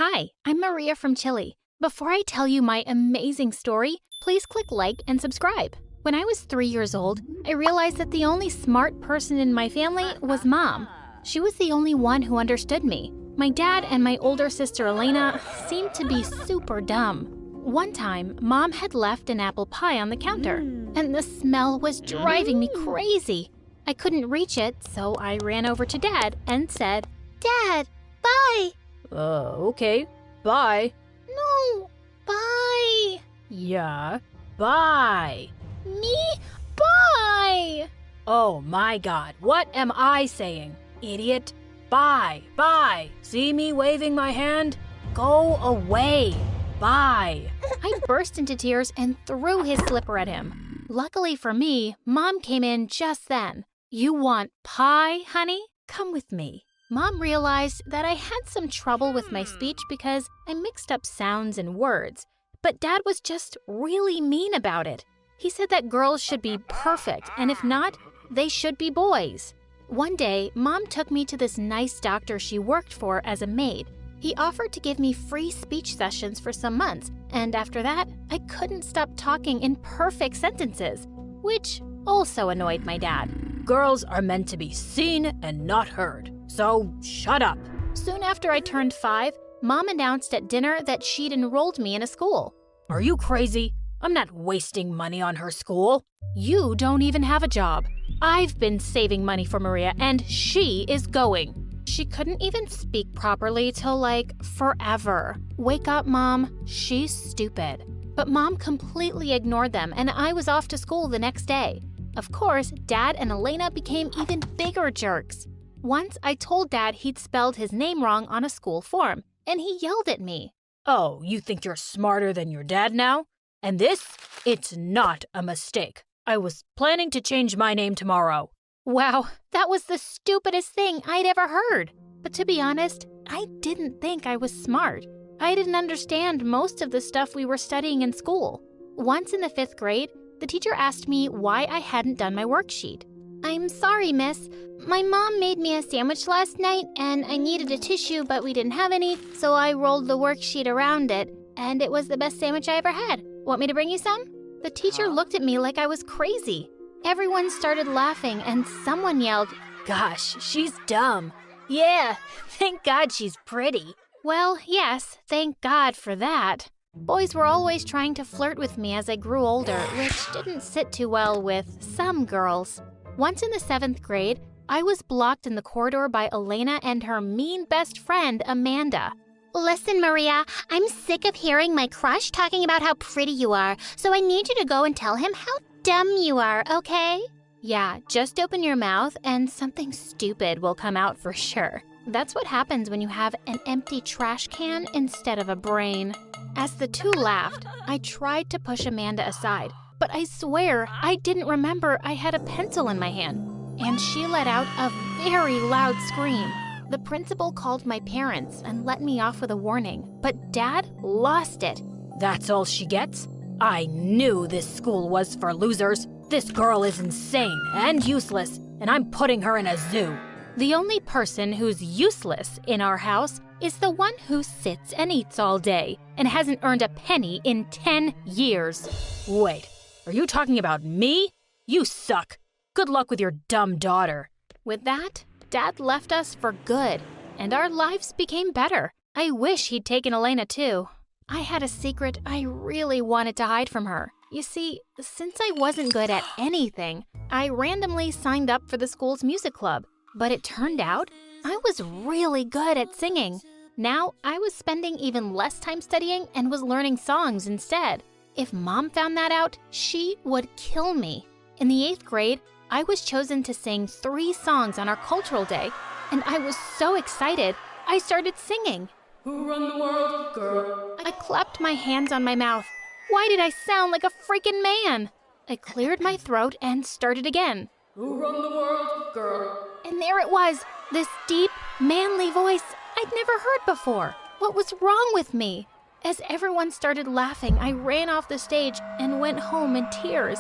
Hi, I'm Maria from Chile. Before I tell you my amazing story, please click like and subscribe. When I was 3 years old, I realized that the only smart person in my family was Mom. She was the only one who understood me. My dad and my older sister Elena seemed to be super dumb. One time, Mom had left an apple pie on the counter, and the smell was driving me crazy. I couldn't reach it, so I ran over to Dad and said, "Dad, bye." Okay. Bye. No, bye. Yeah. Bye. Me? Bye. Oh my God, what am I saying? Idiot. Bye. Bye. See me waving my hand? Go away. Bye. I burst into tears and threw his slipper at him. Luckily for me, Mom came in just then. "You want pie, honey? Come with me." Mom realized that I had some trouble with my speech because I mixed up sounds and words, but Dad was just really mean about it. He said that girls should be perfect, and if not, they should be boys. One day, Mom took me to this nice doctor she worked for as a maid. He offered to give me free speech sessions for some months, and after that, I couldn't stop talking in perfect sentences, which also annoyed my dad. Girls are meant to be seen and not heard, so shut up. Soon after I turned 5, Mom announced at dinner that she'd enrolled me in a school. Are you crazy? I'm not wasting money on her school. You don't even have a job. I've been saving money for Maria, and she is going. She couldn't even speak properly till forever. Wake up, Mom. She's stupid. But Mom completely ignored them, and I was off to school the next day. Of course, Dad and Elena became even bigger jerks. Once I told Dad he'd spelled his name wrong on a school form, and he yelled at me. Oh, you think you're smarter than your dad now? And it's not a mistake. I was planning to change my name tomorrow. Wow, that was the stupidest thing I'd ever heard. But to be honest, I didn't think I was smart. I didn't understand most of the stuff we were studying in school. Once in the 5th grade, the teacher asked me why I hadn't done my worksheet. "I'm sorry, miss. My mom made me a sandwich last night, and I needed a tissue, but we didn't have any, so I rolled the worksheet around it, and it was the best sandwich I ever had. Want me to bring you some?" The teacher looked at me like I was crazy. Everyone started laughing, and someone yelled, "Gosh, she's dumb." "Yeah, thank God she's pretty." Well, yes, thank God for that. Boys were always trying to flirt with me as I grew older, which didn't sit too well with some girls. Once in the 7th grade, I was blocked in the corridor by Elena and her mean best friend, Amanda. "Listen, Maria, I'm sick of hearing my crush talking about how pretty you are, so I need you to go and tell him how dumb you are, okay?" "Yeah, just open your mouth and something stupid will come out for sure." That's what happens when you have an empty trash can instead of a brain. As the two laughed, I tried to push Amanda aside, but I swear I didn't remember I had a pencil in my hand, and she let out a very loud scream. The principal called my parents and let me off with a warning, but Dad lost it. That's all she gets? I knew this school was for losers. This girl is insane and useless, and I'm putting her in a zoo. The only person who's useless in our house is the one who sits and eats all day and hasn't earned a penny in 10 years. Wait, are you talking about me? You suck. Good luck with your dumb daughter. With that, Dad left us for good, and our lives became better. I wish he'd taken Elena too. I had a secret I really wanted to hide from her. You see, since I wasn't good at anything, I randomly signed up for the school's music club. But it turned out I was really good at singing. Now I was spending even less time studying and was learning songs instead. If Mom found that out, she would kill me. In the 8th grade, I was chosen to sing 3 songs on our cultural day, and I was so excited, I started singing. Who run the world, girl? I clapped my hands on my mouth. Why did I sound like a freaking man? I cleared my throat and started again. Who run the world, girl? And there it was, this deep, manly voice I'd never heard before. What was wrong with me? As everyone started laughing, I ran off the stage and went home in tears.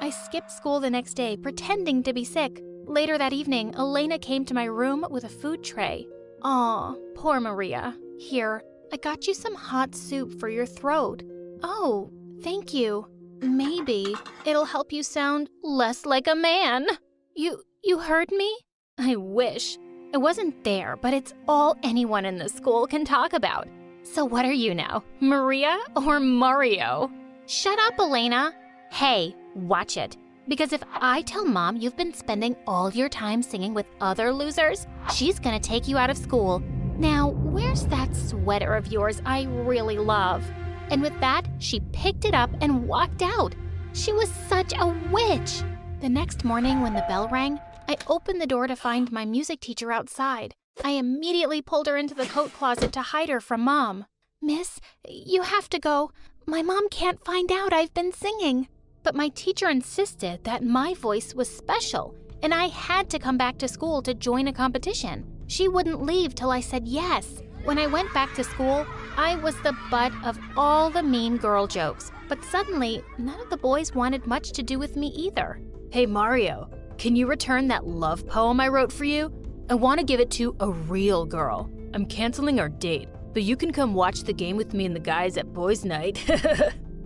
I skipped school the next day, pretending to be sick. Later that evening, Elena came to my room with a food tray. Aw, poor Maria. Here, I got you some hot soup for your throat. Oh, thank you. Maybe it'll help you sound less like a man. You heard me? I wish. I wasn't there, but it's all anyone in the school can talk about. So what are you now, Maria or Mario? Shut up, Elena. Hey, watch it. Because if I tell Mom you've been spending all your time singing with other losers, she's gonna take you out of school. Now, where's that sweater of yours I really love? And with that, she picked it up and walked out. She was such a witch. The next morning when the bell rang, I opened the door to find my music teacher outside. I immediately pulled her into the coat closet to hide her from Mom. Miss, you have to go. My mom can't find out I've been singing. But my teacher insisted that my voice was special, and I had to come back to school to join a competition. She wouldn't leave till I said yes. When I went back to school, I was the butt of all the mean girl jokes. But suddenly, none of the boys wanted much to do with me either. Hey Mario, can you return that love poem I wrote for you? I want to give it to a real girl. I'm canceling our date, but you can come watch the game with me and the guys at boys' night.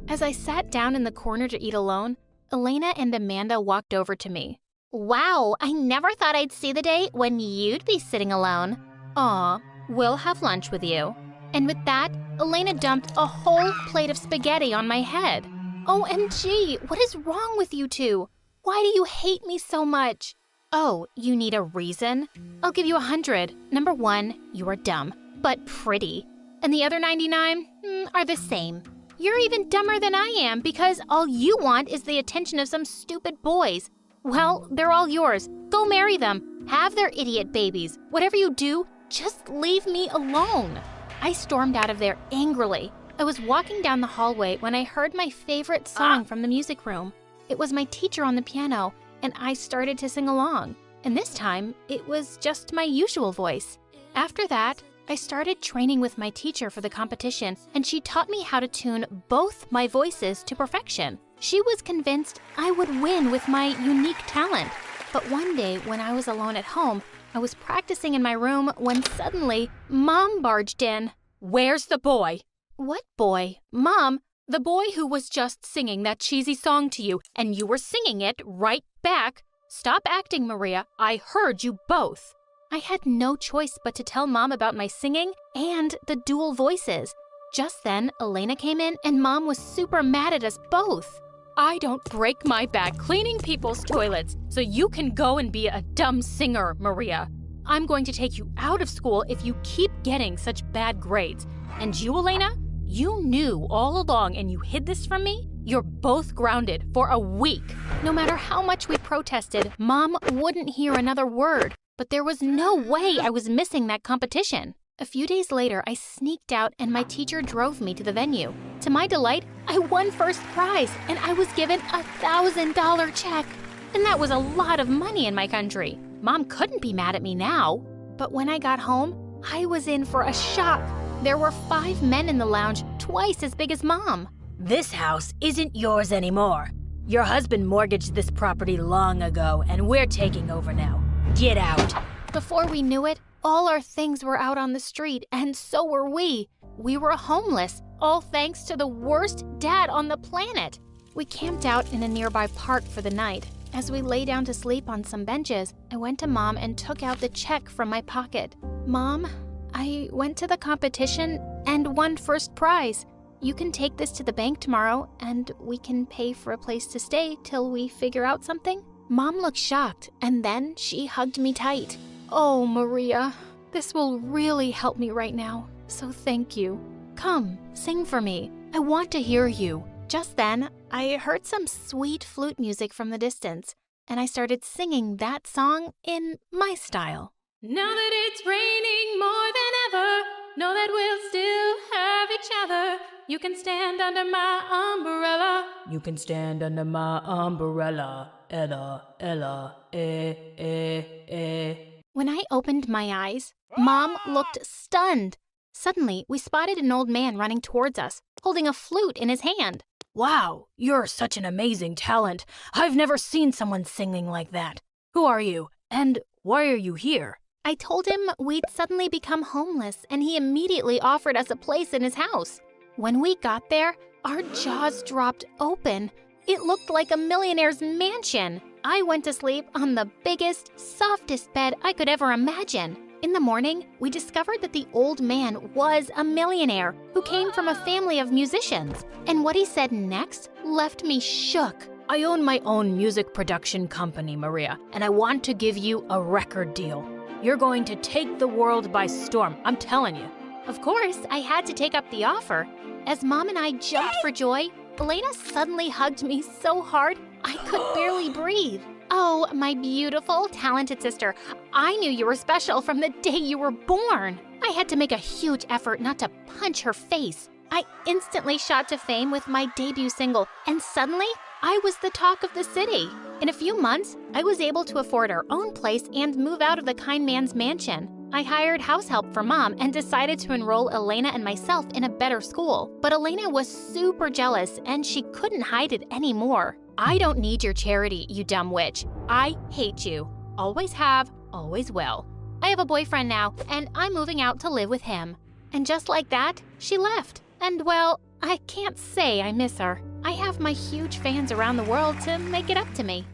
As I sat down in the corner to eat alone, Elena and Amanda walked over to me. Wow, I never thought I'd see the day when you'd be sitting alone. Aw, we'll have lunch with you. And with that, Elena dumped a whole plate of spaghetti on my head. OMG, what is wrong with you two? Why do you hate me so much? Oh, you need a reason? I'll give you 100. Number 1, you are dumb, but pretty. And the other 99 are the same. You're even dumber than I am because all you want is the attention of some stupid boys. Well, they're all yours. Go marry them. Have their idiot babies. Whatever you do, just leave me alone. I stormed out of there angrily. I was walking down the hallway when I heard my favorite song from the music room. It was my teacher on the piano, and I started to sing along. And this time, it was just my usual voice. After that, I started training with my teacher for the competition, and she taught me how to tune both my voices to perfection. She was convinced I would win with my unique talent. But one day, when I was alone at home, I was practicing in my room when suddenly, Mom barged in. Where's the boy? What boy? Mom? The boy who was just singing that cheesy song to you, and you were singing it right back. Stop acting, Maria. I heard you both. I had no choice but to tell Mom about my singing and the dual voices. Just then, Elena came in and Mom was super mad at us both. I don't break my back cleaning people's toilets, so you can go and be a dumb singer, Maria. I'm going to take you out of school if you keep getting such bad grades. And you, Elena, you knew all along and you hid this from me? You're both grounded for a week. No matter how much we protested, Mom wouldn't hear another word. But there was no way I was missing that competition. A few days later, I sneaked out and my teacher drove me to the venue. To my delight, I won first prize and I was given a $1,000 check. And that was a lot of money in my country. Mom couldn't be mad at me now. But when I got home, I was in for a shock. There were 5 men in the lounge, twice as big as Mom. This house isn't yours anymore. Your husband mortgaged this property long ago and we're taking over now. Get out. Before we knew it, all our things were out on the street, and so were we. We were homeless, all thanks to the worst dad on the planet. We camped out in a nearby park for the night. As we lay down to sleep on some benches, I went to Mom and took out the check from my pocket. Mom, I went to the competition and won first prize. You can take this to the bank tomorrow, and we can pay for a place to stay till we figure out something. Mom looked shocked, and then she hugged me tight. Oh, Maria, this will really help me right now, so thank you. Come, sing for me. I want to hear you. Just then, I heard some sweet flute music from the distance, and I started singing that song in my style. Now that it's raining more than ever, know that we'll still have each other. You can stand under my umbrella. You can stand under my umbrella. Ella, Ella, eh. When I opened my eyes, Mom looked stunned. Suddenly, we spotted an old man running towards us, holding a flute in his hand. Wow, you're such an amazing talent. I've never seen someone singing like that. Who are you? And why are you here? I told him we'd suddenly become homeless, and he immediately offered us a place in his house. When we got there, our jaws dropped open. It looked like a millionaire's mansion. I went to sleep on the biggest, softest bed I could ever imagine. In the morning, we discovered that the old man was a millionaire who came from a family of musicians. And what he said next left me shook. I own my own music production company, Maria, and I want to give you a record deal. You're going to take the world by storm, I'm telling you. Of course, I had to take up the offer. As Mom and I jumped for joy, Elena suddenly hugged me so hard I could barely breathe. Oh, my beautiful, talented sister, I knew you were special from the day you were born. I had to make a huge effort not to punch her face. I instantly shot to fame with my debut single, and suddenly, I was the talk of the city. In a few months, I was able to afford our own place and move out of the kind man's mansion. I hired house help for Mom and decided to enroll Elena and myself in a better school. But Elena was super jealous and she couldn't hide it anymore. I don't need your charity, you dumb witch. I hate you. Always have, always will. I have a boyfriend now, and I'm moving out to live with him. And just like that, she left. And well, I can't say I miss her. I have my huge fans around the world to make it up to me.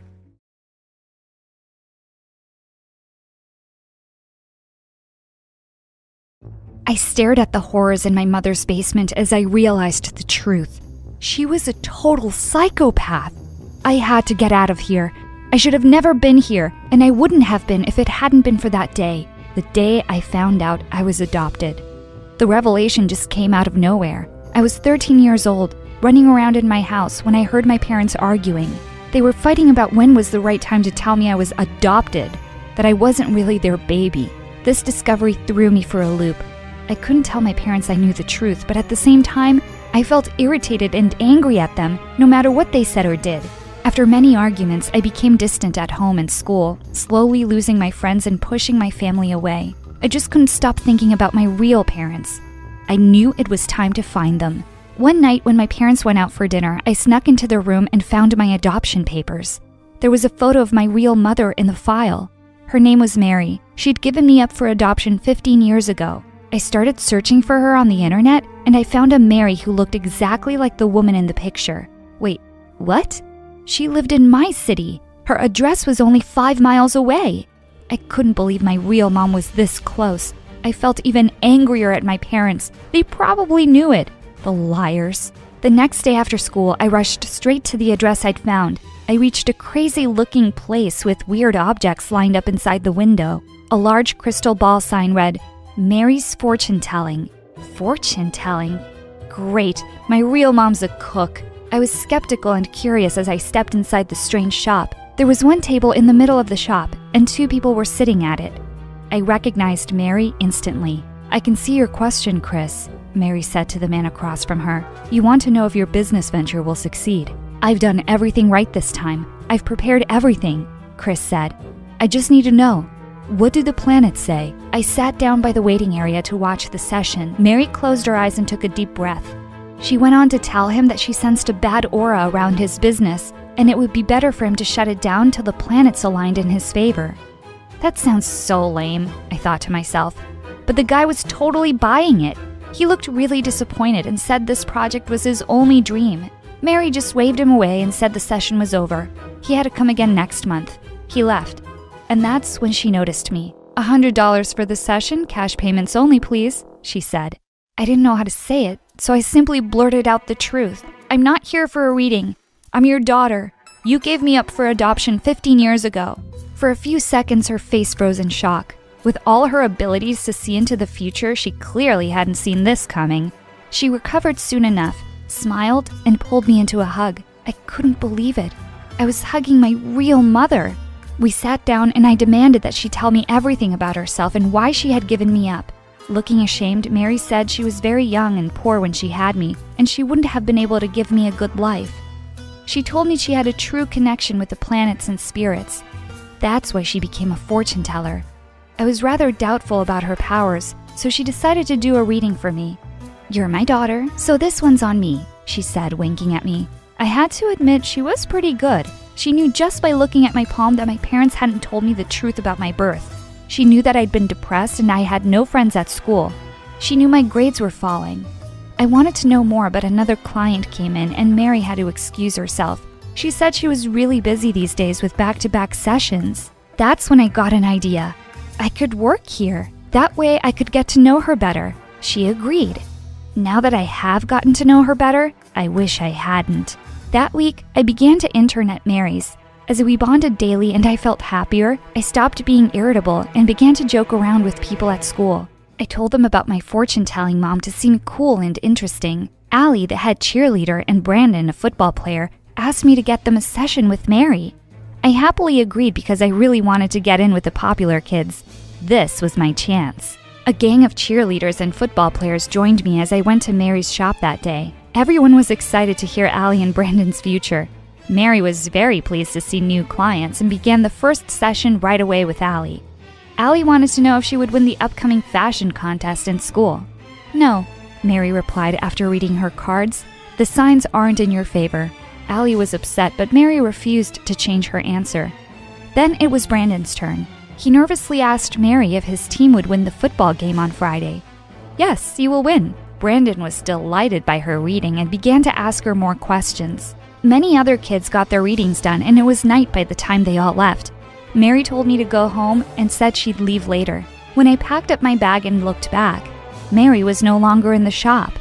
I stared at the horrors in my mother's basement as I realized the truth. She was a total psychopath. I had to get out of here. I should have never been here, and I wouldn't have been if it hadn't been for that day, the day I found out I was adopted. The revelation just came out of nowhere. I was 13 years old, running around in my house when I heard my parents arguing. They were fighting about when was the right time to tell me I was adopted, that I wasn't really their baby. This discovery threw me for a loop. I couldn't tell my parents I knew the truth, but at the same time, I felt irritated and angry at them, no matter what they said or did. After many arguments, I became distant at home and school, slowly losing my friends and pushing my family away. I just couldn't stop thinking about my real parents. I knew it was time to find them. One night when my parents went out for dinner, I snuck into their room and found my adoption papers. There was a photo of my real mother in the file. Her name was Mary. She'd given me up for adoption 15 years ago. I started searching for her on the internet, and I found a Mary who looked exactly like the woman in the picture. Wait, what? She lived in my city. Her address was only 5 miles away. I couldn't believe my real mom was this close. I felt even angrier at my parents. They probably knew it. The liars. The next day after school, I rushed straight to the address I'd found. I reached a crazy-looking place with weird objects lined up inside the window. A large crystal ball sign read, Mary's Fortune Telling. Fortune telling? Great, my real mom's a cook. I was skeptical and curious as I stepped inside the strange shop. There was one table in the middle of the shop, and 2 people were sitting at it. I recognized Mary instantly. I can see your question, Chris, Mary said to the man across from her. You want to know if your business venture will succeed. I've done everything right this time. I've prepared everything, Chris said. I just need to know. What do the planets say? I sat down by the waiting area to watch the session. Mary closed her eyes and took a deep breath. She went on to tell him that she sensed a bad aura around his business, and it would be better for him to shut it down till the planets aligned in his favor. That sounds so lame, I thought to myself. But the guy was totally buying it. He looked really disappointed and said this project was his only dream. Mary just waved him away and said the session was over. He had to come again next month. He left. And that's when she noticed me. $100 for the session, cash payments only, please, she said. I didn't know how to say it, so I simply blurted out the truth. I'm not here for a reading. I'm your daughter. You gave me up for adoption 15 years ago. For a few seconds, her face froze in shock. With all her abilities to see into the future, she clearly hadn't seen this coming. She recovered soon enough, smiled, and pulled me into a hug. I couldn't believe it. I was hugging my real mother. We sat down and I demanded that she tell me everything about herself and why she had given me up. Looking ashamed, Mary said she was very young and poor when she had me, and she wouldn't have been able to give me a good life. She told me she had a true connection with the planets and spirits. That's why she became a fortune teller. I was rather doubtful about her powers, so she decided to do a reading for me. You're my daughter, so this one's on me, she said, winking at me. I had to admit she was pretty good. She knew just by looking at my palm that my parents hadn't told me the truth about my birth. She knew that I'd been depressed and I had no friends at school. She knew my grades were falling. I wanted to know more, but another client came in and Mary had to excuse herself. She said she was really busy these days with back-to-back sessions. That's when I got an idea. I could work here. That way I could get to know her better. She agreed. Now that I have gotten to know her better, I wish I hadn't. That week, I began to intern at Mary's. As we bonded daily and I felt happier, I stopped being irritable and began to joke around with people at school. I told them about my fortune-telling mom to seem cool and interesting. Allie, the head cheerleader, and Brandon, a football player, asked me to get them a session with Mary. I happily agreed because I really wanted to get in with the popular kids. This was my chance. A gang of cheerleaders and football players joined me as I went to Mary's shop that day. Everyone was excited to hear Allie and Brandon's future. Mary was very pleased to see new clients and began the first session right away with Allie. Allie wanted to know if she would win the upcoming fashion contest in school. "No," Mary replied after reading her cards. "The signs aren't in your favor." Allie was upset, but Mary refused to change her answer. Then it was Brandon's turn. He nervously asked Mary if his team would win the football game on Friday. "Yes, you will win." Brandon was delighted by her reading and began to ask her more questions. Many other kids got their readings done, and it was night by the time they all left. Mary told me to go home and said she'd leave later. When I packed up my bag and looked back, Mary was no longer in the shop.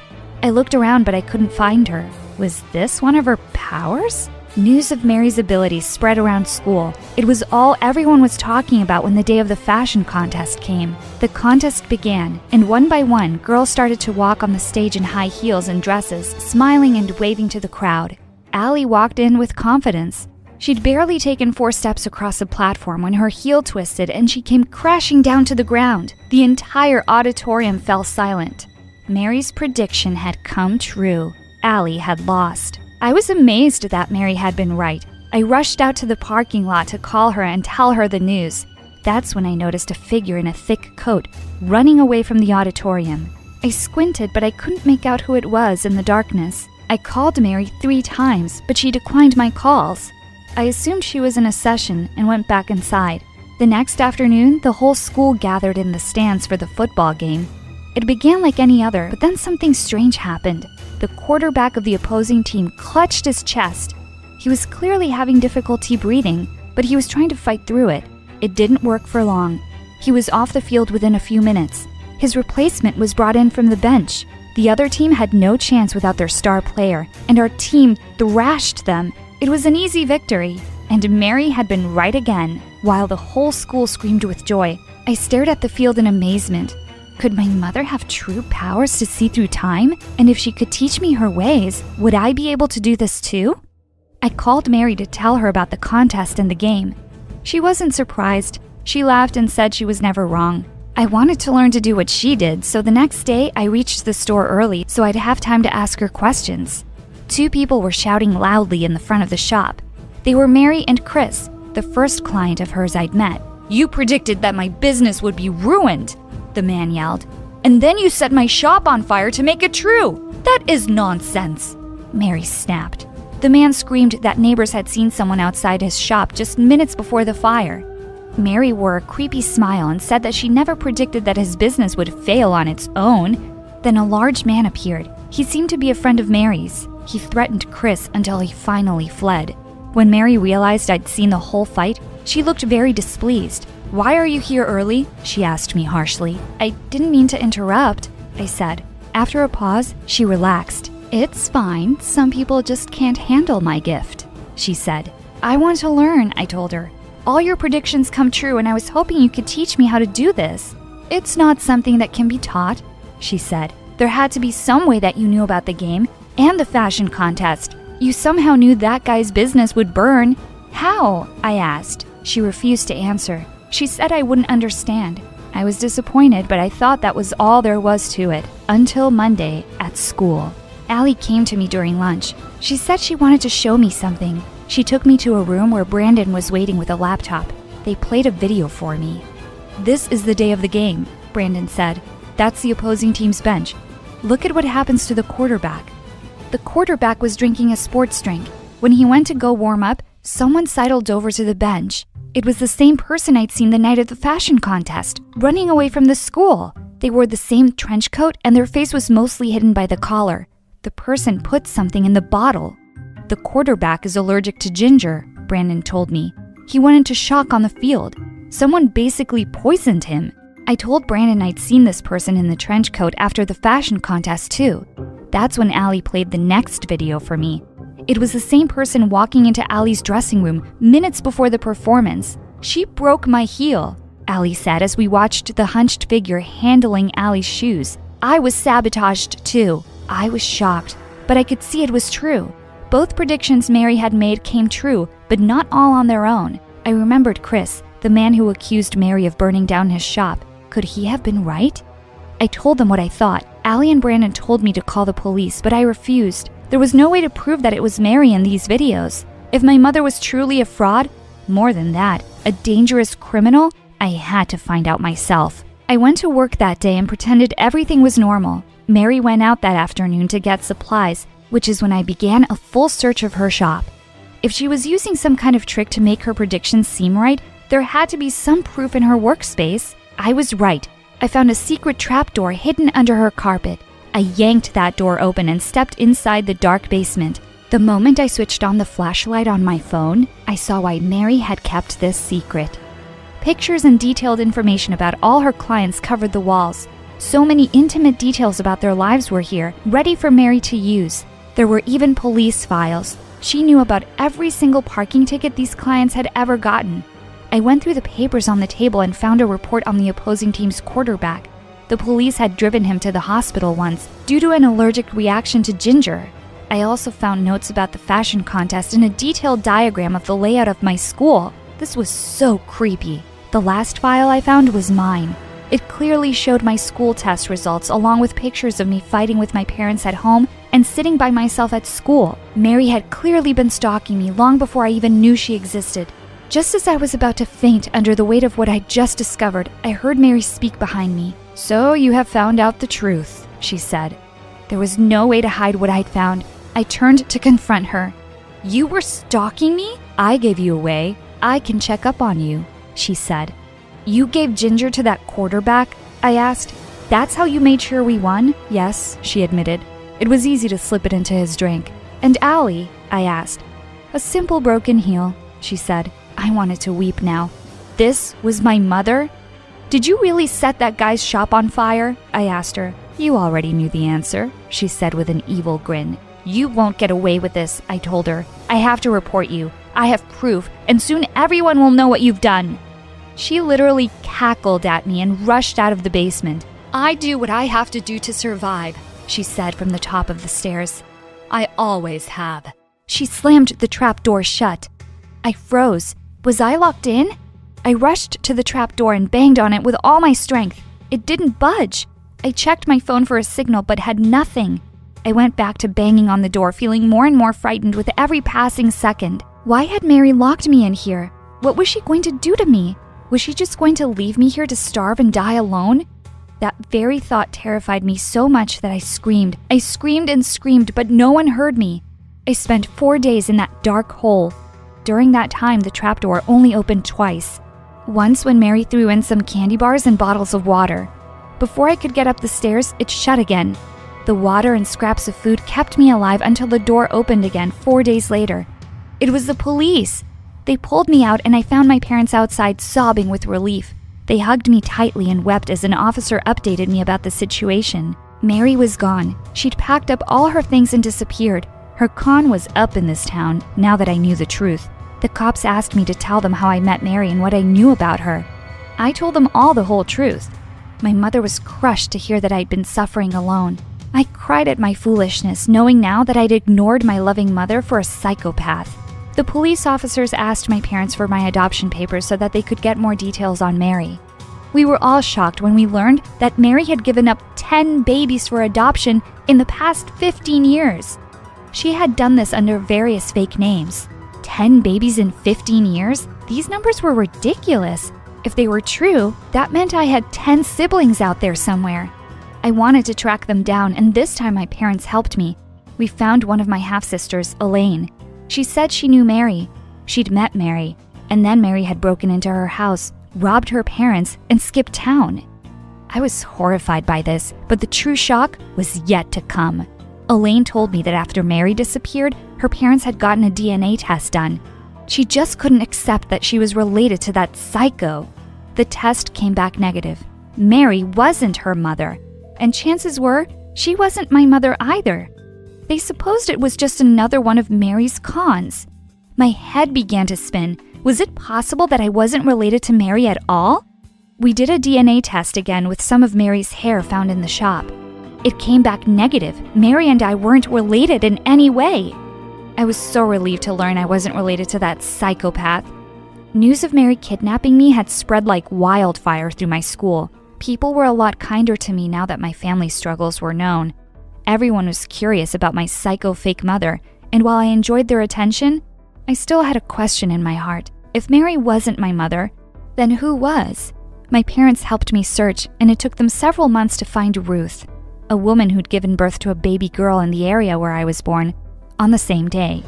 I looked around, but I couldn't find her. Was this one of her powers? News of Mary's abilities spread around school. It was all everyone was talking about when the day of the fashion contest came. The contest began, and one by one, girls started to walk on the stage in high heels and dresses, smiling and waving to the crowd. Allie walked in with confidence. She'd barely taken 4 steps across the platform when her heel twisted and she came crashing down to the ground. The entire auditorium fell silent. Mary's prediction had come true. Allie had lost. I was amazed that Mary had been right. I rushed out to the parking lot to call her and tell her the news. That's when I noticed a figure in a thick coat running away from the auditorium. I squinted, but I couldn't make out who it was in the darkness. I called Mary 3 times, but she declined my calls. I assumed she was in a session and went back inside. The next afternoon, the whole school gathered in the stands for the football game. It began like any other, but then something strange happened. The quarterback of the opposing team clutched his chest. He was clearly having difficulty breathing, but he was trying to fight through it. It didn't work for long. He was off the field within a few minutes. His replacement was brought in from the bench. The other team had no chance without their star player, and our team thrashed them. It was an easy victory, and Mary had been right again. While the whole school screamed with joy, I stared at the field in amazement. Could my mother have true powers to see through time? And if she could teach me her ways, would I be able to do this too? I called Mary to tell her about the contest and the game. She wasn't surprised. She laughed and said she was never wrong. I wanted to learn to do what she did, so the next day I reached the store early so I'd have time to ask her questions. 2 people were shouting loudly in the front of the shop. They were Mary and Chris, the first client of hers I'd met. "You predicted that my business would be ruined," the man yelled. "And then you set my shop on fire to make it true. That is nonsense," Mary snapped. The man screamed that neighbors had seen someone outside his shop just minutes before the fire. Mary wore a creepy smile and said that she never predicted that his business would fail on its own. Then a large man appeared. He seemed to be a friend of Mary's. He threatened Chris until he finally fled. When Mary realized I'd seen the whole fight, she looked very displeased. "Why are you here early?" she asked me harshly. "I didn't mean to interrupt," I said. After a pause, she relaxed. "It's fine. Some people just can't handle my gift," she said. "I want to learn," I told her. "All your predictions come true, and I was hoping you could teach me how to do this." "It's not something that can be taught," she said. "There had to be some way that you knew about the game and the fashion contest. You somehow knew that guy's business would burn." "How?" I asked. She refused to answer. She said I wouldn't understand. I was disappointed, but I thought that was all there was to it. Until Monday at school. Allie came to me during lunch. She said she wanted to show me something. She took me to a room where Brandon was waiting with a laptop. They played a video for me. "This is the day of the game," Brandon said. "That's the opposing team's bench. Look at what happens to the quarterback." The quarterback was drinking a sports drink. When he went to go warm up, someone sidled over to the bench. It was the same person I'd seen the night of the fashion contest, running away from the school. They wore the same trench coat and their face was mostly hidden by the collar. The person put something in the bottle. The quarterback is allergic to ginger, Brandon told me. He went into shock on the field. Someone basically poisoned him. I told Brandon I'd seen this person in the trench coat after the fashion contest too. That's when Allie played the next video for me. It was the same person walking into Allie's dressing room minutes before the performance. She broke my heel, Allie said as we watched the hunched figure handling Allie's shoes. I was sabotaged too. I was shocked, but I could see it was true. Both predictions Mary had made came true, but not all on their own. I remembered Chris, the man who accused Mary of burning down his shop. Could he have been right? I told them what I thought. Allie and Brandon told me to call the police, but I refused. There was no way to prove that it was Mary in these videos. If my mother was truly a fraud, more than that, a dangerous criminal, I had to find out myself. I went to work that day and pretended everything was normal. Mary went out that afternoon to get supplies, which is when I began a full search of her shop. If she was using some kind of trick to make her predictions seem right, there had to be some proof in her workspace. I was right. I found a secret trapdoor hidden under her carpet. I yanked that door open and stepped inside the dark basement. The moment I switched on the flashlight on my phone, I saw why Mary had kept this secret. Pictures and detailed information about all her clients covered the walls. So many intimate details about their lives were here, ready for Mary to use. There were even police files. She knew about every single parking ticket these clients had ever gotten. I went through the papers on the table and found a report on the opposing team's quarterback. The police had driven him to the hospital once due to an allergic reaction to ginger. I also found notes about the fashion contest and a detailed diagram of the layout of my school. This was so creepy. The last file I found was mine. It clearly showed my school test results along with pictures of me fighting with my parents at home and sitting by myself at school. Mary had clearly been stalking me long before I even knew she existed. Just as I was about to faint under the weight of what I'd just discovered, I heard Mary speak behind me. "So you have found out the truth," she said. There was no way to hide what I'd found. I turned to confront her. "You were stalking me? I gave you away. I can check up on you," she said. "You gave ginger to that quarterback?" I asked. "That's how you made sure we won?" "Yes," she admitted. "It was easy to slip it into his drink." "And Allie?" I asked. "A simple broken heel," she said. I wanted to weep now. This was my mother? "Did you really set that guy's shop on fire?" I asked her. "You already knew the answer," she said with an evil grin. "You won't get away with this," I told her. "I have to report you. I have proof, and soon everyone will know what you've done." She literally cackled at me and rushed out of the basement. "I do what I have to do to survive," she said from the top of the stairs. "I always have." She slammed the trap door shut. I froze. Was I locked in? I rushed to the trap door and banged on it with all my strength. It didn't budge. I checked my phone for a signal but had nothing. I went back to banging on the door, feeling more and more frightened with every passing second. Why had Mary locked me in here? What was she going to do to me? Was she just going to leave me here to starve and die alone? That very thought terrified me so much that I screamed. I screamed and screamed, but no one heard me. I spent 4 days in that dark hole. During that time, the trapdoor only opened twice. Once when Mary threw in some candy bars and bottles of water. Before I could get up the stairs, it shut again. The water and scraps of food kept me alive until the door opened again 4 days later. It was the police. They pulled me out and I found my parents outside sobbing with relief. They hugged me tightly and wept as an officer updated me about the situation. Mary was gone. She'd packed up all her things and disappeared. Her con was up in this town, now that I knew the truth. The cops asked me to tell them how I met Mary and what I knew about her. I told them all the whole truth. My mother was crushed to hear that I'd been suffering alone. I cried at my foolishness, knowing now that I'd ignored my loving mother for a psychopath. The police officers asked my parents for my adoption papers so that they could get more details on Mary. We were all shocked when we learned that Mary had given up 10 babies for adoption in the past 15 years. She had done this under various fake names. 10 babies in 15 years? These numbers were ridiculous. If they were true, that meant I had 10 siblings out there somewhere. I wanted to track them down, and this time my parents helped me. We found one of my half-sisters, Elaine. She said she knew Mary. She'd met Mary. And then Mary had broken into her house, robbed her parents, and skipped town. I was horrified by this, but the true shock was yet to come. Elaine told me that after Mary disappeared, her parents had gotten a DNA test done. She just couldn't accept that she was related to that psycho. The test came back negative. Mary wasn't her mother, and chances were she wasn't my mother either. They supposed it was just another one of Mary's cons. My head began to spin. Was it possible that I wasn't related to Mary at all? We did a DNA test again with some of Mary's hair found in the shop. It came back negative. Mary and I weren't related in any way. I was so relieved to learn I wasn't related to that psychopath. News of Mary kidnapping me had spread like wildfire through my school. People were a lot kinder to me now that my family struggles were known. Everyone was curious about my psycho fake mother, and while I enjoyed their attention, I still had a question in my heart. If Mary wasn't my mother, then who was? My parents helped me search, and it took them several months to find Ruth, a woman who'd given birth to a baby girl in the area where I was born, on the same day.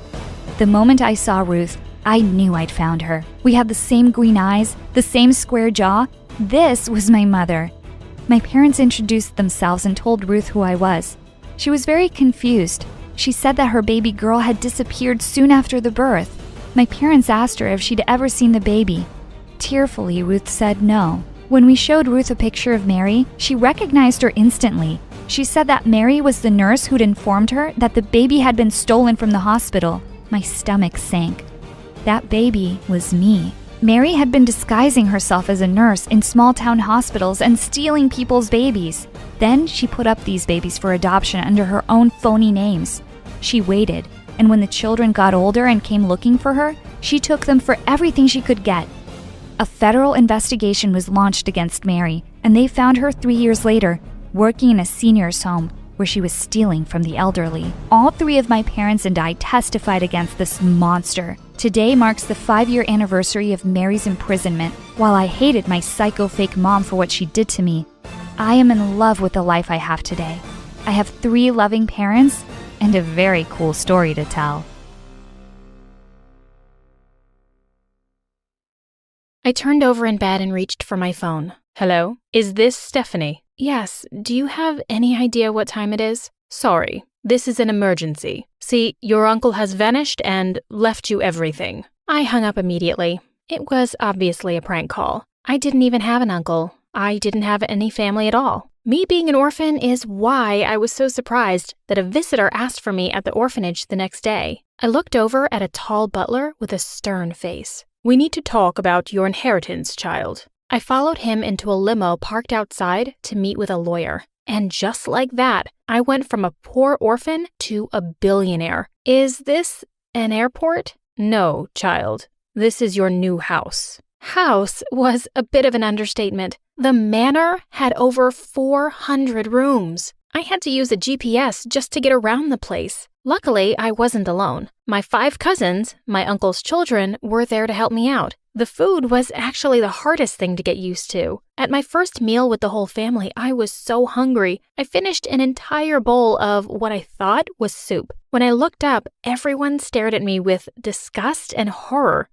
The moment I saw Ruth, I knew I'd found her. We had the same green eyes, the same square jaw. This was my mother. My parents introduced themselves and told Ruth who I was. She was very confused. She said that her baby girl had disappeared soon after the birth. My parents asked her if she'd ever seen the baby. Tearfully, Ruth said no. When we showed Ruth a picture of Mary, she recognized her instantly. She said that Mary was the nurse who'd informed her that the baby had been stolen from the hospital. My stomach sank. That baby was me. Mary had been disguising herself as a nurse in small-town hospitals and stealing people's babies. Then she put up these babies for adoption under her own phony names. She waited, and when the children got older and came looking for her, she took them for everything she could get. A federal investigation was launched against Mary, and they found her 3 years later, working in a senior's home where she was stealing from the elderly. All three of my parents and I testified against this monster. Today marks the 5-year anniversary of Mary's imprisonment. While I hated my psycho fake mom for what she did to me, I am in love with the life I have today. I have 3 loving parents and a very cool story to tell. I turned over in bed and reached for my phone. Hello? Is this Stephanie? Yes. Do you have any idea what time it is? Sorry. This is an emergency. See, your uncle has vanished and left you everything. I hung up immediately. It was obviously a prank call. I didn't even have an uncle. I didn't have any family at all. Me being an orphan is why I was so surprised that a visitor asked for me at the orphanage the next day. I looked over at a tall butler with a stern face. We need to talk about your inheritance, child. I followed him into a limo parked outside to meet with a lawyer. And just like that, I went from a poor orphan to a billionaire. Is this an airport? No, child. This is your new house. House was a bit of an understatement. The manor had over 400 rooms. I had to use a GPS just to get around the place. Luckily, I wasn't alone. My 5 cousins, my uncle's children, were there to help me out. The food was actually the hardest thing to get used to. At my first meal with the whole family, I was so hungry. I finished an entire bowl of what I thought was soup. When I looked up, everyone stared at me with disgust and horror.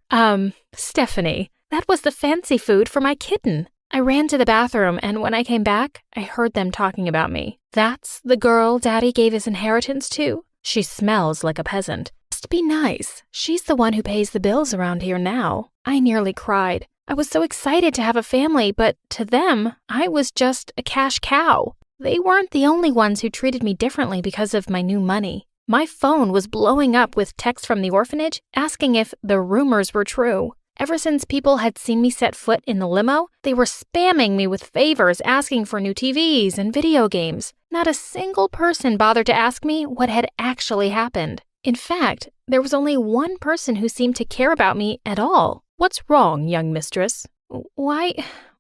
Stephanie, that was the fancy food for my kitten. I ran to the bathroom, and when I came back, I heard them talking about me. That's the girl Daddy gave his inheritance to? She smells like a peasant. Must be nice. She's the one who pays the bills around here now. I nearly cried. I was so excited to have a family, but to them, I was just a cash cow. They weren't the only ones who treated me differently because of my new money. My phone was blowing up with texts from the orphanage asking if the rumors were true. Ever since people had seen me set foot in the limo, they were spamming me with favors asking for new TVs and video games. Not a single person bothered to ask me what had actually happened. In fact, there was only one person who seemed to care about me at all. What's wrong, young mistress? Why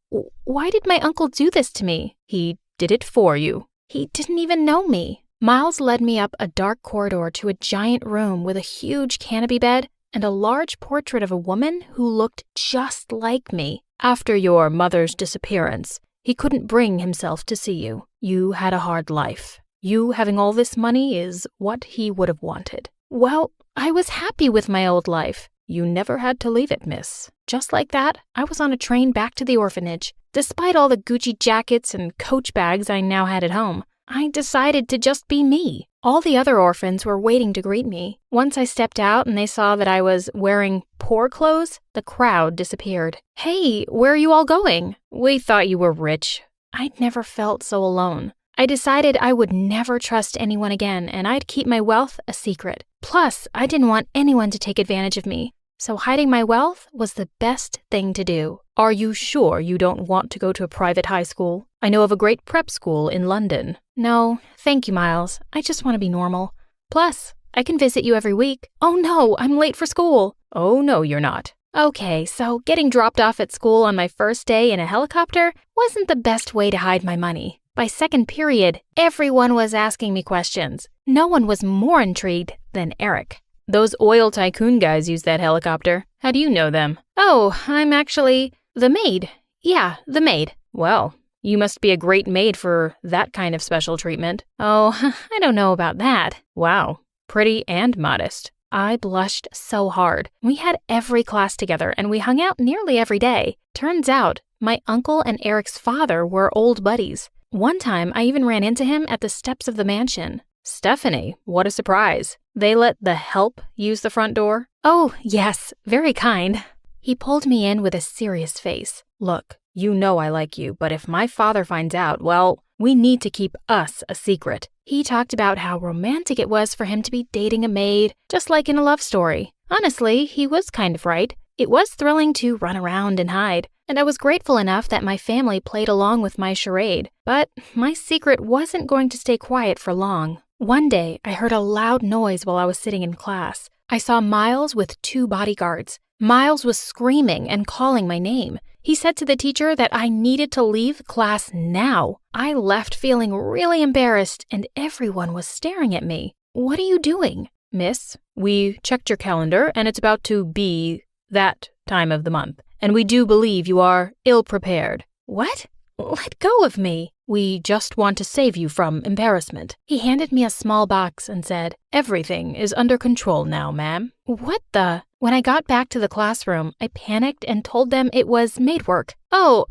did my uncle do this to me? He did it for you. He didn't even know me. Miles led me up a dark corridor to a giant room with a huge canopy bed and a large portrait of a woman who looked just like me. After your mother's disappearance, he couldn't bring himself to see you. You had a hard life. You having all this money is what he would have wanted. Well, I was happy with my old life. You never had to leave it, miss. Just like that, I was on a train back to the orphanage. Despite all the Gucci jackets and Coach bags I now had at home, I decided to just be me. All the other orphans were waiting to greet me. Once I stepped out and they saw that I was wearing poor clothes, the crowd disappeared. Hey, where are you all going? We thought you were rich. I'd never felt so alone. I decided I would never trust anyone again and I'd keep my wealth a secret. Plus, I didn't want anyone to take advantage of me. So hiding my wealth was the best thing to do. Are you sure you don't want to go to a private high school? I know of a great prep school in London. No, thank you, Miles. I just want to be normal. Plus, I can visit you every week. Oh no, I'm late for school. Oh no, you're not. Okay, so getting dropped off at school on my first day in a helicopter wasn't the best way to hide my money. By second period, everyone was asking me questions. No one was more intrigued than Eric. Those oil tycoon guys use that helicopter. How do you know them? Oh, I'm actually the maid. Yeah, the maid. Well, you must be a great maid for that kind of special treatment. Oh, I don't know about that. Wow, pretty and modest. I blushed so hard. We had every class together and we hung out nearly every day. Turns out, my uncle and Eric's father were old buddies. One time, I even ran into him at the steps of the mansion. Stephanie, what a surprise. They let the help use the front door? Oh, yes, very kind. He pulled me in with a serious face. Look, you know I like you, but if my father finds out, well, we need to keep us a secret. He talked about how romantic it was for him to be dating a maid, just like in a love story. Honestly, he was kind of right. It was thrilling to run around and hide, and I was grateful enough that my family played along with my charade. But my secret wasn't going to stay quiet for long. One day, I heard a loud noise while I was sitting in class. I saw Miles with 2 bodyguards. Miles was screaming and calling my name. He said to the teacher that I needed to leave class now. I left feeling really embarrassed and everyone was staring at me. What are you doing? Miss, we checked your calendar and it's about to be that time of the month. And we do believe you are ill-prepared. What? Let go of me. We just want to save you from embarrassment. He handed me a small box and said, Everything is under control now, ma'am. What the? When I got back to the classroom, I panicked and told them it was maid work. Oh,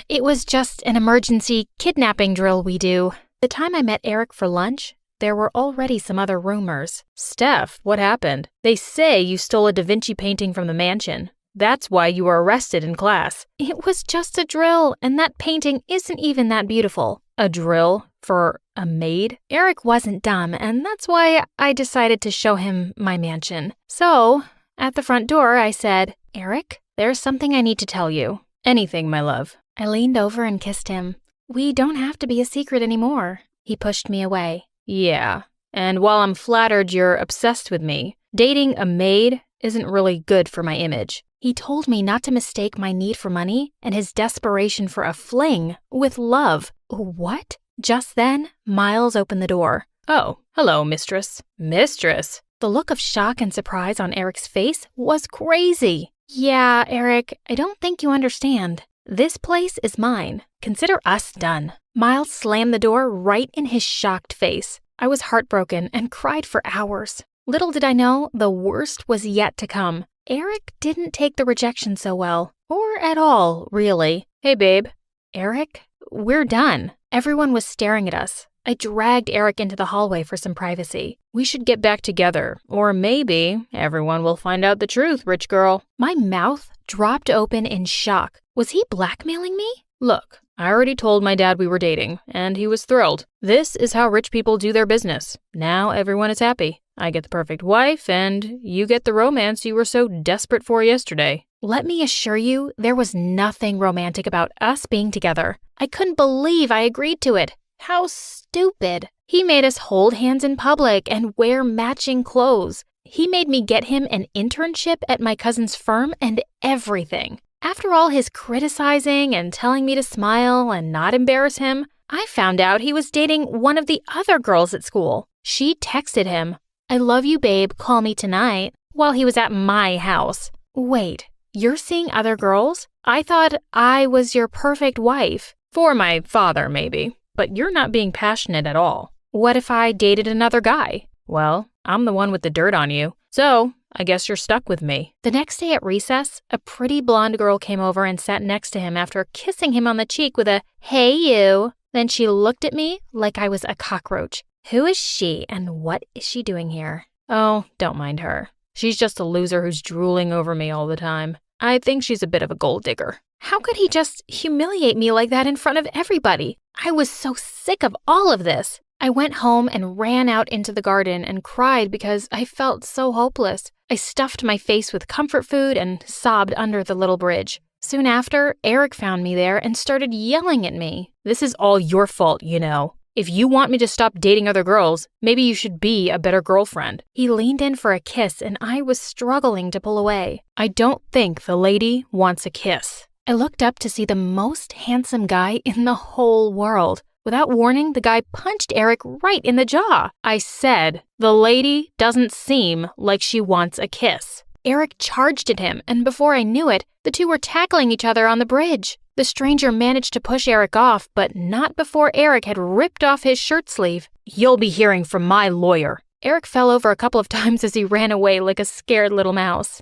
it was just an emergency kidnapping drill we do. The time I met Eric for lunch, there were already some other rumors. Steph, what happened? They say you stole a Da Vinci painting from the mansion. That's why you were arrested in class. It was just a drill, and that painting isn't even that beautiful. A drill for a maid? Eric wasn't dumb, and that's why I decided to show him my mansion. So, at the front door, I said, Eric, there's something I need to tell you. Anything, my love. I leaned over and kissed him. We don't have to be a secret anymore. He pushed me away. Yeah, and while I'm flattered you're obsessed with me, dating a maid isn't really good for my image. He told me not to mistake my need for money and his desperation for a fling with love. What? Just then, Miles opened the door. Oh, hello, mistress. Mistress? The look of shock and surprise on Eric's face was crazy. Yeah, Eric, I don't think you understand. This place is mine. Consider us done. Miles slammed the door right in his shocked face. I was heartbroken and cried for hours. Little did I know, the worst was yet to come. Eric didn't take the rejection so well. Or at all, really. Hey, babe. Eric, we're done. Everyone was staring at us. I dragged Eric into the hallway for some privacy. We should get back together. Or maybe everyone will find out the truth, rich girl. My mouth dropped open in shock. Was he blackmailing me? Look, I already told my dad we were dating, and he was thrilled. This is how rich people do their business. Now everyone is happy. I get the perfect wife, and you get the romance you were so desperate for yesterday. Let me assure you, there was nothing romantic about us being together. I couldn't believe I agreed to it. How stupid. He made us hold hands in public and wear matching clothes. He made me get him an internship at my cousin's firm and everything. After all his criticizing and telling me to smile and not embarrass him, I found out he was dating one of the other girls at school. She texted him, I love you, babe, call me tonight, while he was at my house. Wait, you're seeing other girls? I thought I was your perfect wife. For my father, maybe. But you're not being passionate at all. What if I dated another guy? Well, I'm the one with the dirt on you. So, I guess you're stuck with me. The next day at recess, a pretty blonde girl came over and sat next to him after kissing him on the cheek with a, "Hey, you." Then she looked at me like I was a cockroach. Who is she and what is she doing here? Oh, don't mind her. She's just a loser who's drooling over me all the time. I think she's a bit of a gold digger. How could he just humiliate me like that in front of everybody? I was so sick of all of this. I went home and ran out into the garden and cried because I felt so hopeless. I stuffed my face with comfort food and sobbed under the little bridge. Soon after, Eric found me there and started yelling at me. This is all your fault, you know. If you want me to stop dating other girls, maybe you should be a better girlfriend. He leaned in for a kiss and I was struggling to pull away. I don't think the lady wants a kiss. I looked up to see the most handsome guy in the whole world. Without warning, the guy punched Eric right in the jaw. I said, "The lady doesn't seem like she wants a kiss." Eric charged at him, and before I knew it, the two were tackling each other on the bridge. The stranger managed to push Eric off, but not before Eric had ripped off his shirt sleeve. "You'll be hearing from my lawyer." Eric fell over a couple of times as he ran away like a scared little mouse.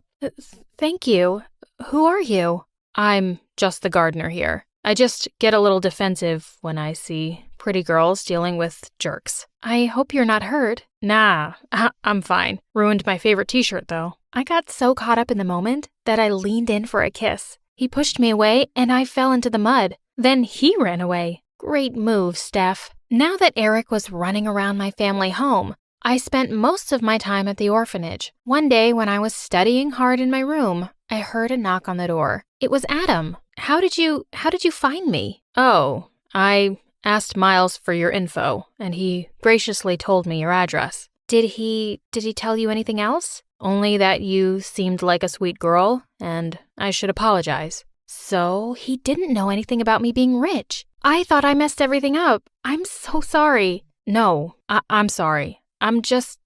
Thank you. Who are you?" "I'm just the gardener here. I just get a little defensive when I see pretty girls dealing with jerks." "I hope you're not hurt." "Nah, I'm fine. Ruined my favorite t-shirt, though." I got so caught up in the moment that I leaned in for a kiss. He pushed me away, and I fell into the mud. Then he ran away. Great move, Steph. Now that Eric was running around my family home, I spent most of my time at the orphanage. One day when I was studying hard in my room, I heard a knock on the door. It was Adam. How did you find me?" "Oh, I asked Miles for your info, and he graciously told me your address." Did he tell you anything else?" "Only that you seemed like a sweet girl, and I should apologize." So he didn't know anything about me being rich. I thought I messed everything up. I'm so sorry. "No, I'm sorry. I'm just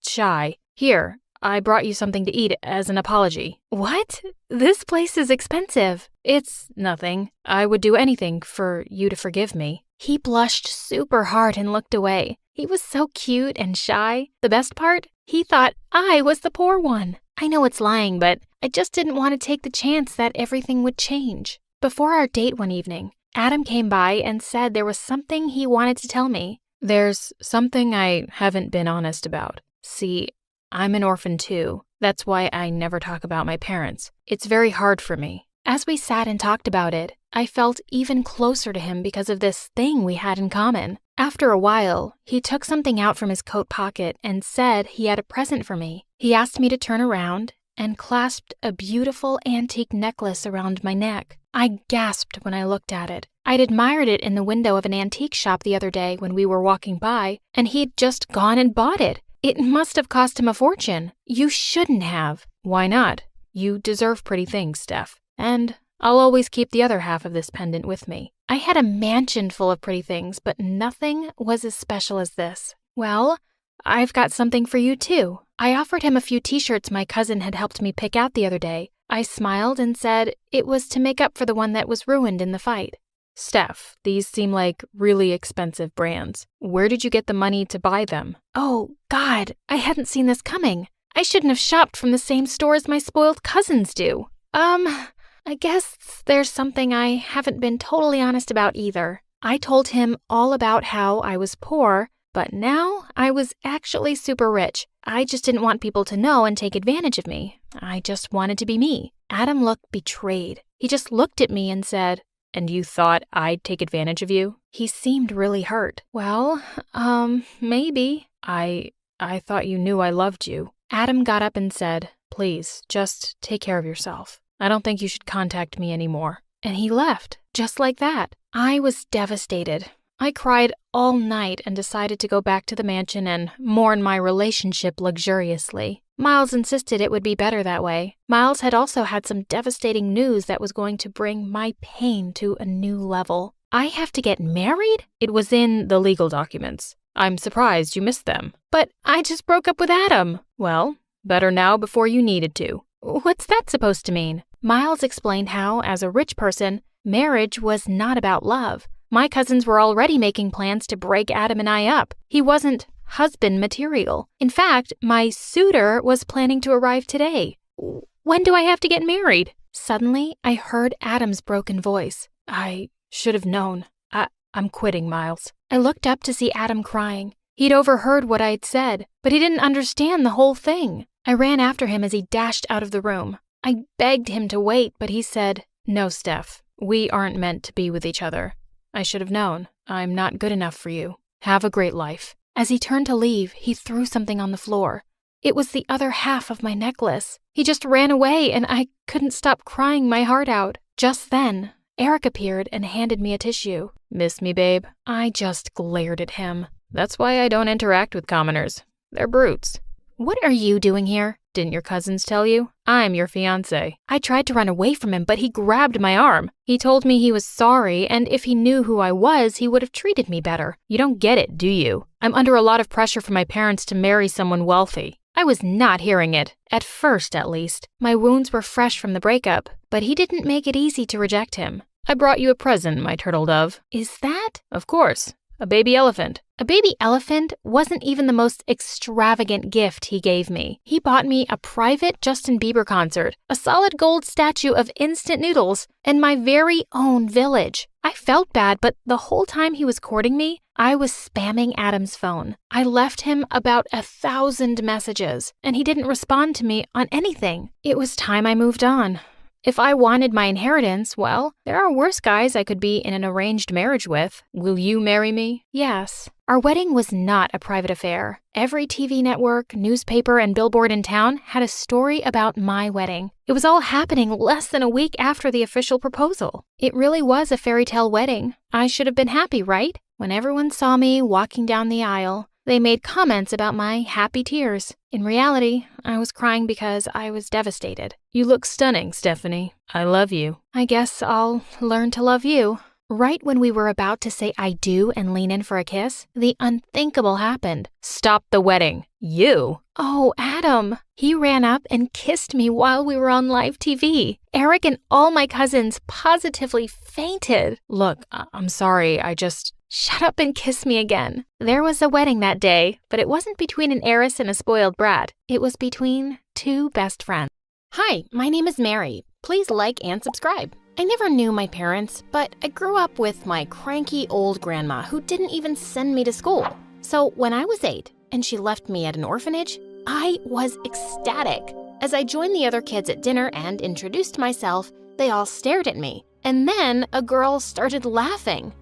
shy. Here, I brought you something to eat as an apology." "What? This place is expensive." "It's nothing. I would do anything for you to forgive me." He blushed super hard and looked away. He was so cute and shy. The best part? He thought I was the poor one. I know it's lying, but I just didn't want to take the chance that everything would change. Before our date one evening, Adam came by and said there was something he wanted to tell me. "There's something I haven't been honest about. See, I'm an orphan too. That's why I never talk about my parents. It's very hard for me." As we sat and talked about it, I felt even closer to him because of this thing we had in common. After a while, he took something out from his coat pocket and said he had a present for me. He asked me to turn around and clasped a beautiful antique necklace around my neck. I gasped when I looked at it. I'd admired it in the window of an antique shop the other day when we were walking by, and he'd just gone and bought it. It must have cost him a fortune. You shouldn't have. "Why not? You deserve pretty things, Steph. And I'll always keep the other half of this pendant with me." I had a mansion full of pretty things, but nothing was as special as this. "Well, I've got something for you too." I offered him a few t-shirts my cousin had helped me pick out the other day. I smiled and said it was to make up for the one that was ruined in the fight. "Steph, these seem like really expensive brands. Where did you get the money to buy them?" "Oh, God, I hadn't seen this coming. I shouldn't have shopped from the same store as my spoiled cousins do. I guess there's something I haven't been totally honest about either. I told him all about how I was poor, but now I was actually super rich. I just didn't want people to know and take advantage of me. I just wanted to be me." Adam looked betrayed. He just looked at me and said, "And you thought I'd take advantage of you?" He seemed really hurt. "Well, maybe." I thought you knew I loved you." Adam got up and said, "Please, just take care of yourself. I don't think you should contact me anymore." And he left, just like that. I was devastated. I cried all night and decided to go back to the mansion and mourn my relationship luxuriously. Miles insisted it would be better that way. Miles had also had some devastating news that was going to bring my pain to a new level. "I have to get married?" "It was in the legal documents. I'm surprised you missed them." "But I just broke up with Adam." "Well, better now before you needed to." "What's that supposed to mean?" Miles explained how, as a rich person, marriage was not about love. My cousins were already making plans to break Adam and I up. He wasn't husband material. In fact, my suitor was planning to arrive today. When do I have to get married? Suddenly, I heard Adam's broken voice. I should have known. I'm quitting, Miles. I looked up to see Adam crying. He'd overheard what I'd said, but he didn't understand the whole thing. I ran after him as he dashed out of the room. I begged him to wait, but he said, "No, Steph, we aren't meant to be with each other. I should have known. I'm not good enough for you. Have a great life." As he turned to leave, he threw something on the floor. It was the other half of my necklace. He just ran away, and I couldn't stop crying my heart out. Just then, Eric appeared and handed me a tissue. "Miss me, babe?" I just glared at him. "That's why I don't interact with commoners. They're brutes." "What are you doing here?" "Didn't your cousins tell you? I'm your fiancé." I tried to run away from him, but he grabbed my arm. He told me he was sorry, and if he knew who I was, he would have treated me better. You don't get it, do you? I'm under a lot of pressure from my parents to marry someone wealthy. I was not hearing it, at first at least. My wounds were fresh from the breakup, but he didn't make it easy to reject him. "I brought you a present, my turtle dove." "Is that?" "Of course. A baby elephant." A baby elephant wasn't even the most extravagant gift he gave me. He bought me a private Justin Bieber concert, a solid gold statue of instant noodles, and my very own village. I felt bad, but the whole time he was courting me, I was spamming Adam's phone. I left him about 1,000 messages, and he didn't respond to me on anything. It was time I moved on. If I wanted my inheritance, well, there are worse guys I could be in an arranged marriage with. Will you marry me? Yes. Our wedding was not a private affair. Every TV network, newspaper, and billboard in town had a story about my wedding. It was all happening less than a week after the official proposal. It really was a fairy tale wedding. I should have been happy, right? When everyone saw me walking down the aisle, they made comments about my happy tears. In reality, I was crying because I was devastated. "You look stunning, Stephanie. I love you." "I guess I'll learn to love you." Right when we were about to say I do and lean in for a kiss, the unthinkable happened. "Stop the wedding." "You?" "Oh, Adam." He ran up and kissed me while we were on live TV. Eric and all my cousins positively fainted. "Look, I'm sorry, I just..." "Shut up and kiss me again." There was a wedding that day, but it wasn't between an heiress and a spoiled brat. It was between two best friends. Hi, my name is Mary. Please like and subscribe. I never knew my parents, but I grew up with my cranky old grandma who didn't even send me to school. So when I was 8 and she left me at an orphanage, I was ecstatic. As I joined the other kids at dinner and introduced myself, they all stared at me. And then a girl started laughing.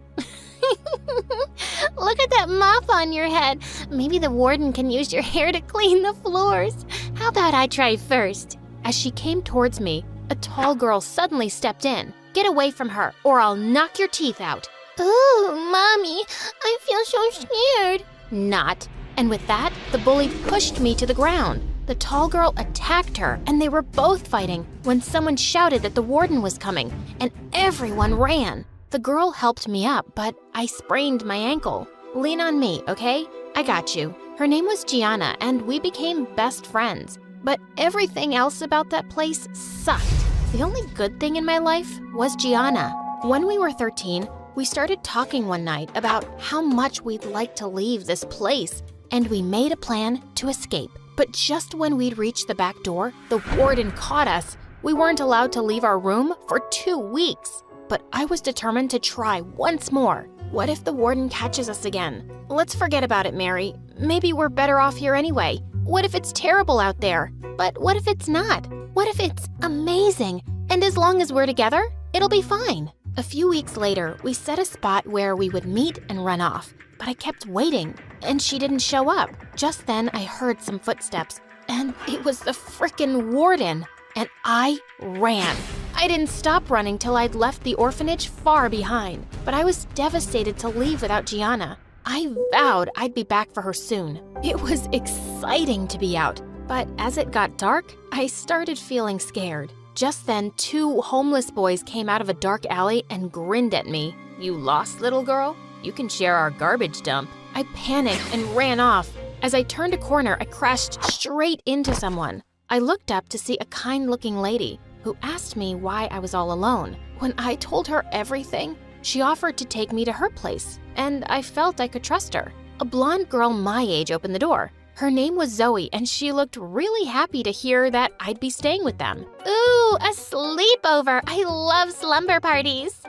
"Look at that mop on your head. Maybe the warden can use your hair to clean the floors. How about I try first?" As she came towards me, a tall girl suddenly stepped in. "Get away from her, or I'll knock your teeth out." "Ooh, Mommy, I feel so scared." "Not." And with that, the bully pushed me to the ground. The tall girl attacked her, and they were both fighting when someone shouted that the warden was coming, and everyone ran. The girl helped me up, but I sprained my ankle. "Lean on me, okay? I got you." Her name was Gianna, and we became best friends. But everything else about that place sucked. The only good thing in my life was Gianna. When we were 13, we started talking one night about how much we'd like to leave this place, and we made a plan to escape. But just when we'd reached the back door, the warden caught us. We weren't allowed to leave our room for 2 weeks. But I was determined to try once more. What if the warden catches us again? Let's forget about it, Mary. Maybe we're better off here anyway. What if it's terrible out there? But what if it's not? What if it's amazing? And as long as we're together, it'll be fine. A few weeks later, we set a spot where we would meet and run off. But I kept waiting, and she didn't show up. Just then, I heard some footsteps, and it was the frickin' warden. And I ran. I didn't stop running till I'd left the orphanage far behind, but I was devastated to leave without Gianna. I vowed I'd be back for her soon. It was exciting to be out, but as it got dark, I started feeling scared. Just then, 2 homeless boys came out of a dark alley and grinned at me. "You lost, little girl? You can share our garbage dump." I panicked and ran off. As I turned a corner, I crashed straight into someone. I looked up to see a kind-looking lady who asked me why I was all alone. When I told her everything, she offered to take me to her place, and I felt I could trust her. a blonde girl my age opened the door. Her name was Zoe, and she looked really happy to hear that I'd be staying with them. Ooh, a sleepover! I love slumber parties!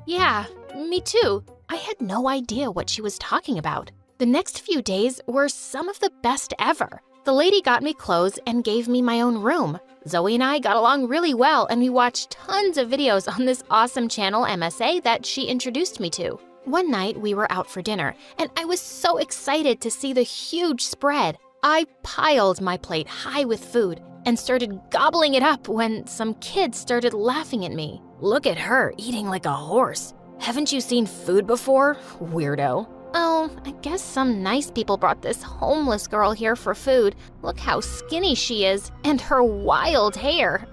Yeah, me too. I had no idea what she was talking about. The next few days were some of the best ever. The lady got me clothes and gave me my own room. Zoe and I got along really well, and we watched tons of videos on this awesome channel MSA that she introduced me to. One night, we were out for dinner, and I was so excited to see the huge spread. I piled my plate high with food and started gobbling it up when some kids started laughing at me. Look at her eating like a horse. Haven't you seen food before, weirdo? Oh, I guess some nice people brought this homeless girl here for food. Look how skinny she is, and her wild hair.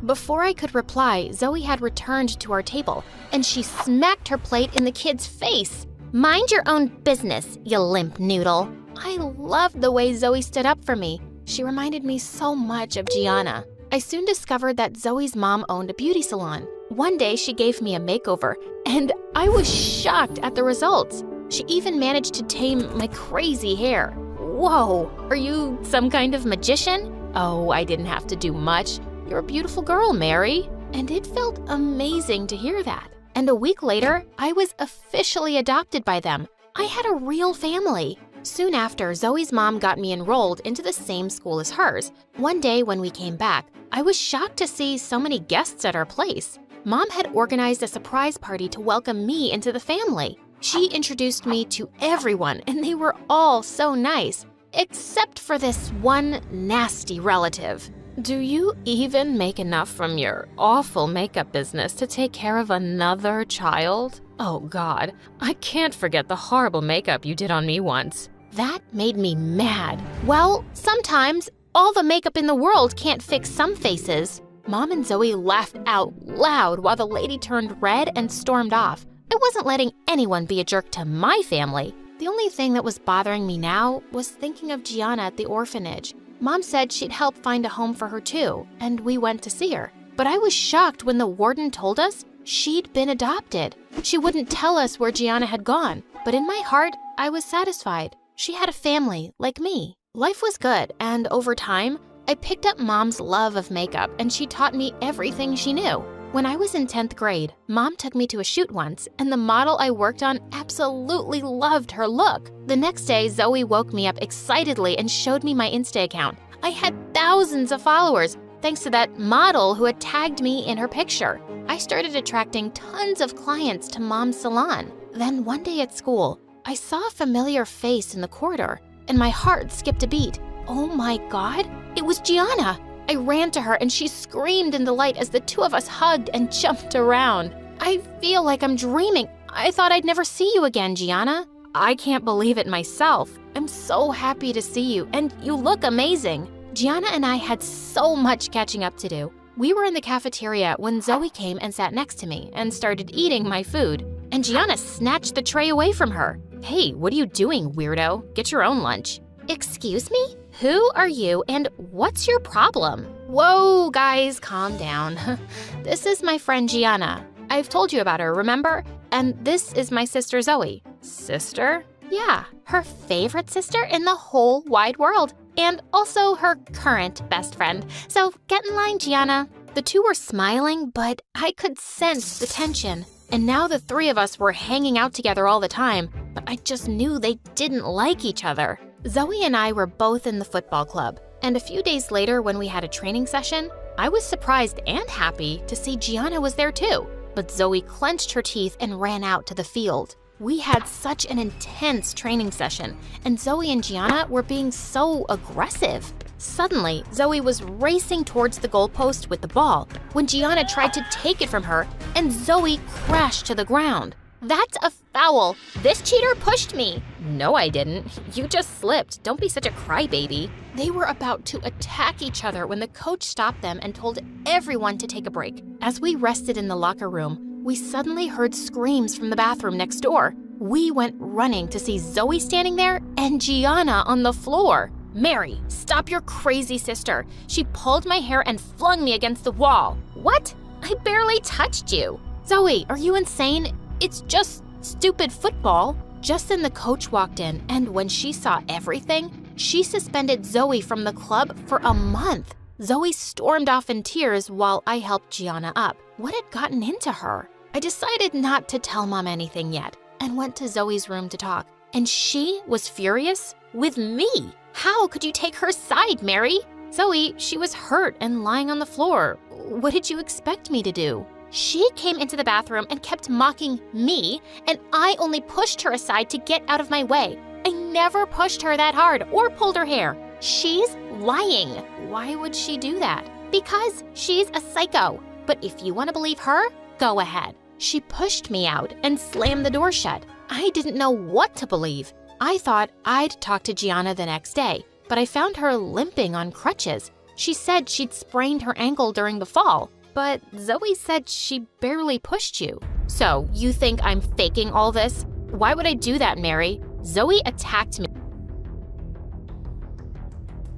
Before I could reply, Zoe had returned to our table, and she smacked her plate in the kid's face. Mind your own business, you limp noodle. I loved the way Zoe stood up for me. She reminded me so much of Gianna. I soon discovered that Zoe's mom owned a beauty salon. One day, she gave me a makeover, and I was shocked at the results. She even managed to tame my crazy hair. Whoa, are you some kind of magician? Oh, I didn't have to do much. You're a beautiful girl, Mary. And it felt amazing to hear that. And a week later, I was officially adopted by them. I had a real family. Soon after, Zoe's mom got me enrolled into the same school as hers. One day when we came back, I was shocked to see so many guests at our place. Mom had organized a surprise party to welcome me into the family. She introduced me to everyone, and they were all so nice, except for this one nasty relative. Do you even make enough from your awful makeup business to take care of another child? Oh God, I can't forget the horrible makeup you did on me once. That made me mad. Well, sometimes all the makeup in the world can't fix some faces. Mom and Zoe laughed out loud while the lady turned red and stormed off. I wasn't letting anyone be a jerk to my family. The only thing that was bothering me now was thinking of Gianna at the orphanage. Mom said she'd help find a home for her too, and we went to see her. But I was shocked when the warden told us she'd been adopted. She wouldn't tell us where Gianna had gone, but in my heart, I was satisfied. She had a family like me. Life was good, and over time, I picked up Mom's love of makeup, and she taught me everything she knew. When I was in 10th grade, Mom took me to a shoot once, and the model I worked on absolutely loved her look. The next day, Zoe woke me up excitedly and showed me my Insta account. I had thousands of followers, thanks to that model who had tagged me in her picture. I started attracting tons of clients to Mom's salon. Then one day at school, I saw a familiar face in the corridor, and my heart skipped a beat. Oh my God, it was Gianna! I ran to her and she screamed in delight as the two of us hugged and jumped around. I feel like I'm dreaming. I thought I'd never see you again, Gianna. I can't believe it myself. I'm so happy to see you, and you look amazing. Gianna and I had so much catching up to do. We were in the cafeteria when Zoe came and sat next to me and started eating my food, and Gianna snatched the tray away from her. Hey, what are you doing, weirdo? Get your own lunch. Excuse me? Who are you and what's your problem? Whoa, guys, calm down. This is my friend Gianna. I've told you about her, remember? And this is my sister Zoe. Sister? Yeah, her favorite sister in the whole wide world. And also her current best friend. So get in line, Gianna. The two were smiling, but I could sense the tension. And now the three of us were hanging out together all the time, but I just knew they didn't like each other. Zoe and I were both in the football club, and a few days later when we had a training session, I was surprised and happy to see Gianna was there too. But Zoe clenched her teeth and ran out to the field. We had such an intense training session, and Zoe and Gianna were being so aggressive. Suddenly, Zoe was racing towards the goalpost with the ball when Gianna tried to take it from her, and Zoe crashed to the ground. That's a foul. This cheater pushed me. No, I didn't. You just slipped. Don't be such a crybaby. They were about to attack each other when the coach stopped them and told everyone to take a break. As we rested in the locker room, we suddenly heard screams from the bathroom next door. We went running to see Zoe standing there and Gianna on the floor. Mary, stop your crazy sister. She pulled my hair and flung me against the wall. What? I barely touched you. Zoe, are you insane? It's just stupid football. Just then the coach walked in, and when she saw everything, she suspended Zoe from the club for a month. Zoe stormed off in tears while I helped Gianna up. What had gotten into her? I decided not to tell Mom anything yet and went to Zoe's room to talk. And she was furious with me. How could you take her side, Mary? Zoe, she was hurt and lying on the floor. What did you expect me to do? She came into the bathroom and kept mocking me, and I only pushed her aside to get out of my way. I never pushed her that hard or pulled her hair. She's lying. Why would she do that? Because she's a psycho. But if you want to believe her, go ahead. She pushed me out and slammed the door shut. I didn't know what to believe. I thought I'd talk to Gianna the next day, but I found her limping on crutches. She said she'd sprained her ankle during the fall, but Zoe said she barely pushed you. So, you think I'm faking all this? Why would I do that, Mary? Zoe attacked me.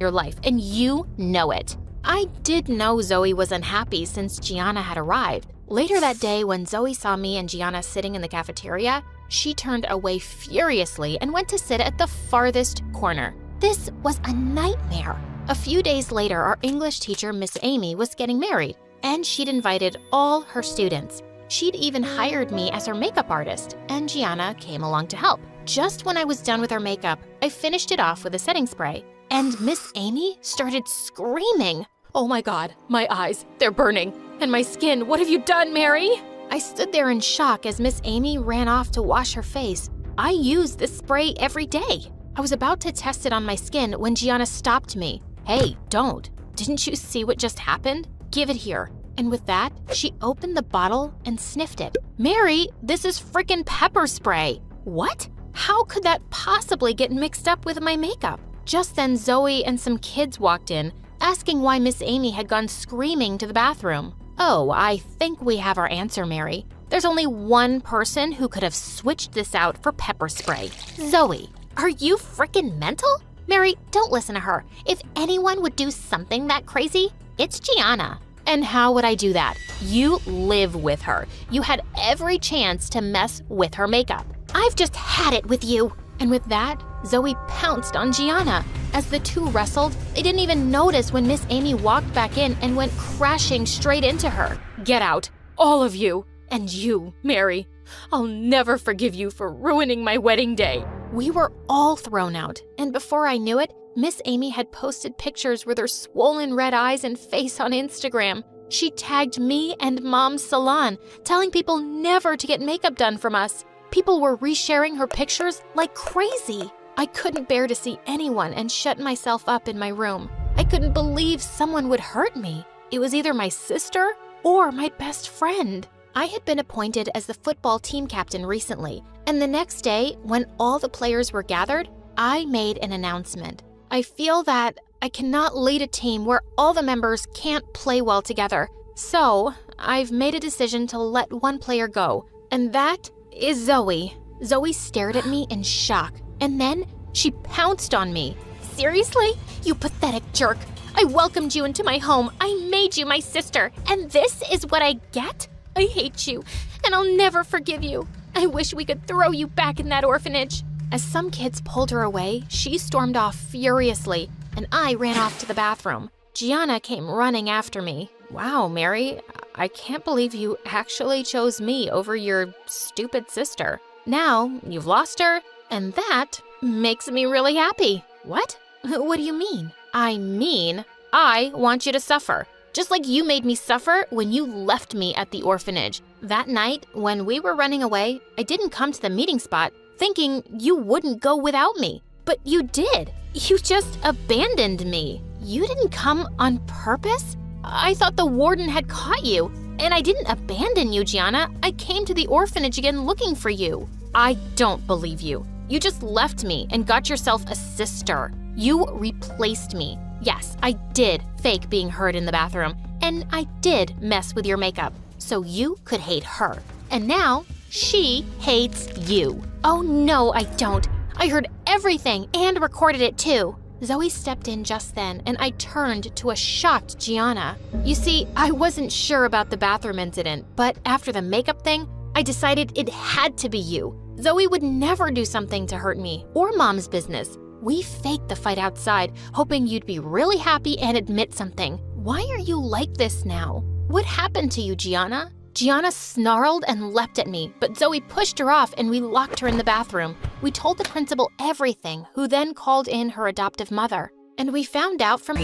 Your life, and you know it. I did know Zoe was unhappy since Gianna had arrived. Later that day, when Zoe saw me and Gianna sitting in the cafeteria, she turned away furiously and went to sit at the farthest corner. This was a nightmare. A few days later, our English teacher, Miss Amy, was getting married, and she'd invited all her students. She'd even hired me as her makeup artist, and Gianna came along to help. Just when I was done with her makeup, I finished it off with a setting spray, and Miss Amy started screaming. Oh my God, my eyes, they're burning. And my skin, what have you done, Mary? I stood there in shock as Miss Amy ran off to wash her face. I use this spray every day. I was about to test it on my skin when Gianna stopped me. Hey, don't. Didn't you see what just happened? Give it here. And with that, she opened the bottle and sniffed it. Mary, this is frickin' pepper spray. What? How could that possibly get mixed up with my makeup? Just then, Zoe and some kids walked in, asking why Miss Amy had gone screaming to the bathroom. Oh, I think we have our answer, Mary. There's only one person who could have switched this out for pepper spray. Zoe, are you frickin' mental? Mary, don't listen to her. If anyone would do something that crazy, it's Gianna. And how would I do that? You live with her. You had every chance to mess with her makeup. I've just had it with you. And with that, Zoe pounced on Gianna. As the two wrestled, they didn't even notice when Miss Amy walked back in and went crashing straight into her. Get out, all of you. And you, Mary. I'll never forgive you for ruining my wedding day. We were all thrown out, and before I knew it, Miss Amy had posted pictures with her swollen red eyes and face on Instagram. She tagged me and Mom's salon, telling people never to get makeup done from us. People were resharing her pictures like crazy. I couldn't bear to see anyone and shut myself up in my room. I couldn't believe someone would hurt me. It was either my sister or my best friend. I had been appointed as the football team captain recently, and the next day, when all the players were gathered, I made an announcement. I feel that I cannot lead a team where all the members can't play well together, so I've made a decision to let one player go, and that is Zoe. Zoe stared at me in shock, and then she pounced on me. Seriously? You pathetic jerk. I welcomed you into my home. I made you my sister, and this is what I get? I hate you, and I'll never forgive you. I wish we could throw you back in that orphanage. As some kids pulled her away, she stormed off furiously, and I ran off to the bathroom. Gianna came running after me. Wow, Mary, I can't believe you actually chose me over your stupid sister. Now, you've lost her, and that makes me really happy. What? What do you mean? I mean, I want you to suffer. Just like you made me suffer when you left me at the orphanage. That night, when we were running away, I didn't come to the meeting spot thinking you wouldn't go without me. But you did. You just abandoned me. You didn't come on purpose? I thought the warden had caught you. And I didn't abandon you, Gianna. I came to the orphanage again looking for you. I don't believe you. You just left me and got yourself a sister. You replaced me. Yes, I did fake being hurt in the bathroom, and I did mess with your makeup, so you could hate her. And now, she hates you. Oh no, I don't. I heard everything and recorded it too. Zoe stepped in just then, and I turned to a shocked Gianna. You see, I wasn't sure about the bathroom incident, but after the makeup thing, I decided it had to be you. Zoe would never do something to hurt me or Mom's business. We faked the fight outside, hoping you'd be really happy and admit something. Why are you like this now? What happened to you, Gianna? Gianna snarled and leapt at me, but Zoe pushed her off and we locked her in the bathroom. We told the principal everything, who then called in her adoptive mother. And we found out from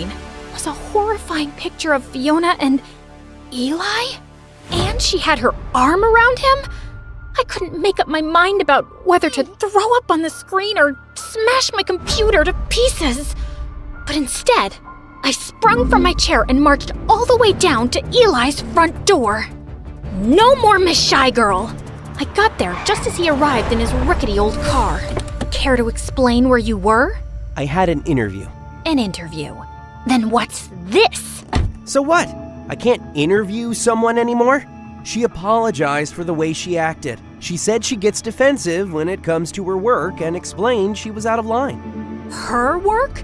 was a horrifying picture of Fiona and Eli? And she had her arm around him? I couldn't make up my mind about whether to throw up on the screen or smash my computer to pieces. But instead, I sprung from my chair and marched all the way down to Eli's front door. No more Miss Shy Girl! I got there just as he arrived in his rickety old car. Care to explain where you were? I had an interview. An interview? Then what's this? So what? I can't interview someone anymore? She apologized for the way she acted. She said she gets defensive when it comes to her work and explained she was out of line. Her work?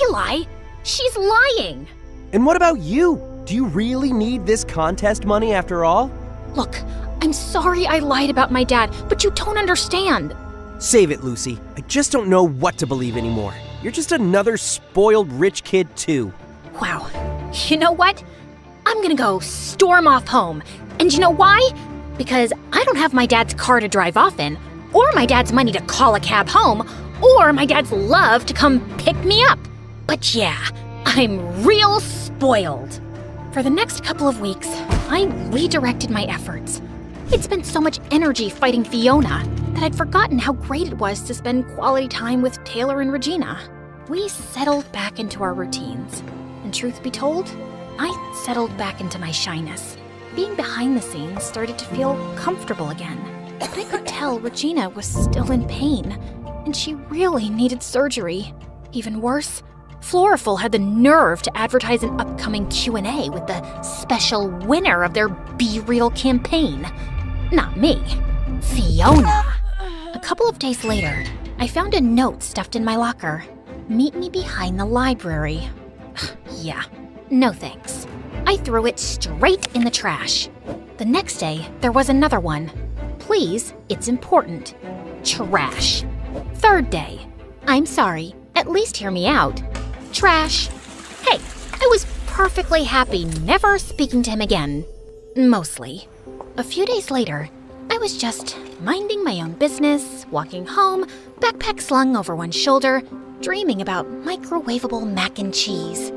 Eli, she's lying. And what about you? Do you really need this contest money after all? Look, I'm sorry I lied about my dad, but you don't understand. Save it, Lucy. I just don't know what to believe anymore. You're just another spoiled rich kid too. Wow. You know what? I'm gonna go storm off home. And you know why? Because I don't have my dad's car to drive off in, or my dad's money to call a cab home, or my dad's love to come pick me up. But yeah, I'm real spoiled. For the next couple of weeks, I redirected my efforts. I'd spent so much energy fighting Fiona that I'd forgotten how great it was to spend quality time with Taylor and Regina. We settled back into our routines. And truth be told, I settled back into my shyness. Being behind the scenes started to feel comfortable again. But I could tell Regina was still in pain, and she really needed surgery. Even worse, Floral had the nerve to advertise an upcoming Q&A with the special winner of their Be Real campaign. Not me, Fiona. A couple of days later, I found a note stuffed in my locker. Meet me behind the library. Yeah, no thanks. I threw it straight in the trash. The next day, there was another one. Please, it's important. Trash. Third day. I'm sorry, at least hear me out. Trash. Hey, I was perfectly happy never speaking to him again. Mostly. A few days later, I was just minding my own business, walking home, backpack slung over one shoulder, dreaming about microwavable mac and cheese.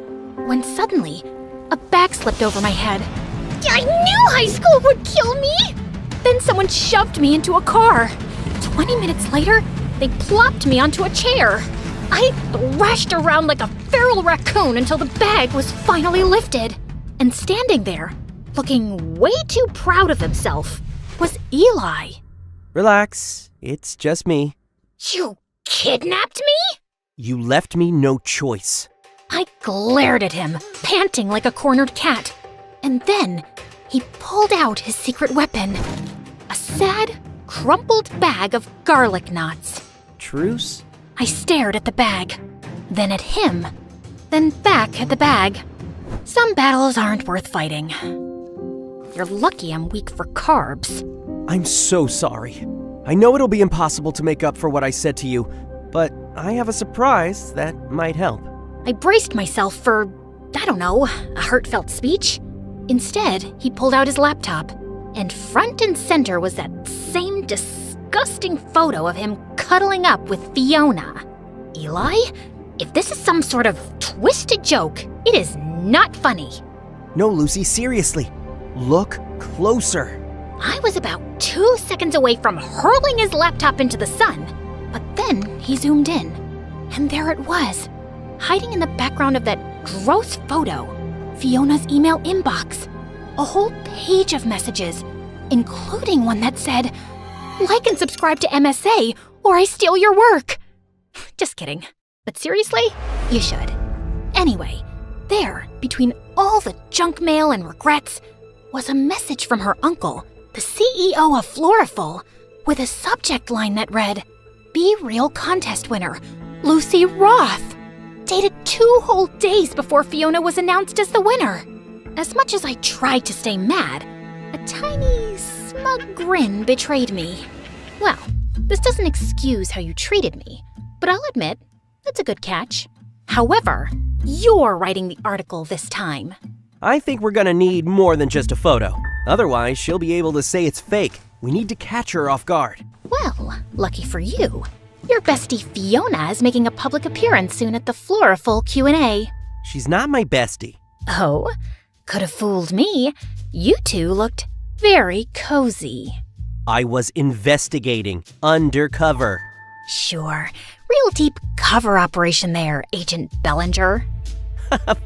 When suddenly, a bag slipped over my head. I knew high school would kill me! Then someone shoved me into a car. 20 minutes later, they plopped me onto a chair. I thrashed around like a feral raccoon until the bag was finally lifted. And standing there, looking way too proud of himself, was Eli. Relax, it's just me. You kidnapped me? You left me no choice. I glared at him, panting like a cornered cat. And then he pulled out his secret weapon. A sad, crumpled bag of garlic knots. Truce? I stared at the bag, then at him, then back at the bag. Some battles aren't worth fighting. You're lucky I'm weak for carbs. I'm so sorry. I know it'll be impossible to make up for what I said to you, but I have a surprise that might help. I braced myself for, I don't know, a heartfelt speech. Instead, he pulled out his laptop, and front and center was that same disgusting photo of him cuddling up with Fiona. Eli, if this is some sort of twisted joke, it is not funny. No, Lucy, seriously. Look closer. I was about 2 seconds away from hurling his laptop into the sun, but then he zoomed in, and there it was, hiding in the background of that gross photo, Fiona's email inbox. A whole page of messages, including one that said, "Like and subscribe to MSA, or I steal your work." Just kidding. But seriously, you should. Anyway, there, between all the junk mail and regrets, was a message from her uncle, the CEO of Floral, with a subject line that read, "Be Real contest winner, Lucy Roth," dated 2 whole days before Fiona was announced as the winner. As much as I tried to stay mad, a tiny, smug smug grin betrayed me. Well, this doesn't excuse how you treated me, but I'll admit, it's a good catch. However, you're writing the article this time. I think we're gonna need more than just a photo. Otherwise, she'll be able to say it's fake. We need to catch her off guard. Well, lucky for you, your bestie Fiona is making a public appearance soon at the Floraful Q&A. She's not my bestie. Oh, could have fooled me. You two looked very cozy. I was investigating, undercover. Sure, real deep cover operation there, Agent Bellinger.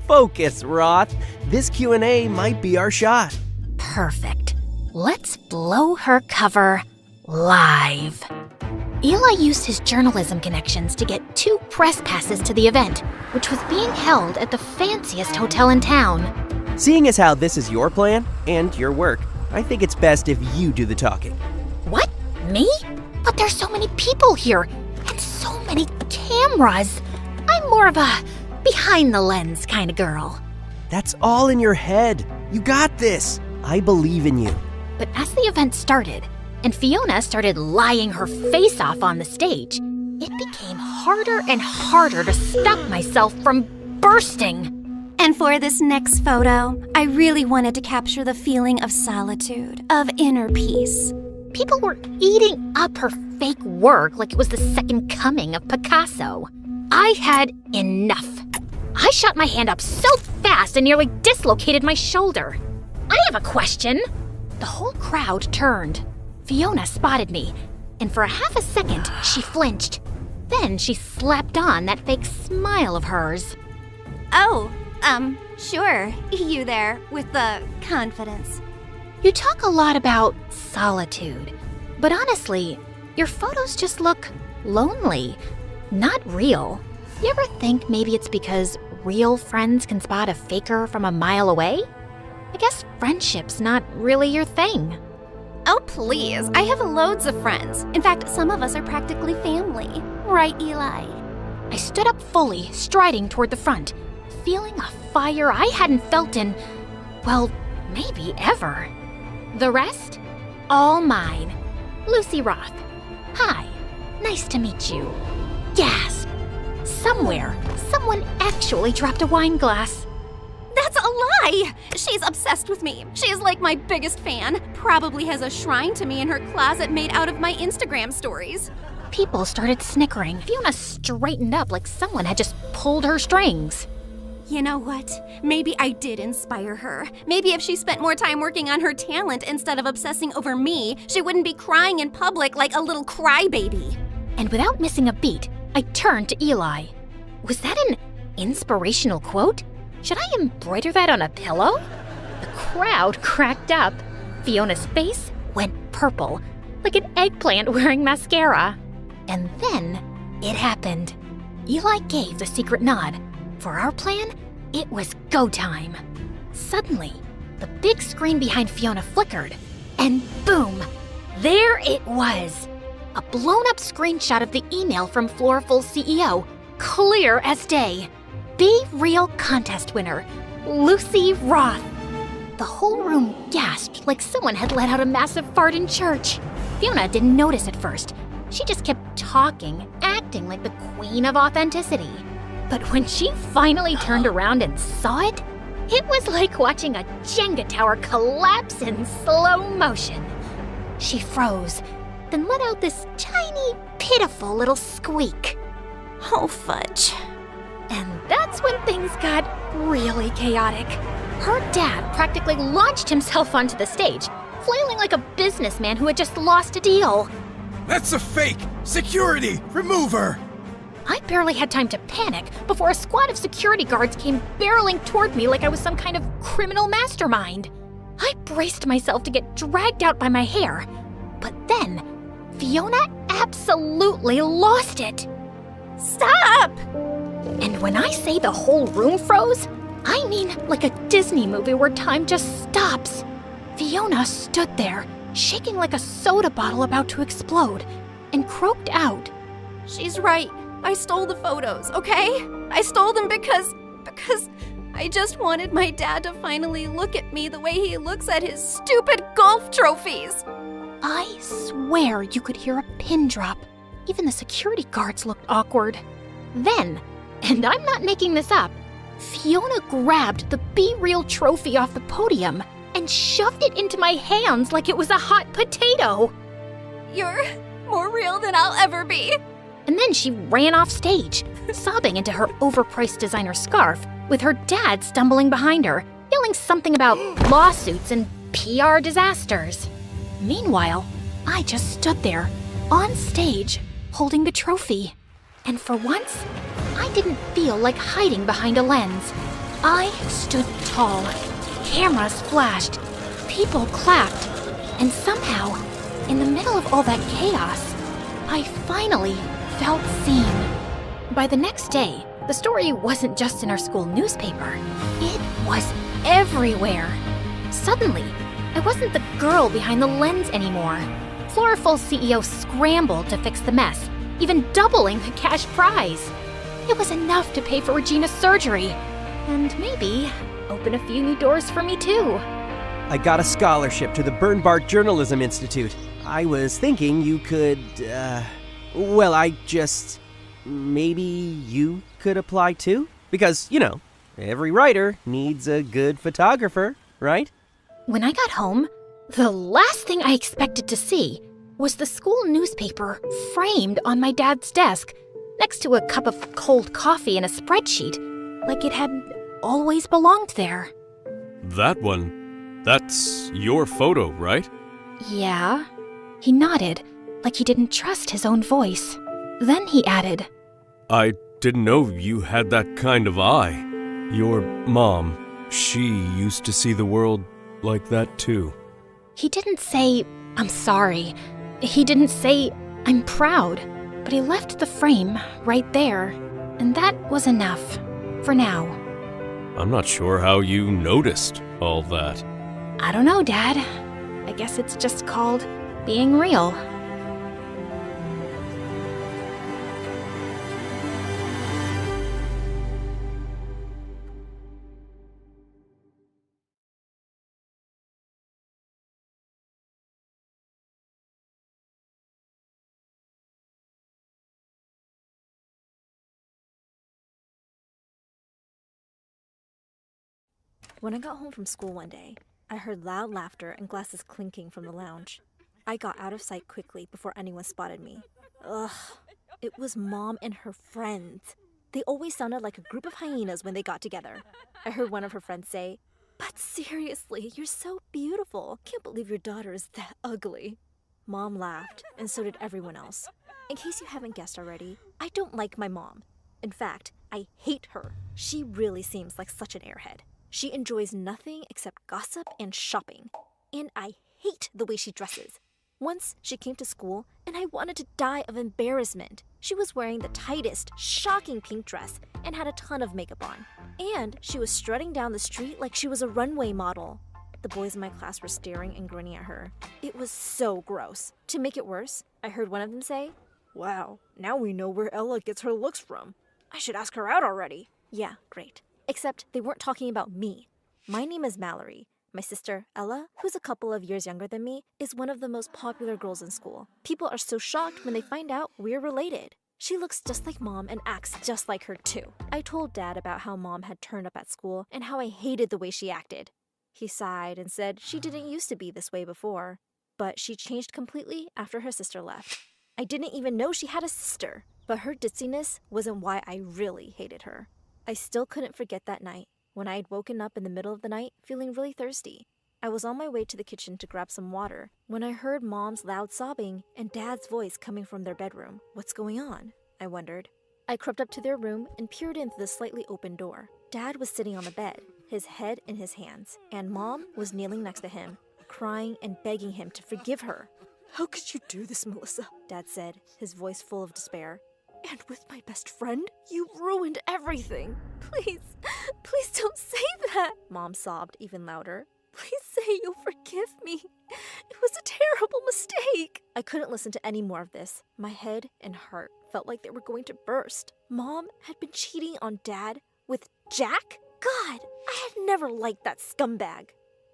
Focus, Roth. This Q&A might be our shot. Perfect. Let's blow her cover live. Eli used his journalism connections to get 2 press passes to the event, which was being held at the fanciest hotel in town. Seeing as how this is your plan and your work, I think it's best if you do the talking. What? Me? But there's so many people here, and so many cameras. I'm more of a behind-the-lens kind of girl. That's all in your head. You got this. I believe in you. But as the event started, and Fiona started lying her face off on the stage, it became harder and harder to stop myself from bursting. And for this next photo, I really wanted to capture the feeling of solitude, of inner peace. People were eating up her fake work like it was the second coming of Picasso. I had enough. I shot my hand up so fast and nearly dislocated my shoulder. I have a question. The whole crowd turned. Fiona spotted me, and for a half a second, she flinched. Then she slapped on that fake smile of hers. Oh, sure, you there, with the confidence. You talk a lot about solitude, but honestly, your photos just look lonely, not real. You ever think maybe it's because real friends can spot a faker from a mile away? I guess friendship's not really your thing. Oh, please, I have loads of friends. In fact, some of us are practically family. Right, Eli? I stood up fully, striding toward the front, feeling a fire I hadn't felt in, well, maybe ever. The rest? All mine. Lucy Roth. Hi, nice to meet you. Gasp. Somewhere, someone actually dropped a wine glass. That's a lie! She's obsessed with me. She is like my biggest fan. Probably has a shrine to me in her closet made out of my Instagram stories. People started snickering. Fiona straightened up like someone had just pulled her strings. You know what? Maybe I did inspire her. Maybe if she spent more time working on her talent instead of obsessing over me, she wouldn't be crying in public like a little crybaby. And without missing a beat, I turned to Eli. Was that an inspirational quote? Should I embroider that on a pillow? The crowd cracked up. Fiona's face went purple, like an eggplant wearing mascara. And then it happened. Eli gave the secret nod. For our plan, it was go time. Suddenly, the big screen behind Fiona flickered, and boom, there it was. A blown-up screenshot of the email from Floraful's CEO, clear as day. Be Real contest winner, Lucy Roth. The whole room gasped like someone had let out a massive fart in church. Fiona didn't notice at first. She just kept talking, acting like the queen of authenticity. But when she finally turned around and saw it, it was like watching a Jenga tower collapse in slow motion. She froze, then let out this tiny, pitiful little squeak. Oh, fudge. And that's when things got really chaotic. Her dad practically launched himself onto the stage, flailing like a businessman who had just lost a deal. That's a fake! Security! Remove her! I barely had time to panic before a squad of security guards came barreling toward me like I was some kind of criminal mastermind. I braced myself to get dragged out by my hair, but then Fiona absolutely lost it. Stop! And when I say the whole room froze, I mean like a Disney movie where time just stops. Fiona stood there, shaking like a soda bottle about to explode, and croaked out. She's right. I stole the photos, okay? I stole them because I just wanted my dad to finally look at me the way he looks at his stupid golf trophies. I swear you could hear a pin drop. Even the security guards looked awkward. Then, and I'm not making this up, Fiona grabbed the Be Real trophy off the podium and shoved it into my hands like it was a hot potato. You're more real than I'll ever be. And then she ran off stage, sobbing into her overpriced designer scarf, with her dad stumbling behind her, yelling something about lawsuits and PR disasters. Meanwhile, I just stood there, on stage, holding the trophy. And for once, I didn't feel like hiding behind a lens. I stood tall. Cameras flashed. People clapped. And somehow, in the middle of all that chaos, I finally felt seen. By the next day, the story wasn't just in our school newspaper. It was everywhere. Suddenly, I wasn't the girl behind the lens anymore. Floraful's CEO scrambled to fix the mess, even doubling the cash prize. It was enough to pay for Regina's surgery, and maybe open a few new doors for me too. I got a scholarship to the Bernbart Journalism Institute. I was thinking you could, maybe you could apply too? Because, every writer needs a good photographer, right? When I got home, the last thing I expected to see was the school newspaper framed on my dad's desk, next to a cup of cold coffee and a spreadsheet, like it had always belonged there. That one, that's your photo, right? Yeah. He nodded, like he didn't trust his own voice. Then he added, I didn't know you had that kind of eye. Your mom, she used to see the world like that too. He didn't say, I'm sorry. He didn't say, I'm proud. But he left the frame right there. And that was enough. For now. I'm not sure how you noticed all that. I don't know, Dad. I guess it's just called being real. When I got home from school one day, I heard loud laughter and glasses clinking from the lounge. I got out of sight quickly before anyone spotted me. Ugh, it was Mom and her friends. They always sounded like a group of hyenas when they got together. I heard one of her friends say, "But seriously, you're so beautiful. Can't believe your daughter is that ugly." Mom laughed, and so did everyone else. In case you haven't guessed already, I don't like my mom. In fact, I hate her. She really seems like such an airhead. She enjoys nothing except gossip and shopping. And I hate the way she dresses. Once she came to school and I wanted to die of embarrassment. She was wearing the tightest, shocking pink dress and had a ton of makeup on. And she was strutting down the street like she was a runway model. The boys in my class were staring and grinning at her. It was so gross. To make it worse, I heard one of them say, "Wow, now we know where Ella gets her looks from. I should ask her out already." Yeah, great. Except they weren't talking about me. My name is Mallory. My sister, Ella, who's a couple of years younger than me, is one of the most popular girls in school. People are so shocked when they find out we're related. She looks just like Mom and acts just like her too. I told Dad about how Mom had turned up at school and how I hated the way she acted. He sighed and said she didn't used to be this way before, but she changed completely after her sister left. I didn't even know she had a sister, but her ditziness wasn't why I really hated her. I still couldn't forget that night when I had woken up in the middle of the night feeling really thirsty. I was on my way to the kitchen to grab some water when I heard Mom's loud sobbing and Dad's voice coming from their bedroom. What's going on? I wondered. I crept up to their room and peered in through the slightly open door. Dad was sitting on the bed, his head in his hands, and Mom was kneeling next to him, crying and begging him to forgive her. "How could you do this, Melissa?" Dad said, his voice full of despair. "And with my best friend, you ruined everything. Please don't say that." Mom sobbed even louder. "Please say you'll forgive me. It was a terrible mistake." I couldn't listen to any more of this. My head and heart felt like they were going to burst. Mom had been cheating on Dad with Jack? God, I had never liked that scumbag.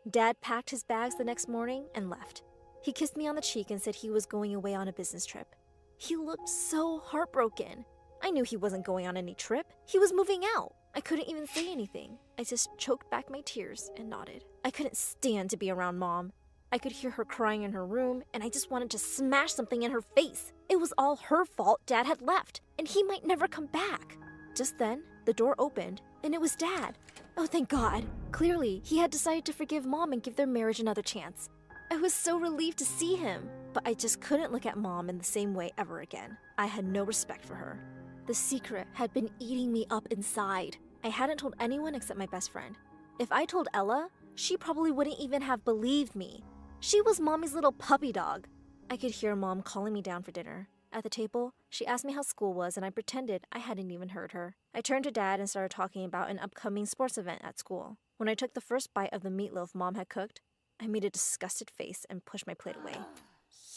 Dad packed his bags the next morning and left. He kissed me on the cheek and said he was going away on a business trip. He looked so heartbroken. I knew he wasn't going on any trip. He was moving out. I couldn't even say anything. I just choked back my tears and nodded. I couldn't stand to be around Mom. I could hear her crying in her room, and I just wanted to smash something in her face. It was all her fault Dad had left, and he might never come back. Just then, the door opened, and it was Dad. Oh, thank God. Clearly, he had decided to forgive Mom and give their marriage another chance. I was so relieved to see him, but I just couldn't look at Mom in the same way ever again. I had no respect for her. The secret had been eating me up inside. I hadn't told anyone except my best friend. If I told Ella, she probably wouldn't even have believed me. She was Mommy's little puppy dog. I could hear Mom calling me down for dinner. At the table, she asked me how school was, and I pretended I hadn't even heard her. I turned to Dad and started talking about an upcoming sports event at school. When I took the first bite of the meatloaf Mom had cooked, I made a disgusted face and pushed my plate away.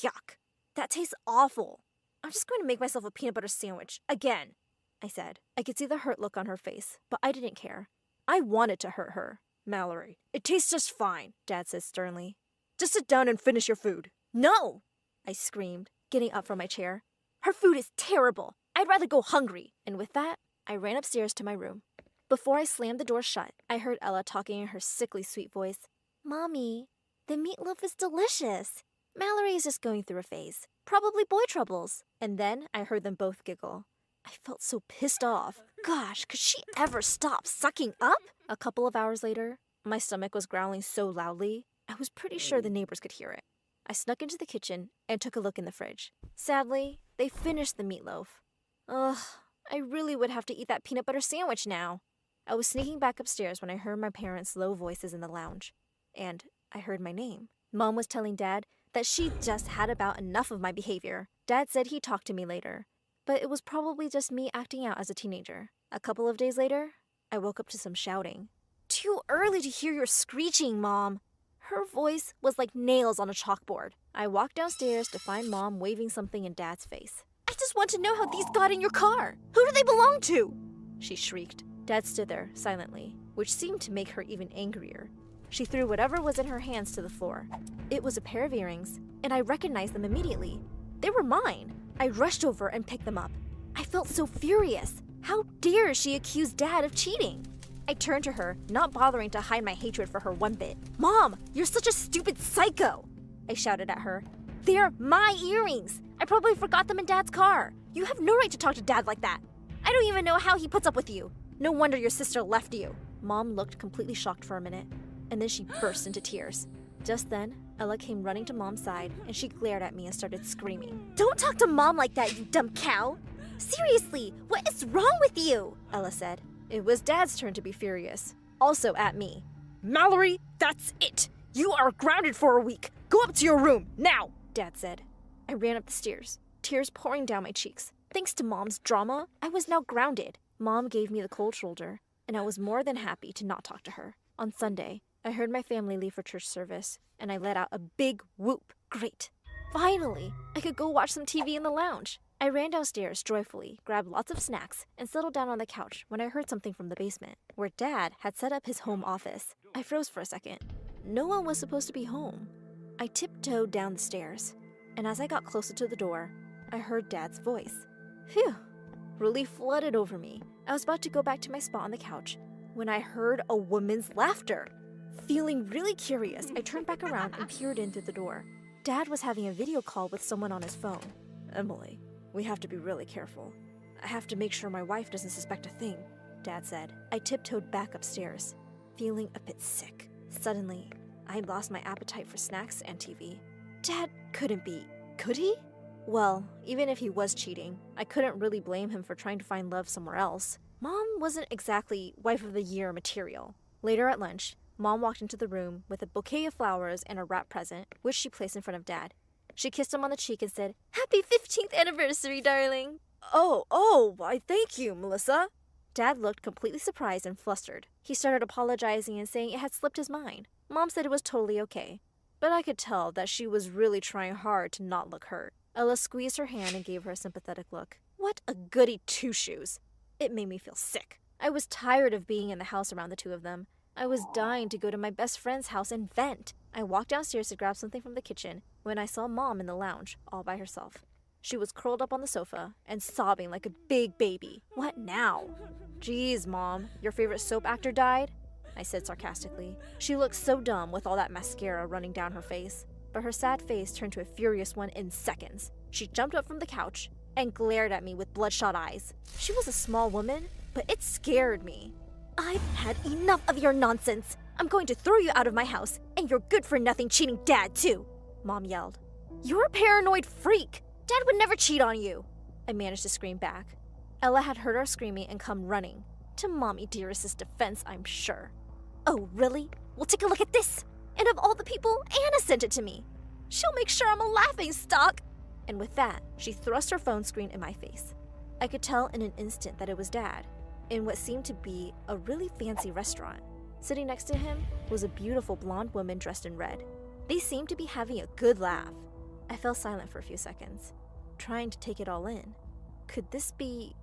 Yuck! That tastes awful. I'm just going to make myself a peanut butter sandwich, again, I said. I could see the hurt look on her face, but I didn't care. I wanted to hurt her. Mallory, it tastes just fine, Dad said sternly. Just sit down and finish your food. No! I screamed, getting up from my chair. Her food is terrible. I'd rather go hungry. And with that, I ran upstairs to my room. Before I slammed the door shut, I heard Ella talking in her sickly sweet voice. Mommy, the meatloaf is delicious. Mallory is just going through a phase. Probably boy troubles. And then I heard them both giggle. I felt so pissed off. Gosh, could she ever stop sucking up? A couple of hours later, my stomach was growling so loudly, I was pretty sure the neighbors could hear it. I snuck into the kitchen and took a look in the fridge. Sadly, they finished the meatloaf. Ugh, I really would have to eat that peanut butter sandwich now. I was sneaking back upstairs when I heard my parents' low voices in the lounge. And I heard my name. Mom was telling Dad that she'd just had about enough of my behavior. Dad said he'd talk to me later, but it was probably just me acting out as a teenager. A couple of days later, I woke up to some shouting. Too early to hear your screeching, Mom. Her voice was like nails on a chalkboard. I walked downstairs to find Mom waving something in Dad's face. I just want to know how these got in your car. Who do they belong to? She shrieked. Dad stood there silently, which seemed to make her even angrier. She threw whatever was in her hands to the floor. It was a pair of earrings, and I recognized them immediately. They were mine. I rushed over and picked them up. I felt so furious. How dare she accuse Dad of cheating? I turned to her, not bothering to hide my hatred for her one bit. Mom, you're such a stupid psycho! I shouted at her. They're my earrings! I probably forgot them in Dad's car. You have no right to talk to Dad like that. I don't even know how he puts up with you. No wonder your sister left you. Mom looked completely shocked for a minute, and then she burst into tears. Just then, Ella came running to Mom's side, and she glared at me and started screaming. Don't talk to Mom like that, you dumb cow! Seriously, what is wrong with you? Ella said. It was Dad's turn to be furious, also at me. Mallory, that's it! You are grounded for a week! Go up to your room, now! Dad said. I ran up the stairs, tears pouring down my cheeks. Thanks to Mom's drama, I was now grounded. Mom gave me the cold shoulder, and I was more than happy to not talk to her. On Sunday, I heard my family leave for church service, and I let out a big whoop. Great. Finally, I could go watch some TV in the lounge. I ran downstairs joyfully, grabbed lots of snacks, and settled down on the couch when I heard something from the basement, where Dad had set up his home office. I froze for a second. No one was supposed to be home. I tiptoed down the stairs, and as I got closer to the door, I heard Dad's voice. Phew! Relief flooded over me. I was about to go back to my spot on the couch when I heard a woman's laughter. Feeling really curious, I turned back around and peered in through the door. Dad was having a video call with someone on his phone. Emily, we have to be really careful. I have to make sure my wife doesn't suspect a thing, Dad said. I tiptoed back upstairs, feeling a bit sick. Suddenly, I lost my appetite for snacks and TV. Dad couldn't be, could he? Well, even if he was cheating, I couldn't really blame him for trying to find love somewhere else. Mom wasn't exactly wife of the year material. Later at lunch, Mom walked into the room with a bouquet of flowers and a wrapped present, which she placed in front of Dad. She kissed him on the cheek and said, "Happy 15th anniversary, darling." Why thank you, Melissa. Dad looked completely surprised and flustered. He started apologizing and saying it had slipped his mind. Mom said it was totally okay, but I could tell that she was really trying hard to not look hurt. Ella squeezed her hand and gave her a sympathetic look. What a goody two-shoes. It made me feel sick. I was tired of being in the house around the two of them. I was dying to go to my best friend's house and vent. I walked downstairs to grab something from the kitchen when I saw Mom in the lounge, all by herself. She was curled up on the sofa and sobbing like a big baby. What now? Geez, Mom, your favorite soap actor died? I said sarcastically. She looked so dumb with all that mascara running down her face, but her sad face turned to a furious one in seconds. She jumped up from the couch and glared at me with bloodshot eyes. She was a small woman, but it scared me. I've had enough of your nonsense. I'm going to throw you out of my house, and your good-for-nothing cheating dad, too, Mom yelled. You're a paranoid freak. Dad would never cheat on you, I managed to scream back. Ella had heard our screaming and come running. To Mommy Dearest's defense, I'm sure. Oh, really? Well, take a look at this. And of all the people, Anna sent it to me. She'll make sure I'm a laughingstock. And with that, she thrust her phone screen in my face. I could tell in an instant that it was Dad, in what seemed to be a really fancy restaurant. Sitting next to him was a beautiful blonde woman dressed in red. They seemed to be having a good laugh. I fell silent for a few seconds, trying to take it all in. Could this be,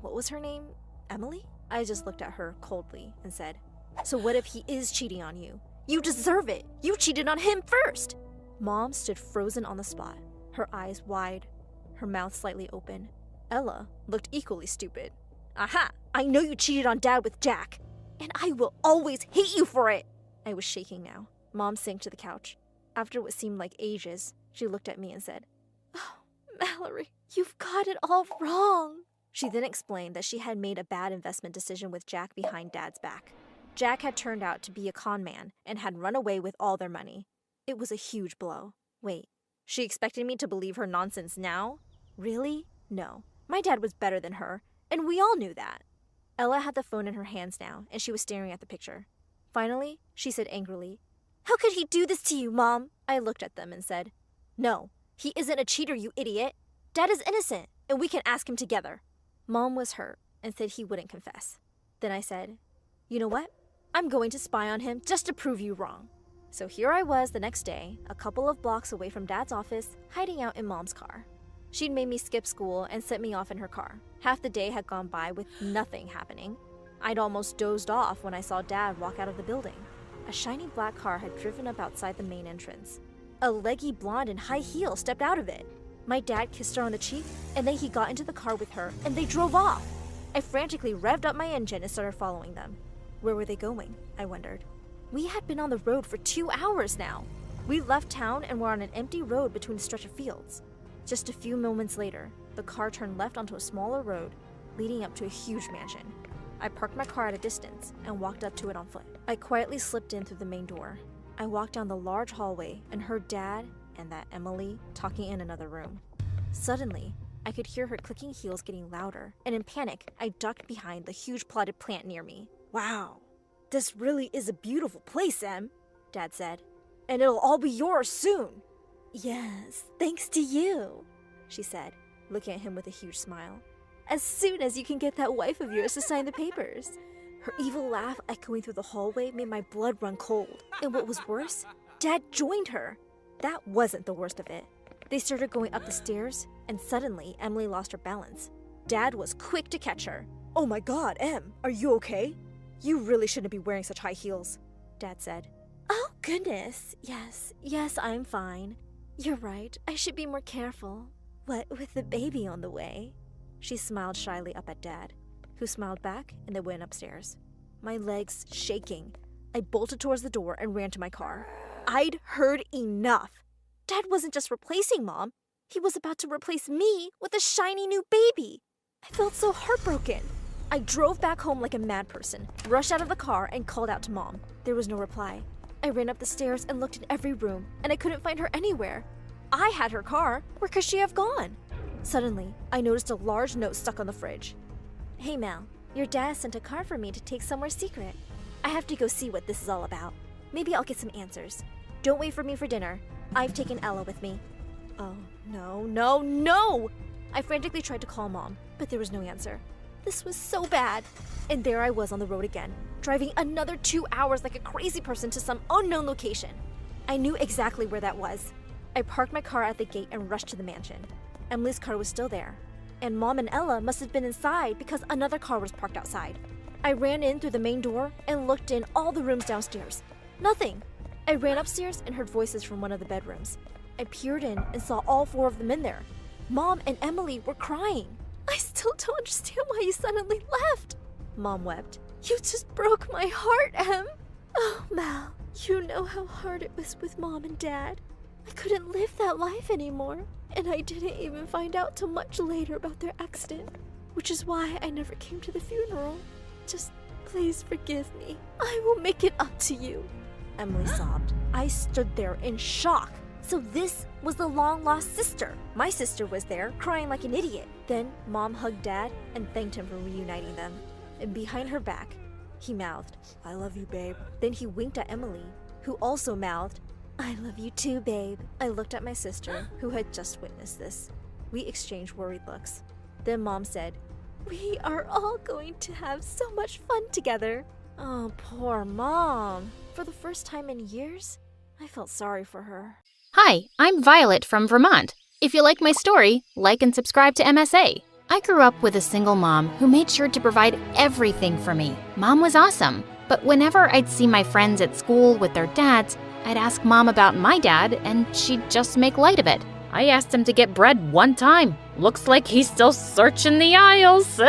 what was her name? Emily? I just looked at her coldly and said, So what if he is cheating on you? You deserve it. You cheated on him first. Mom stood frozen on the spot, her eyes wide, her mouth slightly open. Ella looked equally stupid. Aha! I know you cheated on Dad with Jack, and I will always hate you for it. I was shaking now. Mom sank to the couch. After what seemed like ages, she looked at me and said, Oh, Mallory, you've got it all wrong. She then explained that she had made a bad investment decision with Jack behind Dad's back. Jack had turned out to be a con man and had run away with all their money. It was a huge blow. Wait, she expected me to believe her nonsense now? Really? No. My dad was better than her, and we all knew that. Ella had the phone in her hands now, and she was staring at the picture. Finally, she said angrily, How could he do this to you, Mom? I looked at them and said, No, he isn't a cheater, you idiot. Dad is innocent, and we can ask him together. Mom was hurt and said he wouldn't confess. Then I said, You know what? I'm going to spy on him just to prove you wrong. So here I was the next day, a couple of blocks away from Dad's office, hiding out in Mom's car. She'd made me skip school and sent me off in her car. Half the day had gone by with nothing happening. I'd almost dozed off when I saw Dad walk out of the building. A shiny black car had driven up outside the main entrance. A leggy blonde in high heels stepped out of it. My dad kissed her on the cheek, and then he got into the car with her, and they drove off. I frantically revved up my engine and started following them. Where were they going? I wondered. We had been on the road for 2 hours now. We left town and were on an empty road between a stretch of fields. Just a few moments later, the car turned left onto a smaller road, leading up to a huge mansion. I parked my car at a distance and walked up to it on foot. I quietly slipped in through the main door. I walked down the large hallway and heard Dad and that Emily talking in another room. Suddenly, I could hear her clicking heels getting louder, and in panic, I ducked behind the huge plotted plant near me. Wow, this really is a beautiful place, Em, Dad said. And it'll all be yours soon. Yes, thanks to you, she said, looking at him with a huge smile. As soon as you can get that wife of yours to sign the papers. Her evil laugh echoing through the hallway made my blood run cold. And what was worse, Dad joined her. That wasn't the worst of it. They started going up the stairs, and suddenly Emily lost her balance. Dad was quick to catch her. Oh my God, Em, are you okay? You really shouldn't be wearing such high heels, Dad said. Oh goodness, yes, I'm fine. You're right, I should be more careful. What with the baby on the way? She smiled shyly up at Dad, who smiled back and they went upstairs. My legs shaking, I bolted towards the door and ran to my car. I'd heard enough. Dad wasn't just replacing Mom. He was about to replace me with a shiny new baby. I felt so heartbroken. I drove back home like a mad person, rushed out of the car and called out to Mom. There was no reply. I ran up the stairs and looked in every room, and I couldn't find her anywhere. I had her car. Where could she have gone? Suddenly, I noticed a large note stuck on the fridge. Hey Mal, your dad sent a card for me to take somewhere secret. I have to go see what this is all about. Maybe I'll get some answers. Don't wait for me for dinner. I've taken Ella with me. Oh, no! I frantically tried to call Mom, but there was no answer. This was so bad. And there I was on the road again, driving another 2 hours like a crazy person to some unknown location. I knew exactly where that was. I parked my car at the gate and rushed to the mansion. Emily's car was still there, and Mom and Ella must have been inside because another car was parked outside. I ran in through the main door and looked in all the rooms downstairs. Nothing. I ran upstairs and heard voices from one of the bedrooms. I peered in and saw all 4 of them in there. Mom and Emily were crying. I still don't understand why you suddenly left. Mom wept. You just broke my heart, Em. Oh, Mal, you know how hard it was with Mom and Dad. I couldn't live that life anymore, and I didn't even find out till much later about their accident, which is why I never came to the funeral. Just please forgive me. I will make it up to you. Emily sobbed. I stood there in shock. So this was the long-lost sister. My sister was there, crying like an idiot. Then Mom hugged Dad and thanked him for reuniting them. And behind her back, he mouthed, "I love you, babe." Then he winked at Emily, who also mouthed, "I love you too, babe." I looked at my sister, who had just witnessed this. We exchanged worried looks. Then Mom said, "We are all going to have so much fun together." Oh, poor Mom. For the first time in years, I felt sorry for her. Hi, I'm Violet from Vermont. If you like my story, like and subscribe to MSA. I grew up with a single mom who made sure to provide everything for me. Mom was awesome, but whenever I'd see my friends at school with their dads, I'd ask Mom about my dad, and she'd just make light of it. I asked him to get bread one time. Looks like he's still searching the aisles.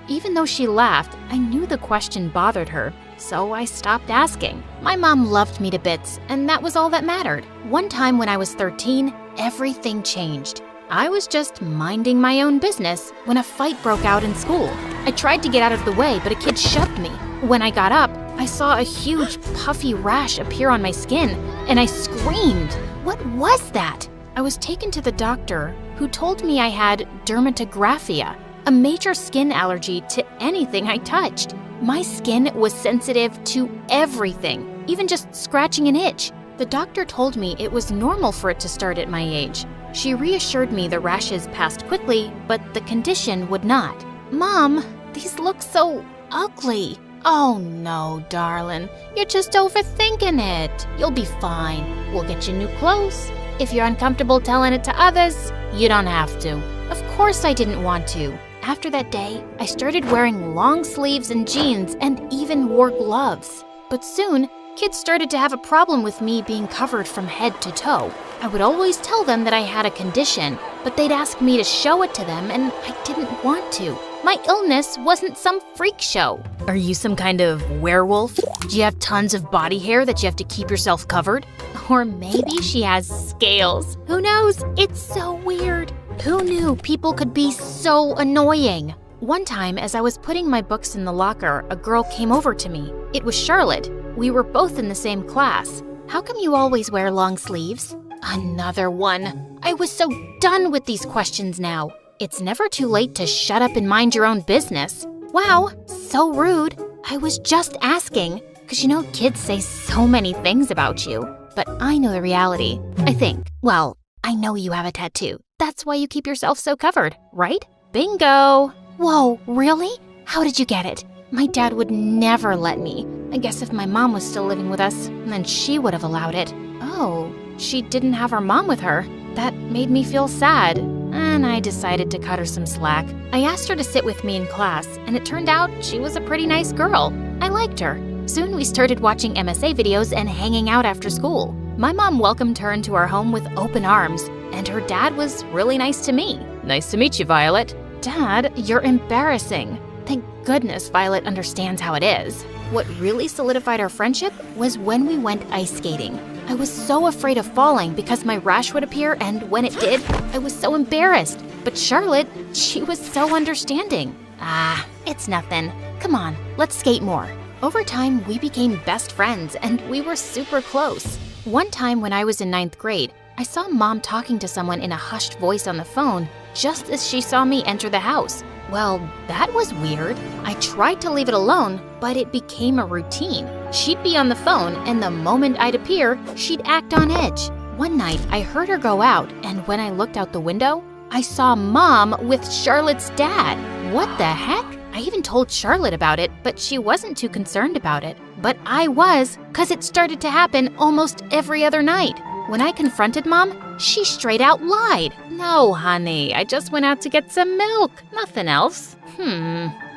Even though she laughed, I knew the question bothered her, so I stopped asking. My mom loved me to bits, and that was all that mattered. One time when I was 13, everything changed. I was just minding my own business when a fight broke out in school. I tried to get out of the way, but a kid shoved me. When I got up, I saw a huge puffy rash appear on my skin, and I screamed. What was that? I was taken to the doctor, who told me I had dermatographia, a major skin allergy to anything I touched. My skin was sensitive to everything, even just scratching an itch. The doctor told me it was normal for it to start at my age. She reassured me the rashes passed quickly, but the condition would not. Mom, these look so ugly. Oh no, darling, you're just overthinking it. You'll be fine. We'll get you new clothes. If you're uncomfortable telling it to others, you don't have to. Of course I didn't want to. After that day, I started wearing long sleeves and jeans and even wore gloves. But soon, kids started to have a problem with me being covered from head to toe. I would always tell them that I had a condition, but they'd ask me to show it to them, and I didn't want to. My illness wasn't some freak show. Are you some kind of werewolf? Do you have tons of body hair that you have to keep yourself covered? Or maybe she has scales. Who knows? It's so weird. Who knew people could be so annoying? One time, as I was putting my books in the locker, a girl came over to me. It was Charlotte. We were both in the same class. How come you always wear long sleeves? Another one. I was so done with these questions now. It's never too late to shut up and mind your own business. Wow, so rude. I was just asking. 'Cause you know, kids say so many things about you. But I know the reality. I think. Well, I know you have a tattoo. That's why you keep yourself so covered, right? Bingo! Whoa, really? How did you get it? My dad would never let me. I guess if my mom was still living with us, then she would have allowed it. Oh, she didn't have her mom with her. That made me feel sad, and I decided to cut her some slack. I asked her to sit with me in class, and it turned out she was a pretty nice girl. I liked her. Soon we started watching MSA videos and hanging out after school. My mom welcomed her into our home with open arms, and her dad was really nice to me. Nice to meet you, Violet. Dad, you're embarrassing. Thank goodness Violet understands how it is. What really solidified our friendship was when we went ice skating. I was so afraid of falling because my rash would appear, and when it did, I was so embarrassed. But Charlotte, she was so understanding. Ah, it's nothing. Come on, let's skate more. Over time, we became best friends, and we were super close. One time when I was in 9th grade, I saw Mom talking to someone in a hushed voice on the phone just as she saw me enter the house. Well, that was weird. I tried to leave it alone, but it became a routine. She'd be on the phone, and the moment I'd appear, she'd act on edge. One night, I heard her go out, and when I looked out the window, I saw Mom with Charlotte's dad. What the heck? I even told Charlotte about it, but she wasn't too concerned about it. But I was, 'cause it started to happen almost every other night. When I confronted Mom, she straight out lied. No, honey, I just went out to get some milk, nothing else.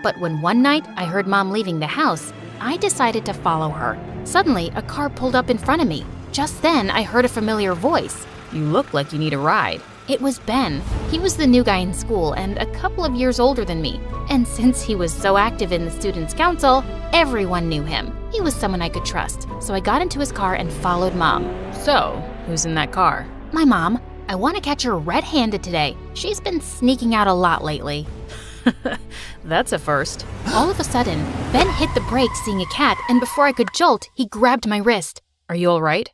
But when one night I heard Mom leaving the house, I decided to follow her. Suddenly, a car pulled up in front of me. Just then, I heard a familiar voice. "You look like you need a ride." It was Ben. He was the new guy in school and a couple of years older than me. And since he was so active in the students' council, everyone knew him. He was someone I could trust. So I got into his car and followed Mom. "So, who's in that car?" "My mom. I want to catch her red-handed today. She's been sneaking out a lot lately." That's a first. All of a sudden, Ben hit the brakes seeing a cat, and before I could jolt, he grabbed my wrist. "Are you all right?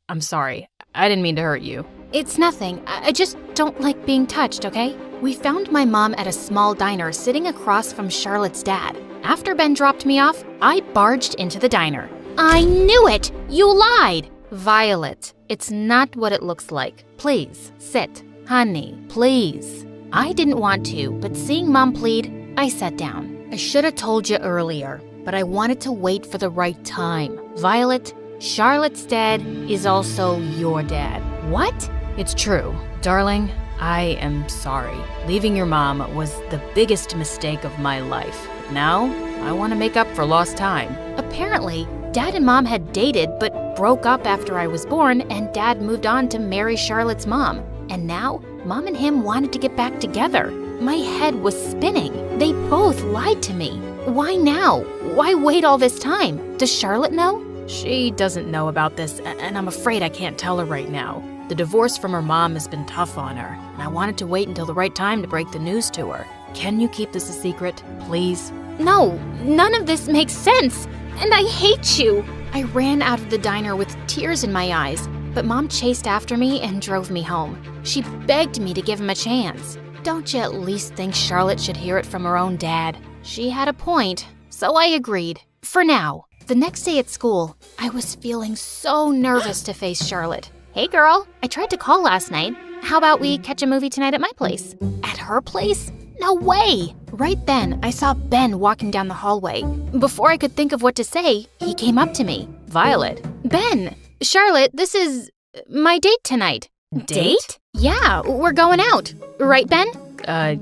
I'm sorry. I didn't mean to hurt you." "It's nothing. I just don't like being touched, okay?" We found my mom at a small diner sitting across from Charlotte's dad. After Ben dropped me off, I barged into the diner. "I knew it! You lied!" "Violet, it's not what it looks like. Please, sit. Honey, please." I didn't want to, but seeing Mom plead, I sat down. "I should have told you earlier, but I wanted to wait for the right time. Violet, Charlotte's dad is also your dad." "What?" "It's true. Darling, I am sorry. Leaving your mom was the biggest mistake of my life. Now, I want to make up for lost time." Apparently, Dad and Mom had dated but broke up after I was born, and Dad moved on to marry Charlotte's mom. And now, Mom and him wanted to get back together. My head was spinning. They both lied to me. Why now? Why wait all this time? Does Charlotte know? She doesn't know about this, and I'm afraid I can't tell her right now. The divorce from her mom has been tough on her, and I wanted to wait until the right time to break the news to her. Can you keep this a secret, please? No, none of this makes sense, and I hate you. I ran out of the diner with tears in my eyes, but Mom chased after me and drove me home. She begged me to give him a chance. Don't you at least think Charlotte should hear it from her own dad? She had a point, so I agreed. For now. The next day at school, I was feeling so nervous to face Charlotte. "Hey girl, I tried to call last night. How about we catch a movie tonight at my place?" At her place? No way! Right then, I saw Ben walking down the hallway. Before I could think of what to say, he came up to me. "Violet." "Ben, Charlotte, this is my date tonight." "Date?" "Yeah, we're going out. Right, Ben?"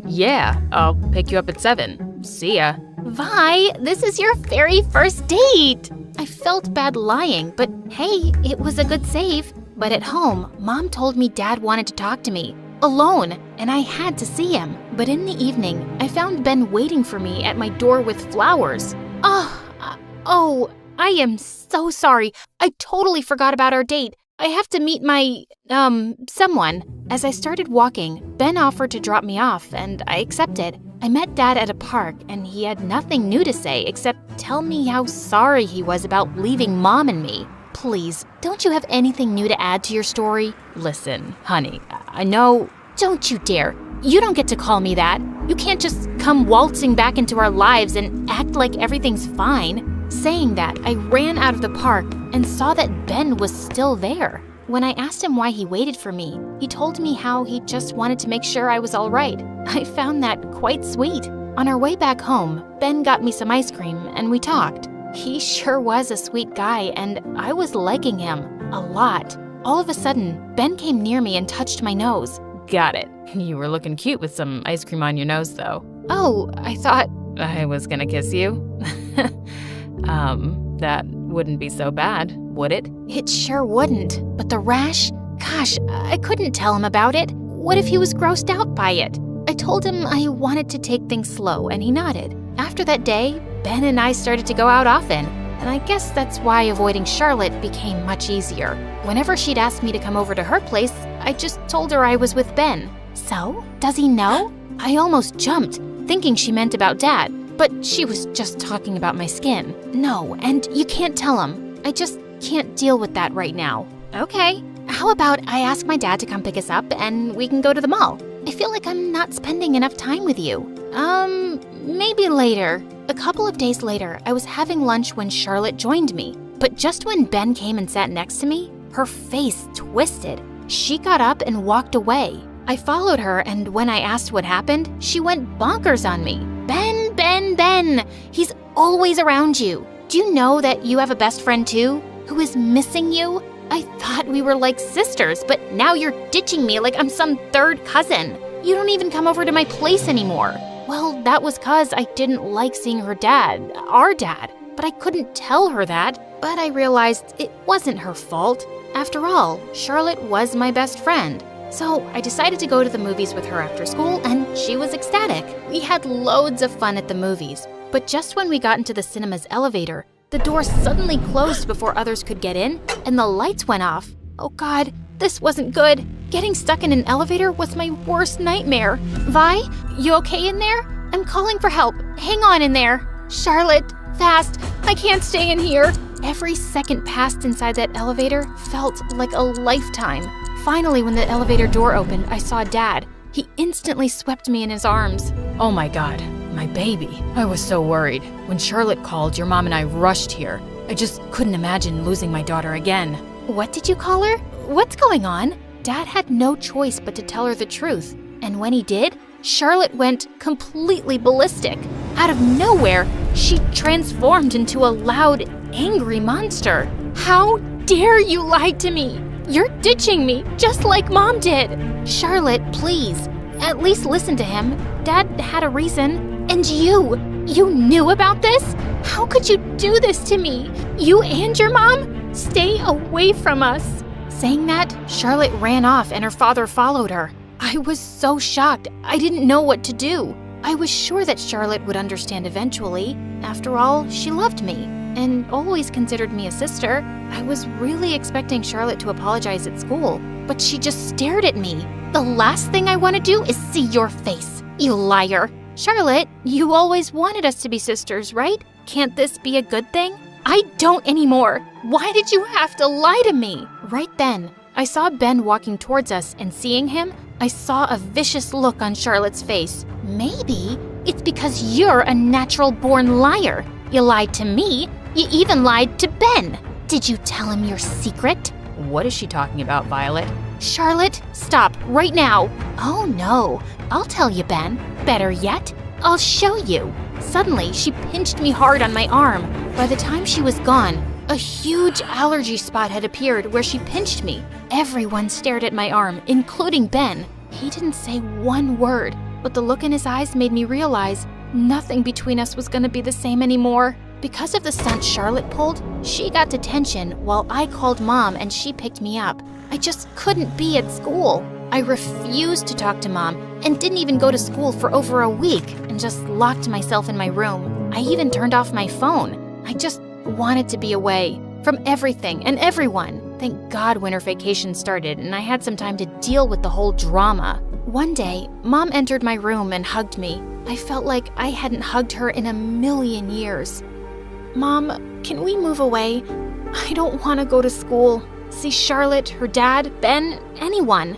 Yeah, I'll pick you up at 7. See ya." "Vi, this is your very first date." I felt bad lying, but hey, it was a good save. But at home, Mom told me Dad wanted to talk to me, alone, and I had to see him. But in the evening, I found Ben waiting for me at my door with flowers. Oh, I am so sorry. I totally forgot about our date. I have to meet my, someone. As I started walking, Ben offered to drop me off, and I accepted. I met Dad at a park, and he had nothing new to say except tell me how sorry he was about leaving Mom and me. Please, don't you have anything new to add to your story? Listen, honey, I know... Don't you dare. You don't get to call me that. You can't just come waltzing back into our lives and act like everything's fine. Saying that, I ran out of the park and saw that Ben was still there. When I asked him why he waited for me, he told me how he just wanted to make sure I was all right. I found that quite sweet. On our way back home, Ben got me some ice cream and we talked. He sure was a sweet guy, and I was liking him a lot. All of a sudden, Ben came near me and touched my nose. Got it. You were looking cute with some ice cream on your nose, though. Oh, I thought I was gonna kiss you. That wouldn't be so bad, would it? It sure wouldn't. But the rash? Gosh, I couldn't tell him about it. What if he was grossed out by it? I told him I wanted to take things slow, and he nodded. After that day, Ben and I started to go out often, and I guess that's why avoiding Charlotte became much easier. Whenever she'd ask me to come over to her place, I just told her I was with Ben. So, does he know? I almost jumped, thinking she meant about Dad, but she was just talking about my skin. No, and you can't tell him. I just can't deal with that right now. Okay, how about I ask my dad to come pick us up and we can go to the mall? I feel like I'm not spending enough time with you. Maybe later. A couple of days later, I was having lunch when Charlotte joined me. But just when Ben came and sat next to me, her face twisted. She got up and walked away. I followed her, and when I asked what happened, she went bonkers on me. Ben, Ben, Ben! He's always around you. Do you know that you have a best friend too, who is missing you? I thought we were like sisters, but now you're ditching me like I'm some third cousin. You don't even come over to my place anymore. Well, that was 'cause I didn't like seeing her dad, our dad, but I couldn't tell her that. But I realized it wasn't her fault. After all, Charlotte was my best friend. So I decided to go to the movies with her after school, and she was ecstatic. We had loads of fun at the movies. But just when we got into the cinema's elevator, the door suddenly closed before others could get in, and the lights went off. Oh God, this wasn't good. Getting stuck in an elevator was my worst nightmare. Vi, you okay in there? I'm calling for help. Hang on in there. Charlotte, fast. I can't stay in here. Every second passed inside that elevator felt like a lifetime. Finally, when the elevator door opened, I saw Dad. He instantly swept me in his arms. Oh my God, my baby. I was so worried. When Charlotte called, your mom and I rushed here. I just couldn't imagine losing my daughter again. What did you call her? What's going on? Dad had no choice but to tell her the truth. And when he did, Charlotte went completely ballistic. Out of nowhere, she transformed into a loud, angry monster. How dare you lie to me? You're ditching me, just like Mom did. Charlotte, please, at least listen to him. Dad had a reason. And you knew about this? How could you do this to me? You and your mom? Stay away from us. Saying that, Charlotte ran off and her father followed her. I was so shocked, I didn't know what to do. I was sure that Charlotte would understand eventually. After all, she loved me and always considered me a sister. I was really expecting Charlotte to apologize at school, but she just stared at me. The last thing I want to do is see your face, you liar. Charlotte, you always wanted us to be sisters, right? Can't this be a good thing? I don't anymore. Why did you have to lie to me? Right then, I saw Ben walking towards us, and seeing him, I saw a vicious look on Charlotte's face. Maybe it's because you're a natural-born liar. You lied to me. You even lied to Ben. Did you tell him your secret? What is she talking about, Violet? Charlotte, stop right now. Oh no, I'll tell you, Ben. Better yet, I'll show you. Suddenly, she pinched me hard on my arm. By the time she was gone, a huge allergy spot had appeared where she pinched me. Everyone stared at my arm, including Ben. He didn't say one word, but the look in his eyes made me realize nothing between us was going to be the same anymore. Because of the stunt Charlotte pulled, she got detention while I called Mom and she picked me up. I just couldn't be at school. I refused to talk to Mom and didn't even go to school for over a week and just locked myself in my room. I even turned off my phone. I just wanted to be away from everything and everyone. Thank God winter vacation started and I had some time to deal with the whole drama. One day, Mom entered my room and hugged me. I felt like I hadn't hugged her in a million years. Mom, can we move away? I don't want to go to school. See Charlotte, her dad, Ben, anyone.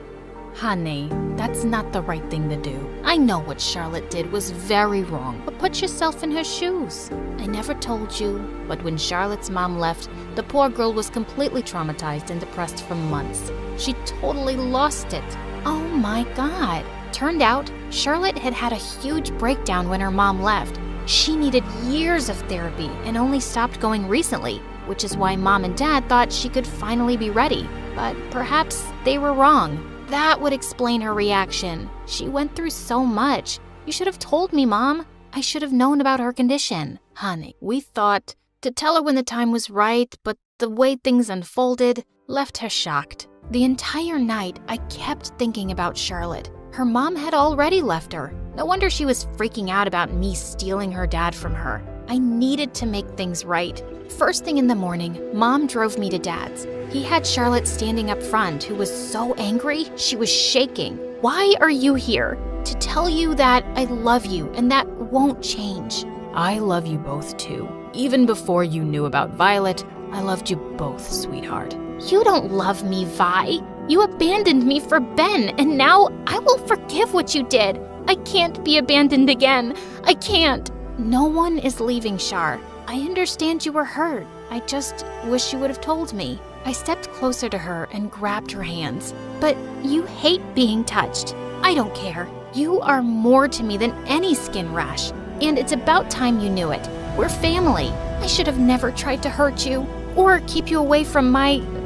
Honey, that's not the right thing to do. I know what Charlotte did was very wrong, but put yourself in her shoes. I never told you, but when Charlotte's mom left, the poor girl was completely traumatized and depressed for months. She totally lost it. Oh my God. Turned out, Charlotte had had a huge breakdown when her mom left. She needed years of therapy and only stopped going recently, which is why Mom and Dad thought she could finally be ready. But perhaps they were wrong. That would explain her reaction. She went through so much. You should have told me, Mom. I should have known about her condition. Honey, we thought to tell her when the time was right, but the way things unfolded left her shocked. The entire night, I kept thinking about Charlotte. Her mom had already left her. No wonder she was freaking out about me stealing her dad from her. I needed to make things right. First thing in the morning, Mom drove me to Dad's. He had Charlotte standing up front, who was so angry, she was shaking. Why are you here? To tell you that I love you and that won't change. I love you both too. Even before you knew about Violet, I loved you both, sweetheart. You don't love me, Vi. You abandoned me for Ben, and now I will forgive what you did. I can't be abandoned again. I can't. No one is leaving, Char. I understand you were hurt. I just wish you would have told me. I stepped closer to her and grabbed her hands. But you hate being touched. I don't care. You are more to me than any skin rash. And it's about time you knew it. We're family. I should have never tried to hurt you or keep you away from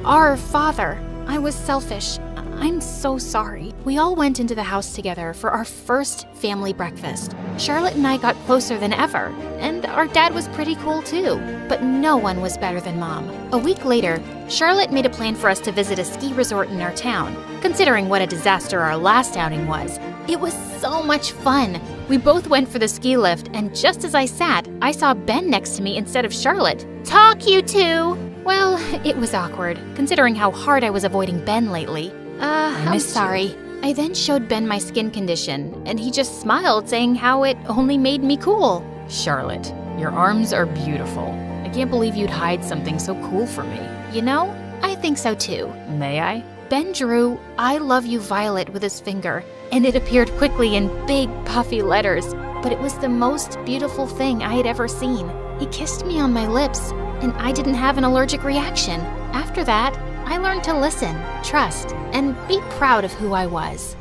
our father. I was selfish. I'm so sorry. We all went into the house together for our first family breakfast. Charlotte and I got closer than ever, and our dad was pretty cool too. But no one was better than Mom. A week later, Charlotte made a plan for us to visit a ski resort in our town. Considering what a disaster our last outing was, it was so much fun. We both went for the ski lift, and just as I sat, I saw Ben next to me instead of Charlotte. "Talk, you two!" Well, it was awkward, considering how hard I was avoiding Ben lately. I'm sorry. I then showed Ben my skin condition, and he just smiled, saying how it only made me cool. Charlotte, your arms are beautiful. I can't believe you'd hide something so cool from me. You know, I think so too. May I? Ben drew, "I love you, Violet," with his finger, and it appeared quickly in big, puffy letters. But it was the most beautiful thing I had ever seen. He kissed me on my lips, and I didn't have an allergic reaction. After that, I learned to listen, trust, and be proud of who I was.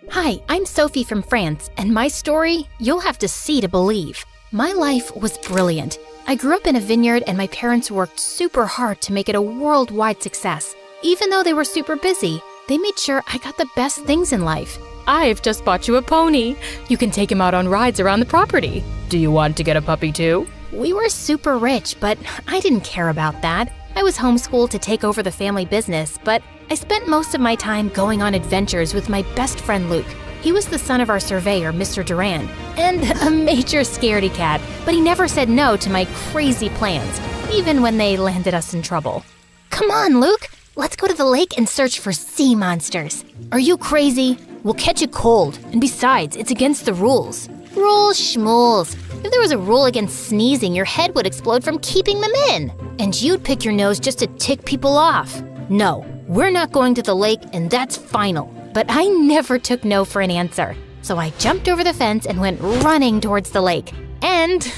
Hi, I'm Sophie from France, and my story, you'll have to see to believe. My life was brilliant. I grew up in a vineyard, and my parents worked super hard to make it a worldwide success. Even though they were super busy, they made sure I got the best things in life. I've just bought you a pony. You can take him out on rides around the property. Do you want to get a puppy too? We were super rich, but I didn't care about that. I was homeschooled to take over the family business, but I spent most of my time going on adventures with my best friend Luke. He was the son of our surveyor, Mr. Duran, and a major scaredy cat, but he never said no to my crazy plans, even when they landed us in trouble. Come on, Luke. Let's go to the lake and search for sea monsters. Are you crazy? We'll catch a cold, and besides, it's against the rules. Rules schmools. If there was a rule against sneezing, your head would explode from keeping them in. And you'd pick your nose just to tick people off. No, we're not going to the lake, and that's final. But I never took no for an answer. So I jumped over the fence and went running towards the lake. And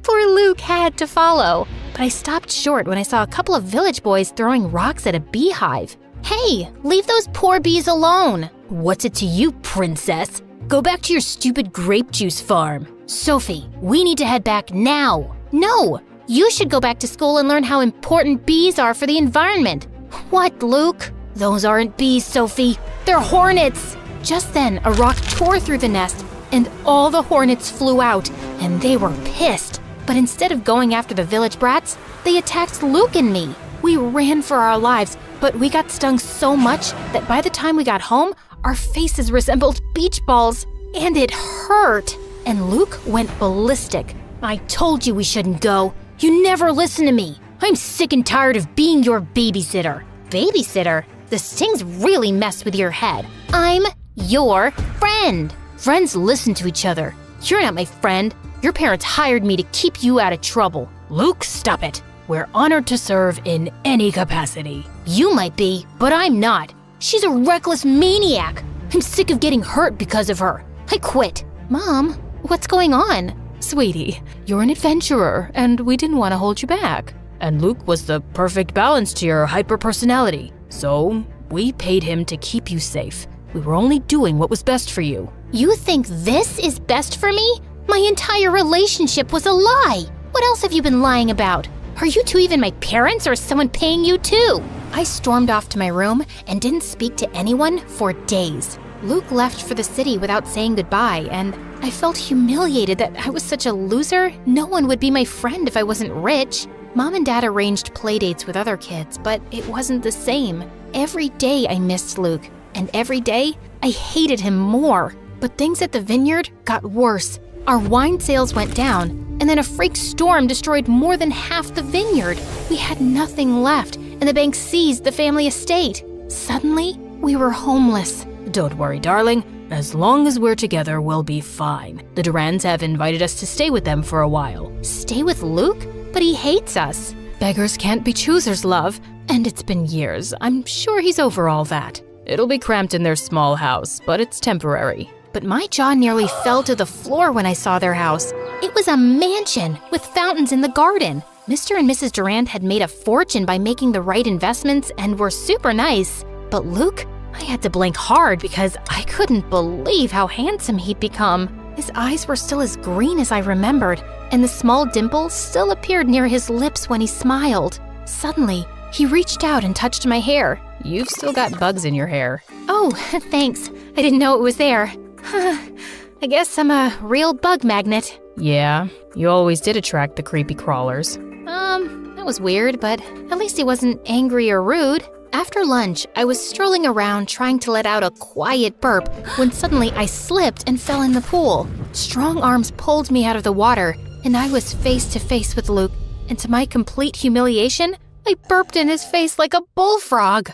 poor Luke had to follow. But I stopped short when I saw a couple of village boys throwing rocks at a beehive. Hey, leave those poor bees alone. What's it to you, princess? Go back to your stupid grape juice farm. Sophie, we need to head back now. No, you should go back to school and learn how important bees are for the environment. What, Luke? Those aren't bees, Sophie. They're hornets. Just then, a rock tore through the nest, and all the hornets flew out, and they were pissed. But instead of going after the village brats, they attacked Luke and me. We ran for our lives, but we got stung so much that by the time we got home, our faces resembled beach balls, and it hurt. And Luke went ballistic. I told you we shouldn't go. You never listen to me. I'm sick and tired of being your babysitter. Babysitter? The stings really mess with your head. I'm your friend. Friends listen to each other. You're not my friend. Your parents hired me to keep you out of trouble. Luke, stop it. We're honored to serve in any capacity. You might be, but I'm not. She's a reckless maniac. I'm sick of getting hurt because of her. I quit. Mom, what's going on? Sweetie, you're an adventurer, and we didn't want to hold you back. And Luke was the perfect balance to your hyper-personality. So we paid him to keep you safe. We were only doing what was best for you. You think this is best for me? My entire relationship was a lie. What else have you been lying about? Are you two even my parents, or is someone paying you too? I stormed off to my room and didn't speak to anyone for days. Luke left for the city without saying goodbye, and I felt humiliated that I was such a loser. No one would be my friend if I wasn't rich. Mom and Dad arranged playdates with other kids, but it wasn't the same. Every day I missed Luke, and every day I hated him more. But things at the vineyard got worse. Our wine sales went down, and then a freak storm destroyed more than half the vineyard. We had nothing left, and the bank seized the family estate. Suddenly, we were homeless. Don't worry, darling. As long as we're together, we'll be fine. The Durans have invited us to stay with them for a while. Stay with Luke? But he hates us. Beggars can't be choosers, love. And it's been years. I'm sure he's over all that. It'll be cramped in their small house, but it's temporary. But my jaw nearly fell to the floor when I saw their house. It was a mansion with fountains in the garden. Mr. and Mrs. Durand had made a fortune by making the right investments and were super nice. But Luke, I had to blink hard because I couldn't believe how handsome he'd become. His eyes were still as green as I remembered, and the small dimple still appeared near his lips when he smiled. Suddenly, he reached out and touched my hair. You've still got bugs in your hair. Oh, thanks. I didn't know it was there. I guess I'm a real bug magnet. Yeah, you always did attract the creepy crawlers. That was weird, but at least he wasn't angry or rude. After lunch, I was strolling around trying to let out a quiet burp when suddenly I slipped and fell in the pool. Strong arms pulled me out of the water, and I was face to face with Luke, and to my complete humiliation, I burped in his face like a bullfrog.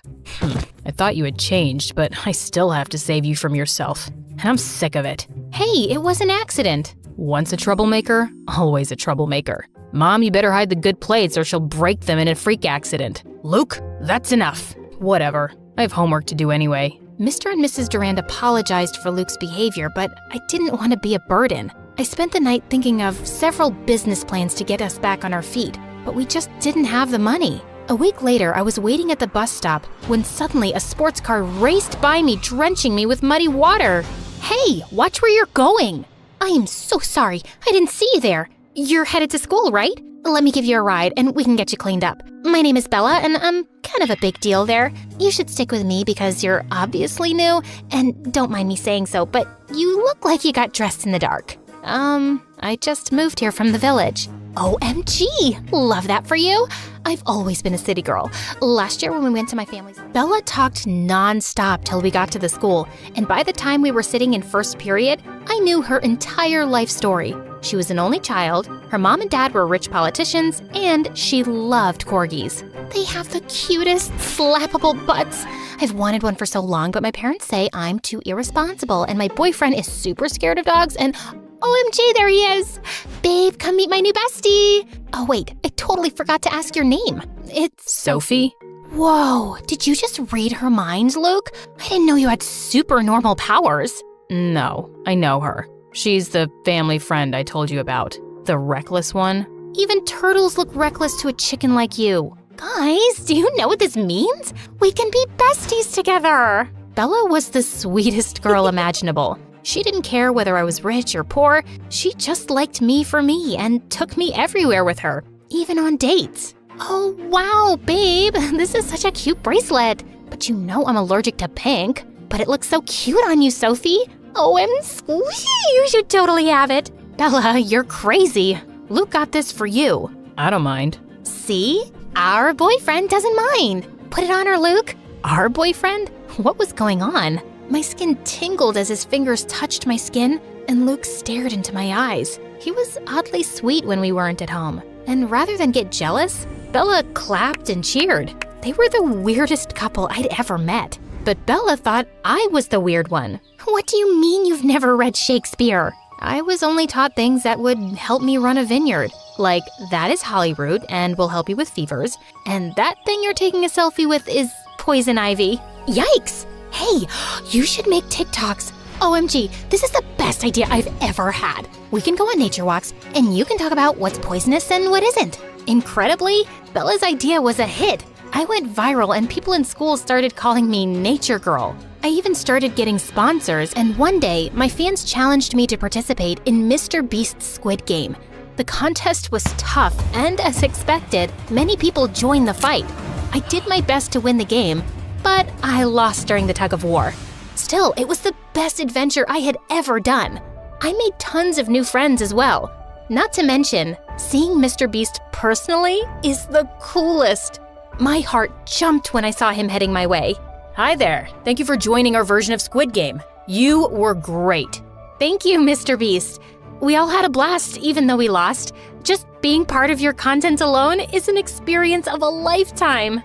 I thought you had changed, but I still have to save you from yourself, and I'm sick of it. Hey, it was an accident. Once a troublemaker, always a troublemaker. Mom, you better hide the good plates or she'll break them in a freak accident. Luke, that's enough. Whatever. I have homework to do anyway. Mr. and Mrs. Durand apologized for Luke's behavior, but I didn't want to be a burden. I spent the night thinking of several business plans to get us back on our feet, but we just didn't have the money. A week later, I was waiting at the bus stop when suddenly a sports car raced by me, drenching me with muddy water. Hey, watch where you're going. I am so sorry. I didn't see you there. You're headed to school, right? Let me give you a ride and we can get you cleaned up. My name is Bella and I'm kind of a big deal there. You should stick with me because you're obviously new and don't mind me saying so, but you look like you got dressed in the dark. I just moved here from the village. OMG! Love that for you. I've always been a city girl. Last year when we went to my family's, Bella talked non-stop till we got to the school, and by the time we were sitting in first period, I knew her entire life story. She was an only child, her mom and dad were rich politicians, and she loved corgis. They have the cutest, slappable butts. I've wanted one for so long, but my parents say I'm too irresponsible, and my boyfriend is super scared of dogs, and OMG, there he is! Babe, come meet my new bestie! Oh wait, I totally forgot to ask your name. It's Sophie. Whoa, did you just read her mind, Luke? I didn't know you had super normal powers. No, I know her. She's the family friend I told you about. The reckless one. Even turtles look reckless to a chicken like you. Guys, do you know what this means? We can be besties together! Bella was the sweetest girl imaginable. She didn't care whether I was rich or poor. She just liked me for me and took me everywhere with her, even on dates. Oh, wow, babe, this is such a cute bracelet. But you know I'm allergic to pink. But it looks so cute on you, Sophie. OMG, you should totally have it. Bella, you're crazy. Luke got this for you. I don't mind. See? Our boyfriend doesn't mind. Put it on her, Luke. Our boyfriend? What was going on? My skin tingled as his fingers touched my skin, and Luke stared into my eyes. He was oddly sweet when we weren't at home. And rather than get jealous, Bella clapped and cheered. They were the weirdest couple I'd ever met. But Bella thought I was the weird one. What do you mean you've never read Shakespeare? I was only taught things that would help me run a vineyard. Like, that is hollyroot and will help you with fevers. And that thing you're taking a selfie with is poison ivy. Yikes! Hey, you should make TikToks. OMG, this is the best idea I've ever had. We can go on nature walks, and you can talk about what's poisonous and what isn't. Incredibly, Bella's idea was a hit. I went viral and people in school started calling me Nature Girl. I even started getting sponsors, and one day, my fans challenged me to participate in Mr. Beast's Squid Game. The contest was tough, and as expected, many people joined the fight. I did my best to win the game, but I lost during the tug of war. Still, it was the best adventure I had ever done. I made tons of new friends as well. Not to mention, seeing Mr. Beast personally is the coolest. My heart jumped when I saw him heading my way. Hi there. Thank you for joining our version of Squid Game. You were great. Thank you, Mr. Beast. We all had a blast, even though we lost. Just being part of your content alone is an experience of a lifetime.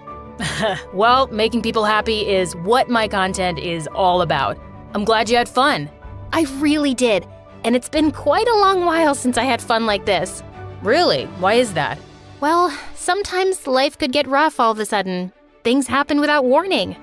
Well, making people happy is what my content is all about. I'm glad you had fun. I really did, and it's been quite a long while since I had fun like this. Really? Why is that? Well, sometimes life could get rough all of a sudden. Things happen without warning.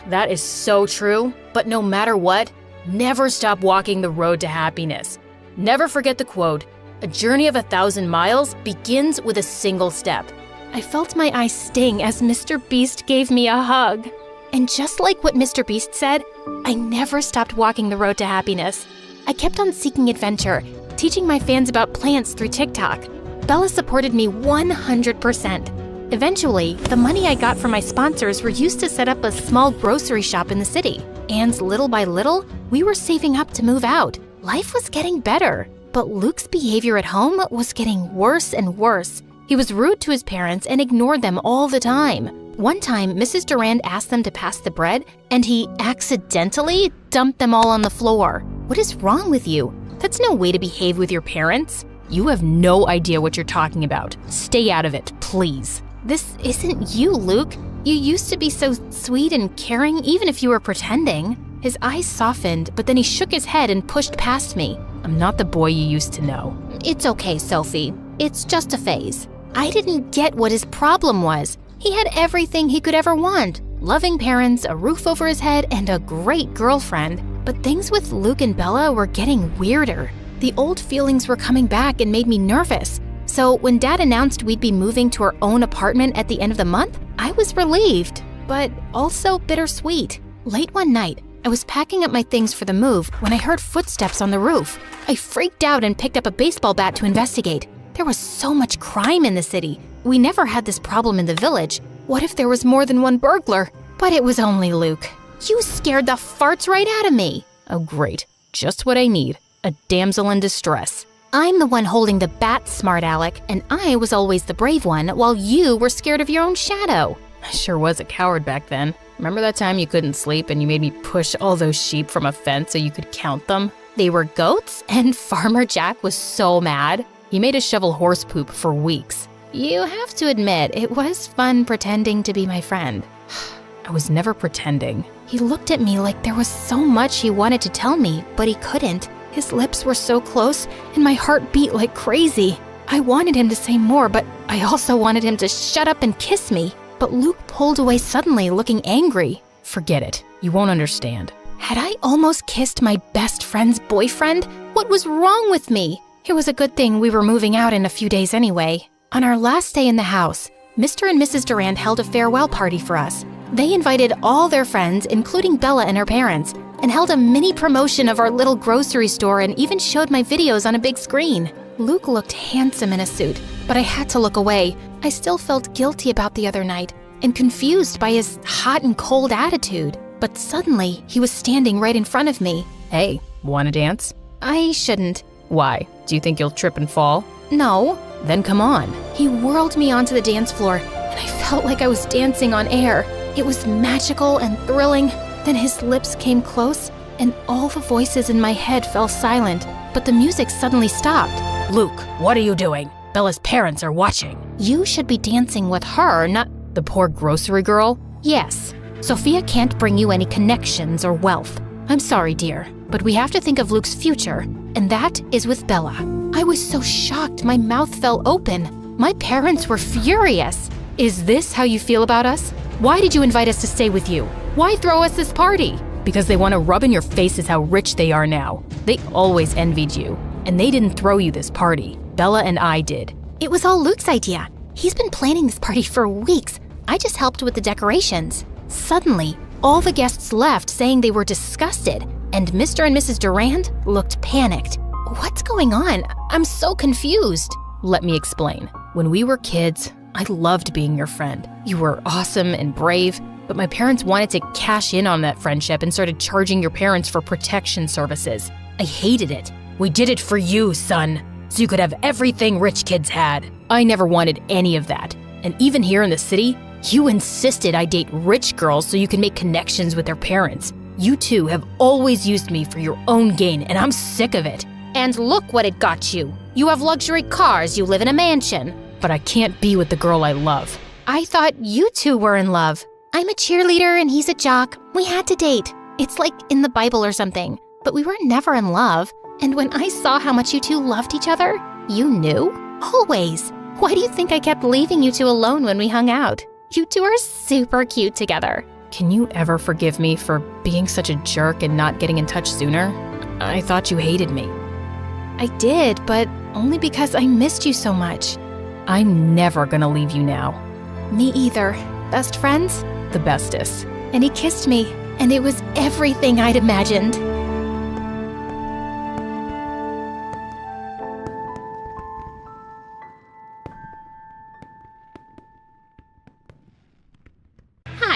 That is so true, but no matter what, never stop walking the road to happiness. Never forget the quote, "A journey of 1,000 miles begins with a single step." I felt my eyes sting as Mr. Beast gave me a hug. And just like what Mr. Beast said, I never stopped walking the road to happiness. I kept on seeking adventure, teaching my fans about plants through TikTok. Bella supported me 100%. Eventually, the money I got from my sponsors were used to set up a small grocery shop in the city. And little by little, we were saving up to move out. Life was getting better, but Luke's behavior at home was getting worse and worse. He was rude to his parents and ignored them all the time. One time, Mrs. Durand asked them to pass the bread, and he accidentally dumped them all on the floor. What is wrong with you? That's no way to behave with your parents. You have no idea what you're talking about. Stay out of it, please. This isn't you, Luke. You used to be so sweet and caring, even if you were pretending. His eyes softened, but then he shook his head and pushed past me. I'm not the boy you used to know. It's okay, Sophie. It's just a phase. I didn't get what his problem was. He had everything he could ever want. Loving parents, a roof over his head, and a great girlfriend. But things with Luke and Bella were getting weirder. The old feelings were coming back and made me nervous. So when Dad announced we'd be moving to our own apartment at the end of the month, I was relieved, but also bittersweet. Late one night, I was packing up my things for the move when I heard footsteps on the roof. I freaked out and picked up a baseball bat to investigate. There was so much crime in the city. We never had this problem in the village. What if there was more than one burglar? But it was only Luke. You scared the farts right out of me. Oh, great. Just what I need. A damsel in distress. I'm the one holding the bat, smart Alec, and I was always the brave one while you were scared of your own shadow. I sure was a coward back then. Remember that time you couldn't sleep and you made me push all those sheep from a fence so you could count them? They were goats, and Farmer Jack was so mad. He made us shovel horse poop for weeks. You have to admit, it was fun pretending to be my friend. I was never pretending. He looked at me like there was so much he wanted to tell me, but he couldn't. His lips were so close, and my heart beat like crazy. I wanted him to say more, but I also wanted him to shut up and kiss me. But Luke pulled away suddenly, looking angry. Forget it. You won't understand. Had I almost kissed my best friend's boyfriend? What was wrong with me? It was a good thing we were moving out in a few days anyway. On our last day in the house, Mr. and Mrs. Durand held a farewell party for us. They invited all their friends, including Bella and her parents, and held a mini promotion of our little grocery store and even showed my videos on a big screen. Luke looked handsome in a suit, but I had to look away. I still felt guilty about the other night and confused by his hot and cold attitude. But suddenly, he was standing right in front of me. Hey, wanna dance? I shouldn't. Why? Do you think you'll trip and fall? No. Then come on. He whirled me onto the dance floor, and I felt like I was dancing on air. It was magical and thrilling. Then his lips came close, and all the voices in my head fell silent, but the music suddenly stopped. Luke, what are you doing? Bella's parents are watching. You should be dancing with her, not the poor grocery girl. Yes. Sophia can't bring you any connections or wealth. I'm sorry, dear, but we have to think of Luke's future, and that is with Bella. I was so shocked my mouth fell open. My parents were furious. Is this how you feel about us? Why did you invite us to stay with you? Why throw us this party? Because they want to rub in your faces how rich they are now. They always envied you, and they didn't throw you this party. Bella and I did. It was all Luke's idea. He's been planning this party for weeks. I just helped with the decorations. Suddenly, all the guests left saying they were disgusted, and Mr. and Mrs. Durand looked panicked. What's going on? I'm so confused. Let me explain. When we were kids, I loved being your friend. You were awesome and brave, but my parents wanted to cash in on that friendship and started charging your parents for protection services. I hated it. We did it for you, son, so you could have everything rich kids had. I never wanted any of that. And even here in the city, you insisted I date rich girls so you can make connections with their parents. You two have always used me for your own gain, and I'm sick of it. And look what it got you. You have luxury cars, you live in a mansion. But I can't be with the girl I love. I thought you two were in love. I'm a cheerleader and he's a jock. We had to date. It's like in the Bible or something. But we were never in love. And when I saw how much you two loved each other, you knew? Always. Why do you think I kept leaving you two alone when we hung out? You two are super cute together. Can you ever forgive me for being such a jerk and not getting in touch sooner? I thought you hated me. I did, but only because I missed you so much. I'm never gonna leave you now. Me either. Best friends? The bestest. And he kissed me, and it was everything I'd imagined.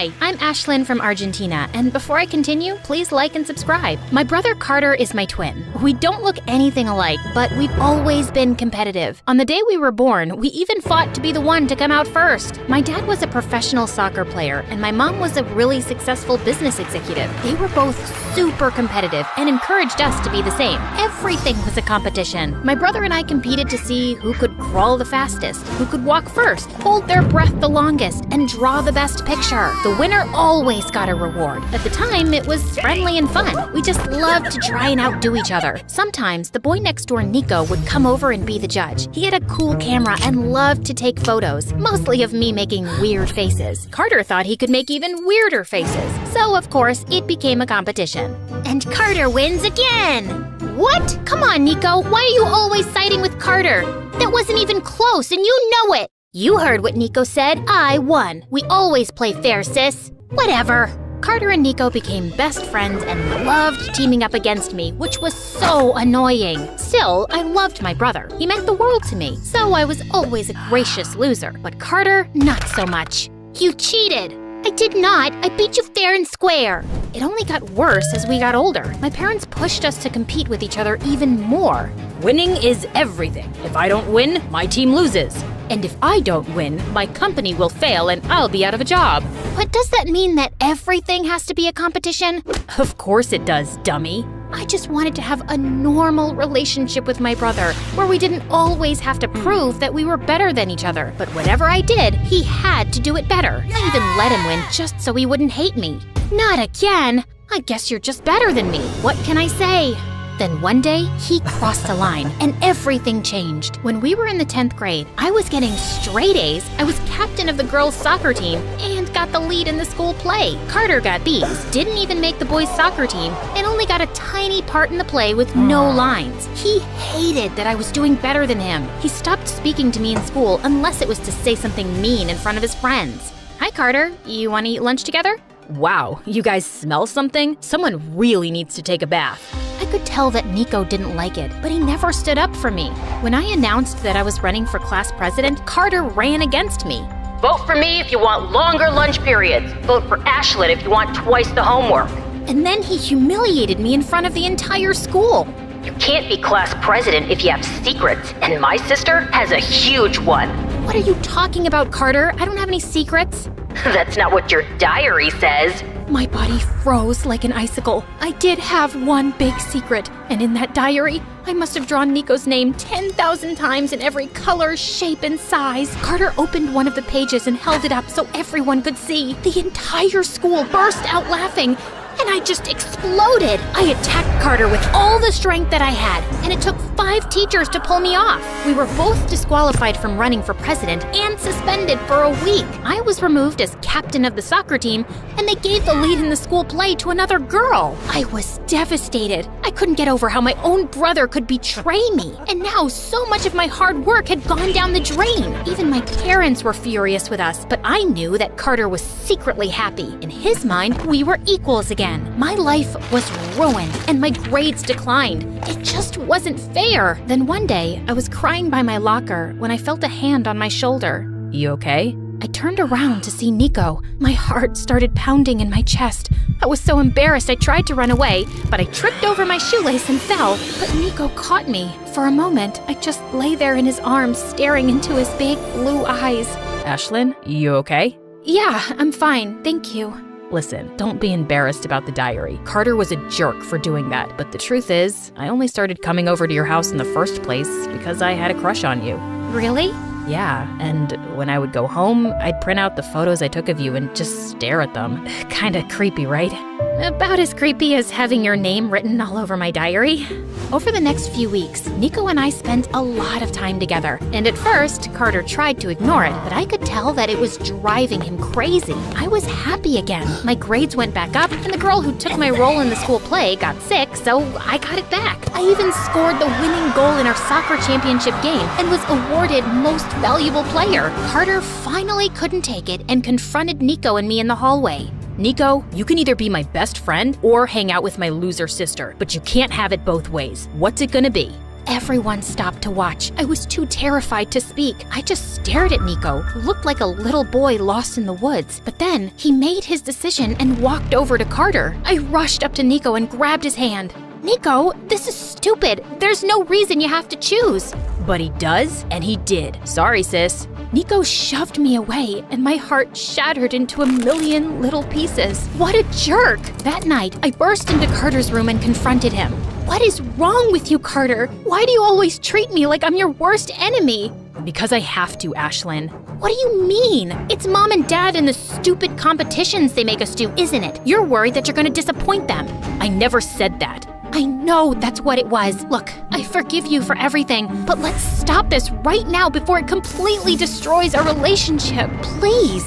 Hi, I'm Ashlyn from Argentina, and before I continue, please like and subscribe. My brother Carter is my twin. We don't look anything alike, but we've always been competitive. On the day we were born, we even fought to be the one to come out first. My dad was a professional soccer player, and my mom was a really successful business executive. They were both super competitive and encouraged us to be the same. Everything was a competition. My brother and I competed to see who could crawl the fastest, who could walk first, hold their breath the longest, and draw the best picture. The winner always got a reward. At the time, it was friendly and fun. We just loved to try and outdo each other. Sometimes, the boy next door, Nico, would come over and be the judge. He had a cool camera and loved to take photos, mostly of me making weird faces. Carter thought he could make even weirder faces. So, of course, it became a competition. And Carter wins again! What? Come on, Nico, why are you always siding with Carter? That wasn't even close, and you know it! You heard what Nico said. I won. We always play fair, sis. Whatever. Carter and Nico became best friends and loved teaming up against me, which was so annoying. Still, I loved my brother. He meant the world to me, so I was always a gracious loser. But Carter, not so much. You cheated. I did not. I beat you fair and square. It only got worse as we got older. My parents pushed us to compete with each other even more. Winning is everything. If I don't win, my team loses. And if I don't win, my company will fail and I'll be out of a job. But does that mean that everything has to be a competition? Of course it does, dummy. I just wanted to have a normal relationship with my brother, where we didn't always have to prove that we were better than each other. But whatever I did, he had to do it better. I even let him win just so he wouldn't hate me. Not again! I guess you're just better than me. What can I say? Then one day, he crossed a line, and everything changed. When we were in the 10th grade, I was getting straight A's, I was captain of the girls' soccer team, and got the lead in the school play. Carter got B's, didn't even make the boys' soccer team, and only got a tiny part in the play with no lines. He hated that I was doing better than him. He stopped speaking to me in school unless it was to say something mean in front of his friends. Hi, Carter. You want to eat lunch together? Wow, you guys smell something? Someone really needs to take a bath. I could tell that Nico didn't like it, but he never stood up for me. When I announced that I was running for class president, Carter ran against me. Vote for me if you want longer lunch periods. Vote for Ashlyn if you want twice the homework. And then he humiliated me in front of the entire school. You can't be class president if you have secrets, and my sister has a huge one. What are you talking about, Carter? I don't have any secrets. That's not what your diary says. My body froze like an icicle. I did have one big secret, and in that diary, I must have drawn Nico's name 10,000 times in every color, shape, and size. Carter opened one of the pages and held it up so everyone could see. The entire school burst out laughing, and I just exploded. I attacked Carter with all the strength that I had, and it took 5 teachers to pull me off. We were both disqualified from running for president and suspended for a week. I was removed as captain of the soccer team, and they gave the lead in the school play to another girl. I was devastated. I couldn't get over how my own brother could betray me, and now so much of my hard work had gone down the drain. Even my parents were furious with us, but I knew that Carter was secretly happy. In his mind, we were equals again. My life was ruined, and my grades declined. It just wasn't fair. Then one day, I was crying by my locker when I felt a hand on my shoulder. You okay? I turned around to see Nico. My heart started pounding in my chest. I was so embarrassed I tried to run away, but I tripped over my shoelace and fell. But Nico caught me. For a moment, I just lay there in his arms, staring into his big blue eyes. Ashlyn, you okay? Yeah, I'm fine, thank you. Listen, don't be embarrassed about the diary. Carter was a jerk for doing that, but the truth is, I only started coming over to your house in the first place because I had a crush on you. Really? Yeah, and when I would go home, I'd print out the photos I took of you and just stare at them. Kinda creepy, right? About as creepy as having your name written all over my diary. Over the next few weeks, Nico and I spent a lot of time together. And at first, Carter tried to ignore it, but I could tell that it was driving him crazy. I was happy again. My grades went back up, and the girl who took my role in the school play got sick, so I got it back. I even scored the winning goal in our soccer championship game and was awarded Most Valuable Player. Carter finally couldn't take it and confronted Nico and me in the hallway. Nico, you can either be my best friend or hang out with my loser sister, but you can't have it both ways. What's it gonna be? Everyone stopped to watch. I was too terrified to speak. I just stared at Nico, who looked like a little boy lost in the woods. But then he made his decision and walked over to Carter. I rushed up to Nico and grabbed his hand. Nico, this is stupid. There's no reason you have to choose. But he does, and he did. Sorry, sis. Nico shoved me away, and my heart shattered into a million little pieces. What a jerk! That night, I burst into Carter's room and confronted him. What is wrong with you, Carter? Why do you always treat me like I'm your worst enemy? Because I have to, Ashlyn. What do you mean? It's Mom and Dad and the stupid competitions they make us do, isn't it? You're worried that you're gonna disappoint them. I never said that. I know that's what it was. Look, I forgive you for everything, but let's stop this right now before it completely destroys our relationship, please.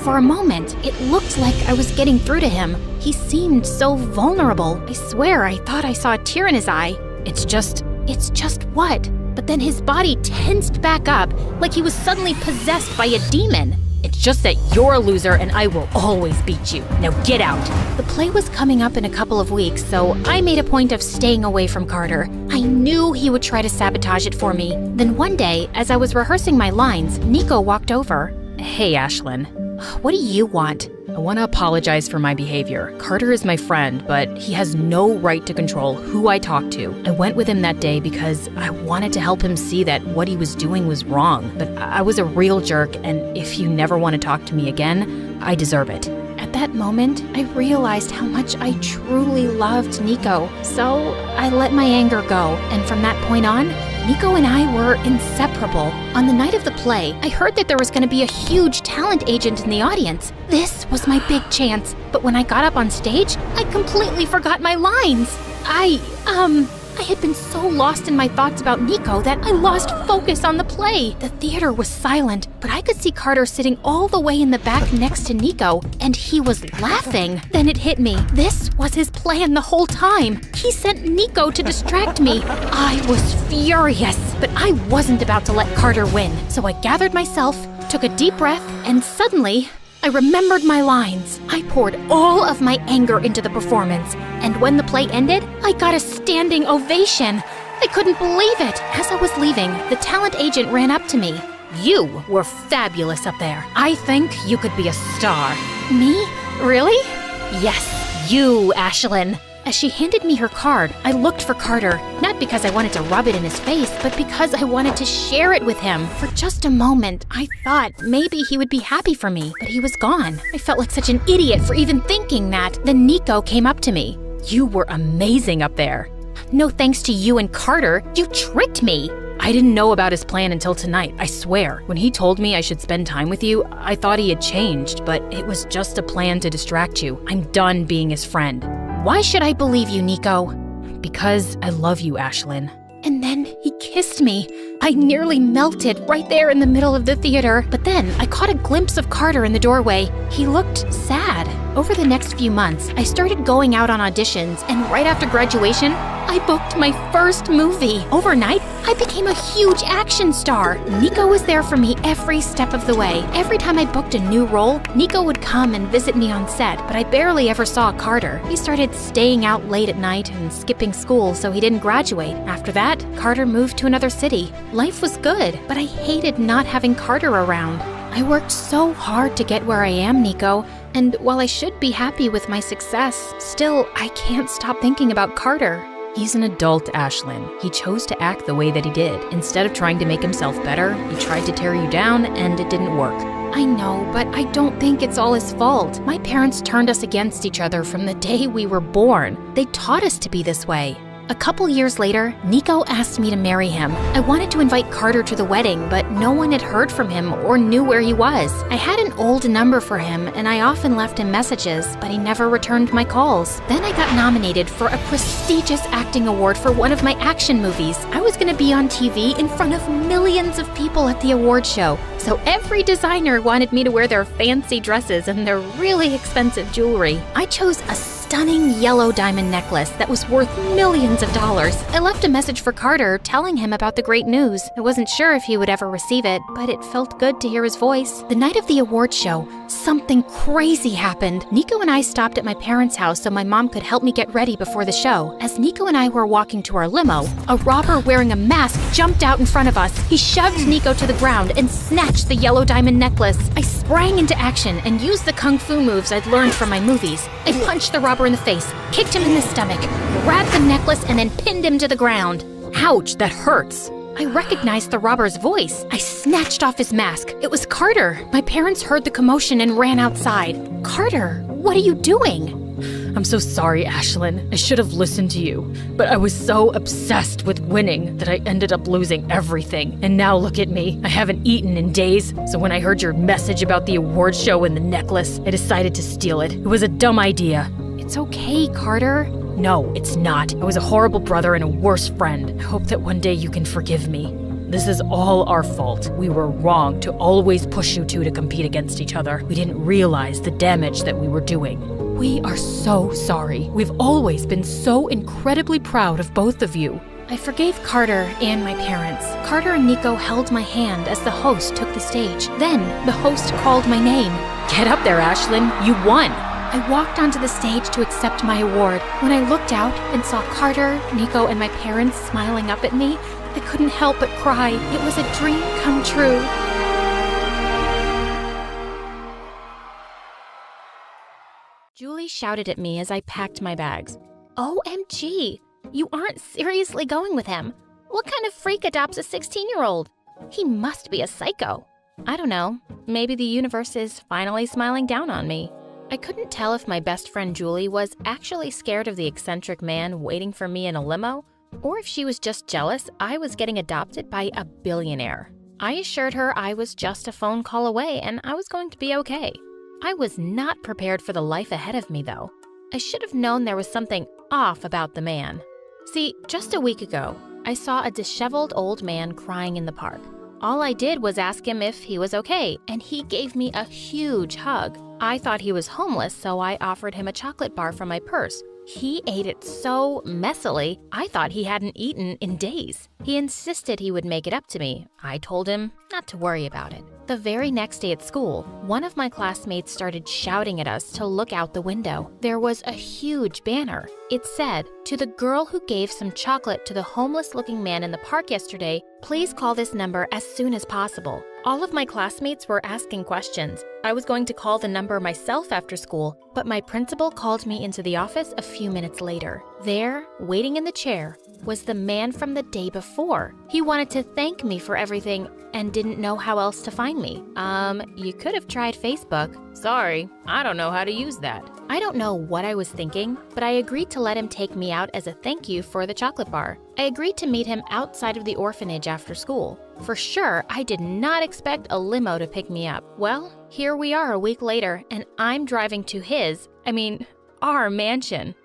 For a moment, it looked like I was getting through to him. He seemed so vulnerable. I swear I thought I saw a tear in his eye. It's just what? But then his body tensed back up like he was suddenly possessed by a demon. It's just that you're a loser and I will always beat you. Now get out. The play was coming up in a couple of weeks, so I made a point of staying away from Carter. I knew he would try to sabotage it for me. Then one day, as I was rehearsing my lines, Nico walked over. Hey, Ashlyn. What do you want? I want to apologize for my behavior. Carter is my friend, but he has no right to control who I talk to. I went with him that day because I wanted to help him see that what he was doing was wrong. But I was a real jerk, and if you never want to talk to me again, I deserve it. At that moment, I realized how much I truly loved Nico. So I let my anger go, and from that point on, Nico and I were inseparable. On the night of the play, I heard that there was going to be a huge talent agent in the audience. This was my big chance, but when I got up on stage, I completely forgot my lines. I had been so lost in my thoughts about Nico that I lost focus on the play. The theater was silent, but I could see Carter sitting all the way in the back next to Nico, and he was laughing. Then it hit me. This was his plan the whole time. He sent Nico to distract me. I was furious, but I wasn't about to let Carter win. So I gathered myself, took a deep breath, and suddenly, I remembered my lines. I poured all of my anger into the performance, and when the play ended, I got a standing ovation. I couldn't believe it. As I was leaving, the talent agent ran up to me. You were fabulous up there. I think you could be a star. Me? Really? Yes, you, Ashlyn. As she handed me her card, I looked for Carter, not because I wanted to rub it in his face, but because I wanted to share it with him. For just a moment, I thought maybe he would be happy for me, but he was gone. I felt like such an idiot for even thinking that. Then Nico came up to me. You were amazing up there. No thanks to you and Carter, you tricked me. I didn't know about his plan until tonight, I swear. When he told me I should spend time with you, I thought he had changed, but it was just a plan to distract you. I'm done being his friend. Why should I believe you, Nico? Because I love you, Ashlyn. And then he kissed me. I nearly melted right there in the middle of the theater. But then I caught a glimpse of Carter in the doorway. He looked sad. Over the next few months, I started going out on auditions, and right after graduation, I booked my first movie. Overnight, I became a huge action star. Nico was there for me every step of the way. Every time I booked a new role, Nico would come and visit me on set, but I barely ever saw Carter. He started staying out late at night and skipping school so he didn't graduate. After that, Carter moved to another city. Life was good, but I hated not having Carter around. I worked so hard to get where I am, Nico, and while I should be happy with my success, still, I can't stop thinking about Carter. He's an adult, Ashlyn. He chose to act the way that he did. Instead of trying to make himself better, he tried to tear you down, and it didn't work. I know, but I don't think it's all his fault. My parents turned us against each other from the day we were born. They taught us to be this way. A couple years later, Nico asked me to marry him. I wanted to invite Carter to the wedding, but no one had heard from him or knew where he was. I had an old number for him, and I often left him messages, but he never returned my calls. Then I got nominated for a prestigious acting award for one of my action movies. I was going to be on TV in front of millions of people at the award show, so every designer wanted me to wear their fancy dresses and their really expensive jewelry. I chose a stunning yellow diamond necklace that was worth millions of dollars. I left a message for Carter telling him about the great news. I wasn't sure if he would ever receive it, but it felt good to hear his voice. The night of the award show, something crazy happened. Nico and I stopped at my parents' house so my mom could help me get ready before the show. As Nico and I were walking to our limo, a robber wearing a mask jumped out in front of us. He shoved Nico to the ground and snatched the yellow diamond necklace. I sprang into action and used the kung fu moves I'd learned from my movies. I punched the robber in the face, kicked him in the stomach, grabbed the necklace, and then pinned him to the ground. Ouch, that hurts. I recognized the robber's voice. I snatched off his mask. It was Carter. My parents heard the commotion and ran outside. Carter, what are you doing? I'm so sorry, Ashlyn. I should have listened to you. But I was so obsessed with winning that I ended up losing everything. And now look at me. I haven't eaten in days. So when I heard your message about the award show and the necklace, I decided to steal it. It was a dumb idea. It's okay, Carter. No, it's not. I was a horrible brother and a worse friend. I hope that one day you can forgive me. This is all our fault. We were wrong to always push you two to compete against each other. We didn't realize the damage that we were doing. We are so sorry. We've always been so incredibly proud of both of you. I forgave Carter and my parents. Carter and Nico held my hand as the host took the stage. Then the host called my name. Get up there, Ashlyn. You won. I walked onto the stage to accept my award. When I looked out and saw Carter, Nico, and my parents smiling up at me, I couldn't help but cry. It was a dream come true. Julie shouted at me as I packed my bags. OMG, you aren't seriously going with him. What kind of freak adopts a 16-year-old? He must be a psycho. I don't know, maybe the universe is finally smiling down on me. I couldn't tell if my best friend Julie was actually scared of the eccentric man waiting for me in a limo, or if she was just jealous I was getting adopted by a billionaire. I assured her I was just a phone call away and I was going to be okay. I was not prepared for the life ahead of me, though. I should have known there was something off about the man. See, just a week ago, I saw a disheveled old man crying in the park. All I did was ask him if he was okay, and he gave me a huge hug. I thought he was homeless, so I offered him a chocolate bar from my purse. He ate it so messily, I thought he hadn't eaten in days. He insisted he would make it up to me. I told him not to worry about it. The very next day at school, one of my classmates started shouting at us to look out the window. There was a huge banner. It said, "To the girl who gave some chocolate to the homeless-looking man in the park yesterday, please call this number as soon as possible." All of my classmates were asking questions. I was going to call the number myself after school, but my principal called me into the office a few minutes later. There, waiting in the chair, was the man from the day before. He wanted to thank me for everything and didn't know how else to find me. You could have tried Facebook. Sorry, I don't know how to use that. I don't know what I was thinking, but I agreed to let him take me out as a thank you for the chocolate bar. I agreed to meet him outside of the orphanage after school. For sure, I did not expect a limo to pick me up. Well, here we are a week later, and I'm driving to our mansion.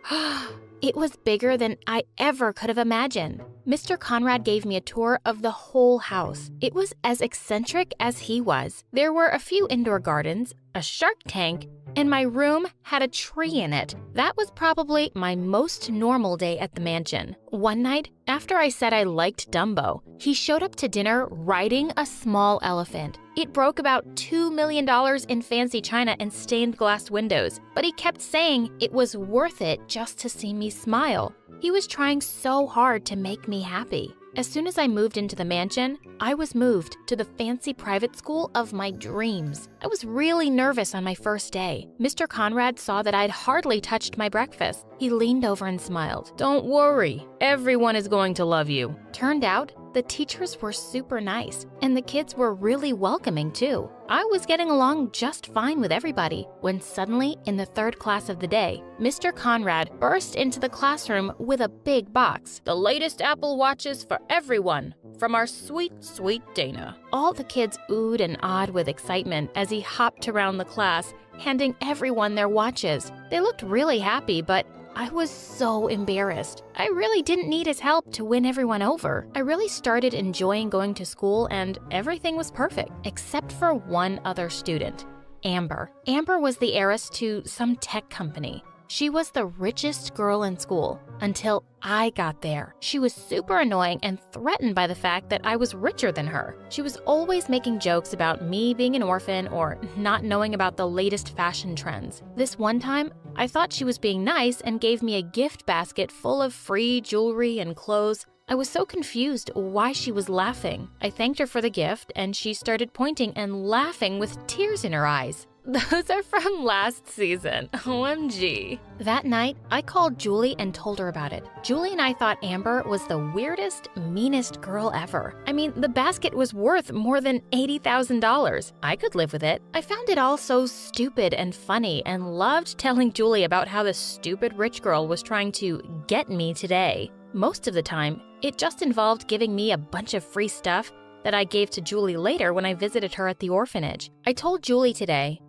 It was bigger than I ever could have imagined. Mr. Conrad gave me a tour of the whole house. It was as eccentric as he was. There were a few indoor gardens, a shark tank, and my room had a tree in it. That was probably my most normal day at the mansion. One night, after I said I liked Dumbo, he showed up to dinner riding a small elephant. It broke about $2 million in fancy china and stained glass windows, but he kept saying it was worth it just to see me smile. He was trying so hard to make me happy. As soon as I moved into the mansion, I was moved to the fancy private school of my dreams. I was really nervous on my first day. Mr. Conrad saw that I'd hardly touched my breakfast. He leaned over and smiled. Don't worry, everyone is going to love you. Turned out, the teachers were super nice, and the kids were really welcoming too. I was getting along just fine with everybody when suddenly, in the third class of the day, Mr. Conrad burst into the classroom with a big box. The latest Apple Watches for everyone, from our sweet, sweet Dana. All the kids oohed and awed with excitement as he hopped around the class, handing everyone their watches. They looked really happy, but I was so embarrassed. I really didn't need his help to win everyone over. I really started enjoying going to school and everything was perfect, except for one other student, Amber. Amber was the heiress to some tech company. She was the richest girl in school until I got there. She was super annoying and threatened by the fact that I was richer than her. She was always making jokes about me being an orphan or not knowing about the latest fashion trends. This one time, I thought she was being nice and gave me a gift basket full of free jewelry and clothes. I was so confused why she was laughing. I thanked her for the gift, and she started pointing and laughing with tears in her eyes. Those are from last season. OMG. That night, I called Julie and told her about it. Julie and I thought Amber was the weirdest, meanest girl ever. I mean, the basket was worth more than $80,000. I could live with it. I found it all so stupid and funny and loved telling Julie about how the stupid rich girl was trying to get me today. Most of the time, it just involved giving me a bunch of free stuff that I gave to Julie later when I visited her at the orphanage. I told Julie today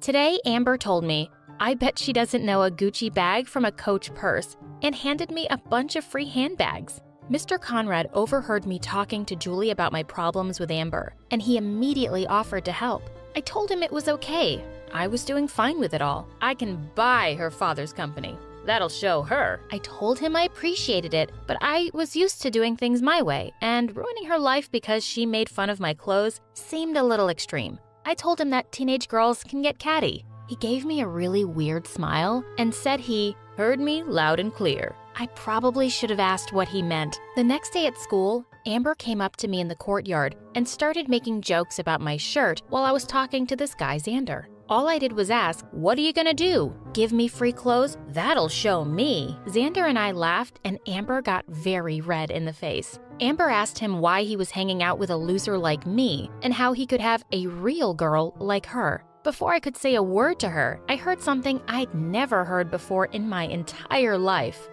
Amber told me, I bet she doesn't know a Gucci bag from a Coach purse, and handed me a bunch of free handbags. Mr. Conrad overheard me talking to Julie about my problems with Amber, and he immediately offered to help. I told him it was okay. I was doing fine with it all. I can buy her father's company. That'll show her. I told him I appreciated it, but I was used to doing things my way, and ruining her life because she made fun of my clothes seemed a little extreme. I told him that teenage girls can get catty. He gave me a really weird smile and said he heard me loud and clear. I probably should have asked what he meant. The next day at school, Amber came up to me in the courtyard and started making jokes about my shirt while I was talking to this guy Xander. All I did was ask, what are you gonna do? Give me free clothes? That'll show me. Xander and I laughed, and Amber got very red in the face. Amber asked him why he was hanging out with a loser like me and how he could have a real girl like her. Before I could say a word to her, I heard something I'd never heard before in my entire life.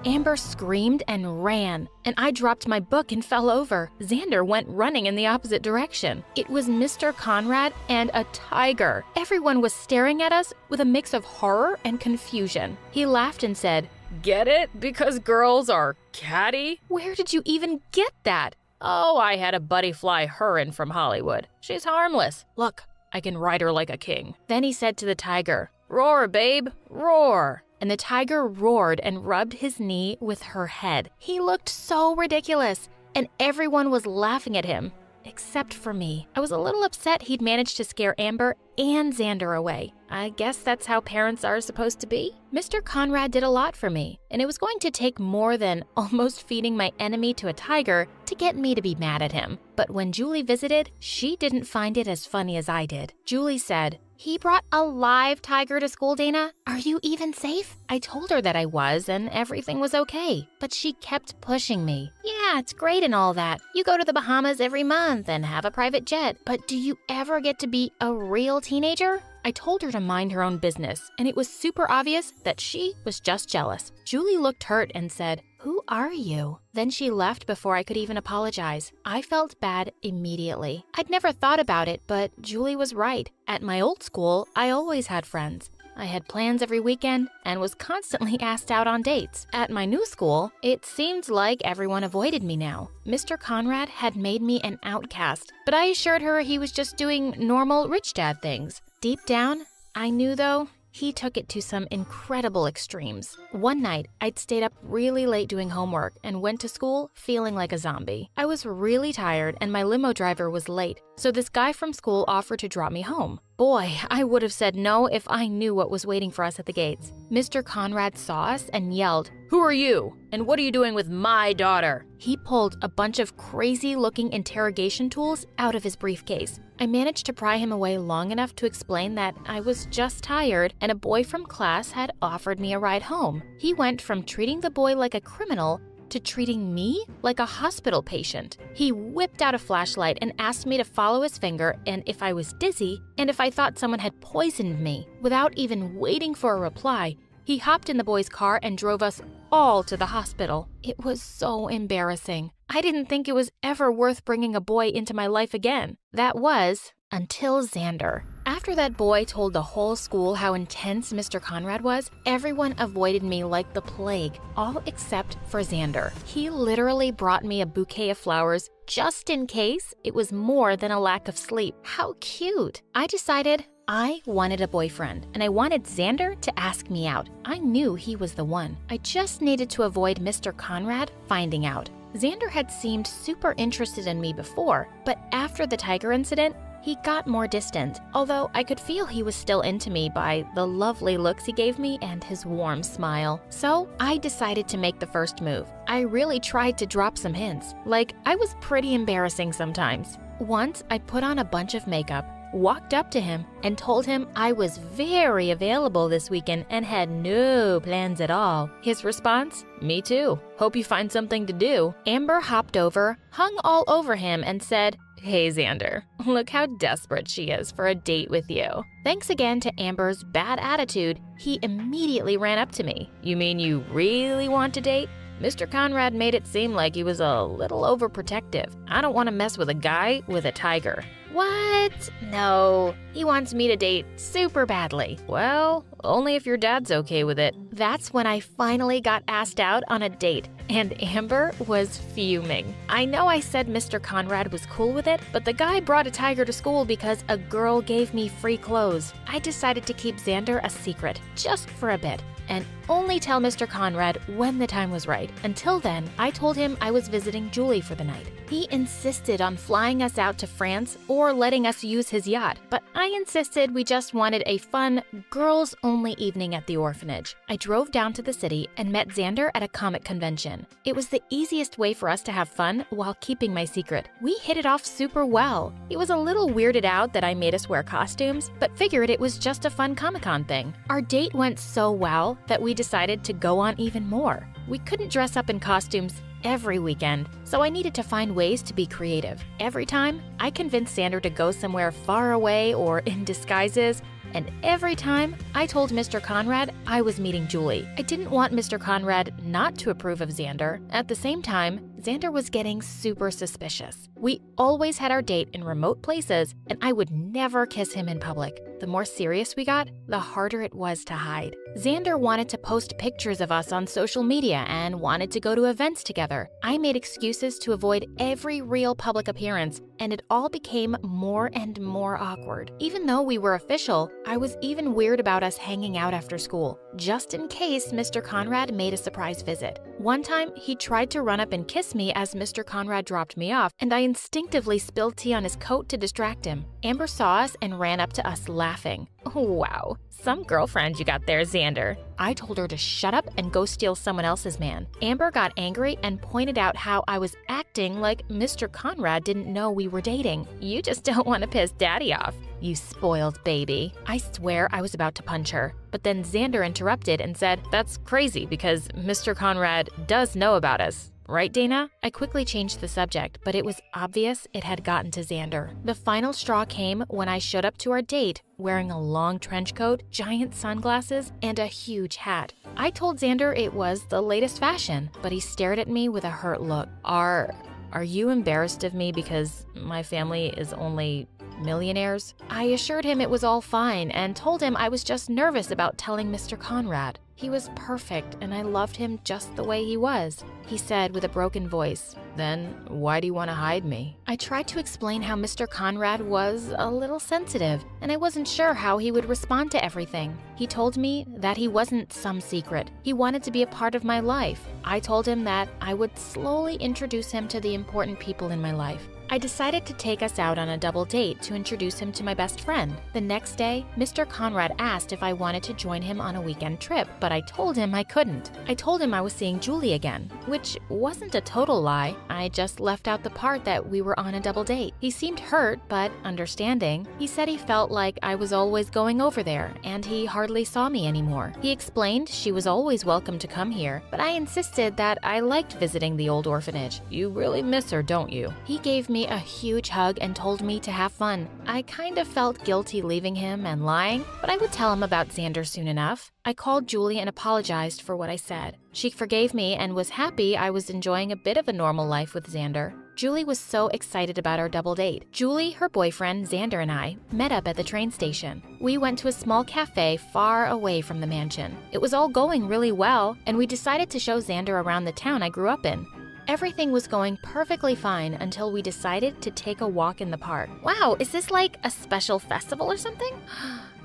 Amber screamed and ran, and I dropped my book and fell over. Xander went running in the opposite direction. It was Mr. Conrad and a tiger. Everyone was staring at us with a mix of horror and confusion. He laughed and said, "Get it? Because girls are catty? Where did you even get that?" "Oh, I had a buddy fly her in from Hollywood. She's harmless. Look, I can ride her like a king." Then he said to the tiger, "Roar, babe, roar." And the tiger roared and rubbed his knee with her head. He looked so ridiculous, and everyone was laughing at him, except for me. I was a little upset he'd managed to scare Amber and Xander away. I guess that's how parents are supposed to be. Mr. Conrad did a lot for me, and it was going to take more than almost feeding my enemy to a tiger to get me to be mad at him. But when Julie visited, she didn't find it as funny as I did. Julie said, "He brought a live tiger to school, Dana. Are you even safe?" I told her that I was, and everything was okay. But she kept pushing me. "Yeah, it's great and all that. You go to the Bahamas every month and have a private jet. But do you ever get to be a real teenager?" I told her to mind her own business, and it was super obvious that she was just jealous. Julie looked hurt and said, "Who are you?" Then she left before I could even apologize. I felt bad immediately. I'd never thought about it, but Julie was right. At my old school, I always had friends. I had plans every weekend and was constantly asked out on dates. At my new school, it seemed like everyone avoided me now. Mr. Conrad had made me an outcast, but I assured her he was just doing normal rich dad things. Deep down, I knew though, he took it to some incredible extremes. One night, I'd stayed up really late doing homework and went to school feeling like a zombie. I was really tired and my limo driver was late, so this guy from school offered to drop me home. Boy, I would have said no if I knew what was waiting for us at the gates. Mr. Conrad saw us and yelled, "Who are you? And what are you doing with my daughter?" He pulled a bunch of crazy-looking interrogation tools out of his briefcase. I managed to pry him away long enough to explain that I was just tired and a boy from class had offered me a ride home. He went from treating the boy like a criminal to treating me like a hospital patient. He whipped out a flashlight and asked me to follow his finger and if I was dizzy and if I thought someone had poisoned me. Without even waiting for a reply, he hopped in the boy's car and drove us all to the hospital. It was so embarrassing. I didn't think it was ever worth bringing a boy into my life again. That was until Xander. After that boy told the whole school how intense Mr. Conrad was, everyone avoided me like the plague, all except for Xander. He literally brought me a bouquet of flowers just in case it was more than a lack of sleep. How cute! I decided I wanted a boyfriend, and I wanted Xander to ask me out. I knew he was the one. I just needed to avoid Mr. Conrad finding out. Xander had seemed super interested in me before, but after the tiger incident, he got more distant, although I could feel he was still into me by the lovely looks he gave me and his warm smile. So I decided to make the first move. I really tried to drop some hints, like I was pretty embarrassing sometimes. Once I put on a bunch of makeup, walked up to him, and told him I was very available this weekend and had no plans at all. His response? Me too. Hope you find something to do. Amber hopped over, hung all over him, and said, Hey Xander, look how desperate she is for a date with you. Thanks again to Amber's bad attitude, he immediately ran up to me. You mean you really want to date? Mr. Conrad made it seem like he was a little overprotective. I don't want to mess with a guy with a tiger. What? No, he wants me to date super badly. Well, only if your dad's okay with it. That's when I finally got asked out on a date, and Amber was fuming. I know I said Mr. Conrad was cool with it, but the guy brought a tiger to school because a girl gave me free clothes. I decided to keep Xander a secret, just for a bit, and only tell Mr. Conrad when the time was right. Until then, I told him I was visiting Julie for the night. He insisted on flying us out to France or letting us use his yacht, but I insisted we just wanted a fun, girls-only evening at the orphanage. I drove down to the city and met Xander at a comic convention. It was the easiest way for us to have fun while keeping my secret. We hit it off super well. He was a little weirded out that I made us wear costumes, but figured it was just a fun Comic-Con thing. Our date went so well that we decided to go on even more. We couldn't dress up in costumes every weekend, so I needed to find ways to be creative. Every time, I convinced Xander to go somewhere far away or in disguises, and every time, I told Mr. Conrad I was meeting Julie. I didn't want Mr. Conrad not to approve of Xander. At the same time, Xander was getting super suspicious. We always had our date in remote places, and I would never kiss him in public. The more serious we got, the harder it was to hide. Xander wanted to post pictures of us on social media and wanted to go to events together. I made excuses to avoid every real public appearance, and it all became more and more awkward. Even though we were official, I was even weird about us hanging out after school, just in case Mr. Conrad made a surprise visit. One time, he tried to run up and kiss me as Mr. Conrad dropped me off, and I instinctively spilled tea on his coat to distract him. Amber saw us and ran up to us laughing. Wow, some girlfriend you got there, Xander. I told her to shut up and go steal someone else's man. Amber got angry and pointed out how I was acting like Mr. Conrad didn't know we were dating. You just don't want to piss Daddy off. You spoiled baby. I swear I was about to punch her. But then Xander interrupted and said, That's crazy because Mr. Conrad does know about us. Right, Dana? I quickly changed the subject, but it was obvious it had gotten to Xander. The final straw came when I showed up to our date wearing a long trench coat, giant sunglasses, and a huge hat. I told Xander it was the latest fashion, but he stared at me with a hurt look. Are you embarrassed of me because my family is only millionaires? I assured him it was all fine and told him I was just nervous about telling Mr. Conrad. He was perfect and I loved him just the way he was. He said with a broken voice, Then why do you want to hide me? I tried to explain how Mr. Conrad was a little sensitive and I wasn't sure how he would respond to everything. He told me that he wasn't some secret. He wanted to be a part of my life. I told him that I would slowly introduce him to the important people in my life. I decided to take us out on a double date to introduce him to my best friend. The next day, Mr. Conrad asked if I wanted to join him on a weekend trip, but I told him I couldn't. I told him I was seeing Julie again, which wasn't a total lie. I just left out the part that we were on a double date. He seemed hurt, but understanding. He said he felt like I was always going over there, and he hardly saw me anymore. He explained she was always welcome to come here, but I insisted that I liked visiting the old orphanage. You really miss her, don't you? He gave me a huge hug and told me to have fun. I kind of felt guilty leaving him and lying, but I would tell him about Xander soon enough. I called Julie and apologized for what I said. She forgave me and was happy I was enjoying a bit of a normal life with Xander. Julie was so excited about our double date. Julie, her boyfriend, Xander, and I met up at the train station. We went to a small cafe far away from the mansion. It was all going really well, and we decided to show Xander around the town I grew up in. Everything was going perfectly fine until we decided to take a walk in the park. Wow, is this like a special festival or something?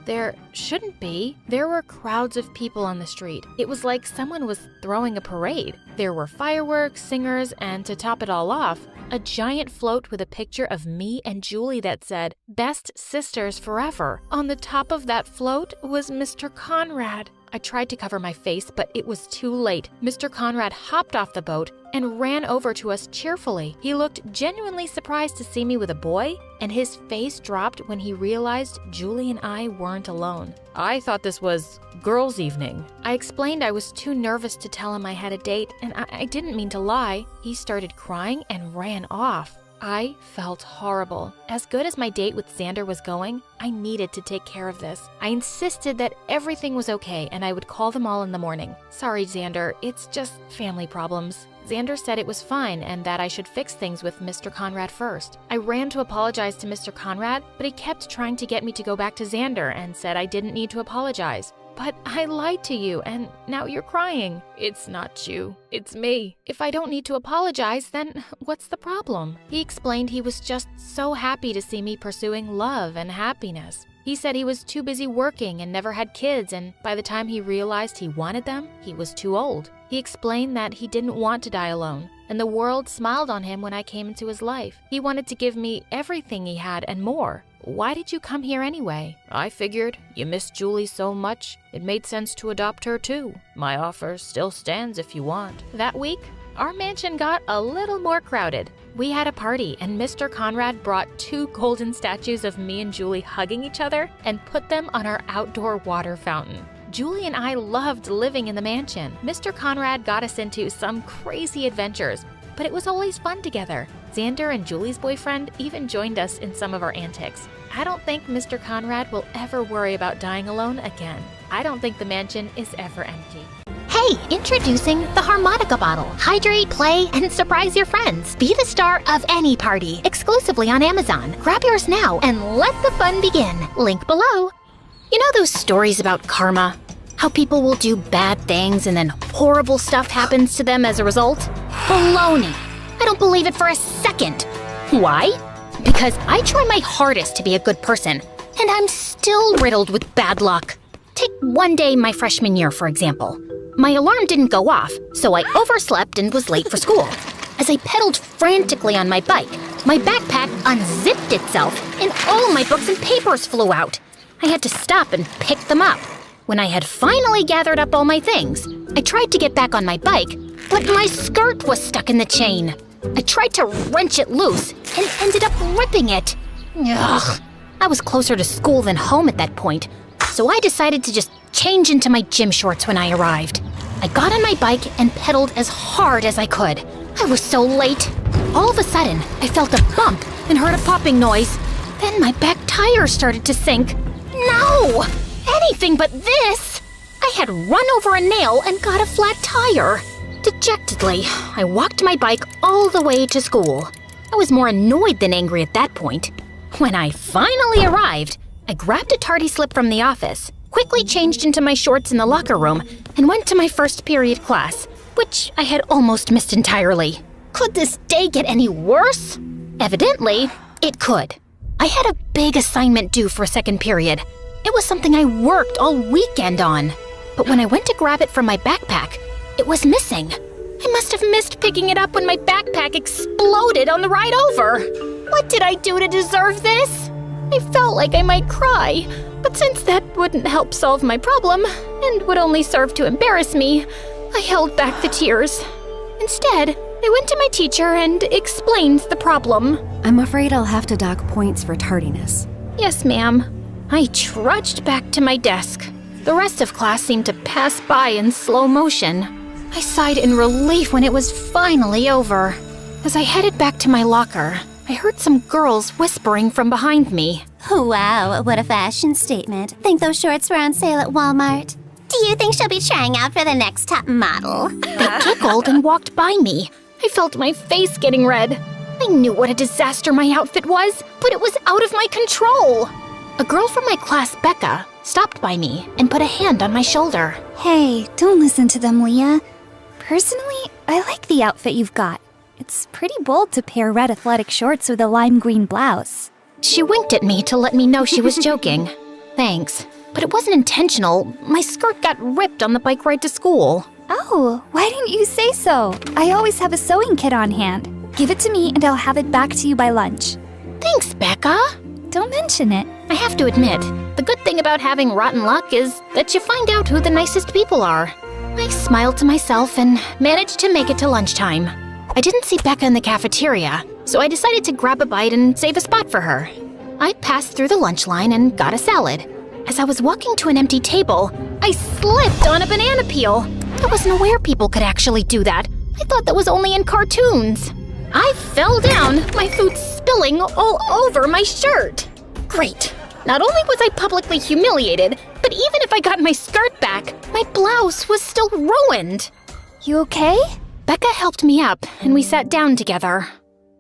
There shouldn't be. There were crowds of people on the street. It was like someone was throwing a parade. There were fireworks, singers, and to top it all off, a giant float with a picture of me and Julie that said, "Best Sisters Forever." On the top of that float was Mr. Conrad. I tried to cover my face, but it was too late. Mr. Conrad hopped off the boat and ran over to us cheerfully. He looked genuinely surprised to see me with a boy, and his face dropped when he realized Julie and I weren't alone. I thought this was girls' evening. I explained I was too nervous to tell him I had a date, and I didn't mean to lie. He started crying and ran off. I felt horrible. As good as my date with Xander was going, I needed to take care of this. I insisted that everything was okay and I would call them all in the morning. Sorry, Xander, it's just family problems. Xander said it was fine and that I should fix things with Mr. Conrad first. I ran to apologize to Mr. Conrad, but he kept trying to get me to go back to Xander and said I didn't need to apologize. But I lied to you, and now you're crying. It's not you, it's me. If I don't need to apologize, then what's the problem? He explained he was just so happy to see me pursuing love and happiness. He said he was too busy working and never had kids, and by the time he realized he wanted them, he was too old. He explained that he didn't want to die alone, and the world smiled on him when I came into his life. He wanted to give me everything he had and more. Why did you come here anyway? I figured you missed Julie so much, it made sense to adopt her too. My offer still stands if you want. That week, our mansion got a little more crowded. We had a party and Mr. Conrad brought 2 golden statues of me and Julie hugging each other and put them on our outdoor water fountain. Julie and I loved living in the mansion. Mr. Conrad got us into some crazy adventures, but it was always fun together. Xander and Julie's boyfriend even joined us in some of our antics. I don't think Mr. Conrad will ever worry about dying alone again. I don't think the mansion is ever empty. Hey, introducing the harmonica bottle. Hydrate, play, and surprise your friends. Be the star of any party, exclusively on Amazon. Grab yours now and let the fun begin. Link below. You know those stories about karma? How people will do bad things and then horrible stuff happens to them as a result? Baloney. I don't believe it for a second. Why? Because I try my hardest to be a good person, and I'm still riddled with bad luck. Take one day my freshman year, for example. My alarm didn't go off, so I overslept and was late for school. As I pedaled frantically on my bike, my backpack unzipped itself, and all my books and papers flew out. I had to stop and pick them up. When I had finally gathered up all my things, I tried to get back on my bike, but my skirt was stuck in the chain. I tried to wrench it loose and ended up ripping it. Ugh. I was closer to school than home at that point, so I decided to just change into my gym shorts when I arrived. I got on my bike and pedaled as hard as I could. I was so late. All of a sudden, I felt a bump and heard a popping noise. Then my back tire started to sink. No! Anything but this! I had run over a nail and got a flat tire. Dejectedly, I walked my bike all the way to school. I was more annoyed than angry at that point. When I finally arrived, I grabbed a tardy slip from the office, quickly changed into my shorts in the locker room, and went to my first period class, which I had almost missed entirely. Could this day get any worse? Evidently, it could. I had a big assignment due for second period. It was something I worked all weekend on. But when I went to grab it from my backpack, it was missing. I must have missed picking it up when my backpack exploded on the ride over. What did I do to deserve this? I felt like I might cry, but since that wouldn't help solve my problem and would only serve to embarrass me, I held back the tears. Instead, I went to my teacher and explained the problem. I'm afraid I'll have to dock points for tardiness. Yes, ma'am. I trudged back to my desk. The rest of class seemed to pass by in slow motion. I sighed in relief when it was finally over. As I headed back to my locker, I heard some girls whispering from behind me. Wow, what a fashion statement. Think those shorts were on sale at Walmart? Do you think she'll be trying out for the next top model? They giggled and walked by me. I felt my face getting red. I knew what a disaster my outfit was, but it was out of my control. A girl from my class, Becca, stopped by me and put a hand on my shoulder. Hey, don't listen to them, Leah. Personally, I like the outfit you've got. It's pretty bold to pair red athletic shorts with a lime green blouse. She winked at me to let me know she was joking. Thanks. But it wasn't intentional. My skirt got ripped on the bike ride to school. Oh, why didn't you say so? I always have a sewing kit on hand. Give it to me and I'll have it back to you by lunch. Thanks, Becca. Don't mention it. I have to admit, the good thing about having rotten luck is that you find out who the nicest people are. I smiled to myself and managed to make it to lunchtime. I didn't see Becca in the cafeteria, so I decided to grab a bite and save a spot for her. I passed through the lunch line and got a salad. As I was walking to an empty table, I slipped on a banana peel. I wasn't aware people could actually do that. I thought that was only in cartoons. I fell down, my food spilling all over my shirt. Great. Not only was I publicly humiliated, but even if I got my skirt back, my blouse was still ruined. You okay? Becca helped me up, and we sat down together.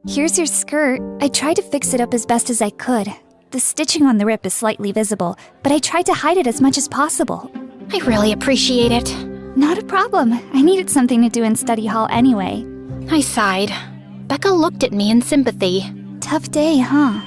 Here's your skirt. I tried to fix it up as best as I could. The stitching on the rip is slightly visible, but I tried to hide it as much as possible. I really appreciate it. Not a problem. I needed something to do in study hall anyway. I sighed. Becca looked at me in sympathy. Tough day, huh?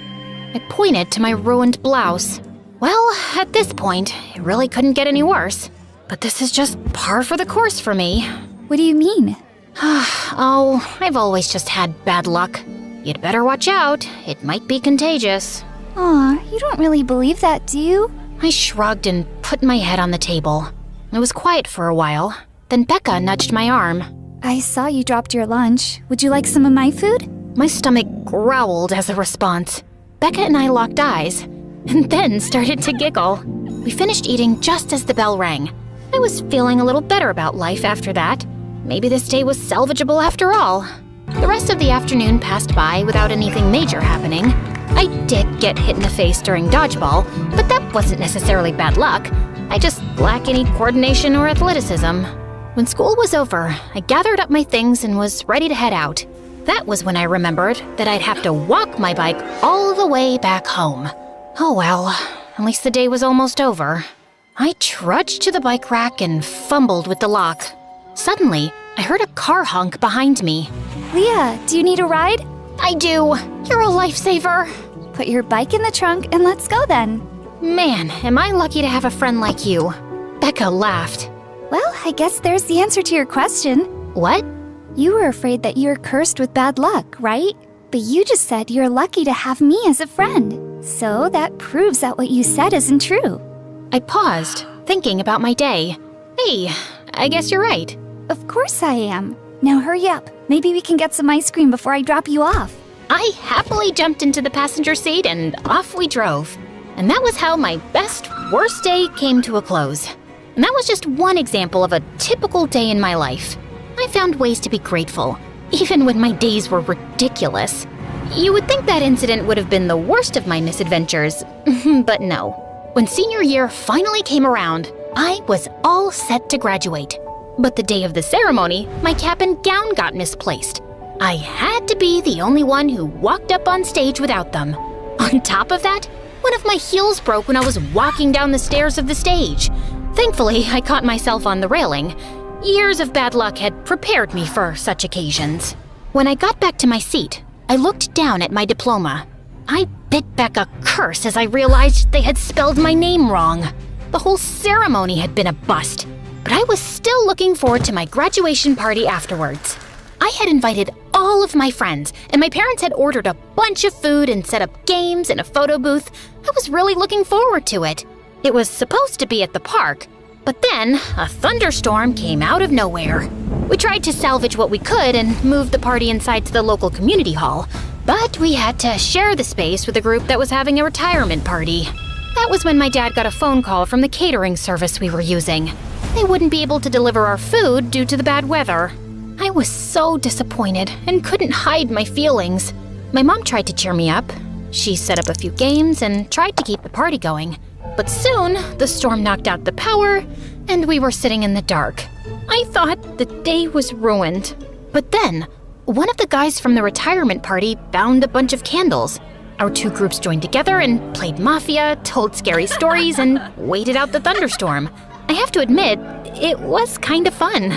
I pointed to my ruined blouse. Well, at this point, it really couldn't get any worse. But this is just par for the course for me. What do you mean? Oh, I've always just had bad luck. You'd better watch out. It might be contagious. Aw, you don't really believe that, do you? I shrugged and put my head on the table. It was quiet for a while. Then Becca nudged my arm. I saw you dropped your lunch. Would you like some of my food? My stomach growled as a response. Becca and I locked eyes, and then started to giggle. We finished eating just as the bell rang. I was feeling a little better about life after that. Maybe this day was salvageable after all. The rest of the afternoon passed by without anything major happening. I did get hit in the face during dodgeball, but that wasn't necessarily bad luck. I just lack any coordination or athleticism. When school was over, I gathered up my things and was ready to head out. That was when I remembered that I'd have to walk my bike all the way back home. Oh well, at least the day was almost over. I trudged to the bike rack and fumbled with the lock. Suddenly, I heard a car honk behind me. Leah, do you need a ride? I do. You're a lifesaver. Put your bike in the trunk and let's go then. Man, am I lucky to have a friend like you. Becca laughed. Well, I guess there's the answer to your question. What? You were afraid that you're cursed with bad luck, right? But you just said you're lucky to have me as a friend. So that proves that what you said isn't true. I paused, thinking about my day. Hey, I guess you're right. Of course I am. Now hurry up. Maybe we can get some ice cream before I drop you off. I happily jumped into the passenger seat and off we drove. And that was how my best, worst day came to a close. And that was just one example of a typical day in my life. I found ways to be grateful, even when my days were ridiculous. You would think that incident would have been the worst of my misadventures, but no. When senior year finally came around, I was all set to graduate. But the day of the ceremony, my cap and gown got misplaced. I had to be the only one who walked up on stage without them. On top of that, one of my heels broke when I was walking down the stairs of the stage. Thankfully, I caught myself on the railing. Years of bad luck had prepared me for such occasions. When I got back to my seat, I looked down at my diploma. I bit back a curse as I realized they had spelled my name wrong. The whole ceremony had been a bust, but I was still looking forward to my graduation party afterwards. I had invited all of my friends, and my parents had ordered a bunch of food and set up games and a photo booth. I was really looking forward to it. It was supposed to be at the park, but then a thunderstorm came out of nowhere. We tried to salvage what we could and move the party inside to the local community hall, but we had to share the space with a group that was having a retirement party. That was when my dad got a phone call from the catering service we were using. They wouldn't be able to deliver our food due to the bad weather. I was so disappointed and couldn't hide my feelings. My mom tried to cheer me up. She set up a few games and tried to keep the party going. But soon, the storm knocked out the power, and we were sitting in the dark. I thought the day was ruined. But then, one of the guys from the retirement party found a bunch of candles. Our two groups joined together and played Mafia, told scary stories, and waited out the thunderstorm. I have to admit, it was kind of fun.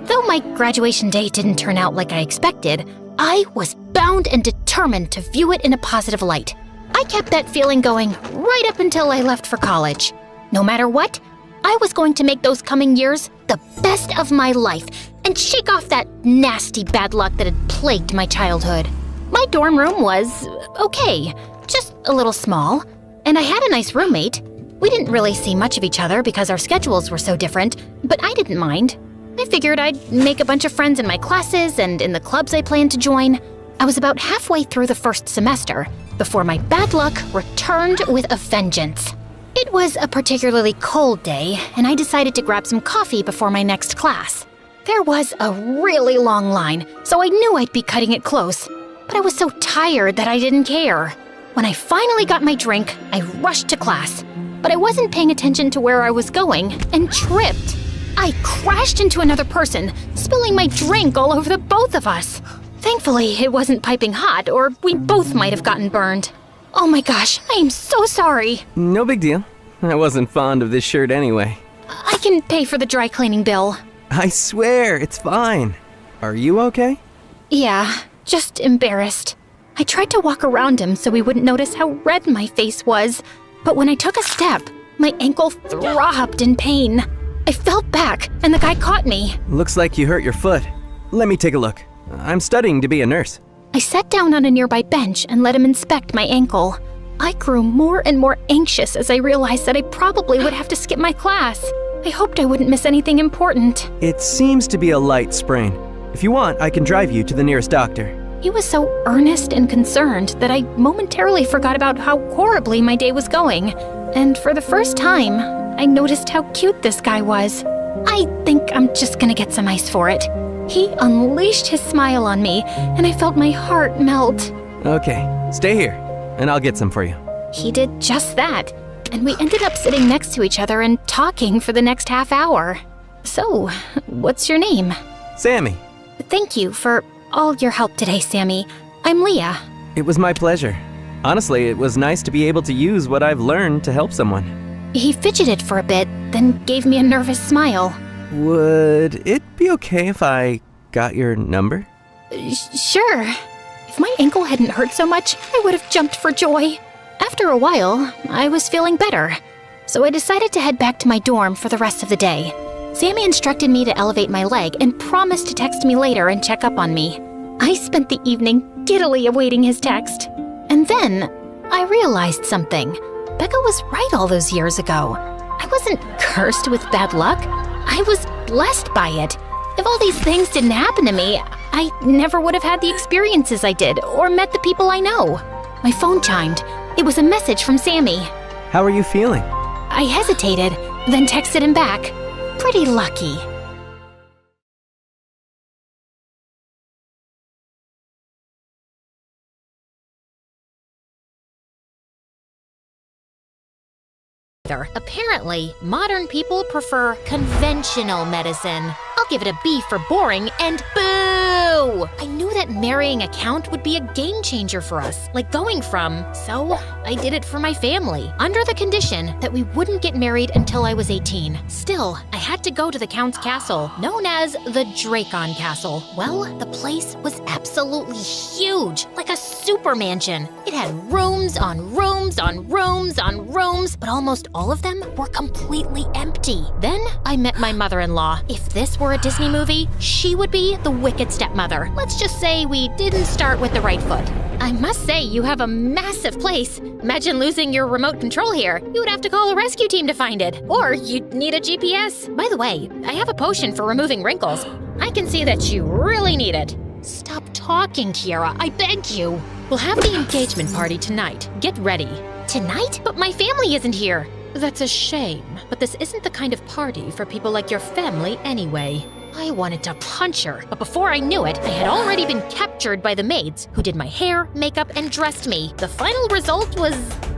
Though my graduation day didn't turn out like I expected, I was bound and determined to view it in a positive light. I kept that feeling going right up until I left for college. No matter what, I was going to make those coming years the best of my life and shake off that nasty bad luck that had plagued my childhood. My dorm room was okay, just a little small, and I had a nice roommate. We didn't really see much of each other because our schedules were so different, but I didn't mind. I figured I'd make a bunch of friends in my classes and in the clubs I planned to join. I was about halfway through the first semester before my bad luck returned with a vengeance. It was a particularly cold day, and I decided to grab some coffee before my next class. There was a really long line, so I knew I'd be cutting it close, but I was so tired that I didn't care. When I finally got my drink, I rushed to class, but I wasn't paying attention to where I was going and tripped. I crashed into another person, spilling my drink all over the both of us. Thankfully, it wasn't piping hot, or we both might have gotten burned. Oh my gosh, I am so sorry. No big deal. I wasn't fond of this shirt anyway. I can pay for the dry cleaning bill. I swear, it's fine. Are you okay? Yeah, just embarrassed. I tried to walk around him so he wouldn't notice how red my face was, but when I took a step, my ankle throbbed in pain. I fell back, and the guy caught me. Looks like you hurt your foot. Let me take a look. I'm studying to be a nurse. I sat down on a nearby bench and let him inspect my ankle. I grew more and more anxious as I realized that I probably would have to skip my class. I hoped I wouldn't miss anything important. It seems to be a light sprain. If you want, I can drive you to the nearest doctor. He was so earnest and concerned that I momentarily forgot about how horribly my day was going. And for the first time, I noticed how cute this guy was. I think I'm just gonna get some ice for it. He unleashed his smile on me, and I felt my heart melt. Okay, stay here, and I'll get some for you. He did just that, and we ended up sitting next to each other and talking for the next half hour. So, what's your name? Sammy. Thank you for all your help today, Sammy. I'm Leah. It was my pleasure. Honestly, it was nice to be able to use what I've learned to help someone. He fidgeted for a bit, then gave me a nervous smile. Would it be okay if I got your number? Sure. If my ankle hadn't hurt so much, I would have jumped for joy. After a while, I was feeling better, so I decided to head back to my dorm for the rest of the day. Sammy instructed me to elevate my leg and promised to text me later and check up on me. I spent the evening giddily awaiting his text. And then, I realized something. Becca was right all those years ago. I wasn't cursed with bad luck. I was blessed by it. If all these things didn't happen to me, I never would have had the experiences I did or met the people I know. My phone chimed. It was a message from Sammy. How are you feeling? I hesitated, then texted him back. Pretty lucky. Apparently, modern people prefer conventional medicine. I'll give it a B for boring and boo! I knew that marrying a count would be a game changer for us, like going from, so I did it for my family, under the condition that we wouldn't get married until I was 18. Still, I had to go to the count's castle, known as the Dracon Castle. Well, the place was absolutely huge, like a super mansion. It had rooms on rooms on rooms on rooms, but almost all of them were completely empty. Then I met my mother-in-law. If this were a Disney movie, she would be the wicked stepmother. Let's just say we didn't start with the right foot. I must say, you have a massive place. Imagine losing your remote control here. You would have to call a rescue team to find it. Or you'd need a GPS. By the way, I have a potion for removing wrinkles. I can see that you really need it. Stop talking, Kiara, I beg you. We'll have the engagement party tonight. Get ready. Tonight? But my family isn't here. That's a shame, but this isn't the kind of party for people like your family anyway. I wanted to punch her, but before I knew it, I had already been captured by the maids who did my hair, makeup, and dressed me. The final result was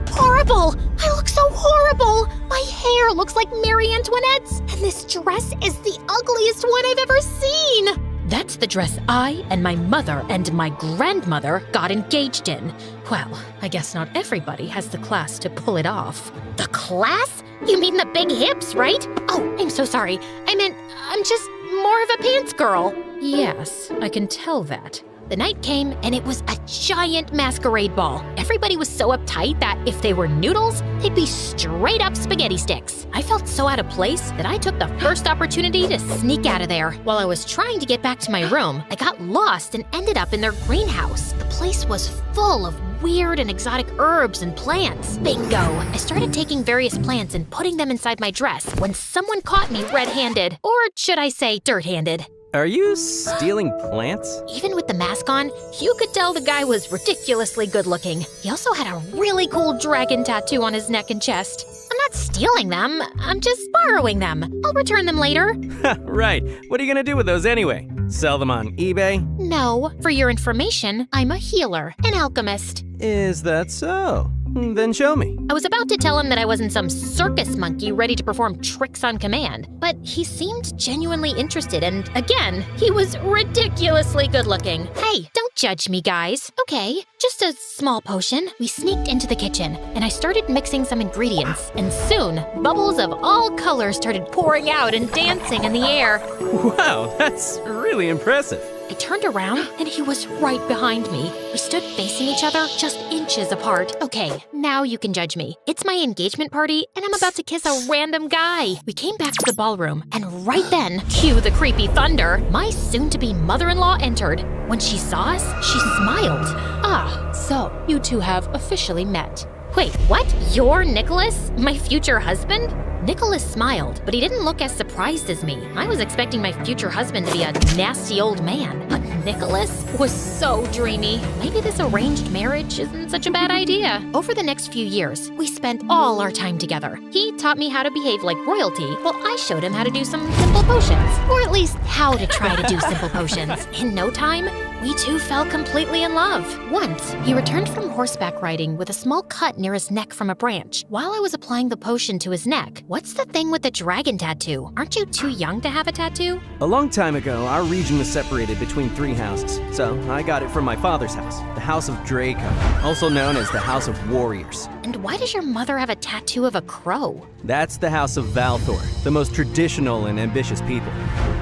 horrible. I look so horrible. My hair looks like Marie Antoinette's, and this dress is the ugliest one I've ever seen. That's the dress I and my mother and my grandmother got engaged in. Well, I guess not everybody has the class to pull it off. The class? You mean the big hips, right? Oh, I'm so sorry. I meant, I'm just more of a pants girl. Yes, I can tell that. The night came, and it was a giant masquerade ball. Everybody was so uptight that if they were noodles, they'd be straight up spaghetti sticks. I felt so out of place that I took the first opportunity to sneak out of there. While I was trying to get back to my room, I got lost and ended up in their greenhouse. The place was full of weird and exotic herbs and plants. Bingo! I started taking various plants and putting them inside my dress when someone caught me red-handed. Or should I say dirt-handed. Are you stealing plants? Even with the mask on, you could tell the guy was ridiculously good-looking. He also had a really cool dragon tattoo on his neck and chest. I'm not stealing them, I'm just borrowing them. I'll return them later. Right. What are you gonna do with those anyway? Sell them on eBay? No, for your information, I'm a healer, an alchemist. Is that so? Then show me. I was about to tell him that I wasn't some circus monkey ready to perform tricks on command, but he seemed genuinely interested, and again, he was ridiculously good-looking. Hey, don't judge me, guys. Okay, just a small potion. We sneaked into the kitchen, and I started mixing some ingredients, and soon, bubbles of all colors started pouring out and dancing in the air. Wow, that's really impressive. I turned around, and he was right behind me. We stood facing each other, just inches apart. Okay, now you can judge me. It's my engagement party, and I'm about to kiss a random guy. We came back to the ballroom, and right then, cue the creepy thunder, my soon-to-be mother-in-law entered. When she saw us, she smiled. Ah, so you two have officially met. Wait, what? You're Nicholas? My future husband? Nicholas smiled, but he didn't look as surprised as me. I was expecting my future husband to be a nasty old man, but Nicholas was so dreamy. Maybe this arranged marriage isn't such a bad idea. Over the next few years, we spent all our time together. He taught me how to behave like royalty, while I showed him how to do some simple potions. Or at least how to try to do simple potions. In no time, we two fell completely in love. Once, he returned from horseback riding with a small cut near his neck from a branch. While I was applying the potion to his neck, what's the thing with the dragon tattoo? Aren't you too young to have a tattoo? A long time ago, our region was separated between 3 houses. So I got it from my father's house, the House of Draco, also known as the House of Warriors. And why does your mother have a tattoo of a crow? That's the House of Valthor, the most traditional and ambitious people.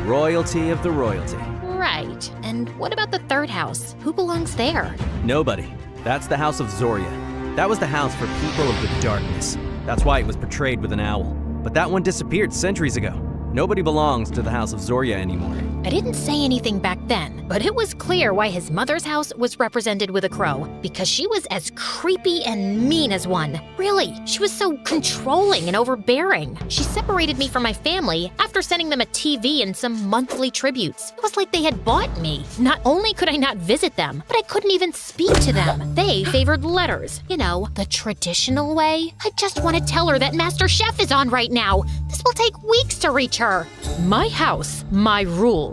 Royalty of the royalty. Right. And what about the third house? Who belongs there? Nobody. That's the House of Zoria. That was the house for people of the darkness. That's why it was portrayed with an owl. But that one disappeared centuries ago. Nobody belongs to the House of Zoria anymore. I didn't say anything back then, but it was clear why his mother's house was represented with a crow, because she was as creepy and mean as one. Really, she was so controlling and overbearing. She separated me from my family after sending them a TV and some monthly tributes. It was like they had bought me. Not only could I not visit them, but I couldn't even speak to them. They favored letters. You know, the traditional way. I just want to tell her that Master Chef is on right now. This will take weeks to reach her. My house, my rules.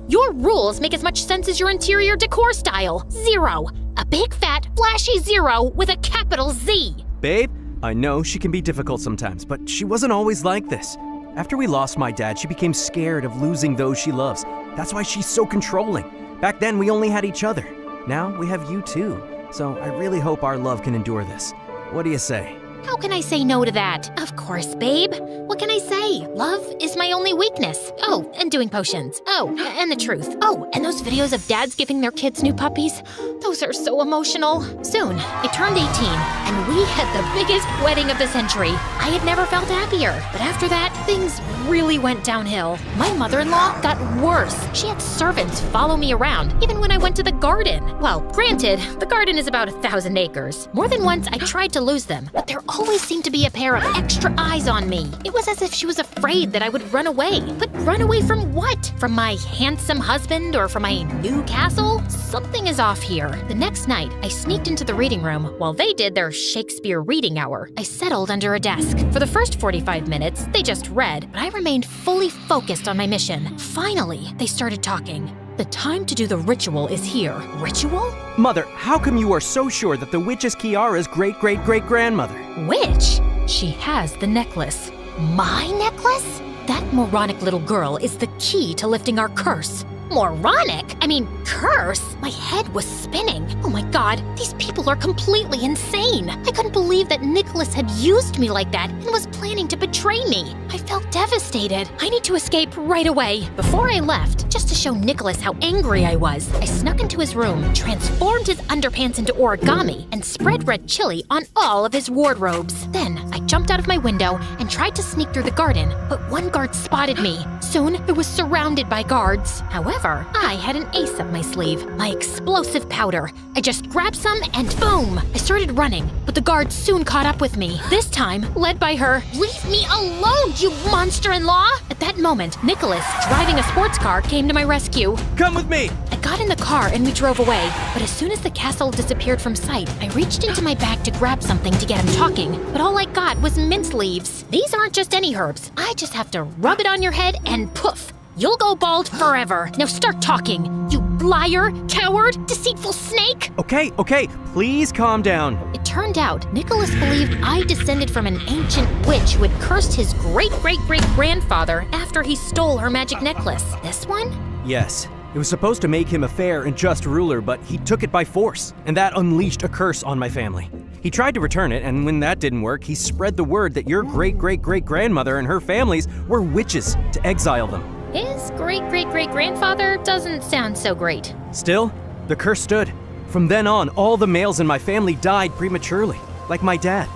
Your rules make as much sense as your interior decor style. 0. A big fat flashy 0 with a capital Z. Babe, I know she can be difficult sometimes, but she wasn't always like this. After we lost my dad, she became scared of losing those she loves. That's why she's so controlling. Back then, we only had each other. Now we have you too. So I really hope our love can endure this. What do you say? How can I say no to that? Of course, babe. What can I say? Love is my only weakness. Oh, and doing potions. Oh, and the truth. Oh, and those videos of dads giving their kids new puppies. Those are so emotional. Soon, I turned 18, and we had the biggest wedding of the century. I had never felt happier. But after that, things really went downhill. My mother-in-law got worse. She had servants follow me around, even when I went to the garden. Well, granted, the garden is about 1,000 acres. More than once, I tried to lose them, but there always seemed to be a pair of extra eyes on me. It was as if she was afraid that I would run away. But run away from what? From my handsome husband or from my new castle? Something is off here. The next night, I sneaked into the reading room while they did their Shakespeare reading hour. I settled under a desk. For the first 45 minutes, they just read, but I remained fully focused on my mission. Finally, they started talking. The time to do the ritual is here. Ritual? Mother, how come you are so sure that the witch is Kiara's great-great-great-grandmother? Witch? She has the necklace. My necklace? That moronic little girl is the key to lifting our curse. Moronic? I mean, curse? My head was spinning. Oh my god, these people are completely insane. I couldn't believe that Nicholas had used me like that and was planning to betray me. I felt devastated. I need to escape right away. Before I left, just to show Nicholas how angry I was, I snuck into his room, transformed his underpants into origami, and spread red chili on all of his wardrobes. Then I jumped out of my window and tried to sneak through the garden, but one guard spotted me. Soon, I was surrounded by guards. However, I had an ace up my sleeve, my explosive powder. I just grabbed some and boom! I started running, but the guards soon caught up with me. This time, led by her. Leave me alone, you monster-in-law! At that moment, Nicholas, driving a sports car, came to my rescue. Come with me! I got in the car and we drove away, but as soon as the castle disappeared from sight, I reached into my bag to grab something to get him talking, but all I got was mint leaves. These aren't just any herbs. I just have to rub it on your head and poof! You'll go bald forever. Now start talking, you liar, coward, deceitful snake! Okay, please calm down. It turned out Nicholas believed I descended from an ancient witch who had cursed his great-great-great-grandfather after he stole her magic necklace. This one? Yes. It was supposed to make him a fair and just ruler, but he took it by force, and that unleashed a curse on my family. He tried to return it, and when that didn't work, he spread the word that your great-great-great-grandmother and her families were witches to exile them. His great-great-great-grandfather doesn't sound so great. Still, the curse stood. From then on, all the males in my family died prematurely, like my dad.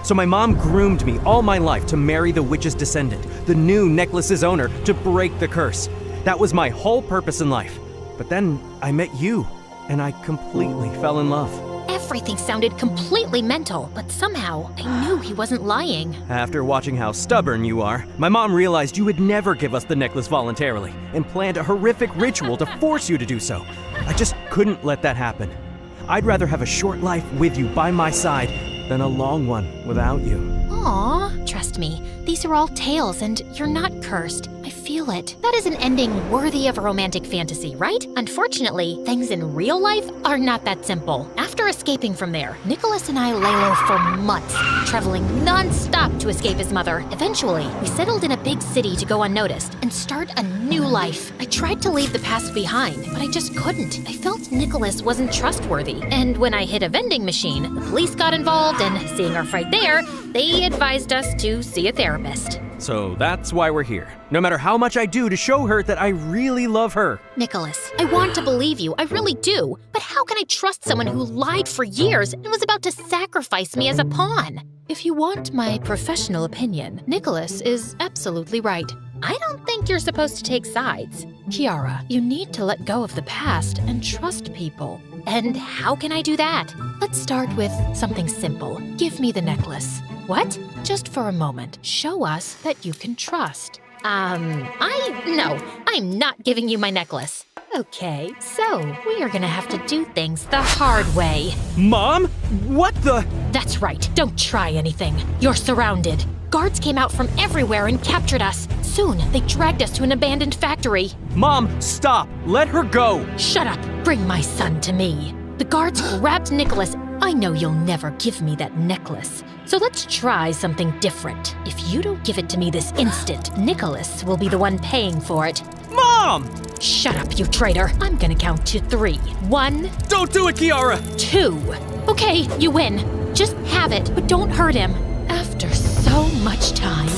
So my mom groomed me all my life to marry the witch's descendant, the new necklace's owner, to break the curse. That was my whole purpose in life. But then I met you, and I completely fell in love. Everything sounded completely mental, but somehow I knew he wasn't lying. After watching how stubborn you are, my mom realized you would never give us the necklace voluntarily and planned a horrific ritual to force you to do so. I just couldn't let that happen. I'd rather have a short life with you by my side than a long one without you. Aww, trust me, these are all tales and you're not cursed. I feel it. That is an ending worthy of a romantic fantasy, right? Unfortunately, things in real life are not that simple. After escaping from there, Nicholas and I lay low for months, traveling non-stop to escape his mother. Eventually, we settled in a big city to go unnoticed and start a new life. I tried to leave the past behind, but I just couldn't. I felt Nicholas wasn't trustworthy. And when I hit a vending machine, the police got involved and seeing our fight there, they advised us to see a therapist. So that's why we're here. No matter how much I do to show her that I really love her. Nicholas, I want to believe you, I really do. But how can I trust someone who lied for years and was about to sacrifice me as a pawn? If you want my professional opinion, Nicholas is absolutely right. I don't think you're supposed to take sides. Kiara, you need to let go of the past and trust people. And how can I do that? Let's start with something simple. Give me the necklace. What? Just for a moment, show us that you can trust. No, I'm not giving you my necklace. Okay, so we are gonna have to do things the hard way. Mom? What the? That's right, don't try anything. You're surrounded. Guards came out from everywhere and captured us. Soon, they dragged us to an abandoned factory. Mom, stop! Let her go! Shut up! Bring my son to me. The guards grabbed Nicholas. I know you'll never give me that necklace. So let's try something different. If you don't give it to me this instant, Nicholas will be the one paying for it. Mom! Shut up, you traitor. I'm gonna count to 3. 1. Don't do it, Kiara! 2. Okay, you win. Just have it, but don't hurt him. After so much time,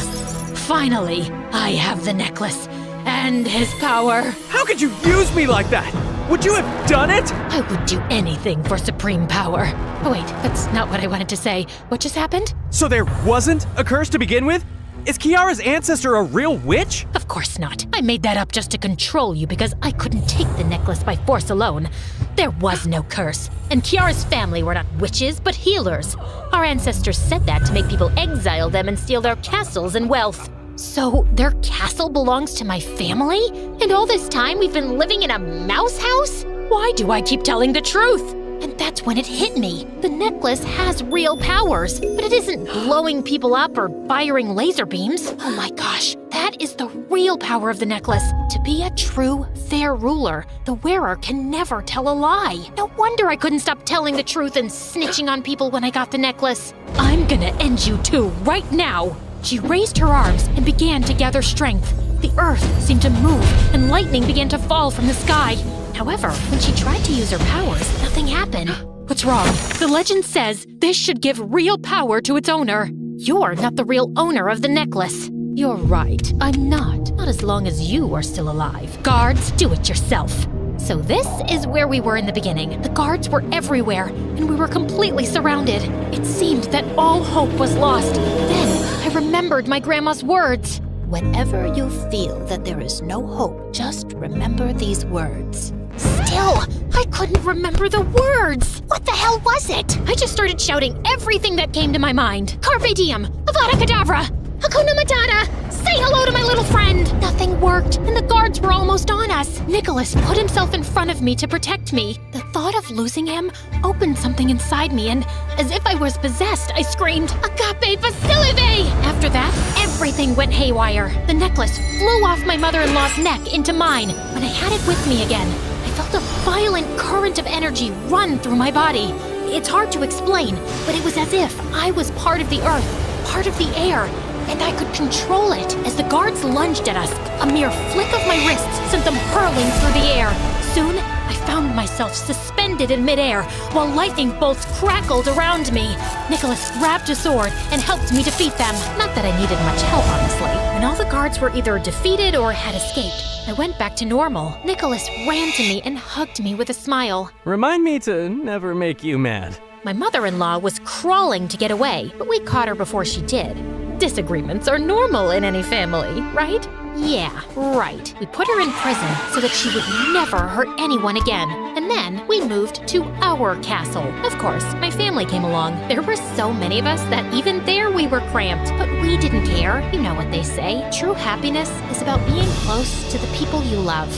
finally, I have the necklace and his power. How could you use me like that? Would you have done it? I would do anything for supreme power. Oh wait, that's not what I wanted to say. What just happened? So there wasn't a curse to begin with? Is Kiara's ancestor a real witch? Of course not. I made that up just to control you because I couldn't take the necklace by force alone. There was no curse. And Kiara's family were not witches, but healers. Our ancestors said that to make people exile them and steal their castles and wealth. So their castle belongs to my family? And all this time we've been living in a mouse house? Why do I keep telling the truth? And that's when it hit me. The necklace has real powers, but it isn't blowing people up or firing laser beams. Oh my gosh, that is the real power of the necklace. To be a true, fair ruler, the wearer can never tell a lie. No wonder I couldn't stop telling the truth and snitching on people when I got the necklace. I'm gonna end you too, right now. She raised her arms and began to gather strength. The earth seemed to move, and lightning began to fall from the sky. However, when she tried to use her powers, nothing happened. What's wrong? The legend says this should give real power to its owner. You're not the real owner of the necklace. You're right, I'm not. Not as long as you are still alive. Guards, do it yourself. So this is where we were in the beginning. The guards were everywhere, and we were completely surrounded. It seemed that all hope was lost. Then I remembered my grandma's words. Whenever you feel that there is no hope, just remember these words. Still, I couldn't remember the words. What the hell was it? I just started shouting everything that came to my mind. Carpe diem, Avada Kedavra, Hakuna Matata, say hello to my little friend. Nothing worked, and the guards were almost on us. Nicholas put himself in front of me to protect me. The thought of losing him opened something inside me, and as if I was possessed, I screamed, Agape Facilive! After that, everything went haywire. The necklace flew off my mother-in-law's neck into mine. When I had it with me again, I felt a violent current of energy run through my body. It's hard to explain, but it was as if I was part of the earth, part of the air, and I could control it. As the guards lunged at us, a mere flick of my wrists sent them hurling through the air. Soon, I found myself suspended in midair, while lightning bolts crackled around me. Nicholas grabbed a sword and helped me defeat them. Not that I needed much help, honestly. When all the guards were either defeated or had escaped, I went back to normal. Nicholas ran to me and hugged me with a smile. Remind me to never make you mad. My mother-in-law was crawling to get away, but we caught her before she did. Disagreements are normal in any family, right? Yeah, right. We put her in prison so that she would never hurt anyone again. And then we moved to our castle. Of course, my family came along. There were so many of us that even there we were cramped. But we didn't care. You know what they say. True happiness is about being close to the people you love.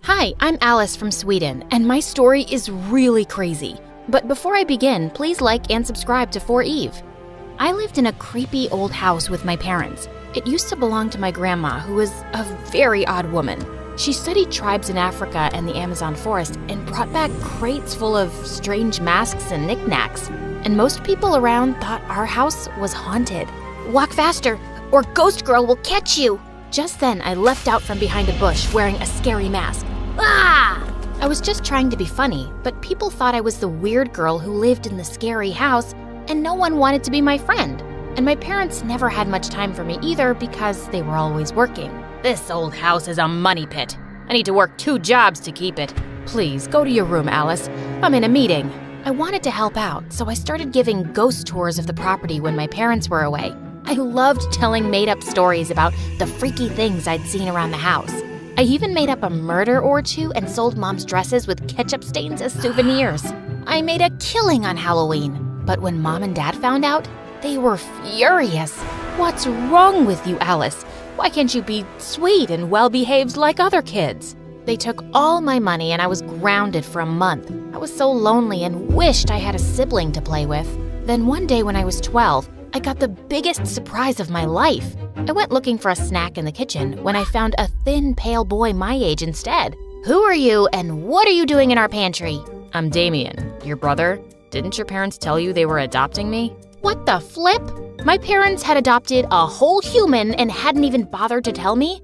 Hi, I'm Alice from Sweden, and my story is really crazy. But before I begin, please like and subscribe to For Eve. I lived in a creepy old house with my parents. It used to belong to my grandma, who was a very odd woman. She studied tribes in Africa and the Amazon forest and brought back crates full of strange masks and knickknacks. And most people around thought our house was haunted. Walk faster, or Ghost Girl will catch you! Just then, I leapt out from behind a bush wearing a scary mask. Ah! I was just trying to be funny, but people thought I was the weird girl who lived in the scary house, and no one wanted to be my friend. And my parents never had much time for me either because they were always working. This old house is a money pit. I need to work 2 jobs to keep it. Please, go to your room, Alice. I'm in a meeting. I wanted to help out, so I started giving ghost tours of the property when my parents were away. I loved telling made-up stories about the freaky things I'd seen around the house. I even made up a murder or 2 and sold Mom's dresses with ketchup stains as souvenirs. I made a killing on Halloween, but when Mom and Dad found out, they were furious. What's wrong with you, Alice? Why can't you be sweet and well-behaved like other kids? They took all my money and I was grounded for a month. I was so lonely and wished I had a sibling to play with. Then one day when I was 12, I got the biggest surprise of my life. I went looking for a snack in the kitchen when I found a thin, pale boy my age instead. Who are you and what are you doing in our pantry? I'm Damien, your brother. Didn't your parents tell you they were adopting me? What the flip? My parents had adopted a whole human and hadn't even bothered to tell me?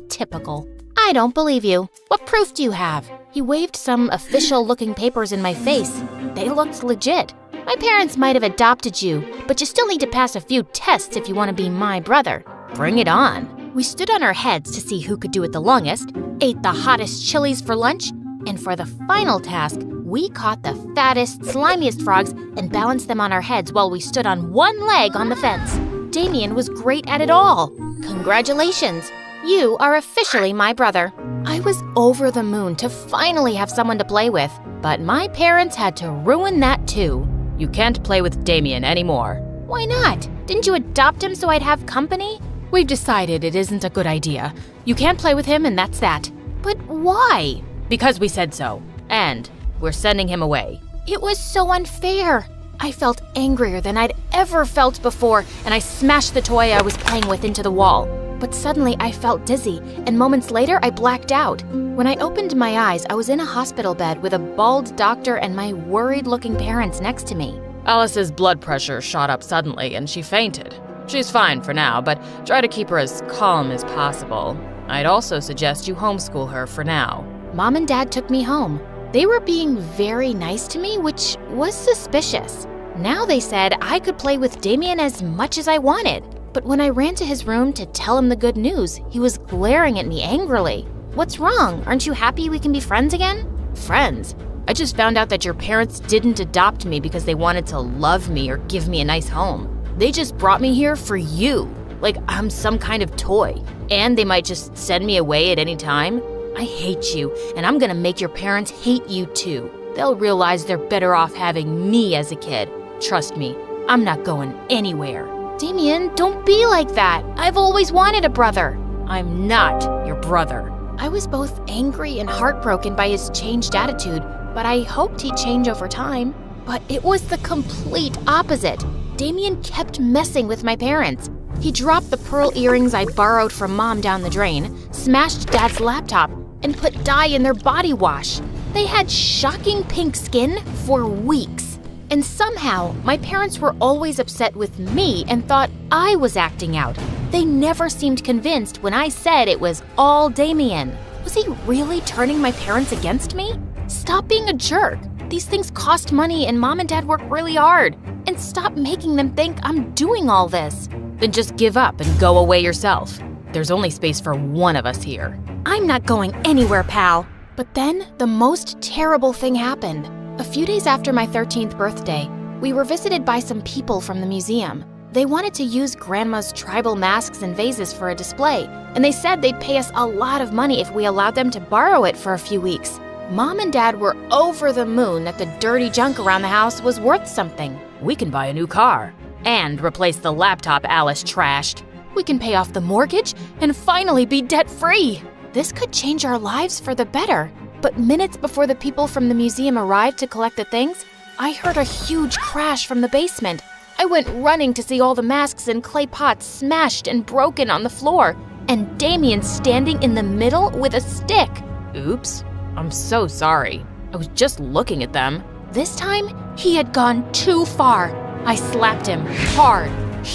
Typical. I don't believe you. What proof do you have? He waved some official-looking papers in my face. They looked legit. My parents might have adopted you, but you still need to pass a few tests if you want to be my brother. Bring it on. We stood on our heads to see who could do it the longest, ate the hottest chilies for lunch, and for the final task, we caught the fattest, slimiest frogs and balanced them on our heads while we stood on one leg on the fence. Damien was great at it all. Congratulations. You are officially my brother. I was over the moon to finally have someone to play with, but my parents had to ruin that too. You can't play with Damien anymore. Why not? Didn't you adopt him so I'd have company? We've decided it isn't a good idea. You can't play with him and that's that. But why? Because we said so. And we're sending him away. It was so unfair. I felt angrier than I'd ever felt before, and I smashed the toy I was playing with into the wall. But suddenly I felt dizzy, and moments later I blacked out. When I opened my eyes, I was in a hospital bed with a bald doctor and my worried-looking parents next to me. Alice's blood pressure shot up suddenly and she fainted. She's fine for now, but try to keep her as calm as possible. I'd also suggest you homeschool her for now. Mom and Dad took me home. They were being very nice to me, which was suspicious. Now they said I could play with Damien as much as I wanted. But when I ran to his room to tell him the good news, he was glaring at me angrily. What's wrong? Aren't you happy we can be friends again? Friends? I just found out that your parents didn't adopt me because they wanted to love me or give me a nice home. They just brought me here for you, like I'm some kind of toy. And they might just send me away at any time. I hate you, and I'm gonna make your parents hate you too. They'll realize they're better off having me as a kid. Trust me, I'm not going anywhere. Damien, don't be like that. I've always wanted a brother. I'm not your brother. I was both angry and heartbroken by his changed attitude, but I hoped he'd change over time. But it was the complete opposite. Damien kept messing with my parents. He dropped the pearl earrings I borrowed from Mom down the drain, smashed Dad's laptop, and put dye in their body wash. They had shocking pink skin for weeks. And somehow, my parents were always upset with me and thought I was acting out. They never seemed convinced when I said it was all Damien. Was he really turning my parents against me? Stop being a jerk. These things cost money and Mom and Dad work really hard. And stop making them think I'm doing all this. Then just give up and go away yourself. There's only space for one of us here. I'm not going anywhere, pal. But then the most terrible thing happened. A few days after my 13th birthday, we were visited by some people from the museum. They wanted to use Grandma's tribal masks and vases for a display, and they said they'd pay us a lot of money if we allowed them to borrow it for a few weeks. Mom and Dad were over the moon that the dirty junk around the house was worth something. We can buy a new car and replace the laptop Alice trashed. We can pay off the mortgage and finally be debt-free. This could change our lives for the better. But minutes before the people from the museum arrived to collect the things, I heard a huge crash from the basement. I went running to see all the masks and clay pots smashed and broken on the floor, and Damien standing in the middle with a stick. Oops, I'm so sorry. I was just looking at them. This time, he had gone too far. I slapped him hard.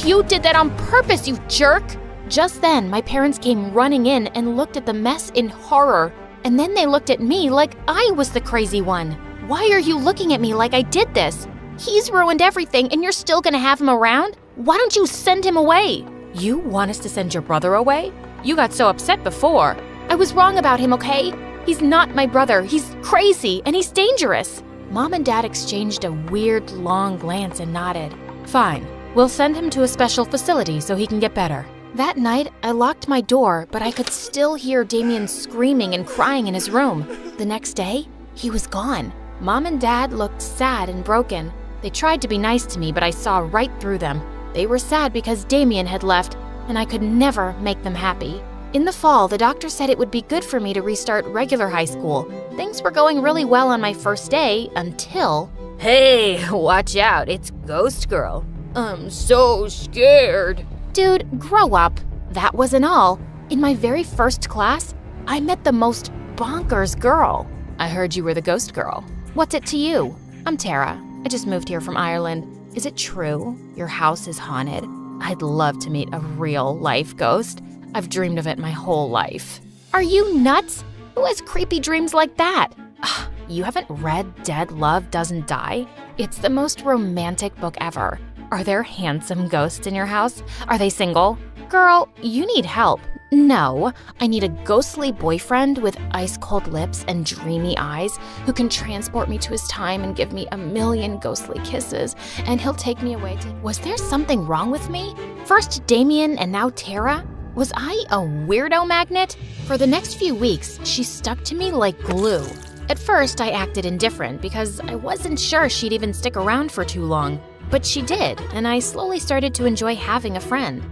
You did that on purpose, you jerk! Just then, my parents came running in and looked at the mess in horror. And then they looked at me like I was the crazy one. Why are you looking at me like I did this? He's ruined everything and you're still gonna have him around? Why don't you send him away? You want us to send your brother away? You got so upset before. I was wrong about him, okay? He's not my brother. He's crazy and he's dangerous. Mom and Dad exchanged a weird, long glance and nodded. Fine. We'll send him to a special facility so he can get better. That night, I locked my door, but I could still hear Damien screaming and crying in his room. The next day, he was gone. Mom and Dad looked sad and broken. They tried to be nice to me, but I saw right through them. They were sad because Damien had left, and I could never make them happy. In the fall, the doctor said it would be good for me to restart regular high school. Things were going really well on my first day until... Hey, watch out, it's Ghost Girl. I'm so scared. Dude, grow up. That wasn't all. In my very first class, I met the most bonkers girl. I heard you were the Ghost Girl. What's it to you? I'm Tara. I just moved here from Ireland. Is it true your house is haunted? I'd love to meet a real-life ghost. I've dreamed of it my whole life. Are you nuts? Who has creepy dreams like that? You haven't read Dead Love Doesn't Die? It's the most romantic book ever. Are there handsome ghosts in your house? Are they single? Girl, you need help. No, I need a ghostly boyfriend with ice-cold lips and dreamy eyes who can transport me to his time and give me a million ghostly kisses, and he'll take me away to... Was there something wrong with me? First Damien and now Tara? Was I a weirdo magnet? For the next few weeks, she stuck to me like glue. At first, I acted indifferent because I wasn't sure she'd even stick around for too long. But she did, and I slowly started to enjoy having a friend.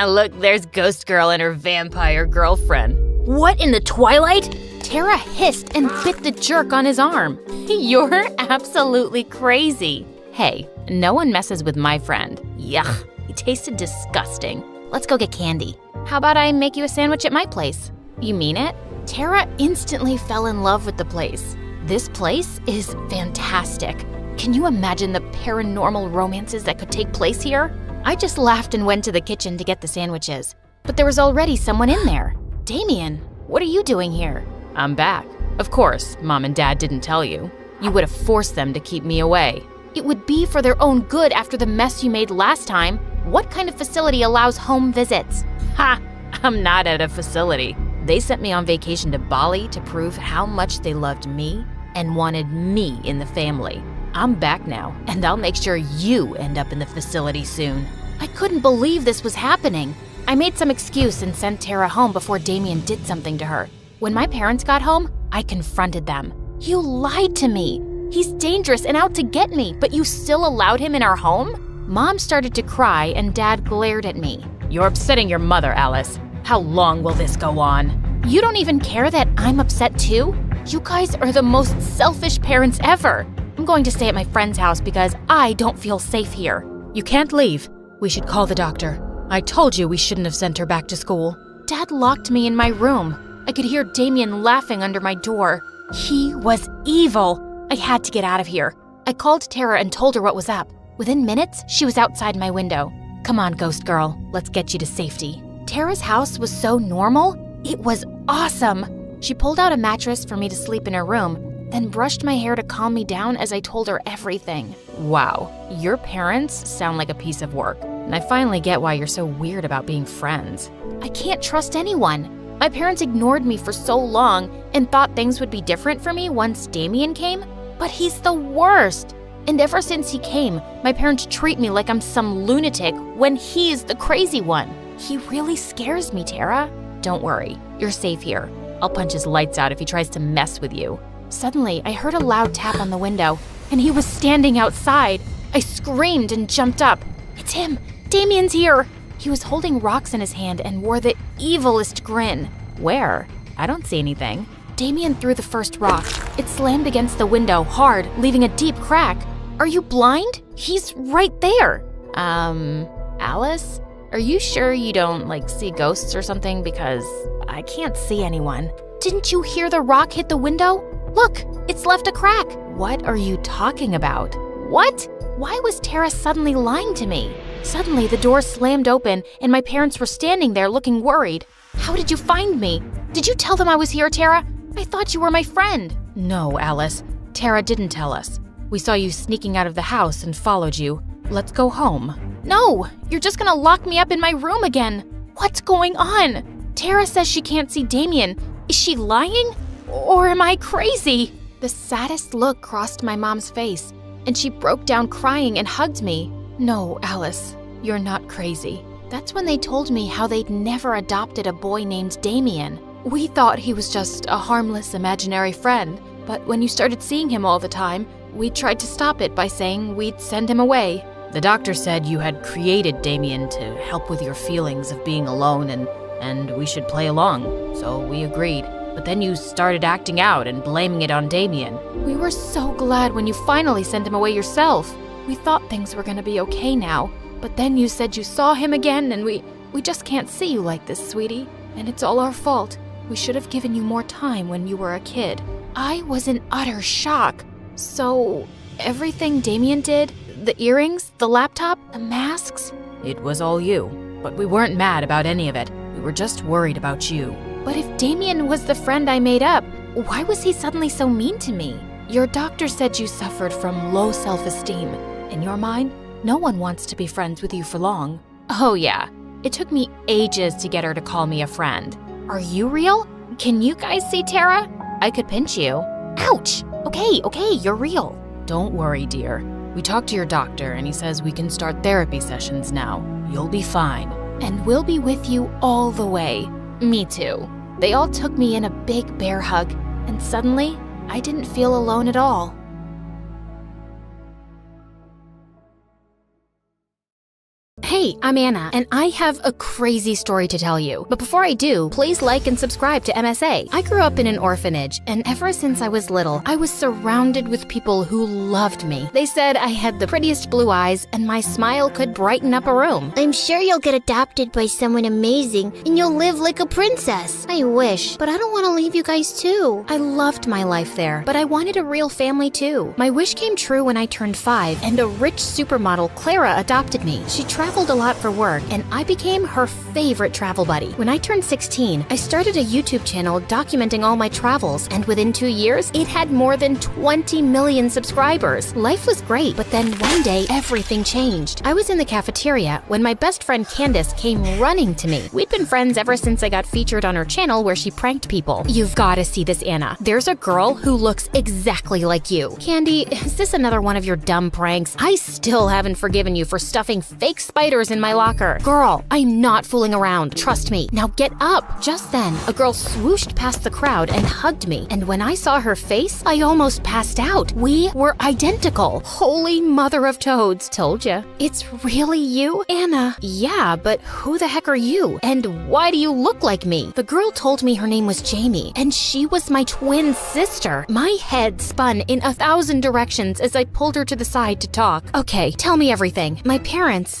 Look, there's Ghost Girl and her vampire girlfriend. What in the twilight? Tara hissed and bit the jerk on his arm. You're absolutely crazy. Hey, no one messes with my friend. Yuck, he tasted disgusting. Let's go get candy. How about I make you a sandwich at my place? You mean it? Tara instantly fell in love with the place. This place is fantastic. Can you imagine the paranormal romances that could take place here? I just laughed and went to the kitchen to get the sandwiches. But there was already someone in there. Damien, what are you doing here? I'm back. Of course, Mom and Dad didn't tell you. You would have forced them to keep me away. It would be for their own good after the mess you made last time. What kind of facility allows home visits? Ha! I'm not at a facility. They sent me on vacation to Bali to prove how much they loved me and wanted me in the family. I'm back now, and I'll make sure you end up in the facility soon. I couldn't believe this was happening. I made some excuse and sent Tara home before Damien did something to her. When my parents got home, I confronted them. You lied to me. He's dangerous and out to get me, but you still allowed him in our home? Mom started to cry and Dad glared at me. You're upsetting your mother, Alice. How long will this go on? You don't even care that I'm upset too? You guys are the most selfish parents ever. I'm going to stay at my friend's house because I don't feel safe here. You can't leave. We should call the doctor. I told you we shouldn't have sent her back to school. Dad locked me in my room. I could hear Damien laughing under my door. He was evil. I had to get out of here. I called Tara and told her what was up. Within minutes, she was outside my window. Come on, ghost girl. Let's get you to safety. Tara's house was so normal. It was awesome. She pulled out a mattress for me to sleep in her room, then brushed my hair to calm me down as I told her everything. Wow, your parents sound like a piece of work, and I finally get why you're so weird about being friends. I can't trust anyone. My parents ignored me for so long and thought things would be different for me once Damien came, but he's the worst. And ever since he came, my parents treat me like I'm some lunatic when he's the crazy one. He really scares me, Tara. Don't worry, you're safe here. I'll punch his lights out if he tries to mess with you. Suddenly, I heard a loud tap on the window, and he was standing outside. I screamed and jumped up. It's him! Damien's here! He was holding rocks in his hand and wore the evilest grin. Where? I don't see anything. Damien threw the first rock. It slammed against the window hard, leaving a deep crack. Are you blind? He's right there. Alice? Are you sure you don't, see ghosts or something? Because I can't see anyone. Didn't you hear the rock hit the window? Look, it's left a crack. What are you talking about? What? Why was Tara suddenly lying to me? Suddenly, the door slammed open, and my parents were standing there looking worried. How did you find me? Did you tell them I was here, Tara? I thought you were my friend. No, Alice. Tara didn't tell us. We saw you sneaking out of the house and followed you. Let's go home. No, you're just gonna lock me up in my room again. What's going on? Tara says she can't see Damien. Is she lying? Or am I crazy? The saddest look crossed my mom's face, and she broke down crying and hugged me. No, Alice, you're not crazy. That's when they told me how they'd never adopted a boy named Damien. We thought he was just a harmless imaginary friend, but when you started seeing him all the time, we tried to stop it by saying we'd send him away. The doctor said you had created Damien to help with your feelings of being alone and we should play along, so we agreed. But then you started acting out and blaming it on Damien. We were so glad when you finally sent him away yourself. We thought things were gonna be okay now, but then you said you saw him again and we just can't see you like this, sweetie. And it's all our fault. We should have given you more time when you were a kid. I was in utter shock. So, everything Damien did, the earrings, the laptop, the masks? It was all you, but we weren't mad about any of it. We were just worried about you. But if Damien was the friend I made up, why was he suddenly so mean to me? Your doctor said you suffered from low self-esteem. In your mind, no one wants to be friends with you for long. Oh yeah, it took me ages to get her to call me a friend. Are you real? Can you guys see Tara? I could pinch you. Ouch! Okay, you're real. Don't worry, dear. We talked to your doctor and he says we can start therapy sessions now. You'll be fine. And we'll be with you all the way. Me too. They all took me in a big bear hug, and suddenly, I didn't feel alone at all. Hey, Hey, I'm Anna, and I have a crazy story to tell you. But before I do, please like and subscribe to MSA. I grew up in an orphanage, and ever since I was little, I was surrounded with people who loved me. They said I had the prettiest blue eyes, and my smile could brighten up a room. I'm sure you'll get adopted by someone amazing, and you'll live like a princess. I wish, but I don't want to leave you guys too. I loved my life there, but I wanted a real family too. My wish came true when I turned 5, and a rich supermodel, Clara, adopted me. She traveled a lot for work, and I became her favorite travel buddy. When I turned 16, I started a YouTube channel documenting all my travels, and within 2 years, it had more than 20 million subscribers. Life was great, but then one day, everything changed. I was in the cafeteria when my best friend Candace came running to me. We'd been friends ever since I got featured on her channel where she pranked people. You've got to see this, Anna. There's a girl who looks exactly like you. Candy, is this another one of your dumb pranks? I still haven't forgiven you for stuffing fake spiders in my locker. Girl, I'm not fooling around. Trust me. Now get up. Just then, a girl swooshed past the crowd and hugged me. And when I saw her face, I almost passed out. We were identical. Holy mother of toads. Told ya. It's really you, Anna? Yeah, but who the heck are you? And why do you look like me? The girl told me her name was Jamie, and she was my twin sister. My head spun in 1,000 directions as I pulled her to the side to talk. Okay, tell me everything.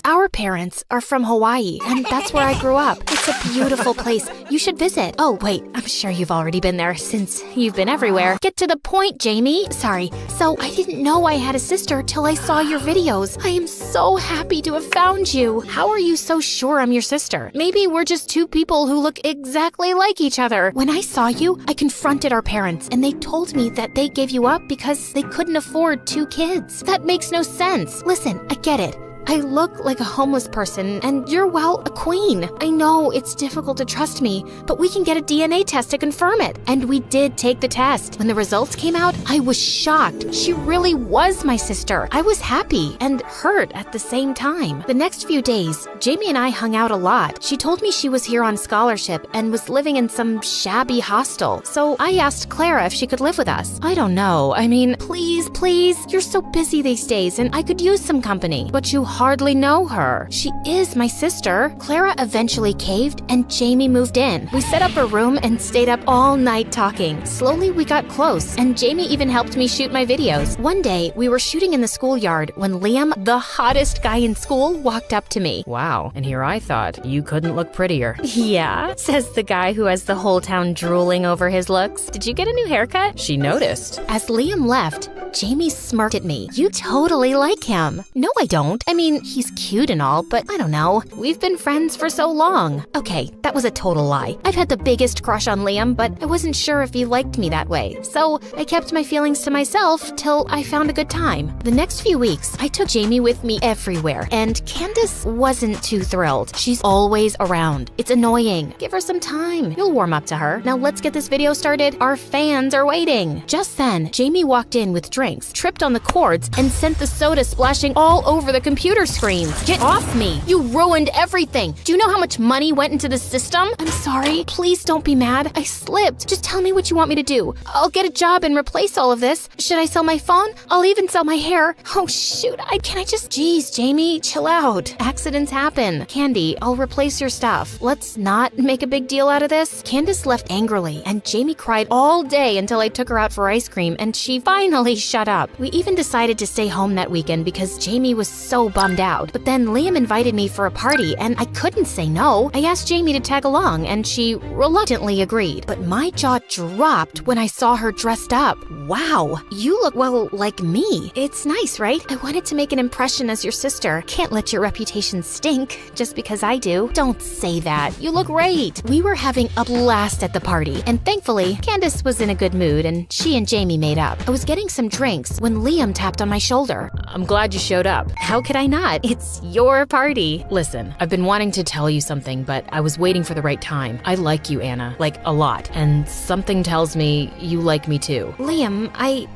Our parents are from Hawaii, and that's where I grew up. It's a beautiful place. You should visit. Oh, wait, I'm sure you've already been there since you've been everywhere. Get to the point, Jamie. Sorry. So I didn't know I had a sister till I saw your videos. I am so happy to have found you. How are you so sure I'm your sister? Maybe we're just two people who look exactly like each other. When I saw you, I confronted our parents, and they told me that they gave you up because they couldn't afford 2 kids. That makes no sense. Listen, I get it. I look like a homeless person, and you're, well, a queen. I know it's difficult to trust me, but we can get a DNA test to confirm it. And we did take the test. When the results came out, I was shocked. She really was my sister. I was happy and hurt at the same time. The next few days, Jamie and I hung out a lot. She told me she was here on scholarship and was living in some shabby hostel. So I asked Clara if she could live with us. I don't know. I mean, please, you're so busy these days, and I could use some company. But you hardly know her. She is my sister. Clara eventually caved, and Jamie moved in. We set up a room and stayed up all night talking. Slowly, we got close, and Jamie even helped me shoot my videos. One day, we were shooting in the schoolyard when Liam, the hottest guy in school, walked up to me. Wow, and here I thought you couldn't look prettier. Yeah, says the guy who has the whole town drooling over his looks. Did you get a new haircut? She noticed. As Liam left, Jamie smirked at me. You totally like him. No, I don't. I mean, he's cute and all, but I don't know. We've been friends for so long. Okay, that was a total lie. I've had the biggest crush on Liam, but I wasn't sure if he liked me that way. So I kept my feelings to myself till I found a good time. The next few weeks, I took Jamie with me everywhere, and Candace wasn't too thrilled. She's always around. It's annoying. Give her some time. You'll warm up to her. Now let's get this video started. Our fans are waiting. Just then, Jamie walked in with drinks, tripped on the cords, and sent the soda splashing all over the computer screens. Get off me! You ruined everything! Do you know how much money went into the system? I'm sorry. Please don't be mad. I slipped. Just tell me what you want me to do. I'll get a job and replace all of this. Should I sell my phone? I'll even sell my hair. Oh shoot, Jeez, Jamie, chill out. Accidents happen. Candy, I'll replace your stuff. Let's not make a big deal out of this. Candace left angrily, and Jamie cried all day until I took her out for ice cream, and she finally shut up. We even decided to stay home that weekend because Jamie was so bummed out. But then Liam invited me for a party, and I couldn't say no. I asked Jamie to tag along, and she reluctantly agreed. But my jaw dropped when I saw her dressed up. Wow, you look, well, like me. It's nice, right? I wanted to make an impression as your sister. Can't let your reputation stink just because I do. Don't say that. You look great. We were having a blast at the party, and thankfully, Candace was in a good mood, and she and Jamie made up. I was getting some drinks when Liam tapped on my shoulder. I'm glad you showed up. How could I not? It's your party. Listen, I've been wanting to tell you something, but I was waiting for the right time. I like you, Anna. Like, a lot. And something tells me you like me too. Liam,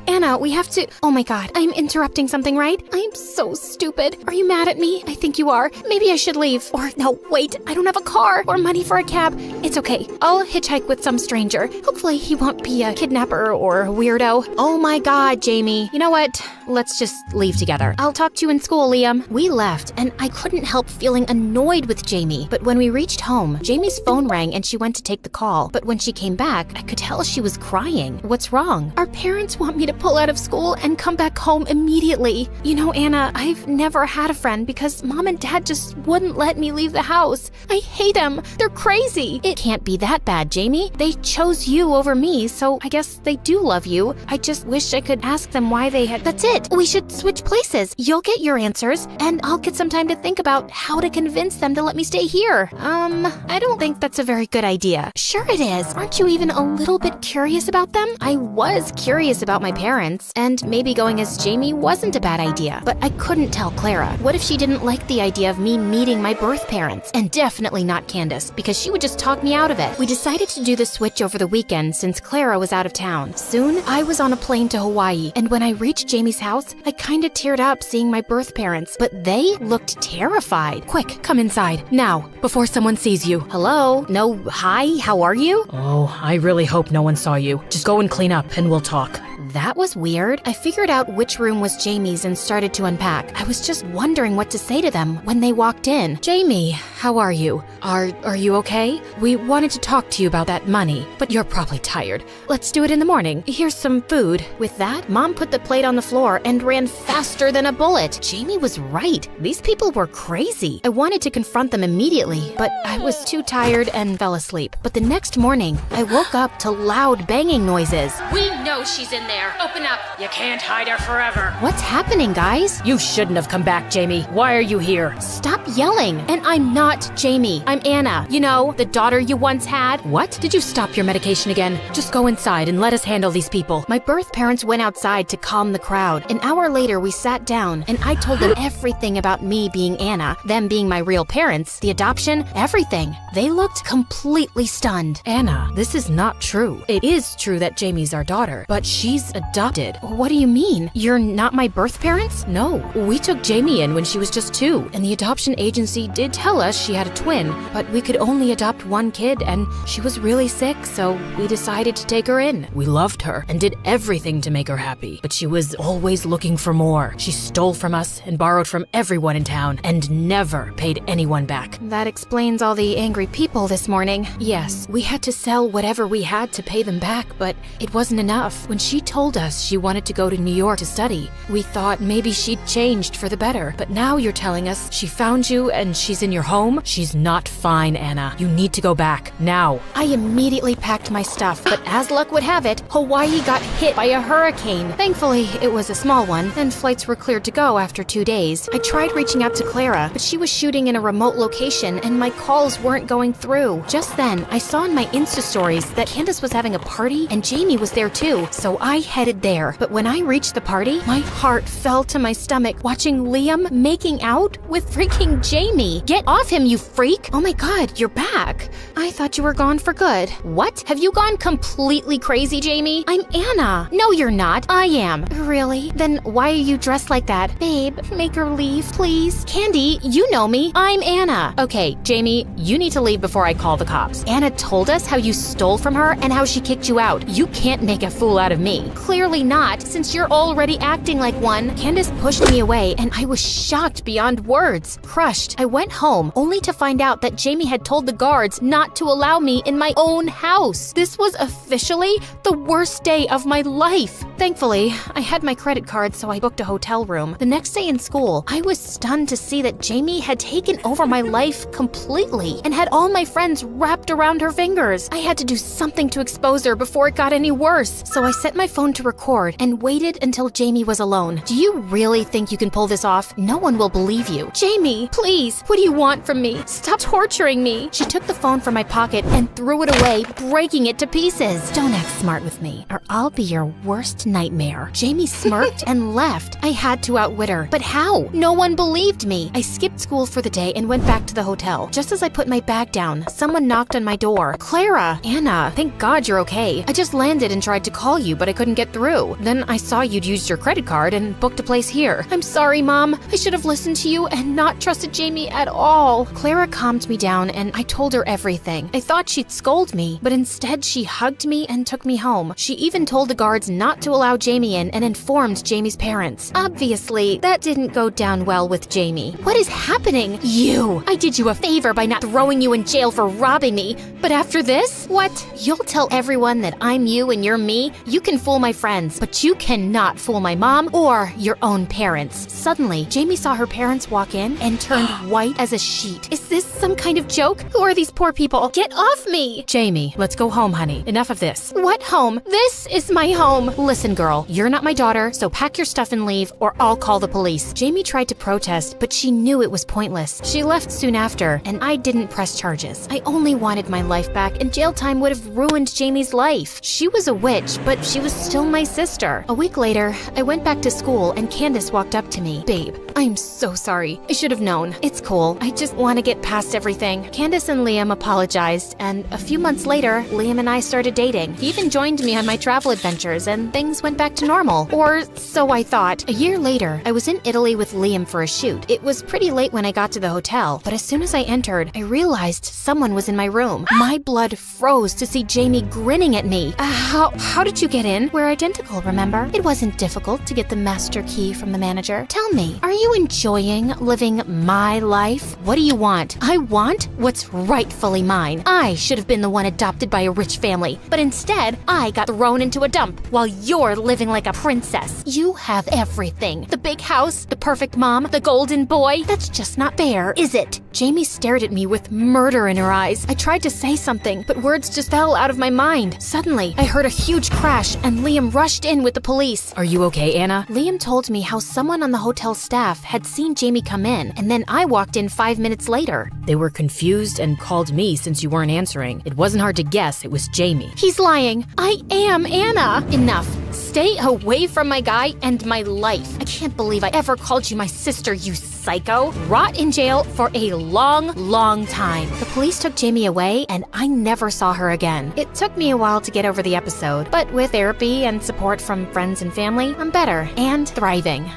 Anna, we have to... Oh my god, I'm interrupting something, right? I'm so stupid. Are you mad at me? I think you are. Maybe I should leave. Or no, wait, I don't have a car or money for a cab. It's okay. I'll hitchhike with some stranger. Hopefully he won't be a kidnapper or a weirdo. Oh my god, Jamie. You know what? let's just leave together. I'll talk to you in school, Liam. We left, and I couldn't help feeling annoyed with Jamie. But when we reached home, Jamie's phone rang and she went to take the call. But when she came back, I could tell she was crying. What's wrong? Our parents want me to pull out of school and come back home immediately. You know, Anna, I've never had a friend because Mom and Dad just wouldn't let me leave the house. I hate them. They're crazy. It can't be that bad, Jamie. They chose you over me, so I guess they do love you. I just wish I could ask them why they had... That's it. We should switch places. You'll get your answers, and I'll get some time to think about how to convince them to let me stay here. I don't think that's a very good idea. Sure it is. Aren't you even a little bit curious about them? I was curious about my parents, and maybe going as Jamie wasn't a bad idea, but I couldn't tell Clara. What if she didn't like the idea of me meeting my birth parents? And definitely not Candace, because she would just talk me out of it. We decided to do the switch over the weekend since Clara was out of town. Soon, I was on a plane to Hawaii, and when I reached Jamie's house, I kinda teared up seeing my birth parents, but they looked terrified. Quick, come inside, now, before someone sees you. Hello? No, hi, how are you? Oh, I really hope no one saw you. Just go and clean up and we'll talk. That was weird. I figured out which room was Jamie's and started to unpack. I was just wondering what to say to them when they walked in. Jamie, how are you? Are you okay? We wanted to talk to you about that money, but you're probably tired. Let's do it in the morning. Here's some food. With that, Mom put the plate on the floor and ran faster than a bullet. Jamie was right. These people were crazy. I wanted to confront them immediately, but I was too tired and fell asleep. But the next morning, I woke up to loud banging noises. We know she's in there. Open up. You can't hide her forever. What's happening, guys? You shouldn't have come back, Jamie. Why are you here? Stop yelling. And I'm not Jamie. I'm Anna. You know, the daughter you once had. What? Did you stop your medication again? Just go inside and let us handle these people. My birth parents went outside to calm the crowd. An hour later, we sat down, and I told them everything about me being Anna, them being my real parents, the adoption, everything. They looked completely stunned. Anna, this is not true. It is true that Jamie's our daughter, but she's adopted. What do you mean? You're not my birth parents? No, we took Jamie in when she was just 2, and the adoption agency did tell us she had a twin, but we could only adopt one kid, and she was really sick, so we decided to take her in. We loved her and did everything to make her happy, but she was always looking for more. She stole from us and borrowed from everyone in town and never paid anyone back. That explains all the angry people this morning. Yes, we had to sell whatever we had to pay them back, but it wasn't enough. When she told us she wanted to go to New York to study, we thought maybe she'd changed for the better. But now you're telling us she found you and she's in your home? She's not fine, Anna. You need to go back, now. I immediately packed my stuff, but as luck would have it, Hawaii got hit by a hurricane. Thankfully, it was a small one, and flights were cleared to go after 2 days. I tried reaching out to Clara, but she was shooting in a remote location and my calls weren't going through. Just then, I saw in my Insta stories that Candace was having a party and Jamie was there too, so I headed there. But when I reached the party, my heart fell to my stomach watching Liam making out with freaking Jamie. Get off him, you freak! Oh my god, you're back. I thought you were gone for good. What? Have you gone completely crazy, Jamie? I'm Anna. No, you're not. I am. Really? Then why are you dressed like that? Babe, make her leave, please. Candy, you know me. I'm Anna. Okay, Jamie, you need to leave before I call the cops. Anna told us how you stole from her and how she kicked you out. You can't make a fool out of me. Clearly not, since you're already acting like one. Candace pushed me away and I was shocked beyond words. Crushed. I went home only to find out that Jamie had told the guards not to allow me in my own house. This was officially the worst day of my life. Thankfully, I had my credit card, so I booked a hotel room. The next day in school, I was stunned to see that Jamie had taken over my life completely and had all my friends wrapped around her fingers. I had to do something to expose her before it got any worse. So I set my phone to record and waited until Jamie was alone. Do you really think you can pull this off? No one will believe you. Jamie, please, what do you want from me? Stop torturing me. She took the phone from my pocket and threw it away, breaking it to pieces. Don't act smart with me, or I'll be your worst nightmare. Jamie smirked and left. I had to outwit her. But how? No one believed me. I skipped school for the day and went back to the hotel. Just as I put my bag down, someone knocked on my door. Clara! Anna, thank God you're okay. I just landed and tried to call you, but I couldn't get through. Then I saw you'd used your credit card and booked a place here. I'm sorry, Mom. I should have listened to you and not trusted Jamie at all. Clara calmed me down and I told her everything. I thought she'd scold me, but instead she hugged me and took me home. She even told the guards not to allow Jamie in and informed Jamie's parents. Obviously, that didn't go down well with Jamie. What is happening? You! I did you a favor by not throwing you in jail for robbing me, but after this? What? You'll tell everyone that I'm you and you're me? You can fool my friends, but you cannot fool my mom or your own parents. Suddenly, Jamie saw her parents walk in and turned white as a sheet. Is this some kind of joke? Who are these poor people? Get off me! Jamie, let's go home, honey. Enough of this. What home? This is my home. Listen, girl, you're not my daughter, so pack your stuff and leave, or I'll call the police. Jamie tried to protest, but she knew it was pointless. She left soon after, and I didn't press charges. I only wanted my life back, and jail time would have ruined Jamie's life. She was a witch, but she was still my sister. A week later, I went back to school, and Candace walked up to me. Babe, I'm so sorry. I should have known. It's cool. I just want to get past everything. Candace and Liam apologized, and a few months later, Liam and I started dating. He even joined me on my travel adventures, and things went back to normal. Or so I thought. A year later, I was in Italy with Liam for a shoot. It was pretty late when I got to the hotel, but as soon as I entered, I realized someone was in my room. My blood froze to see Jamie grinning at me. How did you get in? We're identical, remember? It wasn't difficult to get the master key from the manager. Tell me, are you enjoying living my life? What do you want? I want what's rightfully mine. I should have been the one adopted by a rich family, but instead, I got thrown into a dump while you're living like a princess. You have everything. The big house, the perfect mom, the golden boy. That's just not fair, is it? Jamie stared at me with murder in her eyes. I tried to say something, but words just fell out of my mind. Suddenly, I heard a huge crash and Liam rushed in with the police. Are you okay, Anna? Liam told me how someone on the hotel staff had seen Jamie come in, and then I walked in 5 minutes later. They were confused and called me since you weren't answering. It wasn't hard to guess it was Jamie. He's lying. I am Anna. Enough. Stay away from my guy and my life. I can't believe I ever called you my sister, you psycho. Rot in jail for a long, long time. The police took Jamie away, and I never saw her again. It took me a while to get over the episode, but with therapy and support from friends and family, I'm better and thriving.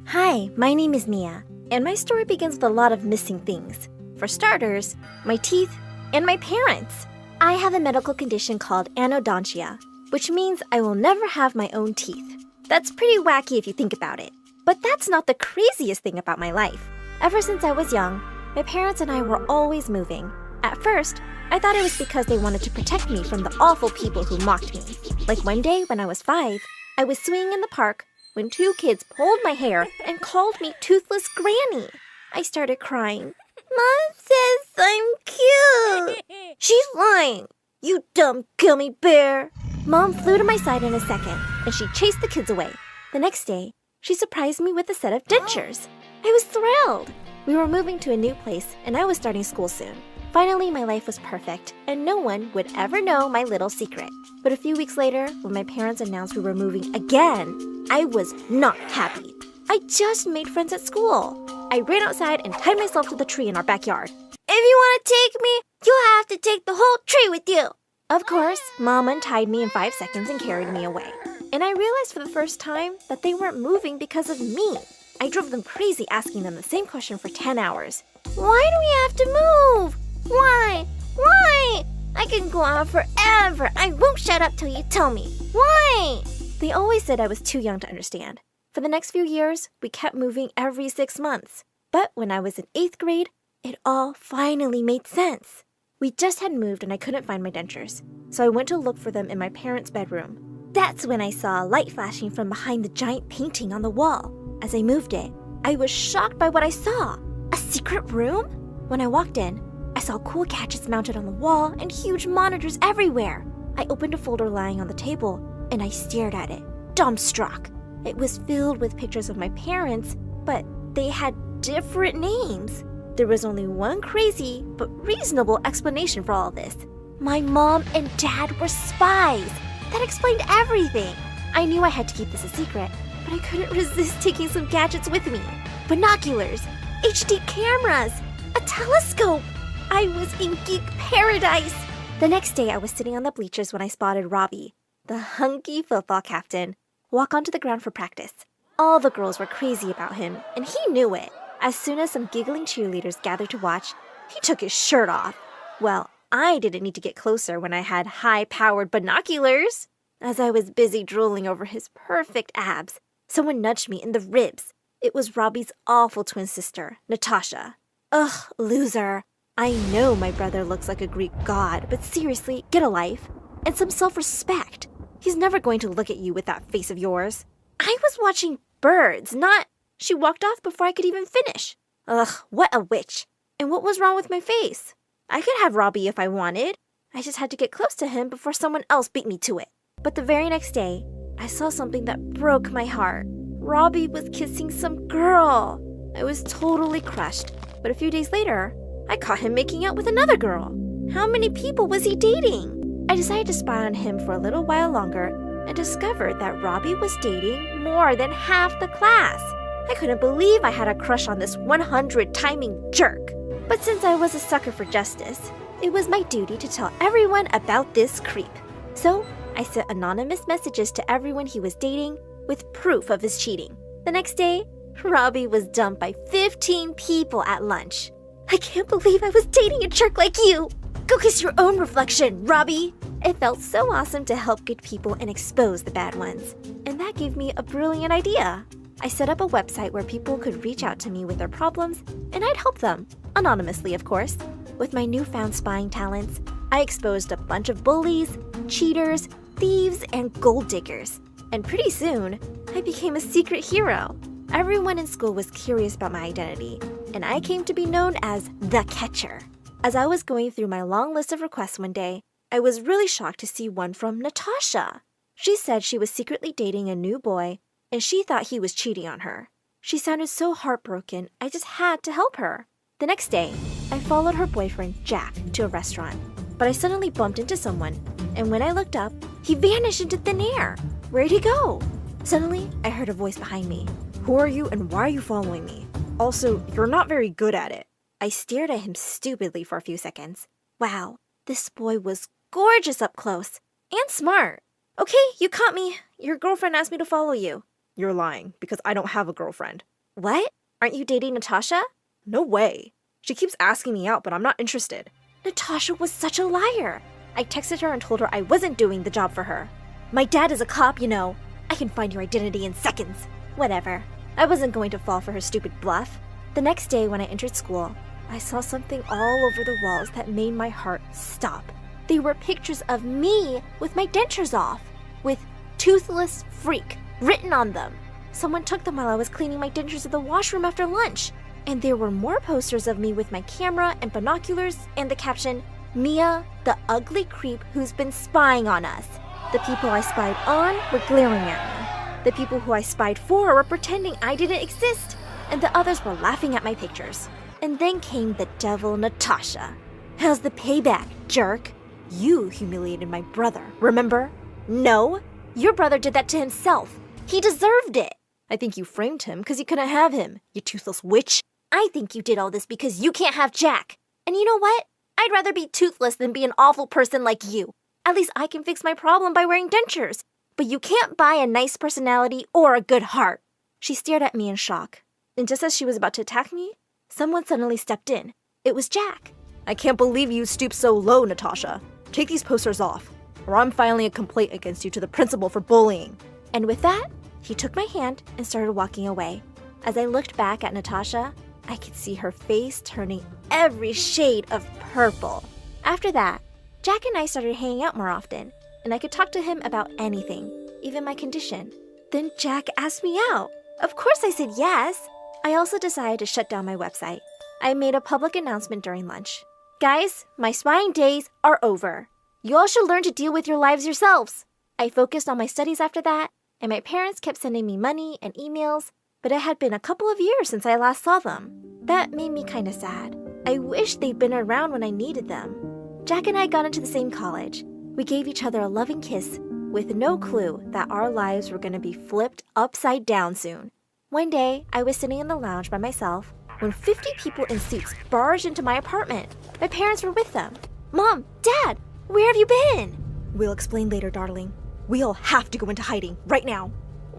Hi, my name is Mia, and my story begins with a lot of missing things. For starters, my teeth and my parents. I have a medical condition called anodontia, which means I will never have my own teeth. That's pretty wacky if you think about it. But that's not the craziest thing about my life. Ever since I was young, my parents and I were always moving. At first, I thought it was because they wanted to protect me from the awful people who mocked me. Like one day when I was 5, I was swinging in the park when 2 kids pulled my hair and called me Toothless Granny. I started crying. Mom says I'm cute. She's lying. You dumb gummy bear. Mom flew to my side in a second, and she chased the kids away. The next day, she surprised me with a set of dentures. I was thrilled. We were moving to a new place, and I was starting school soon. Finally, my life was perfect, and no one would ever know my little secret. But a few weeks later, when my parents announced we were moving again, I was not happy. I just made friends at school. I ran outside and tied myself to the tree in our backyard. If you want to take me, you have to take the whole tree with you. Of course, Mom untied me in 5 seconds and carried me away. And I realized for the first time that they weren't moving because of me. I drove them crazy asking them the same question for 10 hours. Why do we have to move? Why? Why? I can go on forever. I won't shut up till you tell me. Why? They always said I was too young to understand. For the next few years, we kept moving every 6 months. But when I was in 8th grade, it all finally made sense. We just had moved and I couldn't find my dentures, so I went to look for them in my parents' bedroom. That's when I saw a light flashing from behind the giant painting on the wall. As I moved it, I was shocked by what I saw. A secret room? When I walked in, I saw cool gadgets mounted on the wall and huge monitors everywhere. I opened a folder lying on the table and I stared at it, dumbstruck. It was filled with pictures of my parents, but they had different names. There was only one crazy but reasonable explanation for all this. My mom and dad were spies. That explained everything. I knew I had to keep this a secret, but I couldn't resist taking some gadgets with me. Binoculars, HD cameras, a telescope. I was in geek paradise. The next day, I was sitting on the bleachers when I spotted Robbie, the hunky football captain, walk onto the ground for practice. All the girls were crazy about him, and he knew it. As soon as some giggling cheerleaders gathered to watch, he took his shirt off. Well, I didn't need to get closer when I had high-powered binoculars. As I was busy drooling over his perfect abs, someone nudged me in the ribs. It was Robbie's awful twin sister, Natasha. Ugh, loser. I know my brother looks like a Greek god, but seriously, get a life. And some self-respect. He's never going to look at you with that face of yours. I was watching birds, not... She walked off before I could even finish. Ugh, what a witch. And what was wrong with my face? I could have Robbie if I wanted. I just had to get close to him before someone else beat me to it. But the very next day, I saw something that broke my heart. Robbie was kissing some girl. I was totally crushed. But a few days later, I caught him making out with another girl. How many people was he dating? I decided to spy on him for a little while longer and discovered that Robbie was dating more than half the class. I couldn't believe I had a crush on this 100 timing jerk. But since I was a sucker for justice, it was my duty to tell everyone about this creep. So I sent anonymous messages to everyone he was dating with proof of his cheating. The next day, Robbie was dumped by 15 people at lunch. I can't believe I was dating a jerk like you. Go kiss your own reflection, Robbie. It felt so awesome to help good people and expose the bad ones. And that gave me a brilliant idea. I set up a website where people could reach out to me with their problems, and I'd help them. Anonymously, of course. With my newfound spying talents, I exposed a bunch of bullies, cheaters, thieves, and gold diggers. And pretty soon, I became a secret hero. Everyone in school was curious about my identity, and I came to be known as the Catcher. As I was going through my long list of requests one day, I was really shocked to see one from Natasha. She said she was secretly dating a new boy, and she thought he was cheating on her. She sounded so heartbroken, I just had to help her. The next day, I followed her boyfriend, Jack, to a restaurant. But I suddenly bumped into someone, and when I looked up, he vanished into thin air. Where'd he go? Suddenly, I heard a voice behind me. Who are you and why are you following me? Also, you're not very good at it. I stared at him stupidly for a few seconds. Wow, this boy was gorgeous up close and smart. Okay, you caught me. Your girlfriend asked me to follow you. You're lying, because I don't have a girlfriend. What? Aren't you dating Natasha? No way. She keeps asking me out, but I'm not interested. Natasha was such a liar. I texted her and told her I wasn't doing the job for her. My dad is a cop, you know. I can find your identity in seconds. Whatever. I wasn't going to fall for her stupid bluff. The next day when I entered school, I saw something all over the walls that made my heart stop. They were pictures of me with my dentures off, with toothless freak written on them. Someone took them while I was cleaning my dentures at the washroom after lunch. And there were more posters of me with my camera and binoculars and the caption, Mia, the ugly creep who's been spying on us. The people I spied on were glaring at me. The people who I spied for were pretending I didn't exist. And the others were laughing at my pictures. And then came the devil Natasha. How's the payback, jerk? You humiliated my brother, remember? No, your brother did that to himself. He deserved it. I think you framed him because you couldn't have him, you toothless witch. I think you did all this because you can't have Jack. And you know what? I'd rather be toothless than be an awful person like you. At least I can fix my problem by wearing dentures. But you can't buy a nice personality or a good heart. She stared at me in shock. And just as she was about to attack me, someone suddenly stepped in. It was Jack. I can't believe you stooped so low, Natasha. Take these posters off, or I'm filing a complaint against you to the principal for bullying. And with that, he took my hand and started walking away. As I looked back at Natasha, I could see her face turning every shade of purple. After that, Jack and I started hanging out more often, and I could talk to him about anything, even my condition. Then Jack asked me out. Of course I said yes. I also decided to shut down my website. I made a public announcement during lunch. Guys, my spying days are over. You all should learn to deal with your lives yourselves. I focused on my studies after that, and my parents kept sending me money and emails, but it had been a couple of years since I last saw them. That made me kind of sad. I wish they'd been around when I needed them. Jack and I got into the same college. We gave each other a loving kiss with no clue that our lives were going to be flipped upside down soon. One day, I was sitting in the lounge by myself when 50 people in suits barged into my apartment. My parents were with them. Mom, Dad, Where have you been? We'll explain later, darling. We all have to go into hiding right now.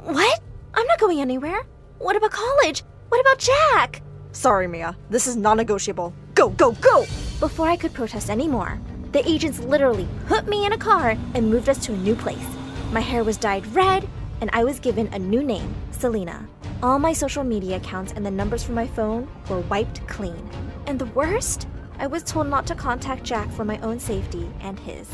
What? I'm not going anywhere. What about college? What about Jack? Sorry, Mia. This is non-negotiable. Go, go, go! Before I could protest anymore, the agents literally put me in a car and moved us to a new place. My hair was dyed red, and I was given a new name, Selena. All my social media accounts and the numbers from my phone were wiped clean. And the worst? I was told not to contact Jack for my own safety and his.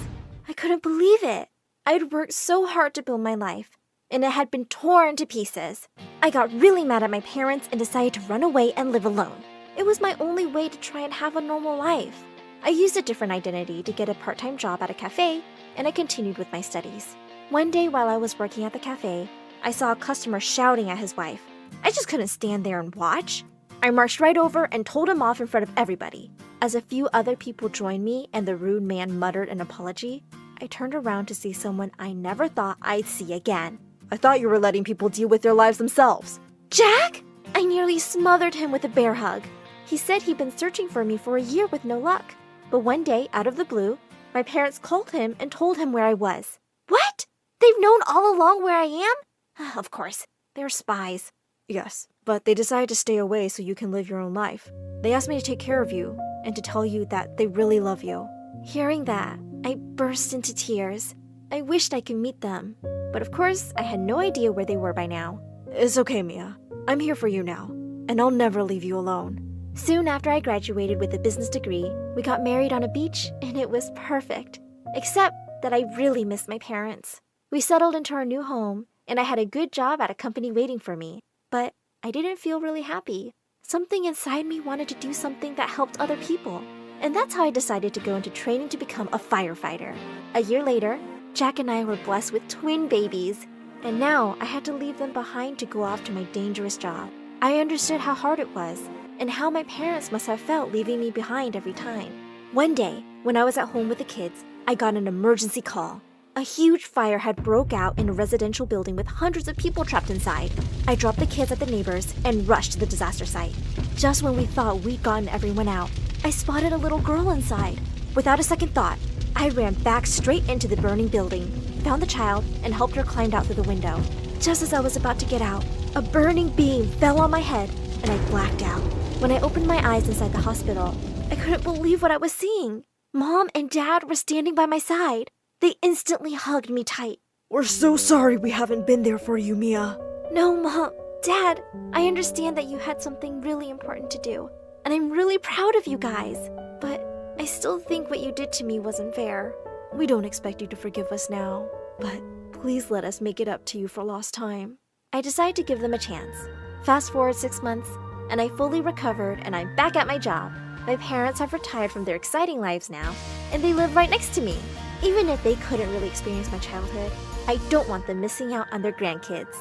I couldn't believe it. I'd worked so hard to build my life, and it had been torn to pieces. I got really mad at my parents and decided to run away and live alone. It was my only way to try and have a normal life. I used a different identity to get a part-time job at a cafe, and I continued with my studies. One day while I was working at the cafe, I saw a customer shouting at his wife. I just couldn't stand there and watch. I marched right over and told him off in front of everybody. As a few other people joined me and the rude man muttered an apology, I turned around to see someone I never thought I'd see again. I thought you were letting people deal with their lives themselves. Jack? I nearly smothered him with a bear hug. He said he'd been searching for me for a year with no luck. But one day, out of the blue, my parents called him and told him where I was. What? They've known all along where I am? Of course, they're spies. Yes, but they decided to stay away so you can live your own life. They asked me to take care of you and to tell you that they really love you. Hearing that, I burst into tears. I wished I could meet them. But of course, I had no idea where they were by now. It's okay, Mia. I'm here for you now, and I'll never leave you alone. Soon after I graduated with a business degree, we got married on a beach, and it was perfect. Except that I really missed my parents. We settled into our new home, and I had a good job at a company waiting for me. But I didn't feel really happy. Something inside me wanted to do something that helped other people. And that's how I decided to go into training to become a firefighter. A year later, Jack and I were blessed with twin babies. And now I had to leave them behind to go off to my dangerous job. I understood how hard it was, and how my parents must have felt leaving me behind every time. One day, when I was at home with the kids, I got an emergency call. A huge fire had broke out in a residential building with hundreds of people trapped inside. I dropped the kids at the neighbors and rushed to the disaster site. Just when we thought we'd gotten everyone out, I spotted a little girl inside. Without a second thought, I ran back straight into the burning building, found the child, and helped her climb out through the window. Just as I was about to get out, a burning beam fell on my head, and I blacked out. When I opened my eyes inside the hospital, I couldn't believe what I was seeing. Mom and Dad were standing by my side. They instantly hugged me tight. We're so sorry we haven't been there for you, Mia. No, Mom. Dad, I understand that you had something really important to do, and I'm really proud of you guys. But I still think what you did to me wasn't fair. We don't expect you to forgive us now, but please let us make it up to you for lost time. I decided to give them a chance. Fast forward 6 months, and I fully recovered, and I'm back at my job. My parents have retired from their exciting lives now, and they live right next to me. Even if they couldn't really experience my childhood, I don't want them missing out on their grandkids.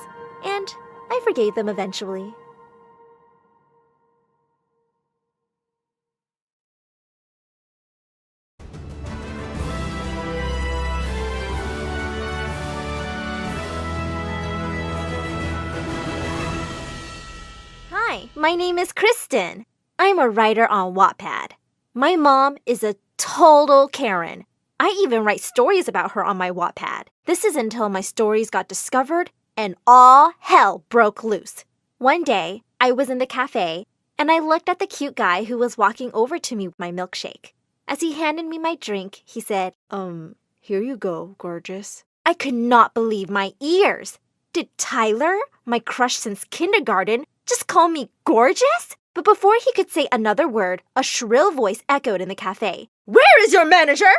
And I forgave them eventually. Hi, my name is Kristen. I'm a writer on Wattpad. My mom is a total Karen. I even write stories about her on my Wattpad. This is until my stories got discovered and all hell broke loose. One day, I was in the cafe, and I looked at the cute guy who was walking over to me with my milkshake. As he handed me my drink, he said, Here you go, gorgeous. I could not believe my ears. Did Tyler, my crush since kindergarten, just call me gorgeous? But before he could say another word, a shrill voice echoed in the cafe. Where is your manager?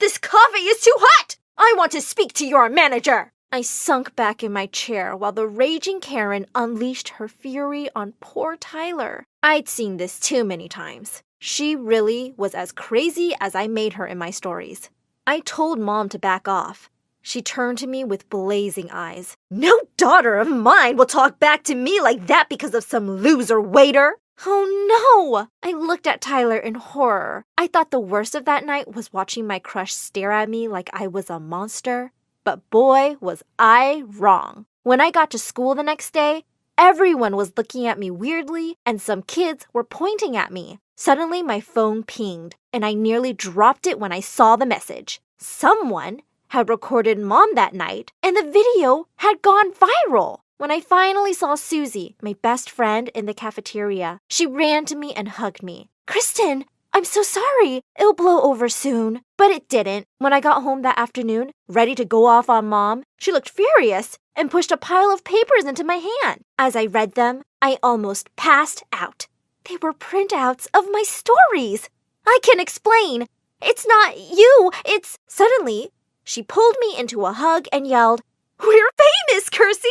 This coffee is too hot! I want to speak to your manager! I sunk back in my chair while the raging Karen unleashed her fury on poor Tyler. I'd seen this too many times. She really was as crazy as I made her in my stories. I told Mom to back off. She turned to me with blazing eyes. No daughter of mine will talk back to me like that because of some loser waiter. Oh no! I looked at Tyler in horror. I thought the worst of that night was watching my crush stare at me like I was a monster. But boy, was I wrong. When I got to school the next day, everyone was looking at me weirdly, and some kids were pointing at me. Suddenly, my phone pinged, and I nearly dropped it when I saw the message. Someone had recorded Mom that night, and the video had gone viral. When I finally saw Susie, my best friend, in the cafeteria, she ran to me and hugged me. Kristen, I'm so sorry. It'll blow over soon. But it didn't. When I got home that afternoon, ready to go off on Mom, she looked furious and pushed a pile of papers into my hand. As I read them, I almost passed out. They were printouts of my stories. I can explain. It's not you, it's... Suddenly, she pulled me into a hug and yelled, "We're famous, Kersey!"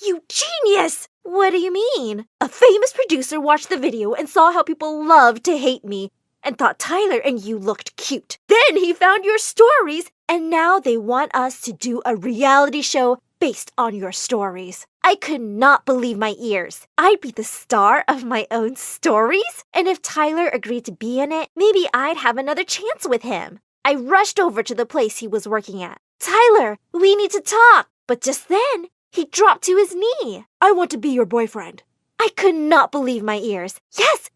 You genius! What do you mean? A famous producer watched the video and saw how people loved to hate me and thought Tyler and you looked cute. Then he found your stories, and now they want us to do a reality show based on your stories. I could not believe my ears. I'd be the star of my own stories? And if Tyler agreed to be in it, maybe I'd have another chance with him. I rushed over to the place he was working at. Tyler, we need to talk. But just then, he dropped to his knee. I want to be your boyfriend. I could not believe my ears. Yes,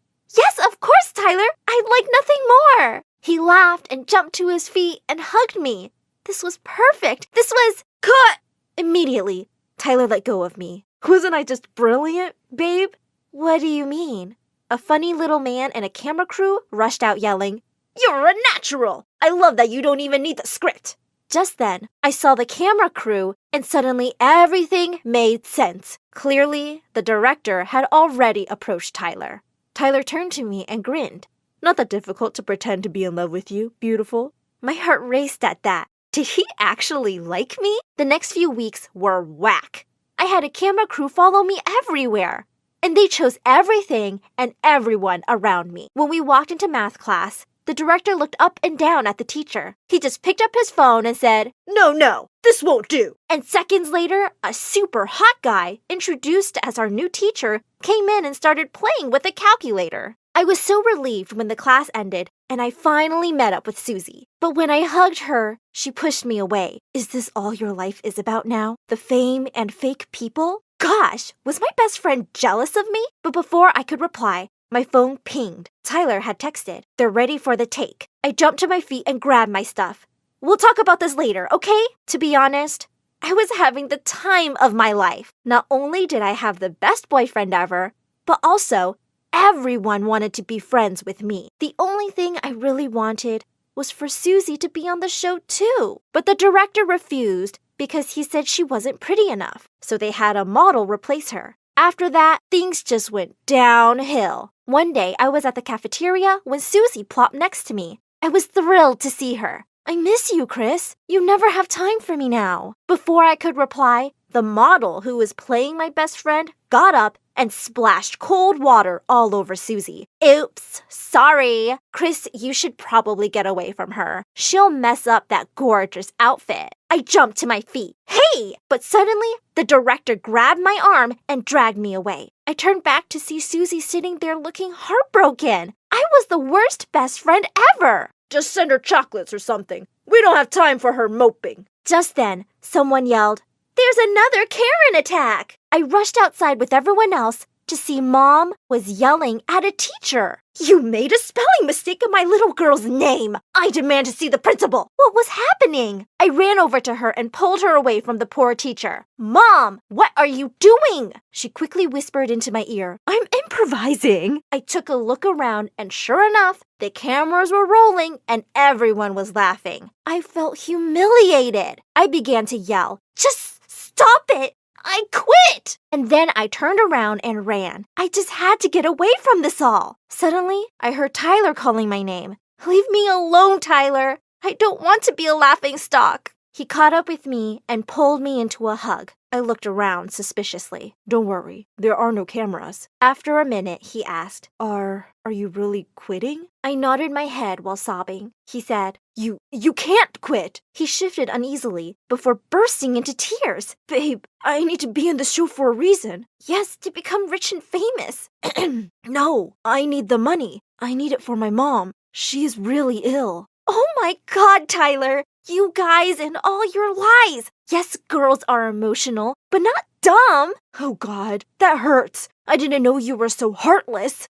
of course, Tyler. I'd like nothing more. He laughed and jumped to his feet and hugged me. This was perfect. This was... Cut! Immediately, Tyler let go of me. Wasn't I just brilliant, babe? What do you mean? A funny little man and a camera crew rushed out yelling, "You're a natural! I love that you don't even need the script." Just then, I saw the camera crew, and suddenly everything made sense. Clearly, the director had already approached Tyler. Tyler turned to me and grinned. Not that difficult to pretend to be in love with you, beautiful. My heart raced at that. Did he actually like me? The next few weeks were whack. I had a camera crew follow me everywhere, and they chose everything and everyone around me. When we walked into math class, the director looked up and down at the teacher. He just picked up his phone and said, No, this won't do." And seconds later, a super hot guy, introduced as our new teacher, came in and started playing with a calculator. I was so relieved when the class ended and I finally met up with Susie. But when I hugged her, she pushed me away. Is this all your life is about now? The fame and fake people? Gosh, was my best friend jealous of me? But before I could reply, my phone pinged. Tyler had texted. They're ready for the take. I jumped to my feet and grabbed my stuff. We'll talk about this later, okay? To be honest, I was having the time of my life. Not only did I have the best boyfriend ever, but also everyone wanted to be friends with me. The only thing I really wanted was for Susie to be on the show too. But the director refused because he said she wasn't pretty enough. So they had a model replace her. After that, things just went downhill. One day, I was at the cafeteria when Susie plopped next to me. I was thrilled to see her. I miss you, Chris. You never have time for me now. Before I could reply, the model who was playing my best friend got up and splashed cold water all over Susie. Oops, sorry. Chris, you should probably get away from her. She'll mess up that gorgeous outfit. I jumped to my feet. Hey! But suddenly, the director grabbed my arm and dragged me away. I turned back to see Susie sitting there looking heartbroken. I was the worst best friend ever. Just send her chocolates or something. We don't have time for her moping. Just then, someone yelled, "There's another Karen attack!" I rushed outside with everyone else to see Mom was yelling at a teacher. "You made a spelling mistake in my little girl's name. I demand to see the principal." What was happening? I ran over to her and pulled her away from the poor teacher. "Mom, what are you doing?" She quickly whispered into my ear, "I'm improvising." I took a look around and sure enough, the cameras were rolling and everyone was laughing. I felt humiliated. I began to yell, "Just stop it! I quit!" And then I turned around and ran. I just had to get away from this all. Suddenly, I heard Tyler calling my name. "Leave me alone, Tyler. I don't want to be a laughing stock." He caught up with me and pulled me into a hug. I looked around suspiciously. "Don't worry, there are no cameras." After a minute, he asked, Are you really quitting?" I nodded my head while sobbing. He said, You can't quit." He shifted uneasily before bursting into tears. "Babe, I need to be in the show for a reason." "Yes, to become rich and famous." "No, I need the money. I need it for my mom. She is really ill." Oh my God, Tyler! You guys and all your lies! Yes, girls are emotional, but not dumb! Oh God, that hurts. I didn't know you were so heartless.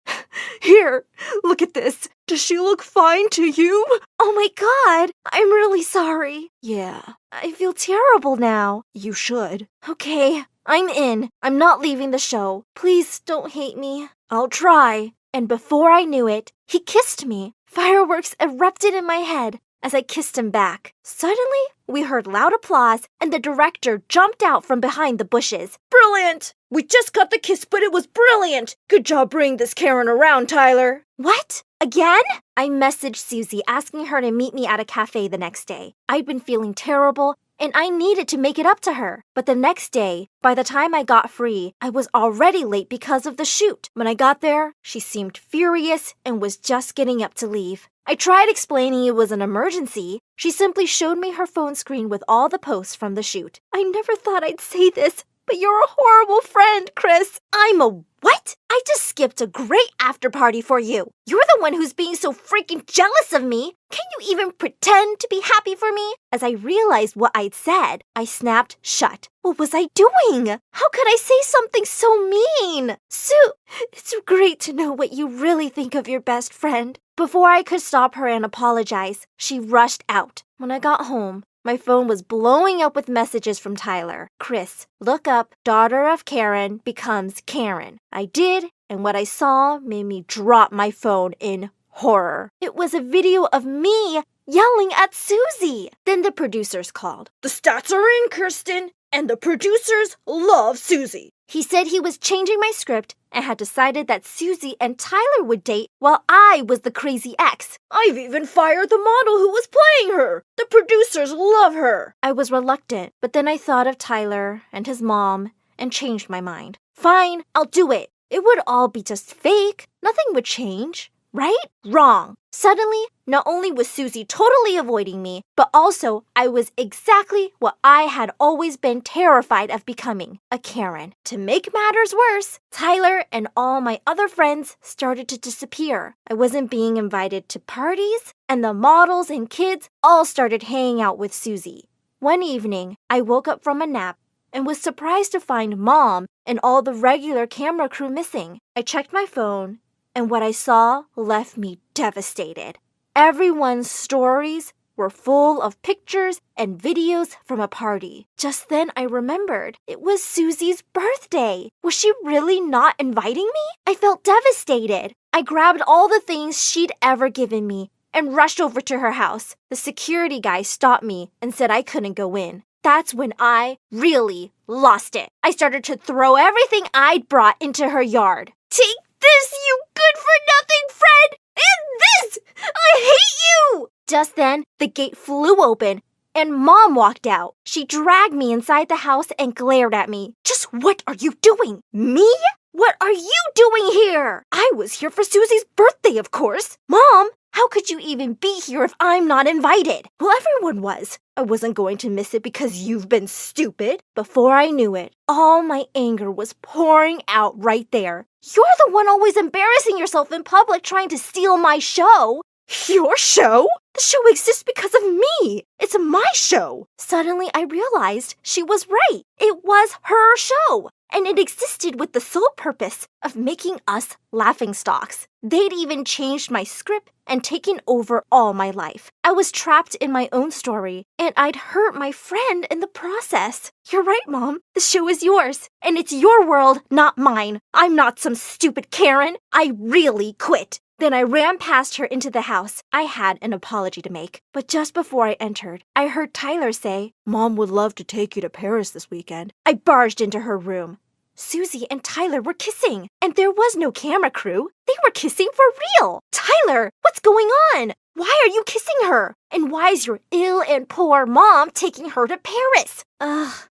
Here, look at this. Does she look fine to you? Oh my god, I'm really sorry. Yeah, I feel terrible now. you should. Okay, I'm in. I'm not leaving the show. Please don't hate me. I'll try. And before I knew it, he kissed me. Fireworks erupted in my head as I kissed him back. Suddenly, we heard loud applause, and the director jumped out from behind the bushes. Brilliant! We just got the kiss, but it was brilliant! Good job bringing this Karen around, Tyler. What? Again? I messaged Susie asking her to meet me at a cafe the next day. I'd been feeling terrible, and I needed to make it up to her. But the next day, by the time I got free, I was already late because of the shoot. When I got there, she seemed furious and was just getting up to leave. I tried explaining it was an emergency. She simply showed me her phone screen with all the posts from the shoot. I never thought I'd say this, but you're a horrible friend, Chris. I'm a what? I just skipped a great after party for you. You're the one who's being so freaking jealous of me. Can you even pretend to be happy for me? As I realized what I'd said, I snapped shut. What was I doing? How could I say something so mean? Sue, it's great to know what you really think of your best friend. Before I could stop her and apologize, she rushed out. When I got home, my phone was blowing up with messages from Tyler. Chris, look up daughter of Karen becomes Karen. I did, and what I saw made me drop my phone in horror. It was a video of me yelling at Susie. Then the producers called. The stats are in, Kirsten, and the producers love Susie. He said he was changing my script and had decided that Susie and Tyler would date while I was the crazy ex. I've even fired the model who was playing her. The producers love her. I was reluctant, but then I thought of Tyler and his mom and changed my mind. Fine, I'll do it. It would all be just fake. Nothing would change. Right? Wrong. Suddenly, not only was Susie totally avoiding me, but also I was exactly what I had always been terrified of becoming, a Karen. To make matters worse, Tyler and all my other friends started to disappear. I wasn't being invited to parties, and the models and kids all started hanging out with Susie. One evening, I woke up from a nap and was surprised to find Mom and all the regular camera crew missing. I checked my phone, and what I saw left me devastated. Everyone's stories were full of pictures and videos from a party. Just then I remembered it was Susie's birthday. Was she really not inviting me? I felt devastated. I grabbed all the things she'd ever given me and rushed over to her house. The security guy stopped me and said I couldn't go in. That's when I really lost it. I started to throw everything I'd brought into her yard. Take this, you good-for-nothing friend! And this! I hate you! Just then, the gate flew open, and Mom walked out. She dragged me inside the house and glared at me. Just what are you doing? Me? What are you doing here? I was here for Susie's birthday, of course. Mom, how could you even be here if I'm not invited? Well, everyone was. I wasn't going to miss it because you've been stupid. Before I knew it, all my anger was pouring out right there. You're the one always embarrassing yourself in public trying to steal my show. Your show? The show exists because of me. It's my show. Suddenly, I realized she was right. It was her show, and it existed with the sole purpose of making us laughingstocks. They'd even changed my script and taken over all my life. I was trapped in my own story, and I'd hurt my friend in the process. You're right, Mom. The show is yours, and it's your world, not mine. I'm not some stupid Karen. I really quit. Then I ran past her into the house. I had an apology to make. But just before I entered, I heard Tyler say, Mom would love to take you to Paris this weekend. I barged into her room. Susie and Tyler were kissing, and there was no camera crew. They were kissing for real. Tyler, what's going on? Why are you kissing her? And why is your ill and poor mom taking her to Paris?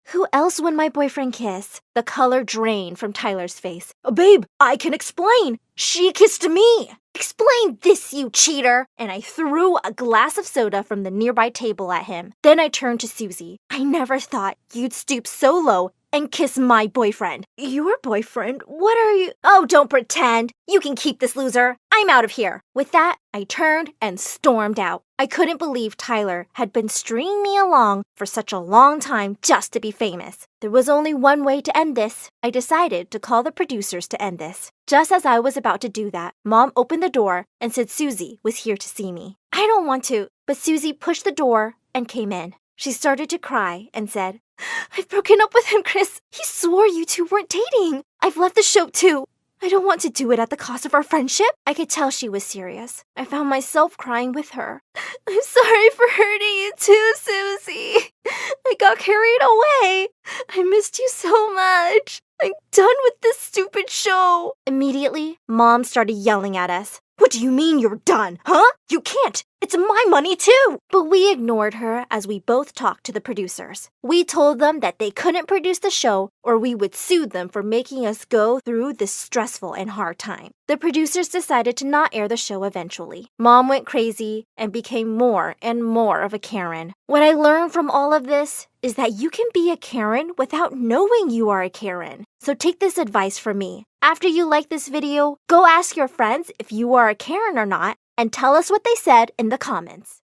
Who else would my boyfriend kiss? The color drained from Tyler's face. Babe, I can explain. She kissed me. Explain this, you cheater! And I threw a glass of soda from the nearby table at him. Then I turned to Susie. I never thought you'd stoop so low and kiss my boyfriend. Your boyfriend? What are you? Oh, don't pretend. You can keep this loser. I'm out of here. With that, I turned and stormed out. I I couldn't believe Tyler had been stringing me along for such a long time just to be famous. There was only one way to end this. I decided to call the producers to end this. Just as I was about to do that, Mom opened the door and said Susie was here to see me. I don't want to, but Susie pushed the door and came in. She started to cry and said, I've broken up with him, Chris. He swore you two weren't dating. I've left the show too. I don't want to do it at the cost of our friendship. I could tell she was serious. I found myself crying with her. I'm sorry for hurting you too, Susie. I got carried away. I missed you so much. I'm done with this stupid show. Immediately, Mom started yelling at us. What do you mean you're done, huh? You can't. It's my money too. But we ignored her as we both talked to the producers. We told them that they couldn't produce the show or we would sue them for making us go through this stressful and hard time. The producers decided to not air the show eventually. Mom went crazy and became more and more of a Karen. What I learned from all of this is that you can be a Karen without knowing you are a Karen. So take this advice from me. After you like this video, go ask your friends if you are a Karen or not, and tell us what they said in the comments.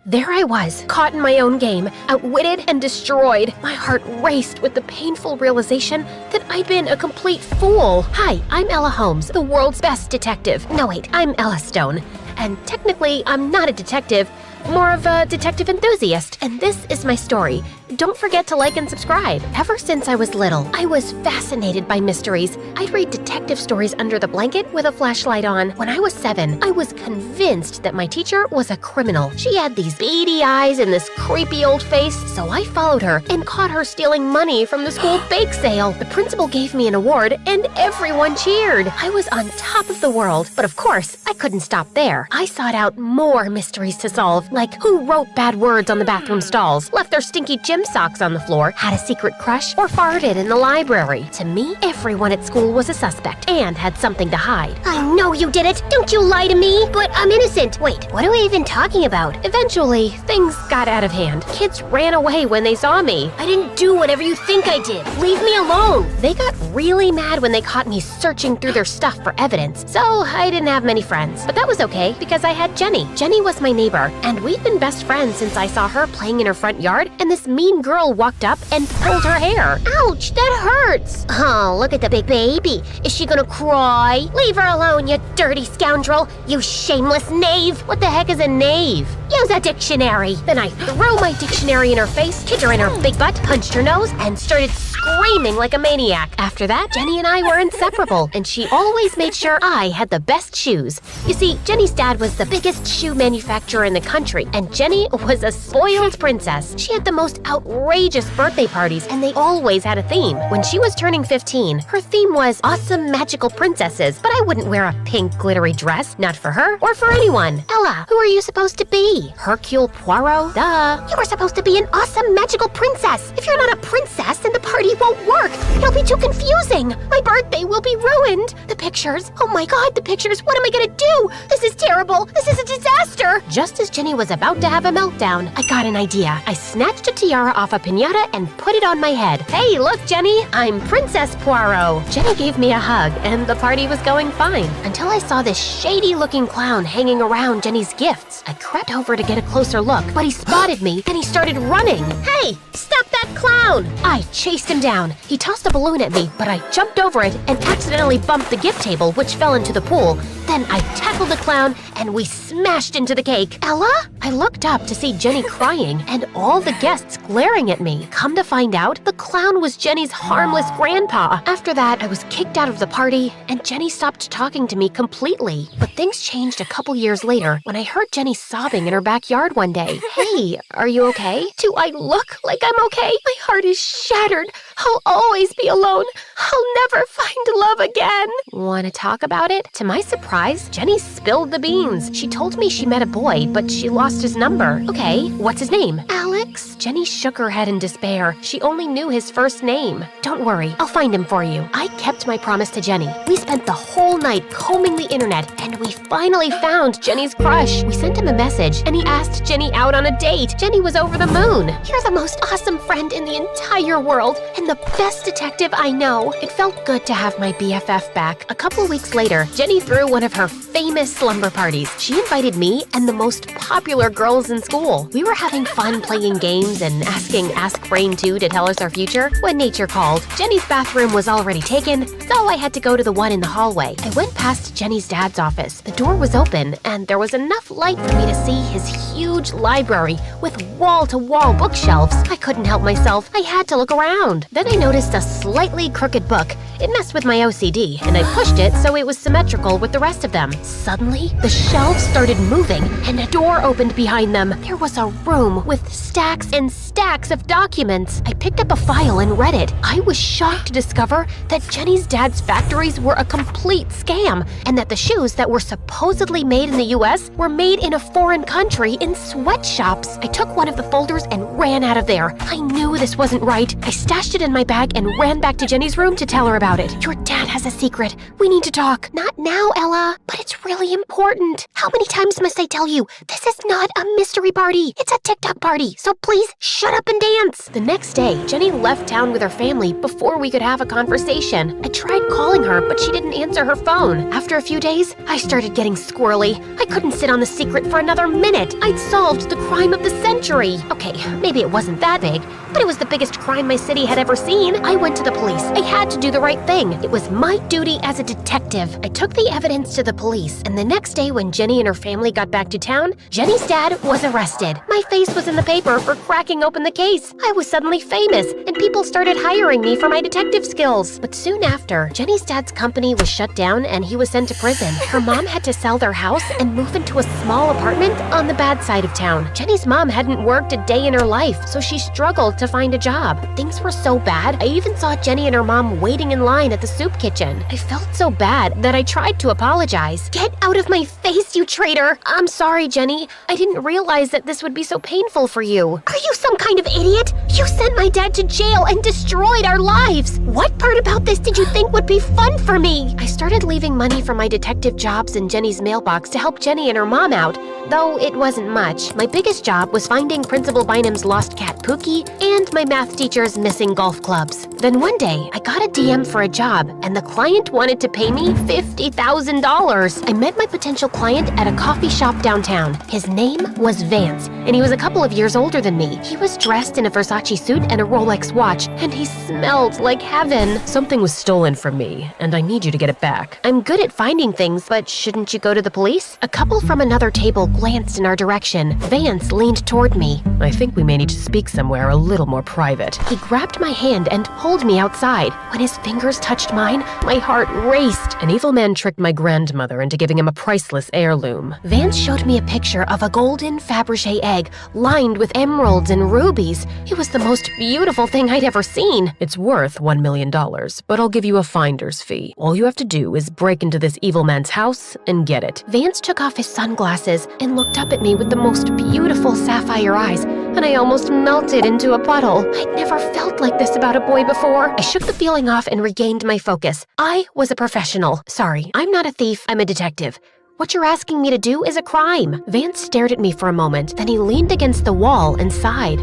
There I was, caught in my own game, outwitted and destroyed. My heart raced with the painful realization that I'd been a complete fool. Hi, I'm Ella Holmes, the world's best detective. No wait, I'm Ella Stone. And technically, I'm not a detective, more of a detective enthusiast. And this is my story. Don't forget to like and subscribe. Ever since I was little, I was fascinated by mysteries. I'd read detective stories under the blanket with a flashlight on. When I was 7, I was convinced that my teacher was a criminal. She had these beady eyes and this creepy old face, so I followed her and caught her stealing money from the school bake sale. The principal gave me an award and everyone cheered. I was on top of the world, but of course, I couldn't stop there. I sought out more mysteries to solve, like who wrote bad words on the bathroom stalls, left their stinky gym socks on the floor, had a secret crush, or farted in the library. To me, everyone at school was a suspect and had something to hide. I know you did it! Don't you lie to me! But I'm innocent! Wait, what are we even talking about? Eventually, things got out of hand. Kids ran away when they saw me. I didn't do whatever you think I did. Leave me alone! They got really mad when they caught me searching through their stuff for evidence. So I didn't have many friends. But that was okay because I had Jenny. Jenny was my neighbor, and we'd been best friends since I saw her playing in her front yard, and this mean girl walked up and pulled her hair. Ouch, that hurts! Oh, look at the big baby. Is she gonna cry? Leave her alone, you dirty scoundrel! You shameless knave! What the heck is a knave? Use a dictionary! Then I threw my dictionary in her face, kicked her in her big butt, punched her nose, and started screaming like a maniac. After that, Jenny and I were inseparable, and she always made sure I had the best shoes. You see, Jenny's dad was the biggest shoe manufacturer in the country, and Jenny was a spoiled princess. She had the most outrageous birthday parties, and they always had a theme. When she was turning 15, her theme was awesome magical princesses, but I wouldn't wear a pink glittery dress, not for her or for anyone. Ella, who are you supposed to be? Hercule Poirot? Duh. You were supposed to be an awesome magical princess. If you're not a princess, then the party won't work. It'll be too confusing. My birthday will be ruined. The pictures. Oh my god, the pictures. What am I gonna do? This is terrible. This is a disaster. Just as Jenny was about to have a meltdown, I got an idea. I snatched a tiara off a piñata and put it on my head. Hey, look, Jenny, I'm Princess Poirot. Jenny gave me a hug, and the party was going fine until I saw this shady-looking clown hanging around Jenny's gifts. I crept over to get a closer look, but he spotted me, then he started running. Hey, stop that clown! I chased him down. He tossed a balloon at me, but I jumped over it and accidentally bumped the gift table, which fell into the pool. Then I tackled the clown, and we smashed into the cake. Ella? I looked up to see Jenny crying, and all the guests glaring at me. Come to find out, the clown was Jenny's harmless grandpa. After that, I was kicked out of the party, and Jenny stopped talking to me completely. But things changed a couple years later when I heard Jenny sobbing in her backyard one day. Hey, are you okay? Do I look like I'm okay? My heart is shattered. I'll always be alone. I'll never find love again. Want to talk about it? To my surprise, Jenny spilled the beans. She told me she met a boy, but she lost his number. Okay, what's his name? Alex? Jenny shook her head in despair. She only knew his first name. Don't worry, I'll find him for you. I kept my promise to Jenny. We spent the whole night combing the internet, and we finally found Jenny's crush. We sent him a message, and he asked Jenny out on a date. Jenny was over the moon. You're the most awesome friend in the entire world, and the best detective I know. It felt good to have my BFF back. A couple weeks later, Jenny threw one of her famous slumber parties. She invited me and the most popular girls in school. We were having fun playing games and asking Ask Brain 2 to tell us our future when nature called. Jenny's bathroom was already taken, so I had to go to the one in the hallway. I went past Jenny's dad's office. The door was open, and there was enough light for me to see his huge library with wall-to-wall bookshelves. I couldn't help myself. I had to look around. Then I noticed a slightly crooked book. It messed with my OCD, and I pushed it so it was symmetrical with the rest of them. Suddenly, the shelves started moving, and a door opened behind them. There was a room with stacks and stacks of documents. I picked up a file and read it. I was shocked to discover that Jenny's dad's factories were a complete scam, and that the shoes that were supposedly made in the US were made in a foreign country in sweatshops. I took one of the folders and ran out of there. I knew this wasn't right. I stashed it in my bag and ran back to Jenny's room to tell her about it. Your dad has a secret. We need to talk. Not now, Ella, but it's really important. How many times must I tell you? This is not a mystery party. It's a TikTok party, so please shut up and dance. The next day, Jenny left town with her family before we could have a conversation. I tried calling her, but she didn't answer her phone. After a few days, I started getting squirrely. I couldn't sit on the secret for another minute. I'd solved the crime of the century. Okay, maybe it wasn't that big, but it was the biggest crime my city had ever seen. I went to the police. I had to do the right thing. It was my duty as a detective. I took the evidence to the police, and the next day when Jenny and her family got back to town, Jenny's dad was arrested. My face was in the paper for cracking open the case. I was suddenly famous, and people started hiring me for my detective skills. But soon after, Jenny's dad's company was shut down and he was sent to prison. Her mom had to sell their house and move into a small apartment on the bad side of town. Jenny's mom hadn't worked a day in her life, so she struggled to find a job. Things were so bad, I even saw Jenny and her mom waiting in line at the soup kitchen. I felt so bad that I tried to apologize. Get out of my face, you traitor! I'm sorry, Jenny. I didn't realize that this would be so painful for you. Are you some kind of idiot? You sent my dad to jail and destroyed our lives! What part about this did you think would be fun for me? I started leaving money from my detective jobs in Jenny's mailbox to help Jenny and her mom out, though it wasn't much. My biggest job was finding Principal Bynum's lost cat Pookie and my math teacher's missing golf clubs. Then one day, I got a DM for a job, and the client wanted to pay me $50,000. I met my potential client at a coffee shop downtown. His name was Vance, and he was a couple of years older than me. He was dressed in a Versace suit and a Rolex watch, and he smelled like heaven. Something was stolen from me, and I need you to get it back. I'm good at finding things, but shouldn't you go to the police? A couple from another table glanced in our direction. Vance leaned toward me. I think we may need to speak somewhere a little more private. He grabbed my hand and pulled me outside. When his fingers touched mine, my heart raced. An evil man tricked my grandmother into giving him a priceless heirloom. Vance showed me a picture of a golden Fabergé egg lined with emeralds and rubies. It was the most beautiful thing I'd ever seen. It's worth $1 million, but I'll give you a finder's fee. All you have to do is break into this evil man's house and get it. Vance took off his sunglasses and looked up at me with the most beautiful sapphire eyes, and I almost melted into a puddle. I'd never felt like this about a boy before. I shook the feeling off and regained my focus. I was a professional. Sorry, I'm not a thief, I'm a detective. What you're asking me to do is a crime. Vance stared at me for a moment, then he leaned against the wall and sighed.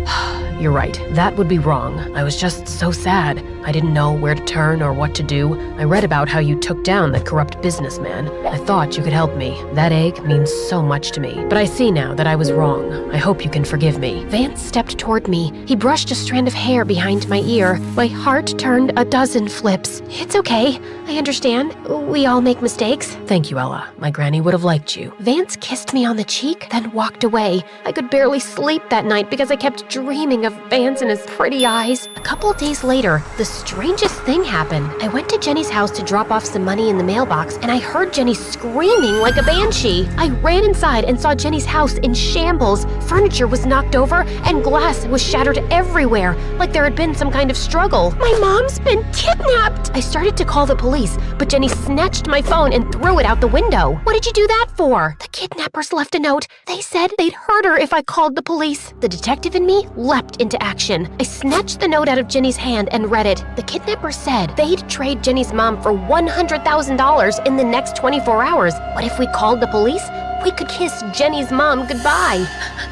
You're right, that would be wrong. I was just so sad. I didn't know where to turn or what to do. I read about how you took down that corrupt businessman. I thought you could help me. That egg means so much to me. But I see now that I was wrong. I hope you can forgive me. Vance stepped toward me. He brushed a strand of hair behind my ear. My heart turned a dozen flips. It's okay. I understand. We all make mistakes. Thank you, Ella. My granny would have liked you. Vance kissed me on the cheek, then walked away. I could barely sleep that night because I kept dreaming of Vance and his pretty eyes. A couple days later, the strangest thing happened. I went to Jenny's house to drop off some money in the mailbox, and I heard Jenny screaming like a banshee. I ran inside and saw Jenny's house in shambles. Furniture was knocked over, and glass was shattered everywhere, like there had been some kind of struggle. My mom's been kidnapped! I started to call the police, but Jenny snatched my phone and threw it out the window. What did you do that for? The kidnappers left a note. They said they'd hurt her if I called the police. The detective in me leapt into action. I snatched the note out of Jenny's hand and read it. The kidnappers said they'd trade Jenny's mom for $100,000 in the next 24 hours. But if we called the police, we could kiss Jenny's mom goodbye.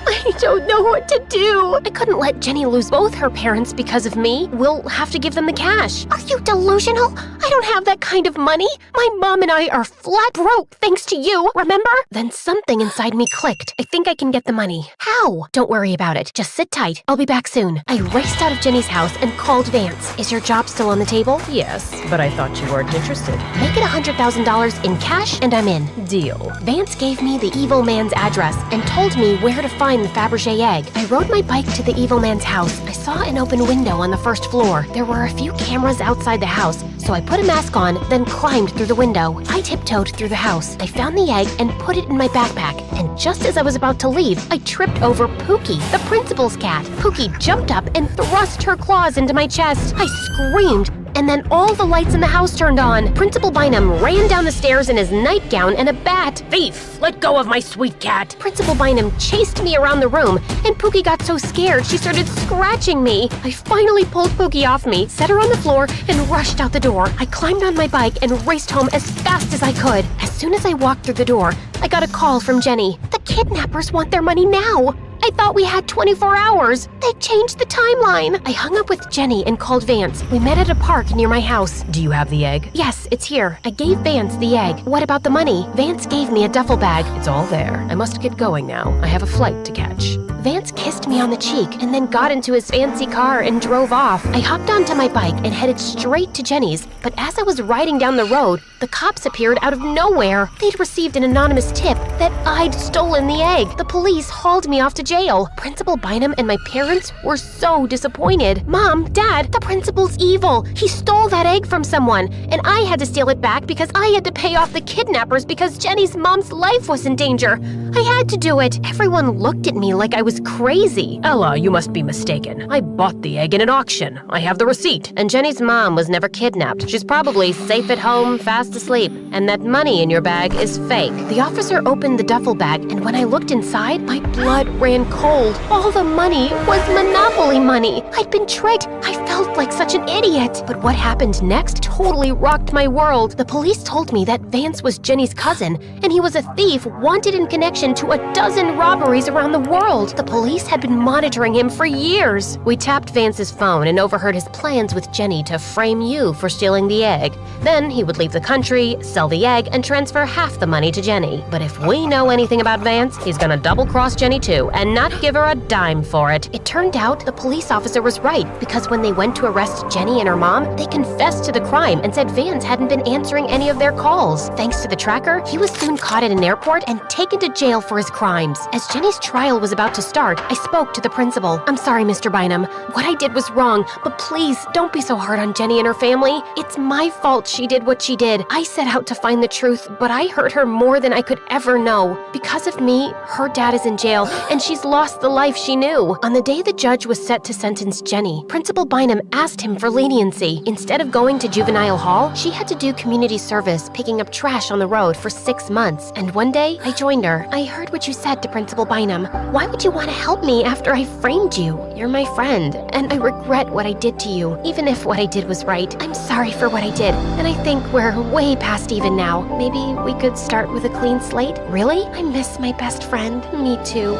I don't know what to do. I couldn't let Jenny lose both her parents because of me. We'll have to give them the cash. Are you delusional? I don't have that kind of money. My mom and I are flat broke thanks to you, remember? Then something inside me clicked. I think I can get the money. How? Don't worry about it. Just sit tight. I'll be back soon. I raced out of Jenny's house and called Vance. Is your job still on the table? Yes, but I thought you weren't interested. Make it $100,000 in cash and I'm in. Deal. Vance gave me the evil man's address and told me where to find the Fabergé egg. I rode my bike to the evil man's house. I saw an open window on the first floor. There were a few cameras outside the house, so I put a mask on, then climbed through the window. I tiptoed through the house. I found the egg and put it in my backpack. And just as I was about to leave, I tripped over Pookie, the principal's cat. Pookie jumped up and thrust her claws into my chest. I screamed, and then all the lights in the house turned on. Principal Bynum ran down the stairs in his nightgown and a bat. Thief! Let go of my sweet cat! Principal Bynum chased me around the room, and Pookie got so scared she started scratching me. I finally pulled Pookie off me, set her on the floor, and rushed out the door. I climbed on my bike and raced home as fast as I could. As soon as I walked through the door, I got a call from Jenny. The kidnappers want their money now. I thought we had 24 hours. They changed the timeline. I hung up with Jenny and called Vance. We met at a park near my house. Do you have the egg? Yes, it's here. I gave Vance the egg. What about the money? Vance gave me a duffel bag. It's all there. I must get going now. I have a flight to catch. Vance kissed me on the cheek and then got into his fancy car and drove off. I hopped onto my bike and headed straight to Jenny's, but as I was riding down the road, the cops appeared out of nowhere. They'd received an anonymous tip that I'd stolen the egg. The police hauled me off to jail. Principal Bynum and my parents were so disappointed. Mom, Dad, the principal's evil. He stole that egg from someone, and I had to steal it back because I had to pay off the kidnappers because Jenny's mom's life was in danger. I had to do it. Everyone looked at me like I was crazy. Ella, you must be mistaken. I bought the egg in an auction. I have the receipt. And Jenny's mom was never kidnapped. She's probably safe at home, fast asleep. And that money in your bag is fake. The officer opened the duffel bag, and when I looked inside, my blood ran cold. All the money was Monopoly money. I'd been tricked. I felt like such an idiot. But what happened next totally rocked my world. The police told me that Vance was Jenny's cousin, and he was a thief wanted in connection to a dozen robberies around the world. The police had been monitoring him for years. We tapped Vance's phone and overheard his plans with Jenny to frame you for stealing the egg. Then he would leave the country, sell the egg, and transfer half the money to Jenny. But if we know anything about Vance, he's gonna double-cross Jenny too, and not give her a dime for it. It turned out the police officer was right, because when they went to arrest Jenny and her mom, they confessed to the crime and said Vance hadn't been answering any of their calls. Thanks to the tracker, he was soon caught at an airport and taken to jail for his crimes. As Jenny's trial was about to start, I spoke to the principal. I'm sorry, Mr. Bynum. What I did was wrong, but please don't be so hard on Jenny and her family. It's my fault she did what she did. I set out to find the truth, but I hurt her more than I could ever know. Because of me, her dad is in jail, and she's lost the life she knew. On the day the judge was set to sentence Jenny, Principal Bynum asked him for leniency. Instead of going to juvenile hall, she had to do community service, picking up trash on the road for 6 months. And one day, I joined her. I heard what you said to Principal Bynum. Why would you want to help me after I framed you? You're my friend, and I regret what I did to you, even if what I did was right. I'm sorry for what I did, and I think we're way past even now. Maybe we could start with a clean slate? Really? I miss my best friend. Me too.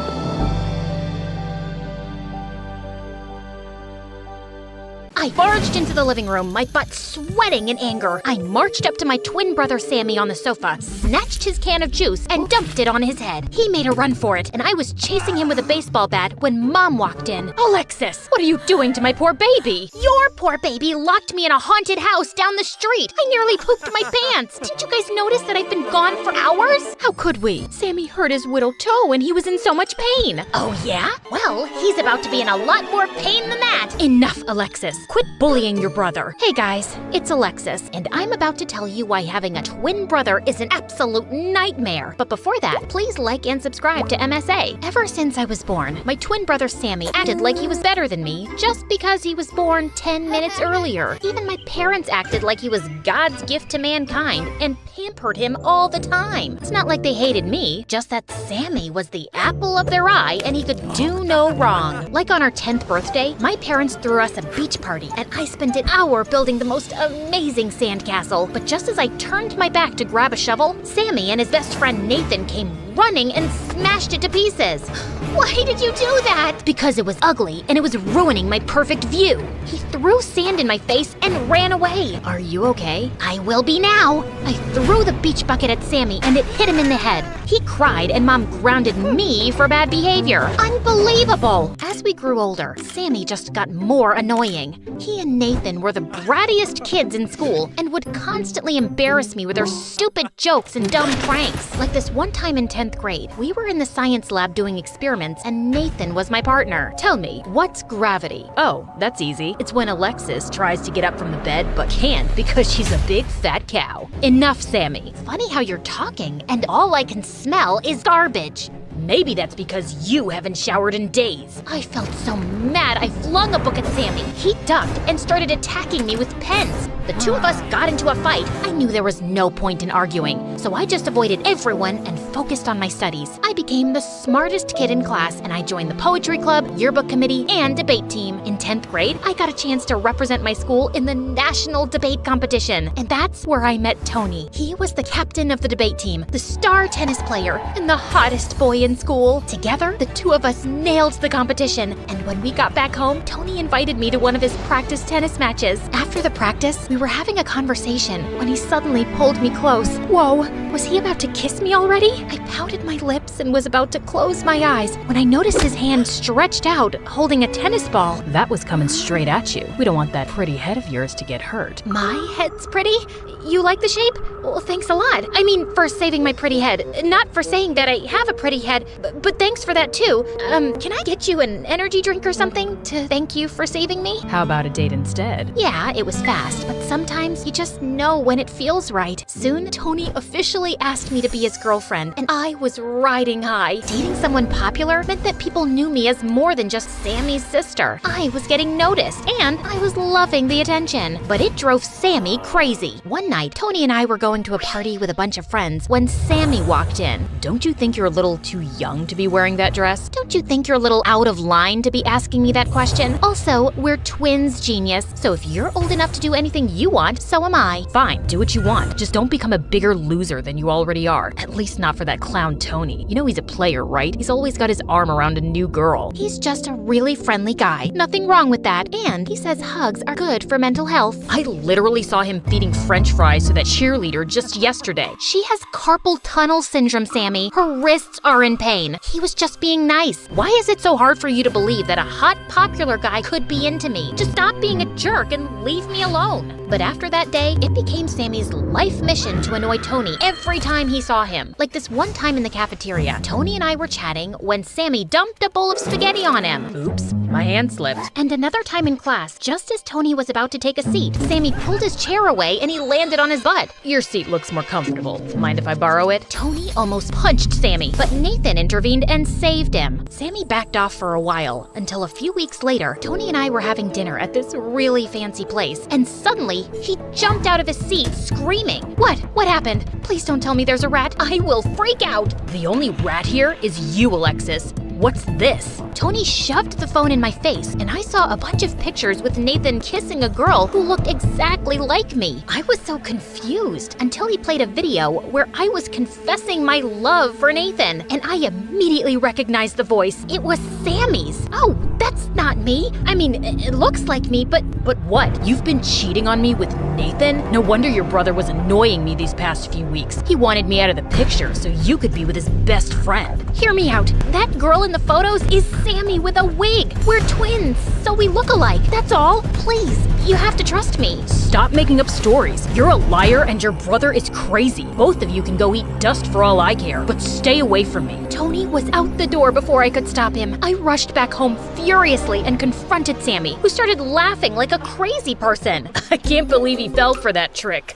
I barged into the living room, my butt sweating in anger. I marched up to my twin brother Sammy on the sofa, snatched his can of juice, and dumped it on his head. He made a run for it, and I was chasing him with a baseball bat when Mom walked in. Alexis, what are you doing to my poor baby? Your poor baby locked me in a haunted house down the street. I nearly pooped my pants. Didn't you guys notice that I've been gone for hours? How could we? Sammy hurt his little toe and he was in so much pain. Oh yeah? Well, he's about to be in a lot more pain than that. Enough, Alexis. Quit bullying your brother. Hey guys, it's Alexis, and I'm about to tell you why having a twin brother is an absolute nightmare. But before that, please like and subscribe to MSA. Ever since I was born, my twin brother Sammy acted like he was better than me just because he was born 10 minutes earlier. Even my parents acted like he was God's gift to mankind and pampered him all the time. It's not like they hated me, just that Sammy was the apple of their eye and he could do no wrong. Like on our 10th birthday, my parents threw us a beach party party, and I spent an hour building the most amazing sandcastle. But just as I turned my back to grab a shovel, Sammy and his best friend Nathan came running and smashed it to pieces. Why did you do that? Because it was ugly and it was ruining my perfect view. He threw sand in my face and ran away. Are you okay? I will be now. I threw the beach bucket at Sammy and it hit him in the head. He cried and Mom grounded me for bad behavior. Unbelievable! As we grew older, Sammy just got more annoying. He and Nathan were the brattiest kids in school and would constantly embarrass me with their stupid jokes and dumb pranks. Like this one time in 10th grade, we were in the science lab doing experiments and Nathan was my partner. Tell me, what's gravity? Oh, that's easy. It's when Alexis tries to get up from the bed but can't because she's a big fat cow. Enough, Sammy. Funny how you're talking, and all I can smell is garbage. Maybe that's because you haven't showered in days. I felt so mad I flung a book at Sammy. He ducked and started attacking me with pens. The two of us got into a fight. I knew there was no point in arguing, so I just avoided everyone and focused on my studies. I became the smartest kid in class, and I joined the poetry club, yearbook committee, and debate team. In 10th grade, I got a chance to represent my school in the national debate competition, and that's where I met Tony. He was the captain of the debate team, the star tennis player, and the hottest boy in school. Together, the two of us nailed the competition, and when we got back home, Tony invited me to one of his practice tennis matches. After the practice, we were having a conversation when he suddenly pulled me close. Whoa, was he about to kiss me already? I pouted my lips and was about to close my eyes when I noticed his hand stretched out, holding a tennis ball. That was coming straight at you. We don't want that pretty head of yours to get hurt. My head's pretty? You like the shape? Well, thanks a lot. I mean, for saving my pretty head. Not for saying that I have a pretty head, but thanks for that too. Can I get you an energy drink or something to thank you for saving me? How about a date instead? Yeah, it was fast, but sometimes you just know when it feels right. Soon, Tony officially asked me to be his girlfriend, and I was riding high. Dating someone popular meant that people knew me as more than just Sammy's sister. I was getting noticed, and I was loving the attention. But it drove Sammy crazy. One night, Tony and I were going to a party with a bunch of friends when Sammy walked in. Don't you think you're a little too young to be wearing that dress? Don't you think you're a little out of line to be asking me that question? Also, we're twins, genius, so if you're old enough to do anything you want, so am I. Fine, do what you want. Just don't become a bigger loser than you already are. At least not for that clown Tony. You know he's a player, right? He's always got his arm around a new girl. He's just a really friendly guy. Nothing wrong with that. And he says hugs are good for mental health. I literally saw him feeding French fries to that cheerleader just yesterday. She has carpal tunnel syndrome, Sammy. Her wrists are in pain. He was just being nice. Why is it so hard for you to believe that a hot, popular guy could be into me? Just stop being a jerk and leave me alone. But after that day, it became Sammy's life mission to annoy Tony every time he saw him. Like this one time in the cafeteria, Tony and I were chatting when Sammy dumped a bowl of spaghetti on him. Oops, my hand slipped. And another time in class, just as Tony was about to take a seat, Sammy pulled his chair away and he landed on his butt. Your seat looks more comfortable. Mind if I borrow it? Tony almost punched Sammy, but Nathan intervened and saved him. Sammy backed off for a while, until a few weeks later, Tony and I were having dinner at this really fancy place, and suddenly, he jumped out of his seat screaming. What happened? Please don't tell me there's a rat. I will freak out. The only rat here is you, Alexis. What's this? Tony shoved the phone in my face, and I saw a bunch of pictures with Nathan kissing a girl who looked exactly like me. I was so confused until he played a video where I was confessing my love for Nathan, and I immediately recognized the voice. It was Sammy's. Oh, that's not me. I mean, it looks like me, but what? You've been cheating on me with Nathan? No wonder your brother was annoying me these past few weeks. He wanted me out of the picture so you could be with his best friend. Hear me out. That girl in the photos is Sammy with a wig. We're twins, so we look alike. That's all. Please, you have to trust me. Stop making up stories. You're a liar and your brother is crazy. Both of you can go eat dust for all I care, but stay away from me. Tony was out the door before I could stop him. I rushed back home furiously and confronted Sammy, who started laughing like a crazy person. I can't believe he fell for that trick.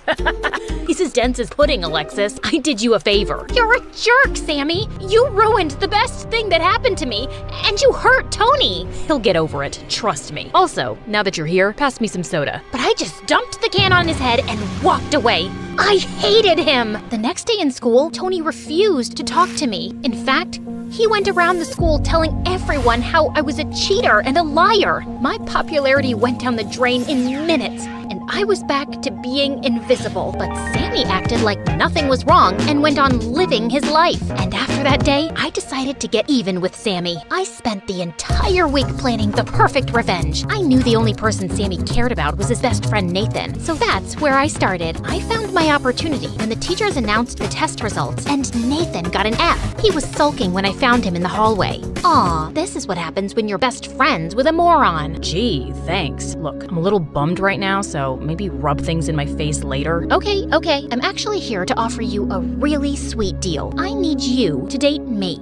He's as dense as pudding, Alexis. I did you a favor. You're a jerk, Sammy. You ruined the best thing that happened to me, and you hurt Tony. He'll get over it, trust me. Also, now that you're here, pass me some soda. But I just dumped the can on his head and walked away. I hated him. The next day in school, Tony refused to talk to me. In fact, He went around the school telling everyone how I was a cheater and a liar. My popularity went down the drain in minutes, and I was back to being invisible. But Sammy acted like nothing was wrong and went on living his life. And after that day, I decided to get even with Sammy. I spent the entire week planning the perfect revenge. I knew the only person Sammy cared about was his best friend Nathan, so that's where I started. I found my opportunity when the teachers announced the test results, and Nathan got an F. He was sulking when I found him in the hallway. Aw, this is what happens when you're best friends with a moron. Gee, thanks. Look, I'm a little bummed right now, so maybe rub things in my face later. Okay. I'm actually here to offer you a really sweet deal. I need you to date me.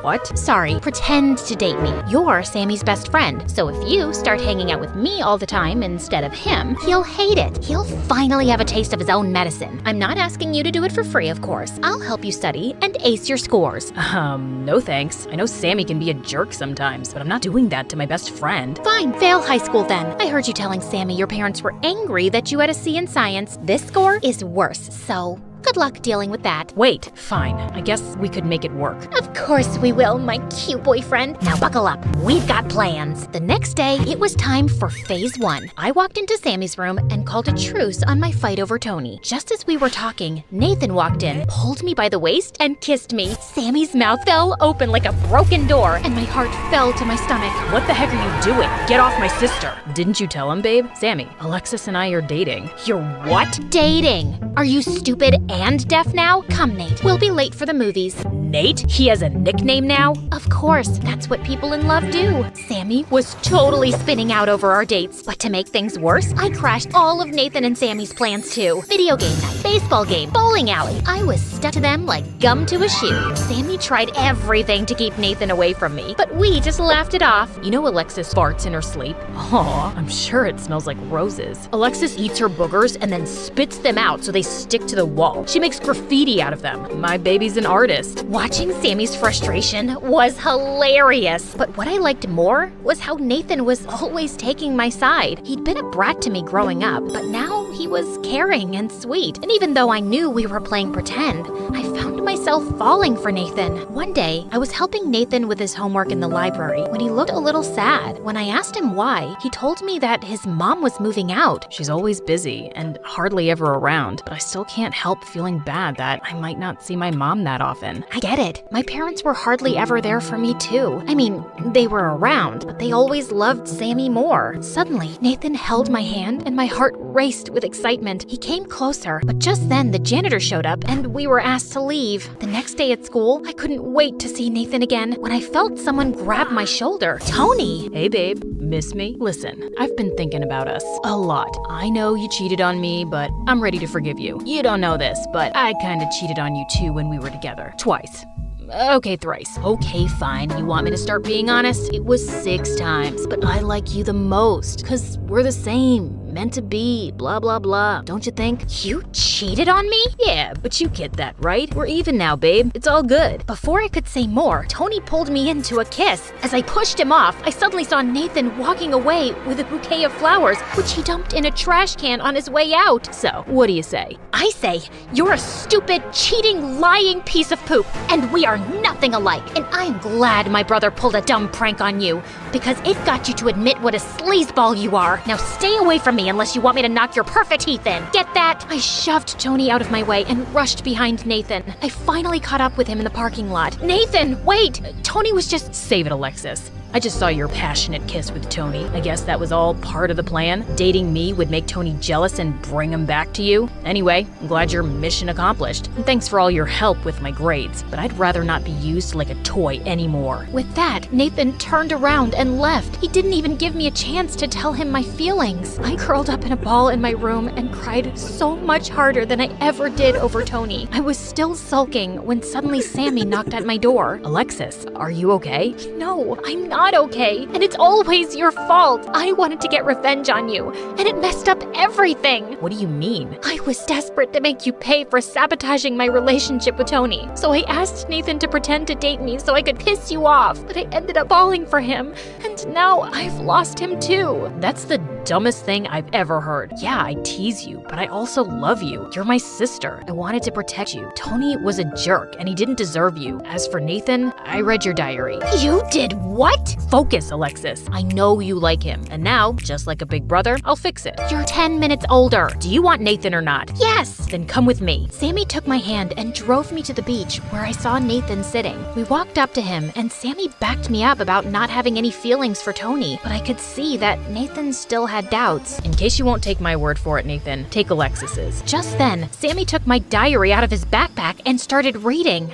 What? Sorry, pretend to date me. You're Sammy's best friend, so if you start hanging out with me all the time instead of him, he'll hate it. He'll finally have a taste of his own medicine. I'm not asking you to do it for free, of course. I'll help you study and ace your scores. No thanks. I know Sammy can be a jerk sometimes, but I'm not doing that to my best friend. Fine, fail high school then. I heard you telling Sammy your parents were angry that you had a C in science. This score is worse, so good luck dealing with that. Wait, fine. I guess we could make it work. Of course we will, my cute boyfriend. Now buckle up. We've got plans. The next day, it was time for phase 1. I walked into Sammy's room and called a truce on my fight over Tony. Just as we were talking, Nathan walked in, pulled me by the waist, and kissed me. Sammy's mouth fell open like a broken door, and my heart fell to my stomach. What the heck are you doing? Get off my sister. Didn't you tell him, babe? Sammy, Alexis and I are dating. You're what? Dating? Are you stupid and deaf now? Come, Nate. We'll be late for the movies. Nate? He has a nickname now? Of course. That's what people in love do. Sammy was totally spinning out over our dates. But to make things worse, I crashed all of Nathan and Sammy's plans too. Video game night, baseball game, bowling alley. I was stuck to them like gum to a shoe. Sammy tried everything to keep Nathan away from me, but we just laughed it off. You know Alexis farts in her sleep? Aw, I'm sure it smells like roses. Alexis eats her boogers and then spits them out so they stick to the wall. She makes graffiti out of them. My baby's an artist. Watching Sammy's frustration was hilarious. But what I liked more was how Nathan was always taking my side. He'd been a brat to me growing up, but now he was caring and sweet. And even though I knew we were playing pretend, I found myself falling for Nathan. One day, I was helping Nathan with his homework in the library when he looked a little sad. When I asked him why, he told me that his mom was moving out. She's always busy and hardly ever around, but I still can't help feeling bad that I might not see my mom that often. I get it. My parents were hardly ever there for me too. I mean, they were around, but they always loved Sammy more. Suddenly, Nathan held my hand and my heart raced with excitement. He came closer, but just then the janitor showed up and we were asked to leave. The next day at school, I couldn't wait to see Nathan again when I felt someone grab my shoulder. Tony! Hey babe, miss me? Listen, I've been thinking about us a lot. I know you cheated on me, but I'm ready to forgive you. You don't know this, but I kinda cheated on you too when we were together. Twice. Okay, thrice. Okay, fine. You want me to start being honest? It was 6 times, but I like you the most, 'cause we're the same. Meant to be, blah, blah, blah. Don't you think? You cheated on me? Yeah, but you get that, right? We're even now, babe. It's all good. Before I could say more, Tony pulled me into a kiss. As I pushed him off, I suddenly saw Nathan walking away with a bouquet of flowers, which he dumped in a trash can on his way out. So, what do you say? I say, you're a stupid, cheating, lying piece of poop, and we are nothing alike. And I'm glad my brother pulled a dumb prank on you, because it got you to admit what a sleazeball you are. Now stay away from me unless you want me to knock your perfect teeth in. Get that? I shoved Tony out of my way and rushed behind Nathan. I finally caught up with him in the parking lot. Nathan, wait! Tony was just... Save it, Alexis. I just saw your passionate kiss with Tony. I guess that was all part of the plan. Dating me would make Tony jealous and bring him back to you. Anyway, I'm glad your mission accomplished. And thanks for all your help with my grades. But I'd rather not be used like a toy anymore. With that, Nathan turned around and left. He didn't even give me a chance to tell him my feelings. I curled up in a ball in my room and cried so much harder than I ever did over Tony. I was still sulking when suddenly Sammy knocked at my door. Alexis, are you okay? No, I'm not okay, and it's always your fault. I wanted to get revenge on you, and it messed up everything. What do you mean? I was desperate to make you pay for sabotaging my relationship with Tony, so I asked Nathan to pretend to date me so I could piss you off, but I ended up falling for him, and now I've lost him too. That's the dumbest thing I've ever heard. Yeah, I tease you, but I also love you. You're my sister. I wanted to protect you. Tony was a jerk, and he didn't deserve you. As for Nathan, I read your diary. You did what? Focus, Alexis. I know you like him, and now, just like a big brother, I'll fix it. You're 10 minutes older. Do you want Nathan or not? Yes. Then come with me. Sammy took my hand and drove me to the beach where I saw Nathan sitting. We walked up to him and Sammy backed me up about not having any feelings for Tony, but I could see that Nathan still had doubts. In case you won't take my word for it, Nathan, take Alexis's. Just then, Sammy took my diary out of his backpack and started reading.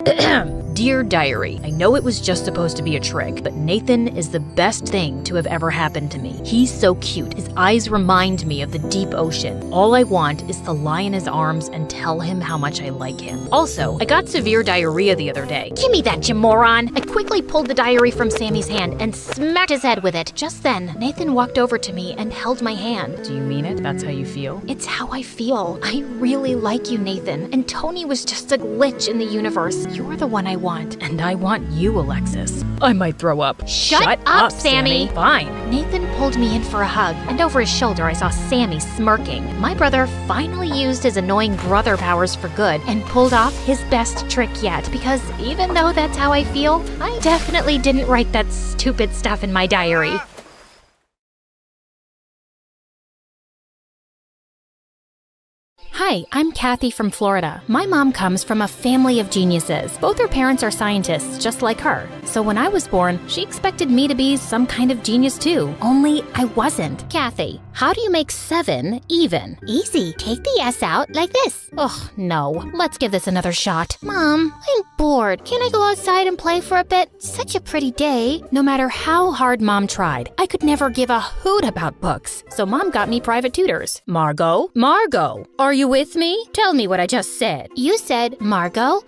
Dear Diary, I know it was just supposed to be a trick, but Nathan is the best thing to have ever happened to me. He's so cute. His eyes remind me of the deep ocean. All I want is to lie in his arms and tell him how much I like him. Also, I got severe diarrhea the other day. Give me that, you moron. I quickly pulled the diary from Sammy's hand and smacked his head with it. Just then, Nathan walked over to me and held my hand. Do you mean it? That's how you feel? It's how I feel. I really like you, Nathan. And Tony was just a glitch in the universe. You're the one I want. And I want you, Alexis. I might throw up. Shut up, Sammy. Fine. Nathan pulled me in for a hug, and over his shoulder I saw Sammy smirking. My brother finally used his annoying brother powers for good and pulled off his best trick yet, because even though that's how I feel, I definitely didn't write that stupid stuff in my diary. Hi, I'm Kathy from Florida. My mom comes from a family of geniuses. Both her parents are scientists, just like her. So when I was born, she expected me to be some kind of genius too. Only I wasn't. Kathy, how do you make 7 even? Easy. Take the S out like this. Ugh, no. Let's give this another shot. Mom, I'm bored. Can I go outside and play for a bit? Such a pretty day. No matter how hard Mom tried, I could never give a hoot about books. So Mom got me private tutors. Margot, are you with me? Tell me what I just said. You said, Margot,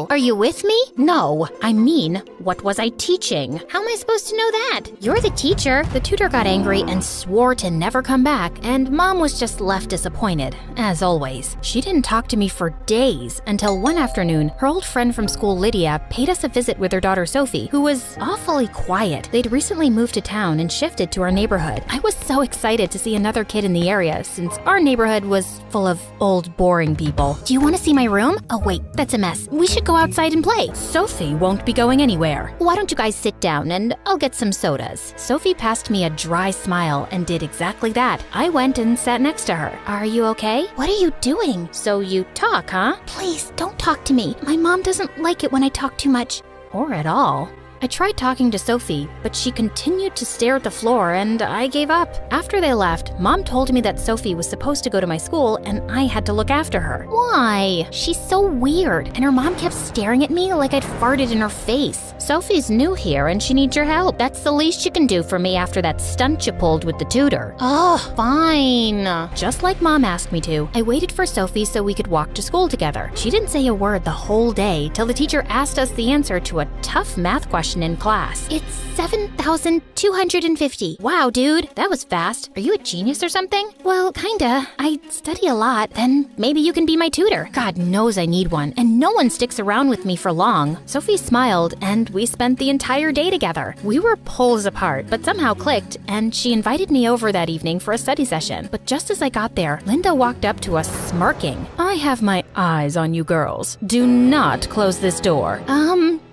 are you with me? No, I mean, what was I teaching? How am I supposed to know that? You're the teacher. The tutor got angry and swore to never come back, and Mom was just left disappointed, as always. She didn't talk to me for days until one afternoon, her old friend from school, Lydia, paid us a visit with her daughter Sophie, who was awfully quiet. They'd recently moved to town and shifted to our neighborhood. I was so excited to see another kid in the area, since our neighborhood was full of old, boring people. Do you want to see my room? Oh wait, that's a mess. We should go outside and play. Sophie won't be going anywhere. Why don't you guys sit down and I'll get some sodas. Sophie passed me a dry smile and did exactly that. I went and sat next to her. Are you okay? What are you doing? So you talk, huh? Please, don't talk to me. My mom doesn't like it when I talk too much. Or at all. I tried talking to Sophie, but she continued to stare at the floor and I gave up. After they left, Mom told me that Sophie was supposed to go to my school and I had to look after her. Why? She's so weird, and her mom kept staring at me like I'd farted in her face. Sophie's new here and she needs your help. That's the least you can do for me after that stunt you pulled with the tutor. Oh, fine. Just like Mom asked me to, I waited for Sophie so we could walk to school together. She didn't say a word the whole day till the teacher asked us the answer to a tough math question in class. It's 7,250. Wow, dude, that was fast. Are you a genius or something? Well, kinda. I study a lot. Then maybe you can be my tutor. God knows I need one, and no one sticks around with me for long. Sophie smiled, and we spent the entire day together. We were poles apart, but somehow clicked, and she invited me over that evening for a study session. But just as I got there, Linda walked up to us smirking. I have my eyes on you girls. Do not close this door.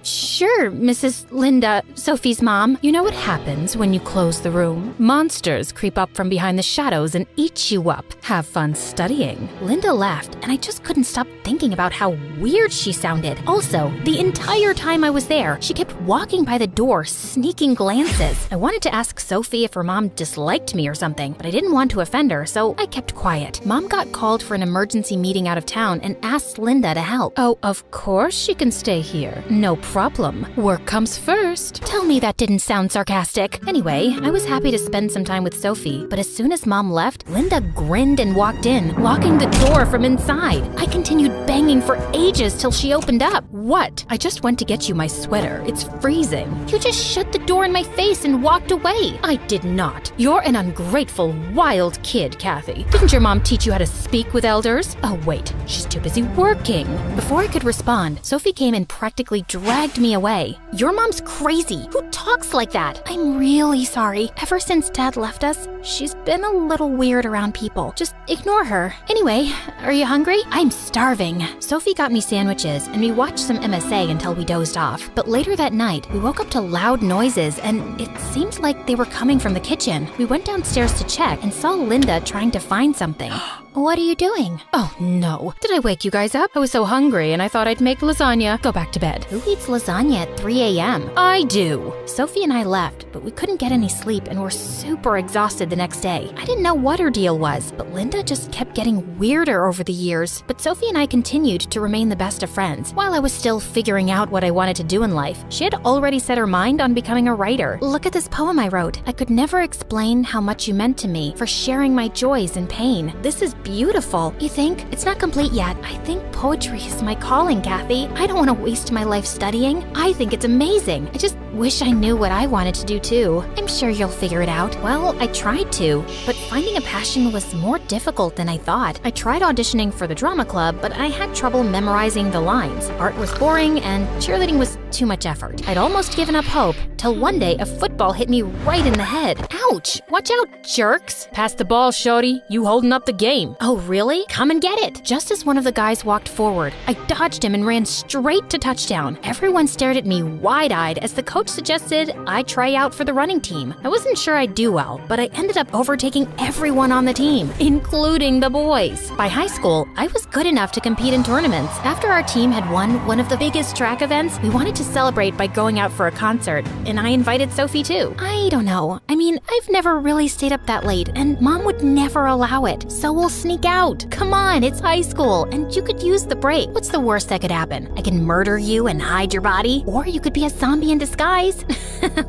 Sure, Mrs. Linda, Sophie's mom. You know what happens when you close the room? Monsters creep up from behind the shadows and eat you up. Have fun studying. Linda laughed, and I just couldn't stop thinking about how weird she sounded. Also, the entire time I was there, she kept walking by the door, sneaking glances. I wanted to ask Sophie if her mom disliked me or something, but I didn't want to offend her, so I kept quiet. Mom got called for an emergency meeting out of town and asked Linda to help. Oh, of course she can stay here. No problem. Work comes first. Tell me that didn't sound sarcastic. Anyway, I was happy to spend some time with Sophie, but as soon as Mom left, Linda grinned and walked in, locking the door from inside. I continued banging for ages till she opened up. What? I just went to get you my sweater. It's freezing. You just shut the door in my face and walked away. I did not. You're an ungrateful, wild kid, Kathy. Didn't your mom teach you how to speak with elders? Oh, wait. She's too busy working. Before I could respond, Sophie came and practically dragged dragged me away. Your mom's crazy. Who talks like that? I'm really sorry. Ever since Dad left us, she's been a little weird around people. Just ignore her. Anyway, are you hungry? I'm starving. Sophie got me sandwiches, and we watched some MSA until we dozed off. But later that night, we woke up to loud noises, and it seemed like they were coming from the kitchen. We went downstairs to check and saw Linda trying to find something. What are you doing? Oh no. Did I wake you guys up? I was so hungry and I thought I'd make lasagna. Go back to bed. Who eats lasagna at 3 a.m.? I do. Sophie and I left, but we couldn't get any sleep and were super exhausted the next day. I didn't know what her deal was, but Linda just kept getting weirder over the years. But Sophie and I continued to remain the best of friends. While I was still figuring out what I wanted to do in life, she had already set her mind on becoming a writer. Look at this poem I wrote. I could never explain how much you meant to me, for sharing my joys and pain. This is beautiful. You think? It's not complete yet. I think poetry is my calling, Kathy. I don't want to waste my life studying. I think it's amazing. I just wish I knew what I wanted to do too. I'm sure you'll figure it out. Well, I tried to, but finding a passion was more difficult than I thought. I tried auditioning for the drama club, but I had trouble memorizing the lines. Art was boring and cheerleading was too much effort. I'd almost given up hope till one day a football hit me right in the head. Ouch! Watch out, jerks! Pass the ball, shorty. You holding up the game. Oh, really? Come and get it. Just as one of the guys walked forward, I dodged him and ran straight to touchdown. Everyone stared at me wide-eyed as the coach suggested I try out for the running team. I wasn't sure I'd do well, but I ended up overtaking everyone on the team, including the boys. By high school, I was good enough to compete in tournaments. After our team had won one of the biggest track events, we wanted to celebrate by going out for a concert, and I invited Sophie too. I don't know. I mean, I've never really stayed up that late, and Mom would never allow it, so we'll sneak out. Come on, it's high school, and you could use the break. What's the worst that could happen? I can murder you and hide your body, or you could be a zombie in disguise.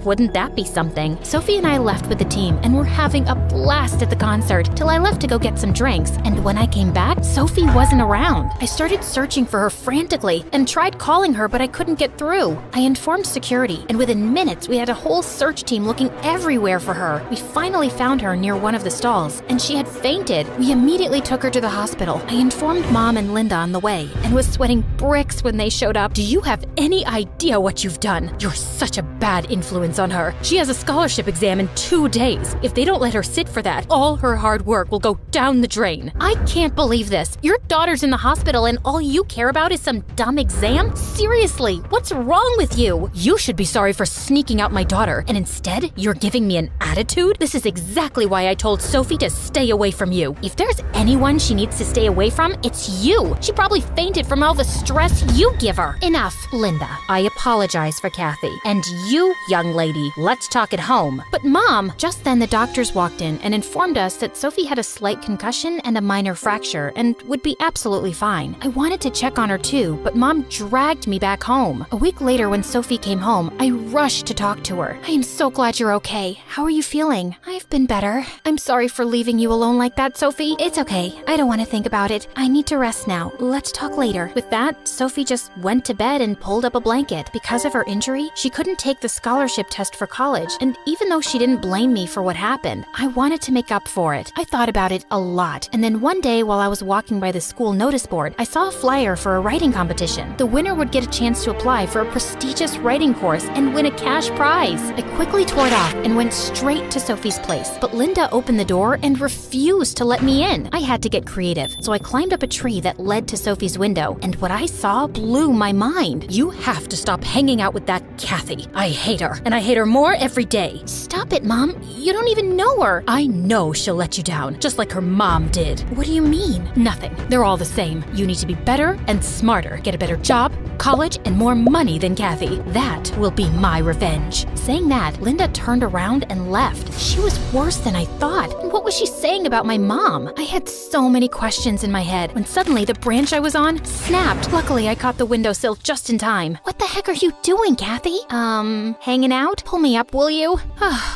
Wouldn't that be something? Sophie and I left with the team, and we're having a blast at the concert till I left to go get some drinks, and when I came back, Sophie wasn't around. I started searching for her frantically and tried calling her, but I couldn't get through. I informed security, and within minutes, we had a whole search team looking everywhere for her. We finally found her near one of the stalls, and she had fainted. We immediately took her to the hospital. I informed Mom and Linda on the way, and was sweating bricks when they showed up. Do you have any idea what you've done? You're such a bad influence on her. She has a scholarship exam in 2 days. If they don't let her sit for that, all her hard work will go down the drain. I can't believe this. Your daughter's in the hospital and all you care about is some dumb exam? Seriously, what's wrong with you? You should be sorry for sneaking out my daughter, and instead, you're giving me an attitude? This is exactly why I told Sophie to stay away from you. If there's anyone she needs to stay away from, it's you. She probably fainted from all the stress you give her. Enough, Linda. I apologize for Kathy. And you, young lady, let's talk at home. But Mom! Just then the doctors walked in and informed us that Sophie had a slight concussion and a minor fracture and would be absolutely fine. I wanted to check on her too, but Mom dragged me back home. A week later when Sophie came home, I rushed to talk to her. I am so glad you're okay. How are you feeling? I've been better. I'm sorry for leaving you alone like that, Sophie. It's okay. I don't want to think about it. I need to rest now. Let's talk later. With that, Sophie just went to bed and pulled up a blanket. Because of her injury, she couldn't take the scholarship test for college, and even though she didn't blame me for what happened, I wanted to make up for it. I thought about it a lot, and then one day while I was walking by the school notice board, I saw a flyer for a writing competition. The winner would get a chance to apply for a prestigious writing course and win a cash prize. I quickly tore it off and went straight to Sophie's place, but Linda opened the door and refused to let me in. I had to get creative, so I climbed up a tree that led to Sophie's window, and what I saw blew my mind. You have to stop hanging out with that Kathy. I hate her, and I hate her more every day. Stop it, Mom. You don't even know her. I know she'll let you down, just like her mom did. What do you mean? Nothing. They're all the same. You need to be better and smarter, get a better job, college, and more money than Kathy. That will be my revenge. Saying that, Linda turned around and left. She was worse than I thought. What was she saying about my mom? I had so many questions in my head when suddenly the branch I was on snapped. Luckily, I caught the windowsill just in time. What the heck are you doing, Kathy? Hanging out? Pull me up, will you?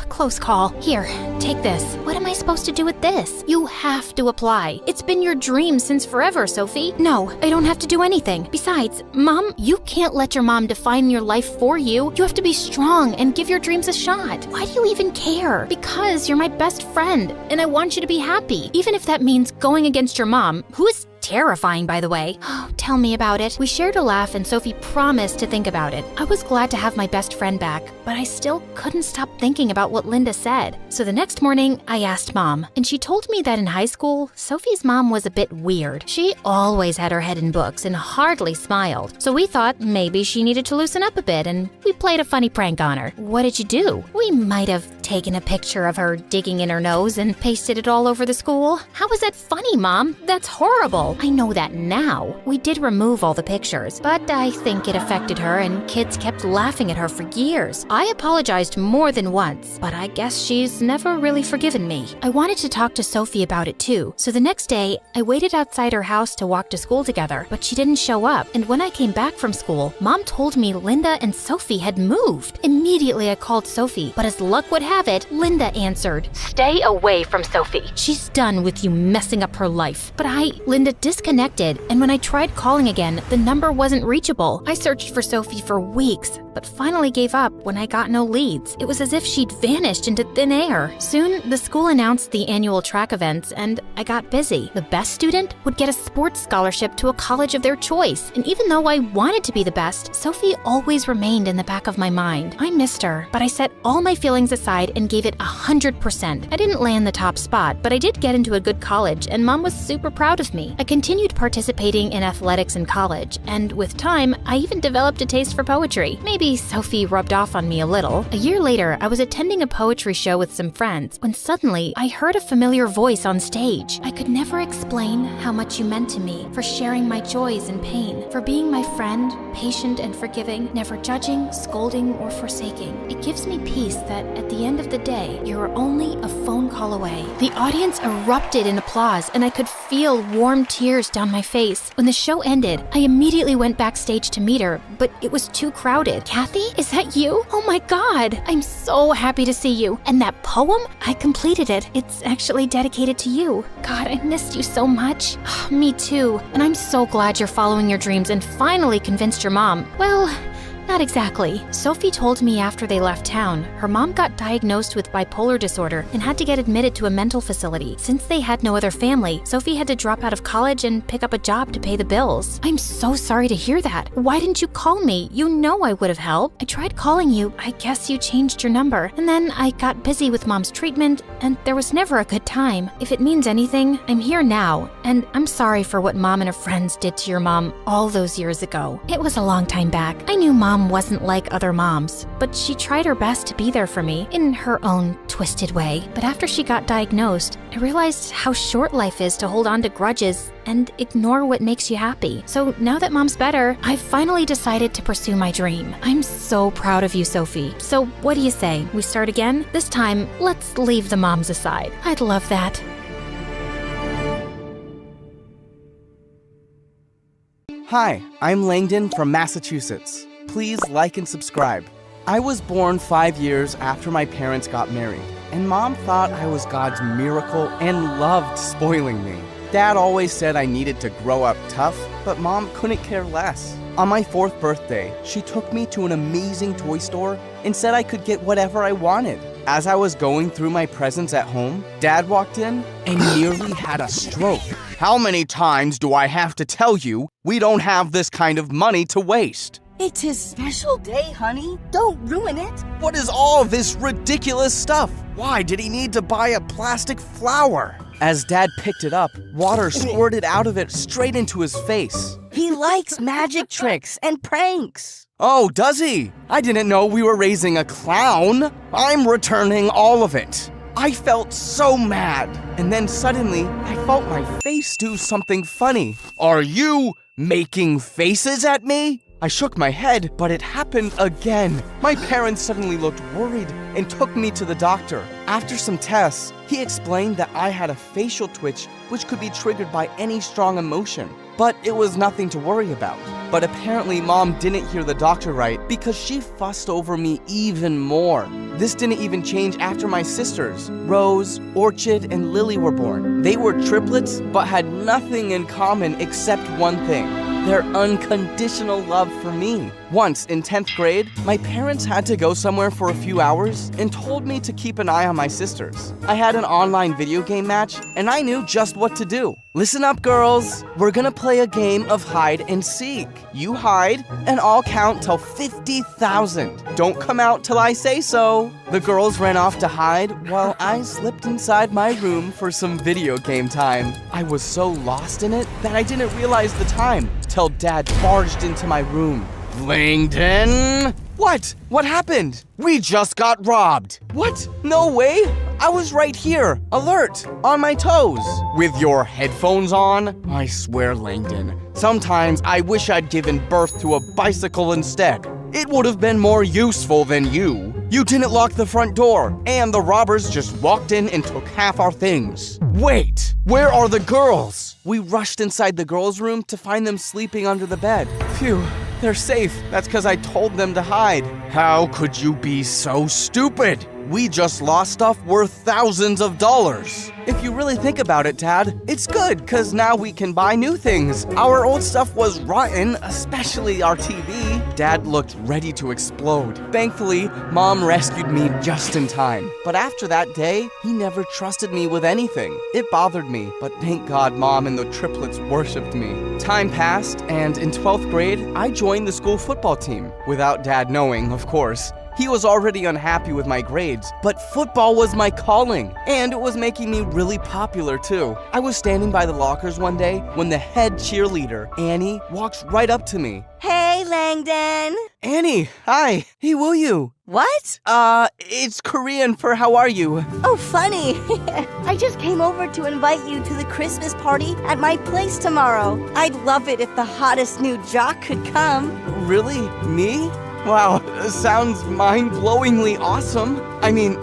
Close call. Here, take this. What am I supposed to do with this? You have to apply. It's been your dream since forever, Sophie. No, I don't have to do anything. Besides, Mom, you can't let your mom define your life for you. You have to be strong and give your dreams a shot. Why do you even care? Because you're my best friend, and I want you to be happy, even if that means going against your mom, who is terrifying, by the way. Oh, tell me about it. We shared a laugh and Sophie promised to think about it. I was glad to have my best friend back, but I still couldn't stop thinking about what Linda said. So the next morning, I asked Mom, and she told me that in high school, Sophie's mom was a bit weird. She always had her head in books and hardly smiled. So we thought maybe she needed to loosen up a bit, and we played a funny prank on her. What did you do? We might have taken a picture of her digging in her nose and pasted it all over the school. How is that funny, Mom? That's horrible. I know that now. We did remove all the pictures, but I think it affected her and kids kept laughing at her for years. I apologized more than once, but I guess she's never really forgiven me. I wanted to talk to Sophie about it too, so the next day, I waited outside her house to walk to school together, but she didn't show up. And when I came back from school, Mom told me Linda and Sophie had moved. Immediately, I called Sophie, but as luck would have it, Linda answered, "Stay away from Sophie. She's done with you messing up her life." But Linda disconnected, and when I tried calling again, the number wasn't reachable. I searched for Sophie for weeks, but finally gave up when I got no leads. It was as if she'd vanished into thin air. Soon, the school announced the annual track events, and I got busy. The best student would get a sports scholarship to a college of their choice, and even though I wanted to be the best, Sophie always remained in the back of my mind. I missed her, but I set all my feelings aside and gave it 100%. I didn't land the top spot, but I did get into a good college, and Mom was super proud of me. I continued participating in athletics in college, and with time, I even developed a taste for poetry. Maybe Sophie rubbed off on me a little. A year later, I was attending a poetry show with some friends when suddenly I heard a familiar voice on stage. "I could never explain how much you meant to me, for sharing my joys and pain, for being my friend, patient and forgiving, never judging, scolding, or forsaking. It gives me peace that at the end of the day, you're only a phone call away." The audience erupted in applause, and I could feel warm tears down my face. When the show ended, I immediately went backstage to meet her, but it was too crowded. "Kathy, is that you? Oh my God, I'm so happy to see you. And that poem? I completed it. It's actually dedicated to you. God, I missed you so much." "Me too. And I'm so glad you're following your dreams and finally convinced your mom." "Well, not exactly. Sophie told me after they left town, her mom got diagnosed with bipolar disorder and had to get admitted to a mental facility. Since they had no other family, Sophie had to drop out of college and pick up a job to pay the bills." "I'm so sorry to hear that. Why didn't you call me? You know I would have helped." "I tried calling you. I guess you changed your number. And then I got busy with Mom's treatment, and there was never a good time. If it means anything, I'm here now, and I'm sorry for what Mom and her friends did to your mom all those years ago. It was a long time back. I knew Mom wasn't like other moms, but she tried her best to be there for me in her own twisted way. But after she got diagnosed, I realized how short life is to hold on to grudges and ignore what makes you happy. So now that Mom's better, I've finally decided to pursue my dream. I'm so proud of you, Sophie. So what do you say? We start again? This time, let's leave the moms aside. I'd love that. Hi, I'm Langdon from Massachusetts. Please like and subscribe. I was born 5 years after my parents got married, and Mom thought I was God's miracle and loved spoiling me. Dad always said I needed to grow up tough, but Mom couldn't care less. On my 4th birthday, she took me to an amazing toy store and said I could get whatever I wanted. As I was going through my presents at home, Dad walked in and nearly had a stroke. "How many times do I have to tell you we don't have this kind of money to waste?" "It's his special day, honey. Don't ruin it." "What is all this ridiculous stuff? Why did he need to buy a plastic flower?" As Dad picked it up, water squirted out of it straight into his face. "He likes magic tricks and pranks." "Oh, does he? I didn't know we were raising a clown. I'm returning all of it." I felt so mad. And then suddenly, I felt my face do something funny. "Are you making faces at me?" I shook my head, but it happened again. My parents suddenly looked worried and took me to the doctor. After some tests, he explained that I had a facial twitch which could be triggered by any strong emotion, but it was nothing to worry about. But apparently Mom didn't hear the doctor right because she fussed over me even more. This didn't even change after my sisters, Rose, Orchid, and Lily were born. They were triplets but had nothing in common except one thing: their unconditional love for me. Once, in 10th grade, my parents had to go somewhere for a few hours and told me to keep an eye on my sisters. I had an online video game match, and I knew just what to do. Listen up, girls. We're gonna play a game of hide and seek. You hide, and I'll count till 50,000. Don't come out till I say so. The girls ran off to hide while I slipped inside my room for some video game time. I was so lost in it that I didn't realize the time till Dad barged into my room. Langdon? What? What happened? We just got robbed. What? No way. I was right here, alert, on my toes. With your headphones on? I swear, Langdon, sometimes I wish I'd given birth to a bicycle instead. It would have been more useful than you. You didn't lock the front door, and the robbers just walked in and took half our things. Wait, where are the girls? We rushed inside the girls' room to find them sleeping under the bed. Phew. They're safe. That's because I told them to hide. How could you be so stupid? We just lost stuff worth thousands of dollars. If you really think about it, Dad, it's good, because now we can buy new things. Our old stuff was rotten, especially our TV. Dad looked ready to explode. Thankfully, Mom rescued me just in time. But after that day, he never trusted me with anything. It bothered me, but thank God Mom and the triplets worshipped me. Time passed, and in 12th grade, I joined the school football team. Without Dad knowing, of course. He was already unhappy with my grades, but football was my calling, and it was making me really popular too. I was standing by the lockers one day when the head cheerleader, Annie, walks right up to me. Hey, Langdon. Annie, hi. Hey, will you? What? It's Korean for how are you? Oh, funny. I just came over to invite you to the Christmas party at my place tomorrow. I'd love it if the hottest new jock could come. Really? Me? Wow, sounds mind-blowingly awesome. I mean,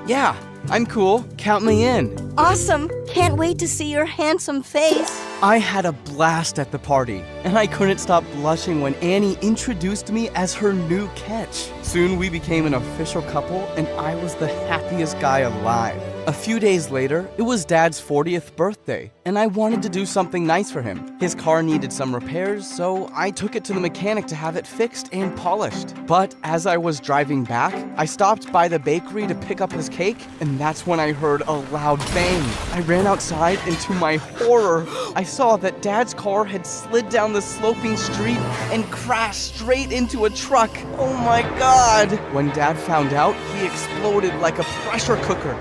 yeah, I'm cool. Count me in. Awesome. Can't wait to see your handsome face. I had a blast at the party, and I couldn't stop blushing when Annie introduced me as her new catch. Soon we became an official couple, and I was the happiest guy alive. A few days later, it was Dad's 40th birthday, and I wanted to do something nice for him. His car needed some repairs, so I took it to the mechanic to have it fixed and polished. But as I was driving back, I stopped by the bakery to pick up his cake, and that's when I heard a loud bang. I ran outside, and to my horror, I saw that Dad's car had slid down the sloping street and crashed straight into a truck. Oh my God! When Dad found out, he exploded like a pressure cooker.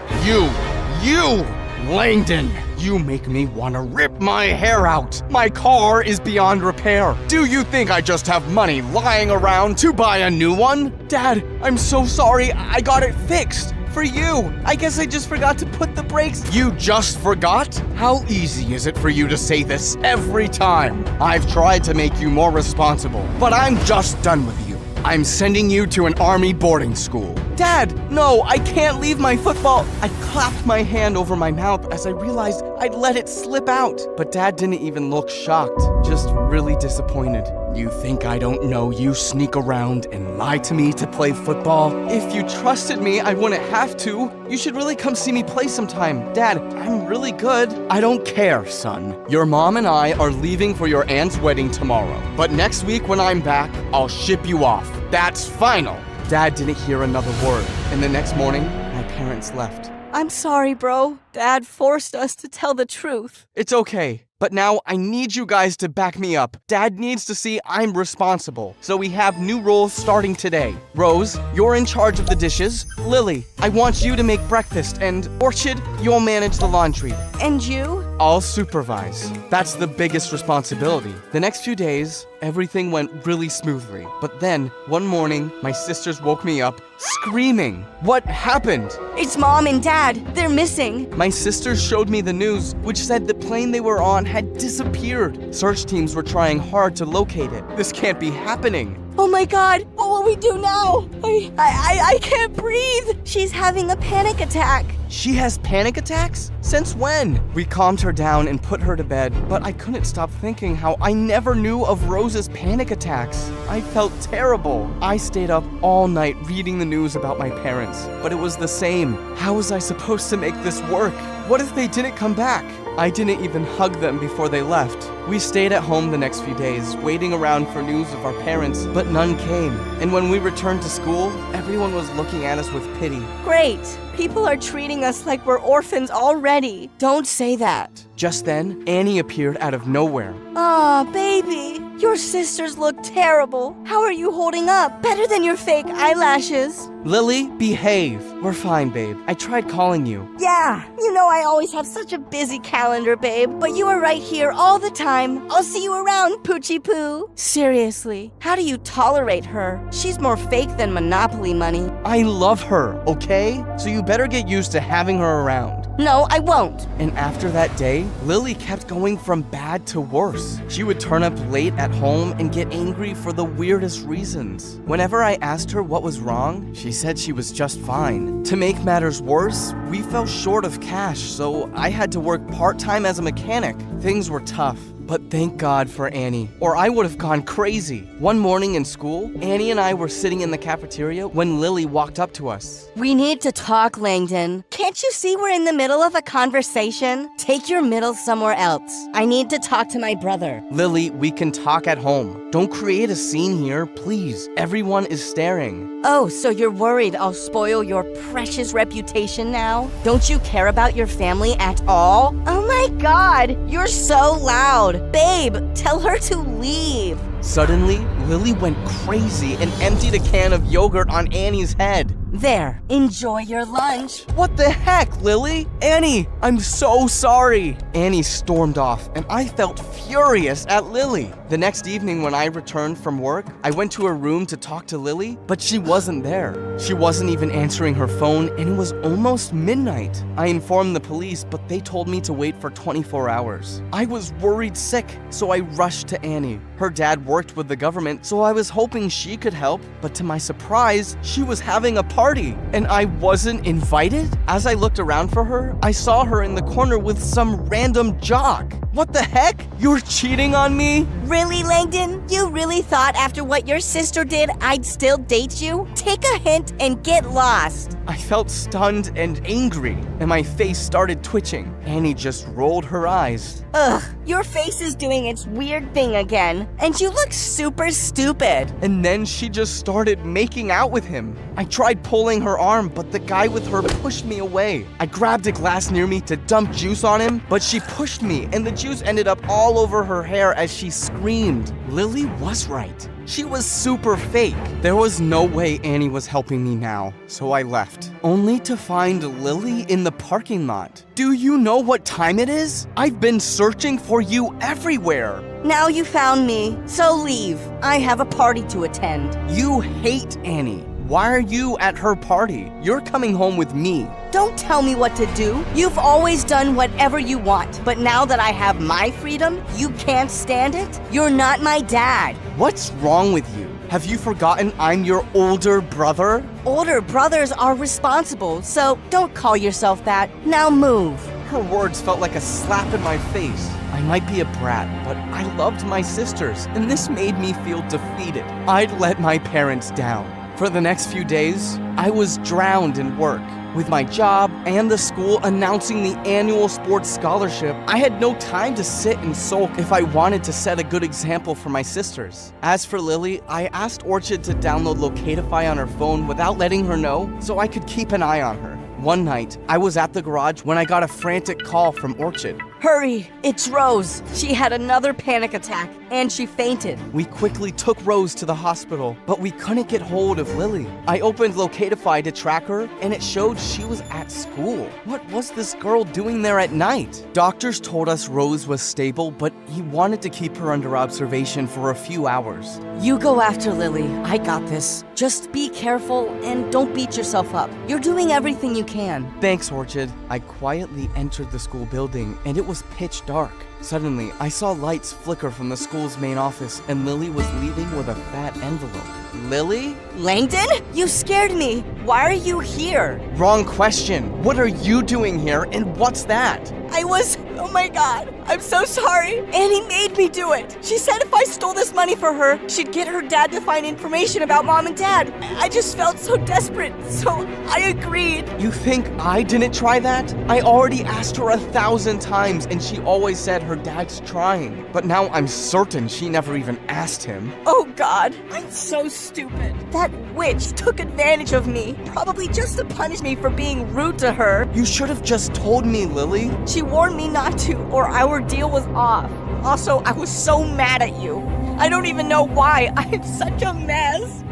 You, Langdon, you make me want to rip my hair out. My car is beyond repair. Do you think I just have money lying around to buy a new one? Dad, I'm so sorry. I got it fixed. For you. I guess I just forgot to put the brakes. You just forgot? How easy is it for you to say this every time? I've tried to make you more responsible, but I'm just done with you. I'm sending you to an army boarding school. Dad, no, I can't leave my football. I clapped my hand over my mouth as I realized I'd let it slip out. But Dad didn't even look shocked, just really disappointed. You think I don't know you sneak around and lie to me to play football? If you trusted me, I wouldn't have to. You should really come see me play sometime. Dad, I'm really good. I don't care, son. Your mom and I are leaving for your aunt's wedding tomorrow. But next week when I'm back, I'll ship you off. That's final. Dad didn't hear another word, and the next morning, my parents left. I'm sorry, bro. Dad forced us to tell the truth. It's okay. But now I need you guys to back me up. Dad needs to see I'm responsible. So we have new roles starting today. Rose, you're in charge of the dishes. Lily, I want you to make breakfast. And Orchid, you'll manage the laundry. And you? I'll supervise. That's the biggest responsibility. The next few days, everything went really smoothly. But then, one morning, my sisters woke me up screaming. What happened? It's Mom and Dad. They're missing. My sisters showed me the news, which said the plane they were on had disappeared. Search teams were trying hard to locate it. This can't be happening. Oh my God, what will we do now? I can't breathe. She's having a panic attack. She has panic attacks? Since when? We calmed her down and put her to bed, but I couldn't stop thinking how I never knew of Rose's panic attacks. I felt terrible. I stayed up all night reading the news about my parents, but it was the same. How was I supposed to make this work? What if they didn't come back? I didn't even hug them before they left. We stayed at home the next few days, waiting around for news of our parents, but none came. And when we returned to school, everyone was looking at us with pity. Great. People are treating us like we're orphans already. Don't say that. Just then, Annie appeared out of nowhere. Aw, baby. Your sisters look terrible. How are you holding up? Better than your fake eyelashes. Lily, behave. We're fine, babe. I tried calling you. Yeah, you know I always have such a busy calendar, babe. But you are right here all the time. I'll see you around, Poochie Poo. Seriously, how do you tolerate her? She's more fake than Monopoly money. I love her, okay? So you better get used to having her around. No, I won't. And after that day, Lily kept going from bad to worse. She would turn up late at home and get angry for the weirdest reasons. Whenever I asked her what was wrong, she said she was just fine. To make matters worse, we fell short of cash, so I had to work part-time as a mechanic. Things were tough. But thank God for Annie, or I would have gone crazy. One morning in school, Annie and I were sitting in the cafeteria when Lily walked up to us. We need to talk, Langdon. Can't you see we're in the middle of a conversation? Take your middle somewhere else. I need to talk to my brother. Lily, we can talk at home. Don't create a scene here, please. Everyone is staring. Oh, so you're worried I'll spoil your precious reputation now? Don't you care about your family at all? Oh my God, you're so loud. Babe, tell her to leave. Suddenly, Lily went crazy and emptied a can of yogurt on Annie's head. There, enjoy your lunch. What the heck, Lily? Annie, I'm so sorry. Annie stormed off, and I felt furious at Lily. The next evening when I returned from work, I went to her room to talk to Lily, but she wasn't there. She wasn't even answering her phone, and it was almost midnight. I informed the police, but they told me to wait for 24 hours. I was worried sick, so I rushed to Annie. Her dad worked with the government, so I was hoping she could help, but to my surprise, she was having a party, and I wasn't invited? As I looked around for her, I saw her in the corner with some random jock. What the heck? You're cheating on me? Really, Langdon? You really thought after what your sister did, I'd still date you? Take a hint and get lost. I felt stunned and angry, and my face started twitching. Annie just rolled her eyes. Ugh, your face is doing its weird thing again, and you look super stupid. And then she just started making out with him. I tried pulling her arm, but the guy with her pushed me away. I grabbed a glass near me to dump juice on him, but she pushed me, and the juice ended up all over her hair as she screamed. Lily was right. She was super fake. There was no way Annie was helping me now, so I left, only to find Lily in the parking lot. Do you know what time it is? I've been searching for you everywhere. Now you found me, so leave. I have a party to attend. You hate Annie. Why are you at her party? You're coming home with me. Don't tell me what to do. You've always done whatever you want. But now that I have my freedom, you can't stand it? You're not my dad. What's wrong with you? Have you forgotten I'm your older brother? Older brothers are responsible, so don't call yourself that. Now move. Her words felt like a slap in my face. I might be a brat, but I loved my sisters, and this made me feel defeated. I'd let my parents down. For the next few days, I was drowned in work. With my job and the school announcing the annual sports scholarship, I had no time to sit and sulk if I wanted to set a good example for my sisters. As for Lily, I asked Orchid to download Locatify on her phone without letting her know so I could keep an eye on her. One night, I was at the garage when I got a frantic call from Orchid. Hurry, it's Rose. She had another panic attack, and she fainted. We quickly took Rose to the hospital, but we couldn't get hold of Lily. I opened Locatify to track her, and it showed she was at school. What was this girl doing there at night? Doctors told us Rose was stable, but he wanted to keep her under observation for a few hours. You go after Lily. I got this. Just be careful and don't beat yourself up. You're doing everything you can. Thanks, Orchid. I quietly entered the school building, and it was pitch dark. Suddenly, I saw lights flicker from the school's main office, and Lily was leaving with a fat envelope. Lily? Langdon? You scared me. Why are you here? Wrong question. What are you doing here, and what's that? I was Oh my god, I'm so sorry. Annie made me do it. She said if I stole this money for her, she'd get her dad to find information about Mom and Dad. I just felt so desperate, so I agreed. You think I didn't try that? I already asked her 1,000 times and she always said her dad's trying. But now I'm certain she never even asked him. Oh god, I'm so stupid. That witch took advantage of me, probably just to punish me for being rude to her. You should have just told me, Lily. She warned me not to, or our deal was off. Also, I was so mad at you. I don't even know why. I'm such a mess.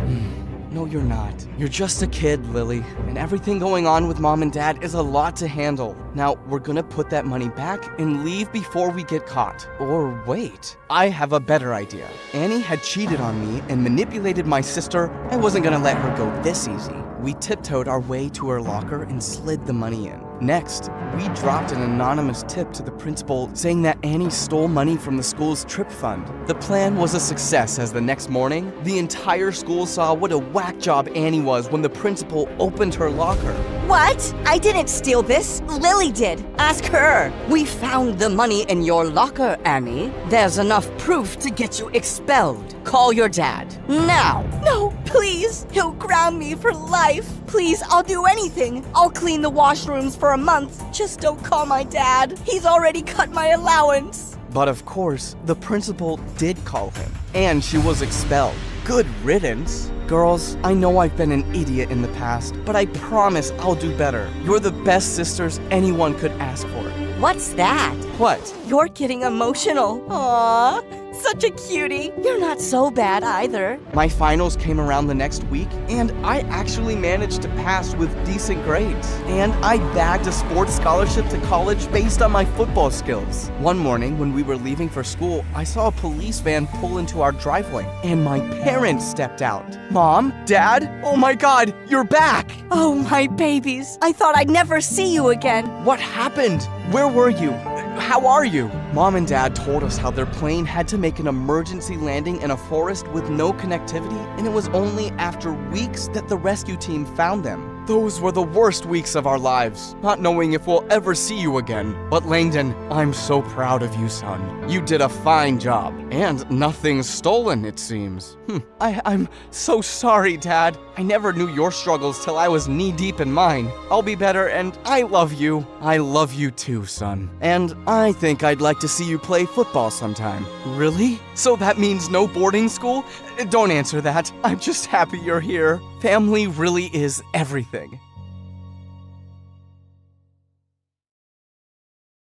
No, you're not. You're just a kid, Lily, and everything going on with Mom and Dad is a lot to handle. Now, we're gonna put that money back and leave before we get caught. Or wait, I have a better idea. Annie had cheated on me and manipulated my sister. I wasn't gonna let her go this easy. We tiptoed our way to her locker and slid the money in. Next, we dropped an anonymous tip to the principal saying that Annie stole money from the school's trip fund. The plan was a success as the next morning, the entire school saw what a whack job Annie was when the principal opened her locker. What? I didn't steal this. Lily did. Ask her. We found the money in your locker, Annie. There's enough proof to get you expelled. Call your dad. Now. No, please. He'll ground me for life. Please, I'll do anything. I'll clean the washrooms for a month. Just don't call my dad. He's already cut my allowance. But of course, the principal did call him, and she was expelled. Good riddance. Girls, I know I've been an idiot in the past, but I promise I'll do better. You're the best sisters anyone could ask for. What's that? What? You're getting emotional. Aww, such a cutie. You're not so bad either. My finals came around the next week, and I actually managed to pass with decent grades. And I bagged a sports scholarship to college based on my football skills. One morning, when we were leaving for school, I saw a police van pull into our driveway, and my parents stepped out. Mom? Dad? Oh my god, you're back! Oh, my babies. I thought I'd never see you again. What happened? Where were you? How are you? Mom and Dad told us how their plane had to make an emergency landing in a forest with no connectivity, and it was only after weeks that the rescue team found them. Those were the worst weeks of our lives, not knowing if we'll ever see you again. But Langdon, I'm so proud of you, son. You did a fine job. And nothing's stolen, it seems. I'm so sorry, Dad. I never knew your struggles till I was knee-deep in mine. I'll be better, and I love you. I love you too, son. And I think I'd like to see you play football sometime. Really? So that means no boarding school? Don't answer that. I'm just happy you're here. Family really is everything.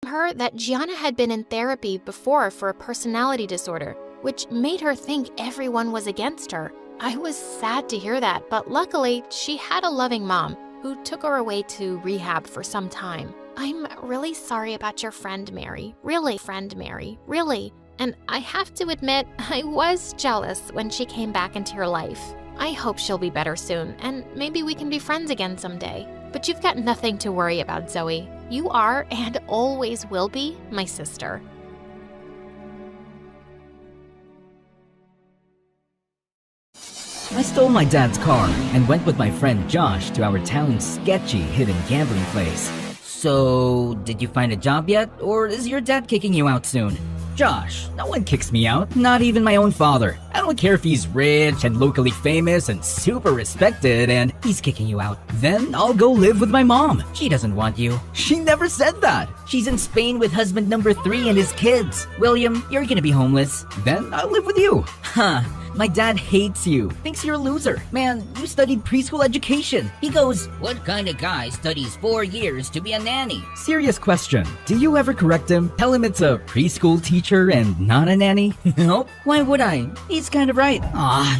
Her that Gianna had been in therapy before for a personality disorder, which made her think everyone was against her. I was sad to hear that, but luckily she had a loving mom who took her away to rehab for some time. I'm really sorry about your friend Mary. Really, friend Mary. Really. And I have to admit, I was jealous when she came back into your life. I hope she'll be better soon, and maybe we can be friends again someday. But you've got nothing to worry about, Zoe. You are, and always will be, my sister. I stole my dad's car and went with my friend Josh to our town's sketchy hidden gambling place. So, did you find a job yet, or is your dad kicking you out soon? Josh, no one kicks me out, not even my own father. I don't care if he's rich and locally famous and super respected and he's kicking you out. Then I'll go live with my mom. She doesn't want you. She never said that. She's in Spain with husband number 3 and his kids. William, you're gonna be homeless. Then I'll live with you. Huh. My dad hates you, thinks you're a loser. Man, you studied preschool education. He goes, what kind of guy studies 4 years to be a nanny? Serious question. Do you ever correct him? Tell him it's a preschool teacher and not a nanny? Nope. Why would I? He's kind of right.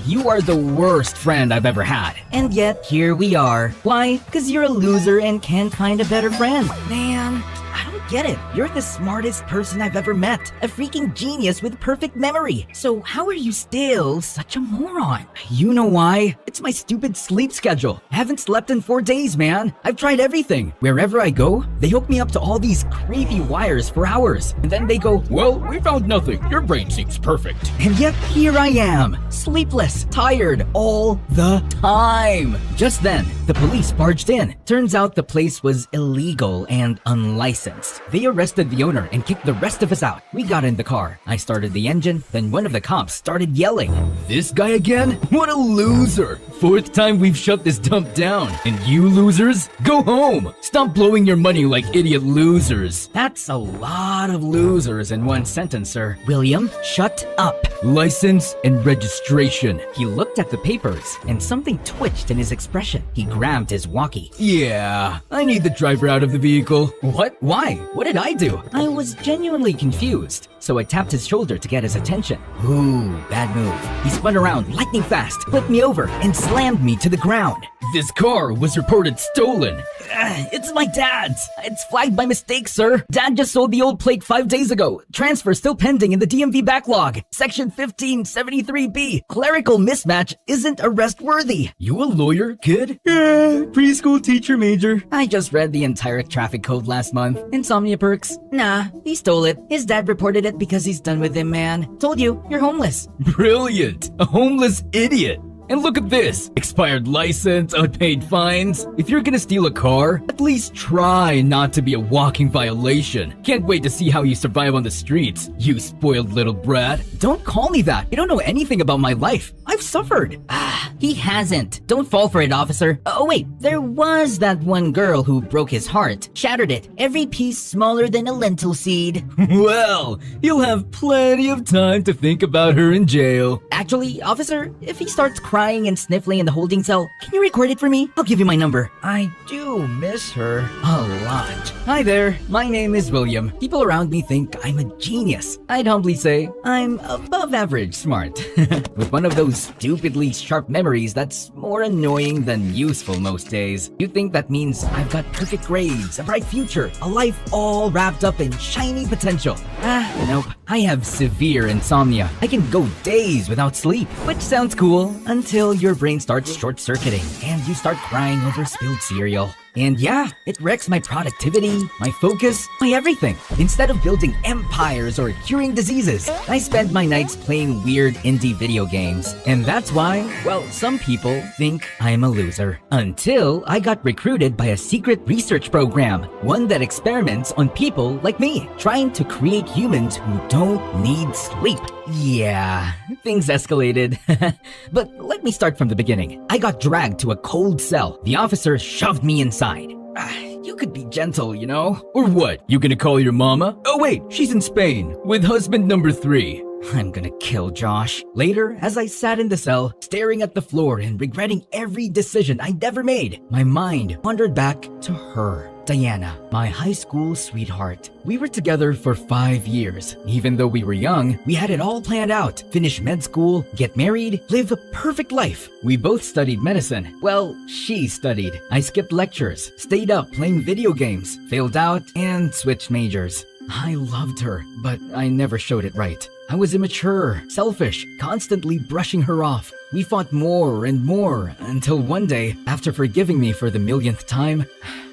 You are the worst friend I've ever had. And yet, here we are. Why? Because you're a loser and can't find a better friend. Man, I don't get it. You're the smartest person I've ever met. A freaking genius with perfect memory. So how are you still such a moron? You know why? It's my stupid sleep schedule. I haven't slept in 4 days, man. I've tried everything. Wherever I go, they hook me up to all these creepy wires for hours. And then they go, well, we found nothing. Your brain seems perfect. And yet here I am, sleepless, tired all the time. Just then, the police barged in. Turns out the place was illegal and unlicensed. cops. They arrested the owner and kicked the rest of us out. We got in the car. I started the engine, then one of the cops started yelling. This guy again? What a loser! 4th time we've shut this dump down. And you losers? Go home! Stop blowing your money like idiot losers. That's a lot of losers in one sentence, sir. William, shut up. License and registration. He looked at the papers and something twitched in his expression. He grabbed his walkie. Yeah, I need the driver out of the vehicle. What? Why? What did I do? I was genuinely confused. So I tapped his shoulder to get his attention. Ooh, bad move. He spun around lightning fast, flipped me over, and slammed me to the ground. This car was reported stolen. It's my dad's. It's flagged by mistake, sir. Dad just sold the old plate 5 days ago. Transfer still pending in the DMV backlog. Section 1573B. Clerical mismatch isn't arrest worthy. You a lawyer, kid? Preschool teacher major. I just read the entire traffic code last month. Insomnia perks. Nah, he stole it. His dad reported it because he's done with him, man. Told you, you're homeless. Brilliant. A homeless idiot. And look at this. Expired license, unpaid fines. If you're gonna steal a car, at least try not to be a walking violation. Can't wait to see how you survive on the streets, you spoiled little brat. Don't call me that. You don't know anything about my life. I've suffered. He hasn't. Don't fall for it, officer. Oh wait, there was that one girl who broke his heart. Shattered it. Every piece smaller than a lentil seed. Well, you'll have plenty of time to think about her in jail. Actually, officer, if he starts crying and sniffling in the holding cell, can you record it for me? I'll give you my number. I do miss her a lot. Hi there, my name is William. People around me think I'm a genius. I'd humbly say I'm above average smart. With one of those stupidly sharp memories that's more annoying than useful most days. You think that means I've got perfect grades, a bright future, a life all wrapped up in shiny potential. Nope. I have severe insomnia. I can go days without sleep, which sounds cool until your brain starts short-circuiting and you start crying over spilled cereal. And yeah, it wrecks my productivity, my focus, my everything. Instead of building empires or curing diseases, I spend my nights playing weird indie video games. And that's why, well, some people think I'm a loser. Until I got recruited by a secret research program, one that experiments on people like me, trying to create humans who don't need sleep. Yeah, things escalated. But let me start from the beginning. I got dragged to a cold cell. The officer shoved me inside. You could be gentle, you know? Or what? You gonna call your mama? Oh wait, she's in Spain with husband number 3. I'm gonna kill Josh. Later, as I sat in the cell, staring at the floor and regretting every decision I'd ever made, my mind wandered back to her. Diana, my high school sweetheart. We were together for 5 years. Even though we were young, we had it all planned out. Finish med school, get married, live a perfect life. We both studied medicine. Well, she studied. I skipped lectures, stayed up playing video games, failed out, and switched majors. I loved her, but I never showed it right. I was immature, selfish, constantly brushing her off. We fought more and more until one day, after forgiving me for the millionth time,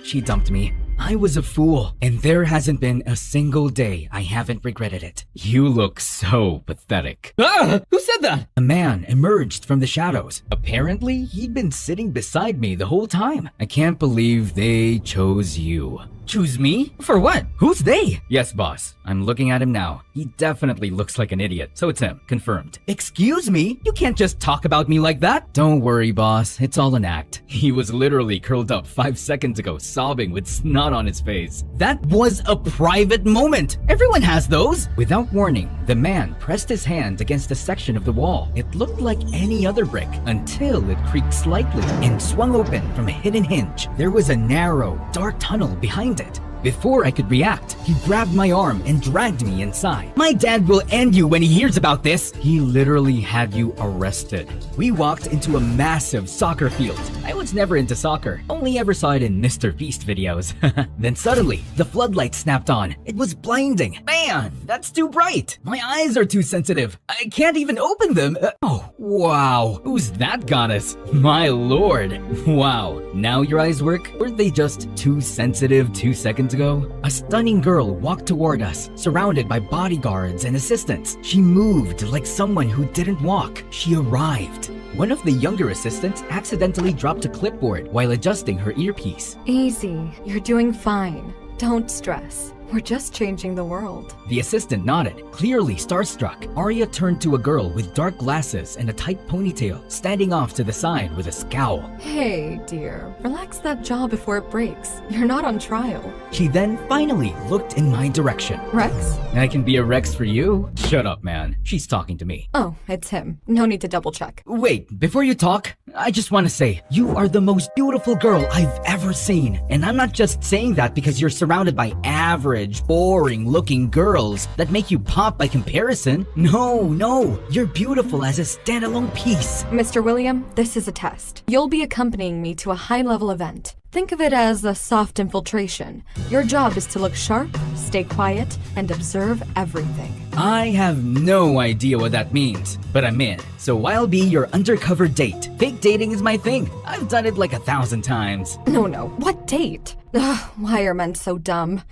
she dumped me. I was a fool, and there hasn't been a single day I haven't regretted it. You look so pathetic. Who said that? A man emerged from the shadows. Apparently, he'd been sitting beside me the whole time. I can't believe they chose you. Choose me? For what? Who's they? Yes, boss. I'm looking at him now. He definitely looks like an idiot, so it's him. Confirmed. Excuse me? You can't just talk about me like that. Don't worry, boss. It's all an act. He was literally curled up 5 seconds ago, sobbing with snot on his face. That was a private moment. Everyone has those. Without warning, the man pressed his hand against a section of the wall. It looked like any other brick until it creaked slightly and swung open from a hidden hinge. There was a narrow, dark tunnel behind it. Before I could react, he grabbed my arm and dragged me inside. My dad will end you when he hears about this. He literally had you arrested. We walked into a massive soccer field. I was never into soccer, only ever saw it in Mr. Beast videos. Then suddenly, the floodlight snapped on. It was blinding. Man, that's too bright. My eyes are too sensitive. I can't even open them. Oh, wow. Who's that goddess? My lord. Wow. Now your eyes work? Were they just too sensitive 2 seconds ago? A stunning girl walked toward us, surrounded by bodyguards and assistants. She moved like someone who didn't walk. She arrived. One of the younger assistants accidentally dropped a clipboard while adjusting her earpiece. Easy. You're doing fine. Don't stress. We're just changing the world. The assistant nodded, clearly starstruck. Arya turned to a girl with dark glasses and a tight ponytail, standing off to the side with a scowl. Hey, dear, relax that jaw before it breaks. You're not on trial. She then finally looked in my direction. Rex? I can be a Rex for you? Shut up, man. She's talking to me. Oh, it's him. No need to double check. Wait, before you talk, I just want to say, you are the most beautiful girl I've ever seen. And I'm not just saying that because you're surrounded by average, boring-looking girls that make you pop by comparison. No, you're beautiful as a standalone piece. Mr. William, this is a test. You'll be accompanying me to a high-level event. Think of it as a soft infiltration. Your job is to look sharp, stay quiet, and observe everything. I have no idea what that means, but I'm in. So I'll be your undercover date. Fake dating is my thing. I've done it like 1,000 times. No, what date? Ugh, why are men so dumb?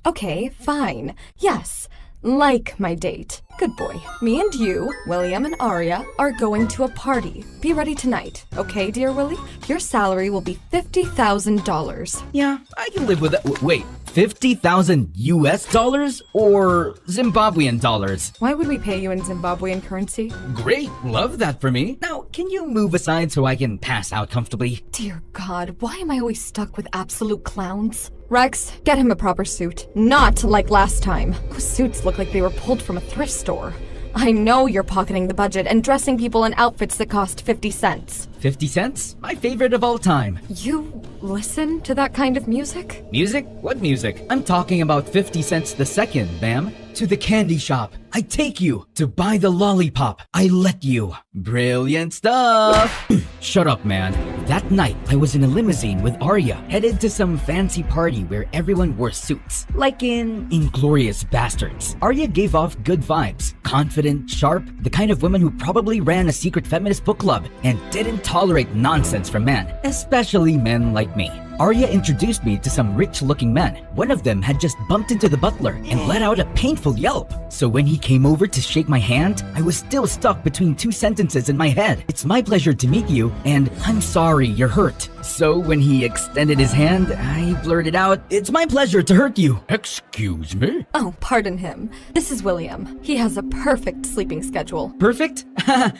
Okay, fine. Yes, like my date. Good boy. Me and you, William and Arya, are going to a party. Be ready tonight, okay, dear Willie? Your salary will be $50,000. Yeah, I can live with that. Wait, 50,000 US dollars or Zimbabwean dollars? Why would we pay you in Zimbabwean currency? Great, love that for me. Now, can you move aside so I can pass out comfortably? Dear God, why am I always stuck with absolute clowns? Rex, get him a proper suit. Not like last time. Those suits look like they were pulled from a thrift store. I know you're pocketing the budget and dressing people in outfits that cost 50 cents. 50 cents? My favorite of all time. You listen to that kind of music? Music? What music? I'm talking about 50 cents the second, ma'am. To the candy shop. I take you. To buy the lollipop. I let you. Brilliant stuff. Shut up, man. That night, I was in a limousine with Arya, headed to some fancy party where everyone wore suits. Like in Inglourious Bastards. Arya gave off good vibes. Confident, sharp, the kind of woman who probably ran a secret feminist book club and didn't tolerate nonsense from men, especially men like me. Arya introduced me to some rich-looking men. One of them had just bumped into the butler and let out a painful yelp. So when he came over to shake my hand, I was still stuck between two sentences in my head. It's my pleasure to meet you, and I'm sorry you're hurt. So when he extended his hand, I blurted out, "It's my pleasure to hurt you." Excuse me? Oh, pardon him. This is William. He has a perfect sleeping schedule. Perfect?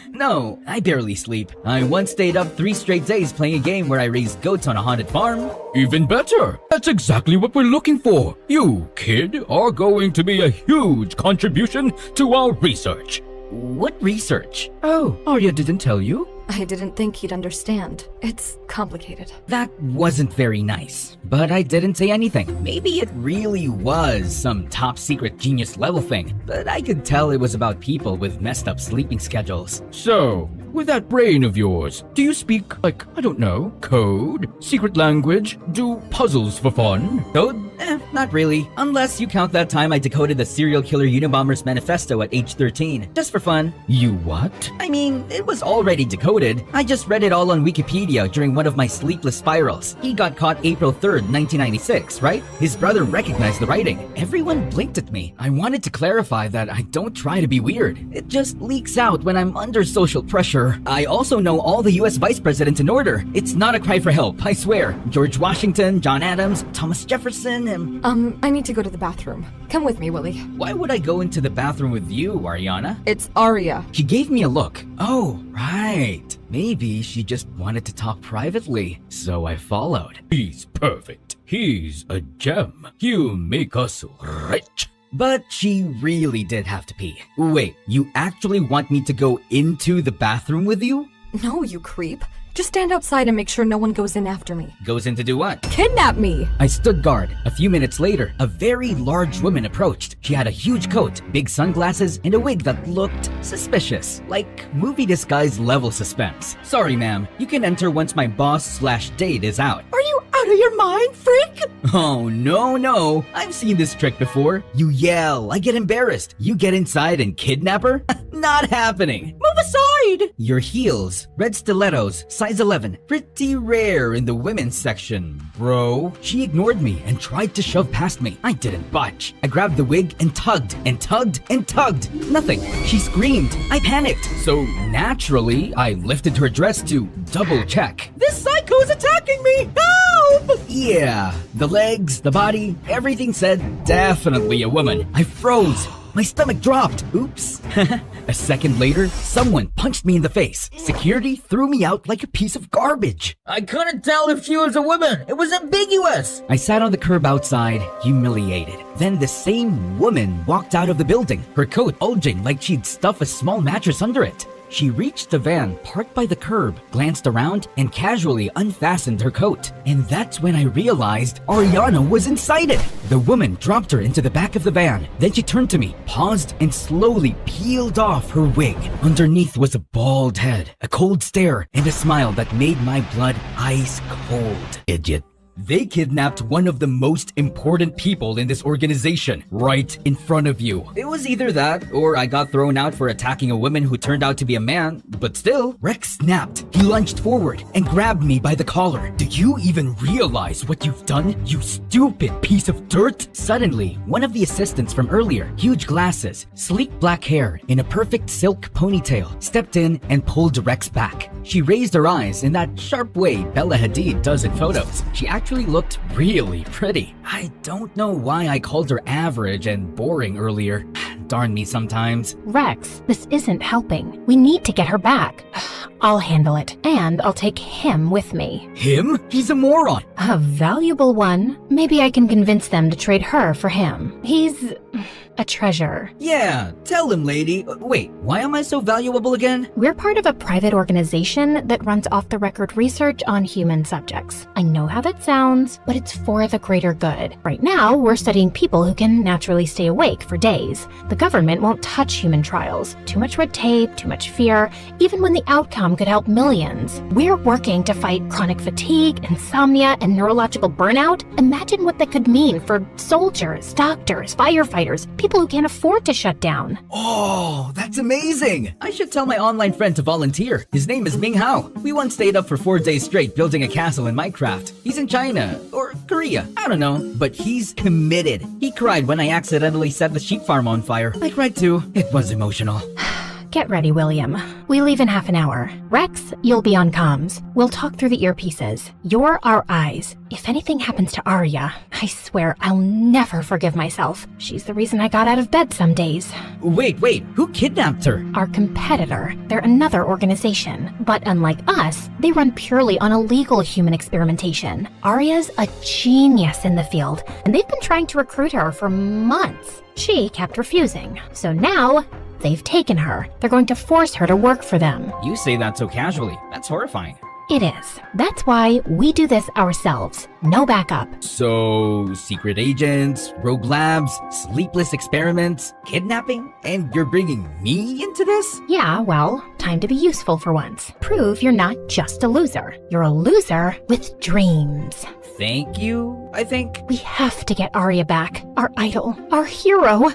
No, I barely sleep. I once stayed up 3 straight days playing a game where I raised goats on a haunted farm. Even better. That's exactly what we're looking for. You, kid, are going to be a huge contribution to our research. What research? Oh, Arya didn't tell you? I didn't think he'd understand. It's complicated. That wasn't very nice, but I didn't say anything. Maybe it really was some top secret genius level thing, but I could tell it was about people with messed up sleeping schedules. So, with that brain of yours, do you speak, like, I don't know, code, secret language, do puzzles for fun? Code? Not really. Unless you count that time I decoded the serial killer Unabomber's manifesto at age 13. Just for fun. You what? I mean, it was already decoded. I just read it all on Wikipedia during one of my sleepless spirals. He got caught April 3rd, 1996, right? His brother recognized the writing. Everyone blinked at me. I wanted to clarify that I don't try to be weird. It just leaks out when I'm under social pressure. I also know all the US vice presidents in order. It's not a cry for help, I swear. George Washington, John Adams, Thomas Jefferson, and... I need to go to the bathroom. Come with me, Willie. Why would I go into the bathroom with you, Ariana? It's Arya. She gave me a look. Oh, right. Maybe she just wanted to talk privately, so I followed. He's perfect. He's a gem. You make us rich. But she really did have to pee. Wait, you actually want me to go into the bathroom with you? No, you creep. Just stand outside and make sure no one goes in after me. Goes in to do what? Kidnap me! I stood guard. A few minutes later, a very large woman approached. She had a huge coat, big sunglasses, and a wig that looked suspicious. Like movie disguise level suspense. Sorry, ma'am. You can enter once my boss/date is out. Are you out of your mind, freak? Oh, no. I've seen this trick before. You yell, I get embarrassed. You get inside and kidnap her? Not happening. Move aside! Your heels, red stilettos, size 11. Pretty rare in the women's section, bro. She ignored me and tried to shove past me. I didn't budge. I grabbed the wig and tugged and tugged and tugged. Nothing. She screamed. I panicked. So naturally, I lifted her dress to double check. This psycho is attacking me! Help! Yeah, the legs, the body, everything said definitely a woman. I froze. My stomach dropped. Oops. A second later, someone punched me in the face. Security threw me out like a piece of garbage. I couldn't tell if she was a woman. It was ambiguous. I sat on the curb outside, humiliated. Then the same woman walked out of the building, her coat bulging like she'd stuff a small mattress under it. She reached the van parked by the curb, glanced around, and casually unfastened her coat. And that's when I realized Ariana was inside it. The woman dropped her into the back of the van. Then she turned to me, paused, and slowly peeled off her wig. Underneath was a bald head, a cold stare, and a smile that made my blood ice cold. Idiot. They kidnapped one of the most important people in this organization right in front of you. It was either that or I got thrown out for attacking a woman who turned out to be a man, but still, Rex snapped. He lunged forward and grabbed me by the collar. Do you even realize what you've done, you stupid piece of dirt? Suddenly, one of the assistants from earlier, huge glasses, sleek black hair, in a perfect silk ponytail, stepped in and pulled Rex back. She raised her eyes in that sharp way Bella Hadid does in photos. She actually looked really pretty. I don't know why I called her average and boring earlier. Darn me sometimes. Rex, this isn't helping. We need to get her back. I'll handle it, and I'll take him with me. Him? He's a moron. A valuable one. Maybe I can convince them to trade her for him. He's a treasure. Yeah, tell him, lady. Wait, why am I so valuable again? We're part of a private organization that runs off-the-record research on human subjects. I know how that sounds, but it's for the greater good. Right now, we're studying people who can naturally stay awake for days. The government won't touch human trials. Too much red tape, too much fear, even when the outcome could help millions. We're working to fight chronic fatigue, insomnia, and neurological burnout. Imagine what that could mean for soldiers, doctors, firefighters, people who can't afford to shut down. Oh, that's amazing! I should tell my online friend to volunteer. His name is Ming Hao. We once stayed up for 4 days straight building a castle in Minecraft. He's in China, or Korea, I don't know, but he's committed. He cried when I accidentally set the sheep farm on fire. I cried too. It was emotional. Get ready, William. We leave in half an hour. Rex, you'll be on comms. We'll talk through the earpieces. You're our eyes. If anything happens to Arya, I swear I'll never forgive myself. She's the reason I got out of bed some days. Wait, who kidnapped her? Our competitor. They're another organization. But unlike us, they run purely on illegal human experimentation. Arya's a genius in the field, and they've been trying to recruit her for months. She kept refusing. So now, they've taken her. They're going to force her to work for them. You say that so casually. That's horrifying. It is. That's why we do this ourselves. No backup. So, secret agents, rogue labs, sleepless experiments, kidnapping, and you're bringing me into this? Yeah, well, time to be useful for once. Prove you're not just a loser. You're a loser with dreams. Thank you, I think. We have to get Arya back. Our idol, our hero,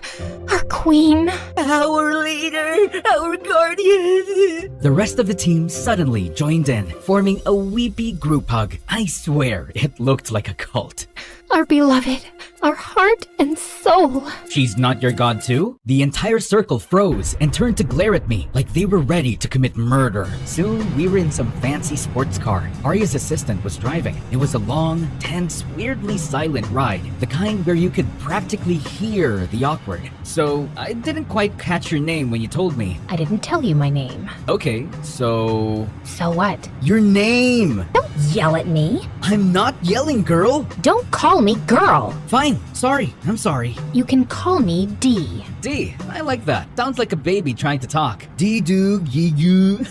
our queen. Our leader, our guardian. The rest of the team suddenly joined in, forming a weepy group hug. I swear, it looked like a cult. Our beloved, our heart and soul. She's not your god too? The entire circle froze and turned to glare at me like they were ready to commit murder. Soon, we were in some fancy sports car. Arya's assistant was driving. It was a long, tense, weirdly silent ride. The kind where you could practically hear the awkward. So, I didn't quite catch your name when you told me. I didn't tell you my name. Okay, so... So what? Your name! Don't yell at me. I'm not yelling, girl. Don't call me girl. Fine, sorry. I'm sorry. You can call me D. D, I like that. Sounds like a baby trying to talk. D-do-gee-goo.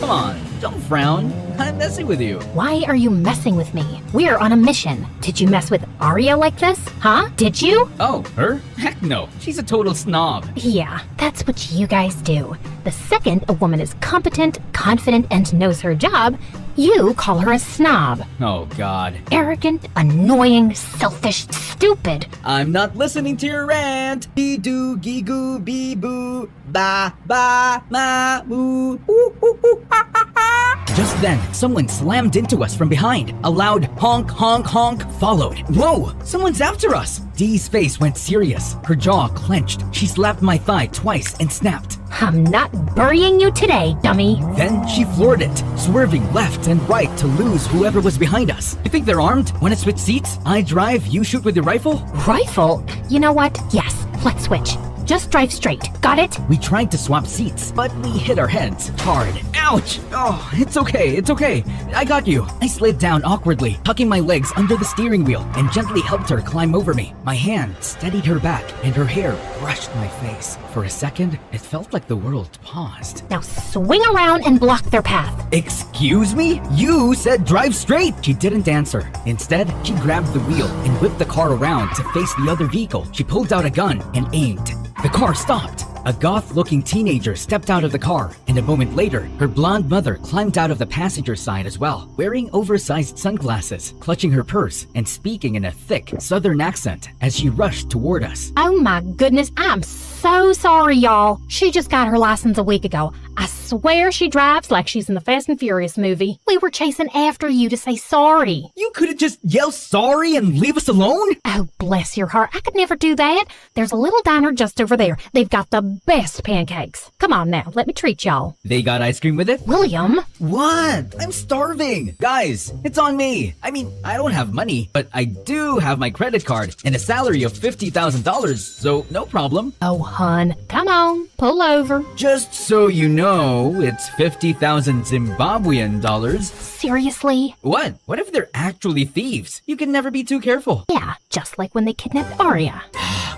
Come on, don't frown. I'm messing with you. Why are you messing with me? We're on a mission. Did you mess with Arya like this? Huh? Did you? Oh, her? Heck no. She's a total snob. Yeah, that's what you guys do. The second a woman is competent, confident, and knows her job, you call her a snob. Oh, God. Arrogant, annoying, selfish, stupid. I'm not listening to your rant. Dee-doo, gee-goo, bee-boo, ba-ba, ma-moo, ooh, ooh, ooh, ha, ha, ha. Just then, someone slammed into us from behind. A loud honk, honk, honk followed. Whoa! Someone's after us! Dee's face went serious. Her jaw clenched. She slapped my thigh twice and snapped. I'm not burying you today, dummy. Then she floored it, swerving left and right to lose whoever was behind us. You think they're armed? Want to switch seats? I drive, you shoot with your rifle? Rifle? You know what? Yes, let's switch. Just drive straight. Got it? We tried to swap seats, but we hit our heads hard. Ouch! Oh, it's okay. I got you. I slid down awkwardly, tucking my legs under the steering wheel and gently helped her climb over me. My hand steadied her back and her hair brushed my face. For a second, it felt like the world paused. Now swing around and block their path. Excuse me? You said drive straight! She didn't answer. Instead, she grabbed the wheel and whipped the car around to face the other vehicle. She pulled out a gun and aimed. The car stopped. A goth-looking teenager stepped out of the car, and a moment later, her blonde mother climbed out of the passenger side as well, wearing oversized sunglasses, clutching her purse, and speaking in a thick southern accent as she rushed toward us. Oh my goodness, I'm so sorry, y'all. She just got her license a week ago. I swear she drives like she's in the Fast and Furious movie. We were chasing after you to say sorry. You could've just yelled sorry and leave us alone? Oh, bless your heart. I could never do that. There's a little diner just over there. They've got the best pancakes. Come on now, let me treat y'all. They got ice cream with it? William? What? I'm starving. Guys, it's on me. I mean, I don't have money, but I do have my credit card and a salary of $50,000, so no problem. Oh, hun, come on, pull over. Just so you know, it's 50,000 Zimbabwean dollars. Seriously? What? What if they're actually thieves? You can never be too careful. Yeah, just like when they kidnapped Arya.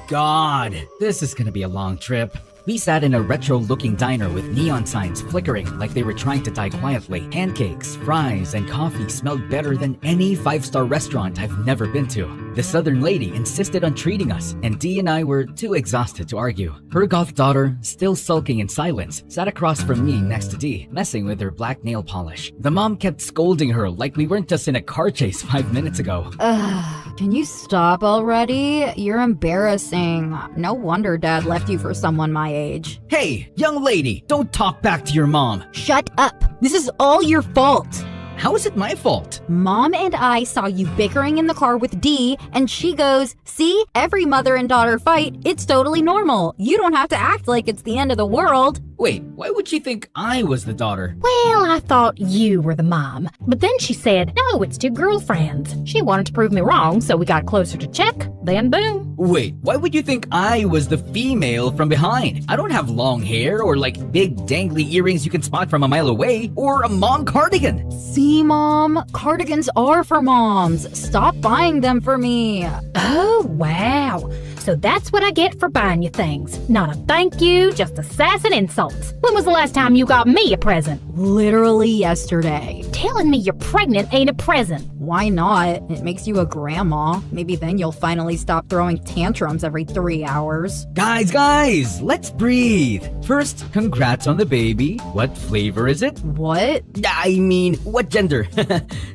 God, this is gonna be a long trip. We sat in a retro-looking diner with neon signs flickering like they were trying to die quietly. Pancakes, fries, and coffee smelled better than any five-star restaurant I've never been to. The southern lady insisted on treating us, and Dee and I were too exhausted to argue. Her goth daughter, still sulking in silence, sat across from me next to Dee, messing with her black nail polish. The mom kept scolding her like we weren't just in a car chase 5 minutes ago. Can you stop already? You're embarrassing. No wonder Dad left you for someone my age. Hey, young lady, don't talk back to your mom. Shut up. This is all your fault. How is it my fault? Mom and I saw you bickering in the car with Dee, and she goes, "See, every mother and daughter fight. It's totally normal. You don't have to act like it's the end of the world." Wait, why would she think I was the daughter? Well, I thought you were the mom. But then she said, no, it's two girlfriends. She wanted to prove me wrong, so we got closer to check. Then boom. Wait, why would you think I was the female from behind? I don't have long hair or like big dangly earrings you can spot from a mile away, or a mom cardigan. See, Mom? Cardigans are for moms. Stop buying them for me. Oh, wow. So that's what I get for buying you things. Not a thank you, just a sass and insults. When was the last time you got me a present? Literally yesterday. Telling me you're pregnant ain't a present. Why not? It makes you a grandma. Maybe then you'll finally stop throwing tantrums every 3 hours. Guys, let's breathe. First, congrats on the baby. What flavor is it? What? I mean, what gender?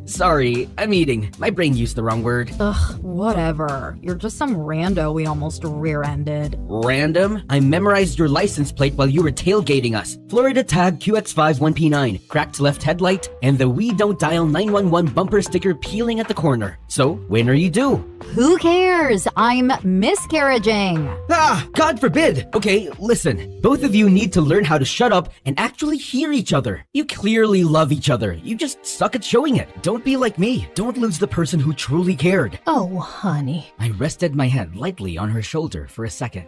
Sorry, I'm eating. My brain used the wrong word. Ugh, whatever. You're just some rando we almost rear-ended. Random? I memorized your license plate while you were tailgating us. Florida tag QX51P9, cracked left headlight, and the We Don't Dial 911 bumper sticker peeling at the corner. So, when are you due? Who cares? I'm miscarriaging. Ah, God forbid. Okay, listen. Both of you need to learn how to shut up and actually hear each other. You clearly love each other. You just suck at showing it. Don't be like me. Don't lose the person who truly cared. Oh, honey. I rested my head lightly on her shoulder for a second.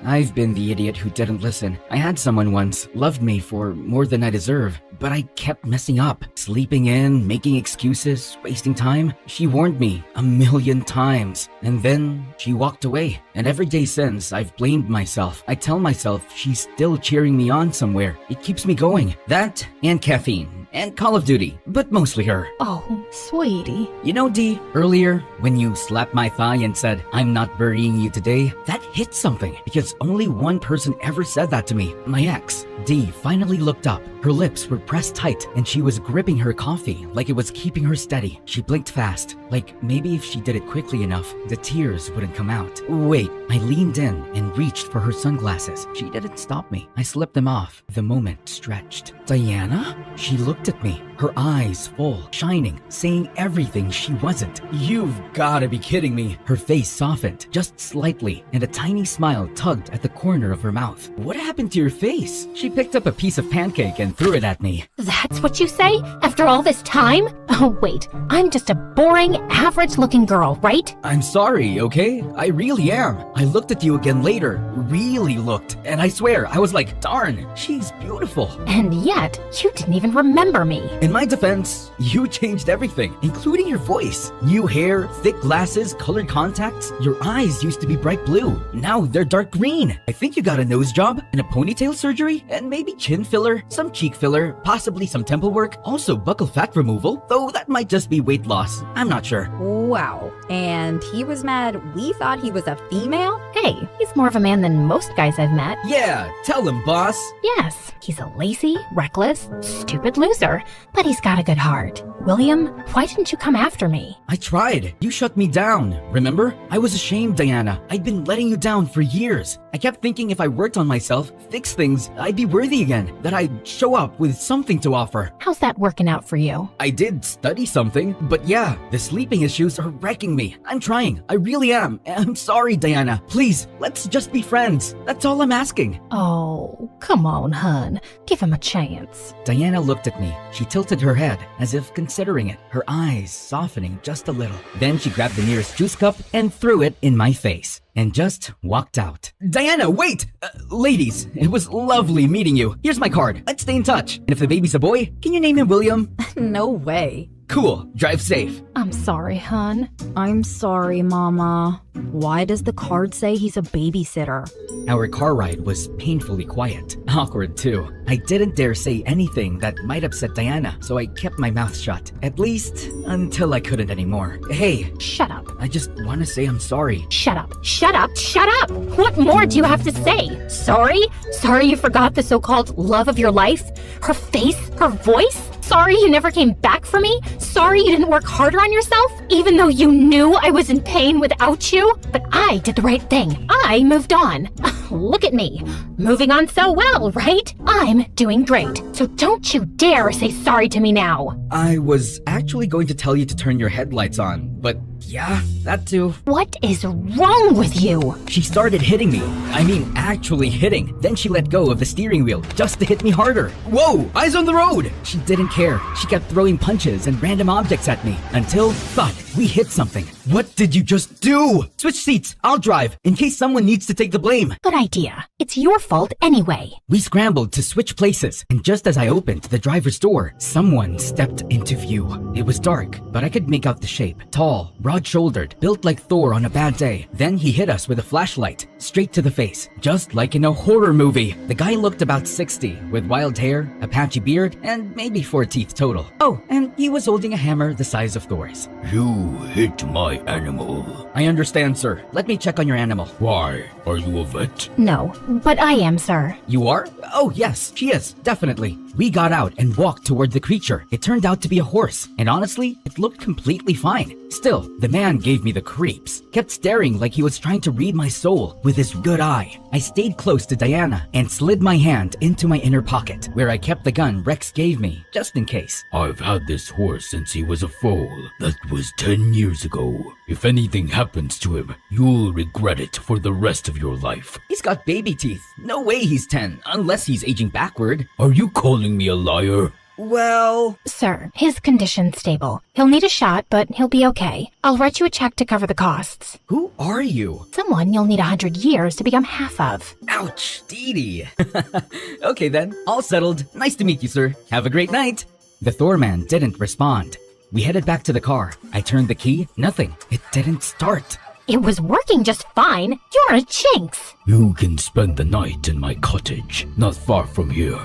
I've been the idiot who didn't listen. I had someone once, loved me for more than I deserve, but I kept messing up. Sleeping in, making excuses, wasting time. She warned me 1,000,000 times, and then she walked away. And every day since, I've blamed myself. I tell myself she's still cheering me on somewhere. It keeps me going. That and caffeine. And Call of Duty, but mostly her. Oh, sweetie. You know, Dee, earlier, when you slapped my thigh and said, "I'm not burying you today," that hit something, because only one person ever said that to me, my ex. Dee finally looked up. Her lips were pressed tight, and she was gripping her coffee like it was keeping her steady. She blinked fast, like maybe if she did it quickly enough, the tears wouldn't come out. Wait, I leaned in and reached for her sunglasses. She didn't stop me. I slipped them off. The moment stretched. Diana? She looked at me. her eyes full, shining, saying everything she wasn't. You've gotta be kidding me. Her face softened, just slightly, and a tiny smile tugged at the corner of her mouth. What happened to your face? She picked up a piece of pancake and threw it at me. That's what you say? After all this time? Oh, wait. I'm just a boring, average-looking girl, right? I'm sorry, okay? I really am. I looked at you again later, really looked, and I swear, I was like, darn, she's beautiful. And yet, you didn't even remember me. In my defense, you changed everything, including your voice. New hair, thick glasses, colored contacts. Your eyes used to be bright blue. Now they're dark green. I think you got a nose job and a ponytail surgery, and maybe chin filler, some cheek filler, possibly some temple work, also buccal fat removal, though that might just be weight loss. I'm not sure. Wow. And he was mad we thought he was a female? Hey, he's more of a man than most guys I've met. Yeah, tell him, boss. Yes, he's a lazy, reckless, stupid loser, but he's got a good heart. William, why didn't you come after me? I tried. You shut me down, remember? I was ashamed, Diana. I'd been letting you down for years. I kept thinking if I worked on myself, fixed things, I'd be worthy again, that I'd show up with something to offer. How's that working out for you? I did study something, but yeah, the sleeping issues are wrecking me. I'm trying. I really am. I'm sorry, Diana. Please, let's just be friends. That's all I'm asking. Oh, come on, hun. Give him a chance. Diana looked at me. She tilted her head, as if considering it, her eyes softening just a little. Then she grabbed the nearest juice cup and threw it in my face, and just walked out. Diana, wait! Ladies, it was lovely meeting you. Here's my card. Let's stay in touch. And if the baby's a boy, can you name him William? No way. Cool. Drive safe. I'm sorry, hun. I'm sorry, Mama. Why does the card say he's a babysitter? Our car ride was painfully quiet. Awkward, too. I didn't dare say anything that might upset Diana, so I kept my mouth shut. At least, until I couldn't anymore. Hey. Shut up. I just want to say I'm sorry. Shut up. Shut up. Shut up. What more do you have to say? Sorry? Sorry you forgot the so-called love of your life? Her face? Her voice? Sorry you never came back for me? Sorry you didn't work harder on yourself? Even though you knew I was in pain without you? But I did the right thing. I moved on. Look at me. Moving on so well, right? I'm doing great. So don't you dare say sorry to me now. I was actually going to tell you to turn your headlights on, but yeah, that too. What is wrong with you? She started hitting me. I mean, actually hitting. Then she let go of the steering wheel just to hit me harder. Whoa, eyes on the road! She didn't care. She kept throwing punches and random objects at me until, thud, we hit something. What did you just do? Switch seats. I'll drive in case someone needs to take the blame. Good idea. It's your fault anyway. We scrambled to switch places, and just as I opened the driver's door, someone stepped into view. It was dark, but I could make out the shape. Tall, broad-shouldered, built like Thor on a bad day. Then he hit us with a flashlight, straight to the face, just like in a horror movie. The guy looked about 60, with wild hair, a patchy beard, and maybe 4 teeth total. Oh, and he was holding a hammer the size of Thor's. You hit my animal. I understand, sir. Let me check on your animal. Why? Are you a vet? No, but I am, sir. You are? Oh, yes, she is, definitely. We got out and walked toward the creature. It turned out to be a horse, and honestly, it looked completely fine. Still, the man gave me the creeps. Kept staring like he was trying to read my soul with his good eye. I stayed close to Diana and slid my hand into my inner pocket, where I kept the gun Rex gave me, just in case. I've had this horse since he was a foal. That was 10 years ago. If anything happens to him, you'll regret it for the rest of your life. He's got baby teeth. No way he's 10, unless he's aging backward. Are you calling me a liar? Well... Sir, his condition's stable. He'll need a shot, but he'll be okay. I'll write you a check to cover the costs. Who are you? Someone you'll need 100 years to become half of. Ouch, Dee Dee. Okay then, all settled. Nice to meet you, sir. Have a great night. The Thor man didn't respond. We headed back to the car. I turned the key. Nothing. It didn't start. It was working just fine. You're a jinx. You can spend the night in my cottage, not far from here.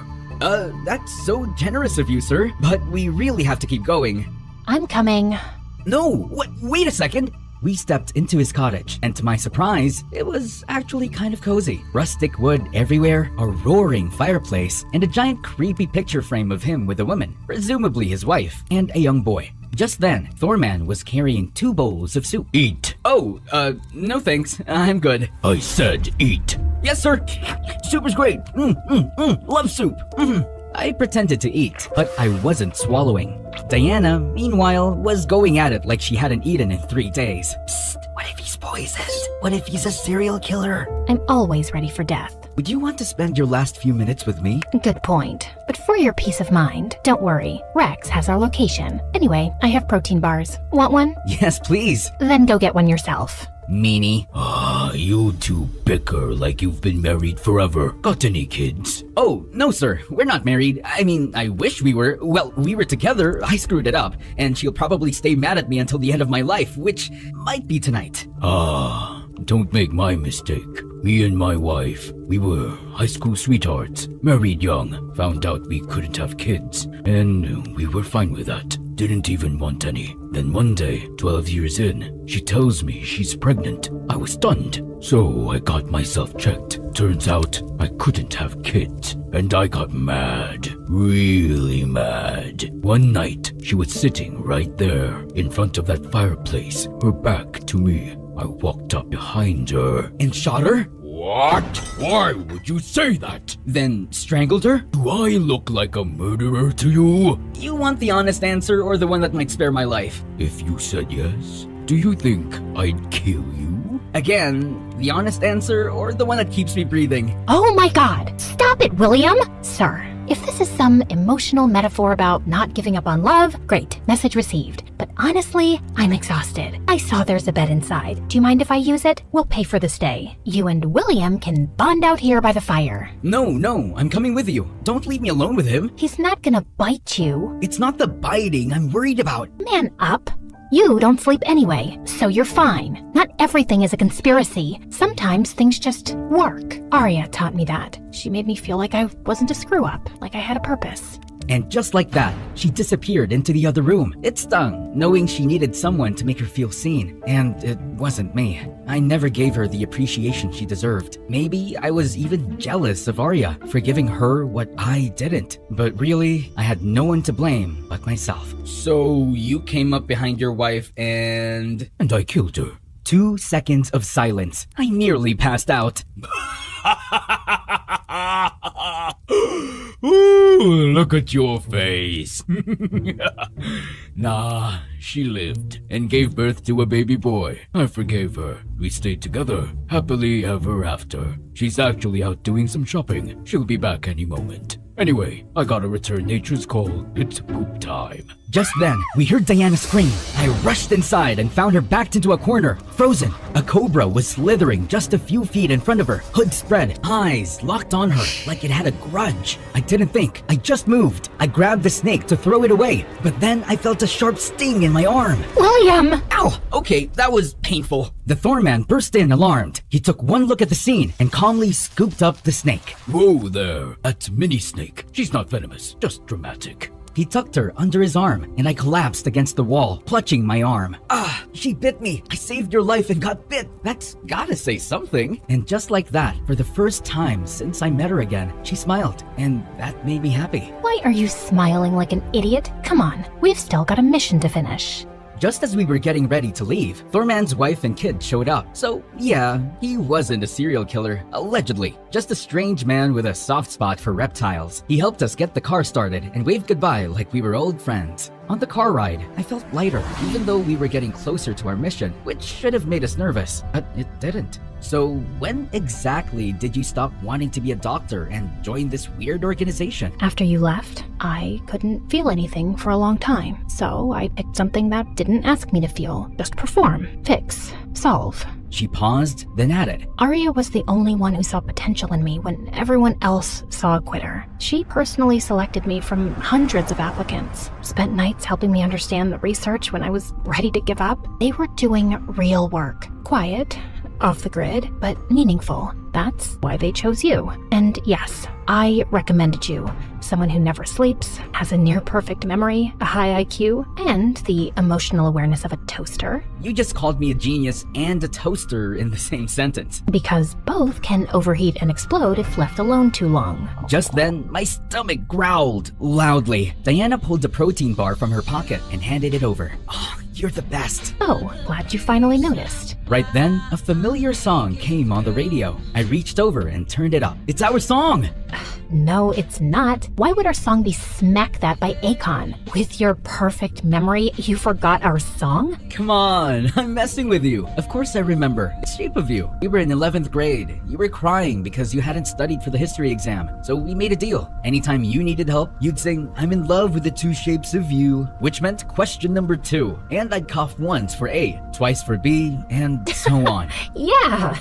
That's so generous of you, sir. But we really have to keep going. I'm coming. No, wait a second. We stepped into his cottage, and to my surprise, it was actually kind of cozy. Rustic wood everywhere, a roaring fireplace, and a giant creepy picture frame of him with a woman, presumably his wife, and a young boy. Just then, Thorman was carrying 2 bowls of soup. Eat. Oh, no thanks. I'm good. I said eat. Yes, sir. Soup is great. Love soup. I pretended to eat, but I wasn't swallowing. Diana, meanwhile, was going at it like she hadn't eaten in 3 days. Psst, what if he's poisoned? What if he's a serial killer? I'm always ready for death. Would you want to spend your last few minutes with me? Good point. But for your peace of mind, don't worry. Rex has our location. Anyway, I have protein bars. Want one? Yes, please. Then go get one yourself. Meanie. You two bicker like you've been married forever. Got any kids? Oh, no sir, we're not married. I mean, I wish we were. Well, we were together, I screwed it up, and she'll probably stay mad at me until the end of my life, which might be tonight. Don't make my mistake. Me and my wife, we were high school sweethearts, married young, found out we couldn't have kids, and we were fine with that. Didn't even want any. Then one day, 12 years in, she tells me she's pregnant. I was stunned. So I got myself checked. Turns out I couldn't have kids. And I got mad. Really mad. One night, she was sitting right there in front of that fireplace, her back to me. I walked up behind her. And shot her? What? Why would you say that? Then strangled her? Do I look like a murderer to you? You want the honest answer or the one that might spare my life? If you said yes, do you think I'd kill you? Again, the honest answer or the one that keeps me breathing? Oh my god! Stop it, William! Sir, if this is some emotional metaphor about not giving up on love, great, message received. But honestly, I'm exhausted. I saw there's a bed inside. Do you mind if I use it? We'll pay for the stay. You and William can bond out here by the fire. No, I'm coming with you. Don't leave me alone with him. He's not gonna bite you. It's not the biting I'm worried about. Man up. You don't sleep anyway, so you're fine. Not everything is a conspiracy. Sometimes things just work. Arya taught me that. She made me feel like I wasn't a screw-up, like I had a purpose. And just like that, she disappeared into the other room. It stung, knowing she needed someone to make her feel seen. And it wasn't me. I never gave her the appreciation she deserved. Maybe I was even jealous of Arya for giving her what I didn't. But really, I had no one to blame but myself. So you came up behind your wife and I killed her. 2 seconds of silence. I nearly passed out. Ooh, look at your face. Nah, she lived and gave birth to a baby boy. I forgave her. We stayed together, happily ever after. She's actually out doing some shopping. She'll be back any moment. Anyway, I gotta return nature's call. It's poop time. Just then, we heard Diana scream. I rushed inside and found her backed into a corner, frozen. A cobra was slithering just a few feet in front of her, hood spread, eyes locked on her like it had a grudge. I didn't think. I just moved. I grabbed the snake to throw it away, but then I felt a sharp sting in my arm. William! Ow! Okay, that was painful. The Thorman burst in alarmed. He took one look at the scene and calmly scooped up the snake. Whoa there, that's Mini Snake. She's not venomous, just dramatic. He tucked her under his arm, and I collapsed against the wall, clutching my arm. She bit me. I saved your life and got bit. That's gotta say something. And just like that, for the first time since I met her again, she smiled, and that made me happy. Why are you smiling like an idiot? Come on, we've still got a mission to finish. Just as we were getting ready to leave, Thorman's wife and kid showed up. So yeah, he wasn't a serial killer, allegedly. Just a strange man with a soft spot for reptiles. He helped us get the car started and waved goodbye like we were old friends. On the car ride, I felt lighter, even though we were getting closer to our mission, which should have made us nervous, but it didn't. So when exactly did you stop wanting to be a doctor and join this weird organization? After you left, I couldn't feel anything for a long time, so I picked something that didn't ask me to feel. Just perform, fix, solve. She paused, then added, Arya was the only one who saw potential in me when everyone else saw a quitter. She personally selected me from hundreds of applicants, spent nights helping me understand the research when I was ready to give up. They were doing real work. Quiet, off the grid, but meaningful. That's why they chose you. And yes, I recommended you. Someone who never sleeps, has a near-perfect memory, a high IQ, and the emotional awareness of a toaster. You just called me a genius and a toaster in the same sentence. Because both can overheat and explode if left alone too long. Just then, my stomach growled loudly. Diana pulled a protein bar from her pocket and handed it over. Oh, you're the best. Oh, glad you finally noticed. Right then, a familiar song came on the radio. I reached over and turned it up. It's our song! No, it's not. Why would our song be Smack That by Akon? With your perfect memory, you forgot our song? Come on, I'm messing with you. Of course I remember. It's shape of you. We were in 11th grade. You were crying because you hadn't studied for the history exam. So we made a deal. Anytime you needed help, you'd sing, I'm in love with the two shapes of you, which meant question number 2. And I'd cough once for A, twice for B, and so on. Yeah,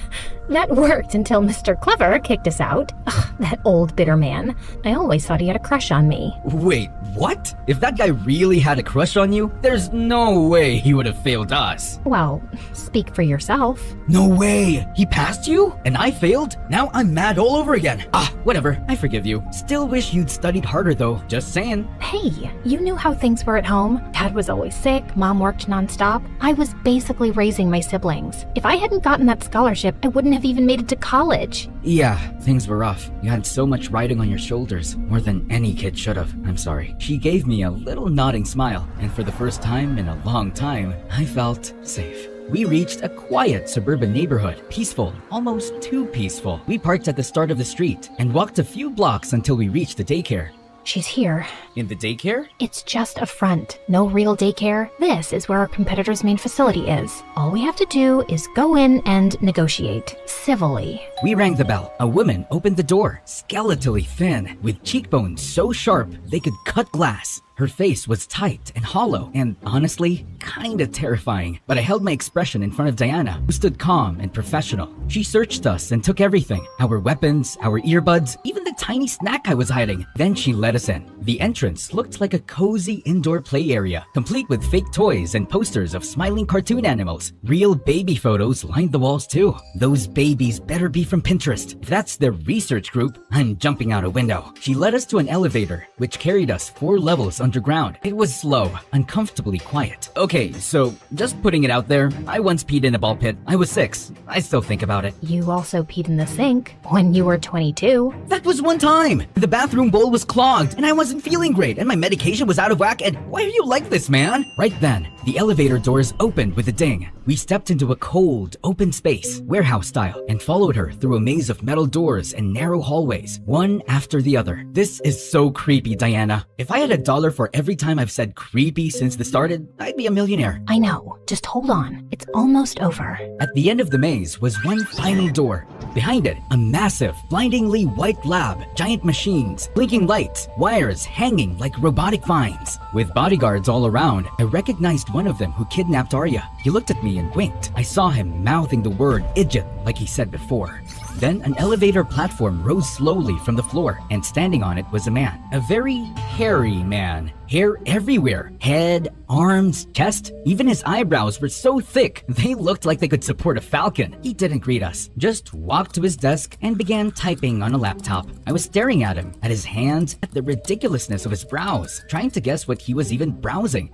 that worked until Mr. Clever kicked us out. Ugh, that old bitter man. I always thought he had a crush on me. Wait, what? If that guy really had a crush on you, there's no way he would have failed us. Well, speak for yourself. No way! He passed you? And I failed? Now I'm mad all over again. Whatever, I forgive you. Still wish you'd studied harder though, just saying. Hey, you knew how things were at home. Dad was always sick, Mom worked nonstop. I was basically raising my siblings. If I hadn't gotten that scholarship, I wouldn't have even made it to college. Yeah, things were rough. You had so much riding on your shoulders, more than any kid should have. I'm sorry. She gave me a little nodding smile, and for the first time in a long time, I felt safe. We reached a quiet suburban neighborhood, peaceful, almost too peaceful. We parked at the start of the street and walked a few blocks until we reached the daycare. She's here. In the daycare? It's just a front. No real daycare. This is where our competitor's main facility is. All we have to do is go in and negotiate. Civilly. We rang the bell. A woman opened the door, skeletally thin, with cheekbones so sharp they could cut glass. Her face was tight and hollow, and honestly, kinda terrifying. But I held my expression in front of Diana, who stood calm and professional. She searched us and took everything. Our weapons, our earbuds, even the tiny snack I was hiding. Then she let us in. The entrance looked like a cozy indoor play area, complete with fake toys and posters of smiling cartoon animals. Real baby photos lined the walls too. Those babies better be from Pinterest. If that's their research group, I'm jumping out a window. She led us to an elevator, which carried us 4 levels underground. It was slow, uncomfortably quiet. Okay, so just putting it out there, I once peed in a ball pit. I was 6. I still think about it. You also peed in the sink when you were 22. That was one time! The bathroom bowl was clogged, and I wasn't feeling great, and my medication was out of whack, and why are you like this, man? Right then, the elevator doors opened with a ding. We stepped into a cold, open space, warehouse style, and followed her through a maze of metal doors and narrow hallways, one after the other. This is so creepy, Diana. If I had $1 for every time I've said creepy since this started, I'd be a millionaire. I know. Just hold on. It's almost over. At the end of the maze was one final door. Behind it, a massive, blindingly white lab, giant machines, blinking lights, wires hanging like robotic vines. With bodyguards all around, I recognized one of them who kidnapped Arya. He looked at me and winked. I saw him mouthing the word idiot like he said before. Then an elevator platform rose slowly from the floor, and standing on it was a man. A very hairy man. Hair everywhere. Head, arms, chest. Even his eyebrows were so thick, they looked like they could support a falcon. He didn't greet us, just walked to his desk and began typing on a laptop. I was staring at him, at his hands, at the ridiculousness of his brows, trying to guess what he was even browsing.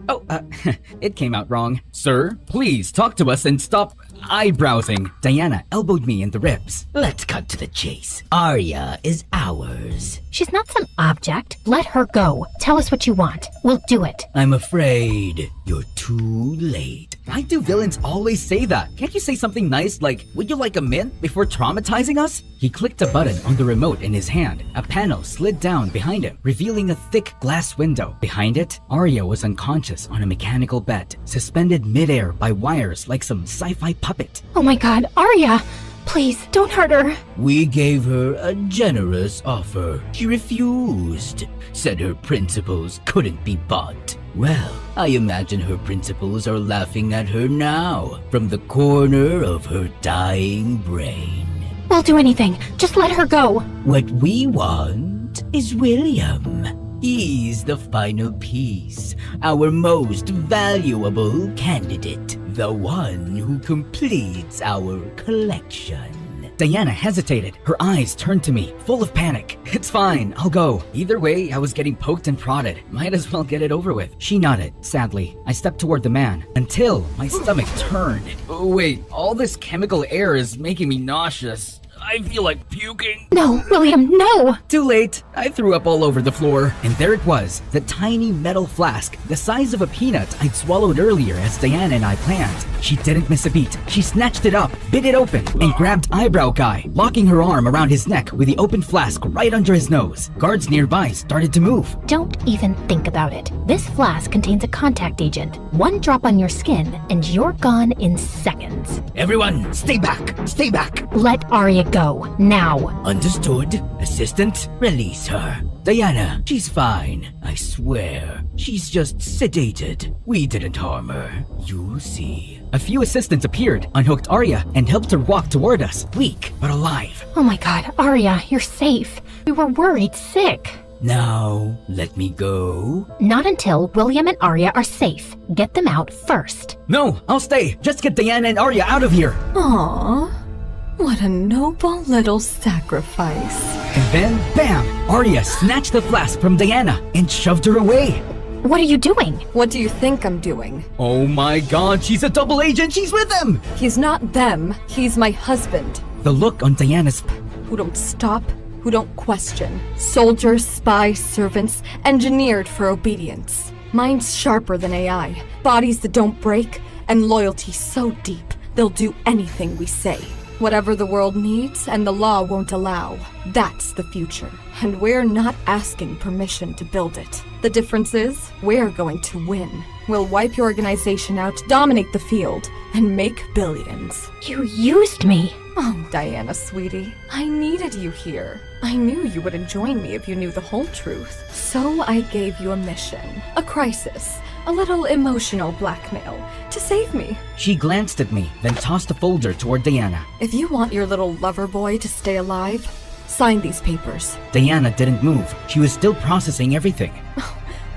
It came out wrong. Sir, please talk to us and stop eyebrowsing. Diana elbowed me in the ribs. Let's cut to the chase. Arya is ours. She's not some object. Let her go. Tell us what you want. We'll do it. I'm afraid you're too late. Why do villains always say that? Can't you say something nice like, would you like a mint before traumatizing us? He clicked a button on the remote in his hand. A panel slid down behind him, revealing a thick glass window. Behind it, Arya was unconscious on a mechanical bed, suspended midair by wires like some sci-fi puppet. Oh my god, Arya! Please, don't hurt her. We gave her a generous offer. She refused, said her principles couldn't be bought. Well, I imagine her principles are laughing at her now, from the corner of her dying brain. We'll do anything. Just let her go. What we want is William. He's the final piece, our most valuable candidate, the one who completes our collection. Diana hesitated. Her eyes turned to me, full of panic. It's fine, I'll go. Either way, I was getting poked and prodded. Might as well get it over with. She nodded, sadly. I stepped toward the man, until my stomach turned. Wait, all this chemical air is making me nauseous. I feel like puking. No, William, no! Too late. I threw up all over the floor. And there it was, the tiny metal flask, the size of a peanut I'd swallowed earlier as Diana and I planned. She didn't miss a beat. She snatched it up, bit it open, and grabbed Eyebrow Guy, locking her arm around his neck with the open flask right under his nose. Guards nearby started to move. Don't even think about it. This flask contains a contact agent. One drop on your skin, and you're gone in seconds. Everyone, stay back! Stay back! Let Arya go, now. Understood. Assistant, release her. Diana, she's fine. I swear. She's just sedated. We didn't harm her. You'll see. A few assistants appeared, unhooked Arya, and helped her walk toward us, weak but alive. Oh my god, Arya, you're safe. We were worried sick. Now, let me go. Not until William and Arya are safe. Get them out first. No, I'll stay. Just get Diana and Arya out of here. Aww. What a noble little sacrifice. And then, bam! Arya snatched the flask from Diana and shoved her away. What are you doing? What do you think I'm doing? Oh my god, she's a double agent! She's with them! He's not them. He's my husband. The look on Diana's... Who don't stop, who don't question. Soldiers, spies, servants, engineered for obedience. Minds sharper than AI, bodies that don't break, and loyalty so deep, they'll do anything we say. Whatever the world needs and the law won't allow, that's the future. And we're not asking permission to build it. The difference is, we're going to win. We'll wipe your organization out, dominate the field, and make billions. You used me. Oh, Diana, sweetie, I needed you here. I knew you wouldn't join me if you knew the whole truth. So I gave you a mission, a crisis, a little emotional blackmail to save me. She glanced at me, then tossed a folder toward Diana. If you want your little lover boy to stay alive, sign these papers. Diana didn't move. She was still processing everything.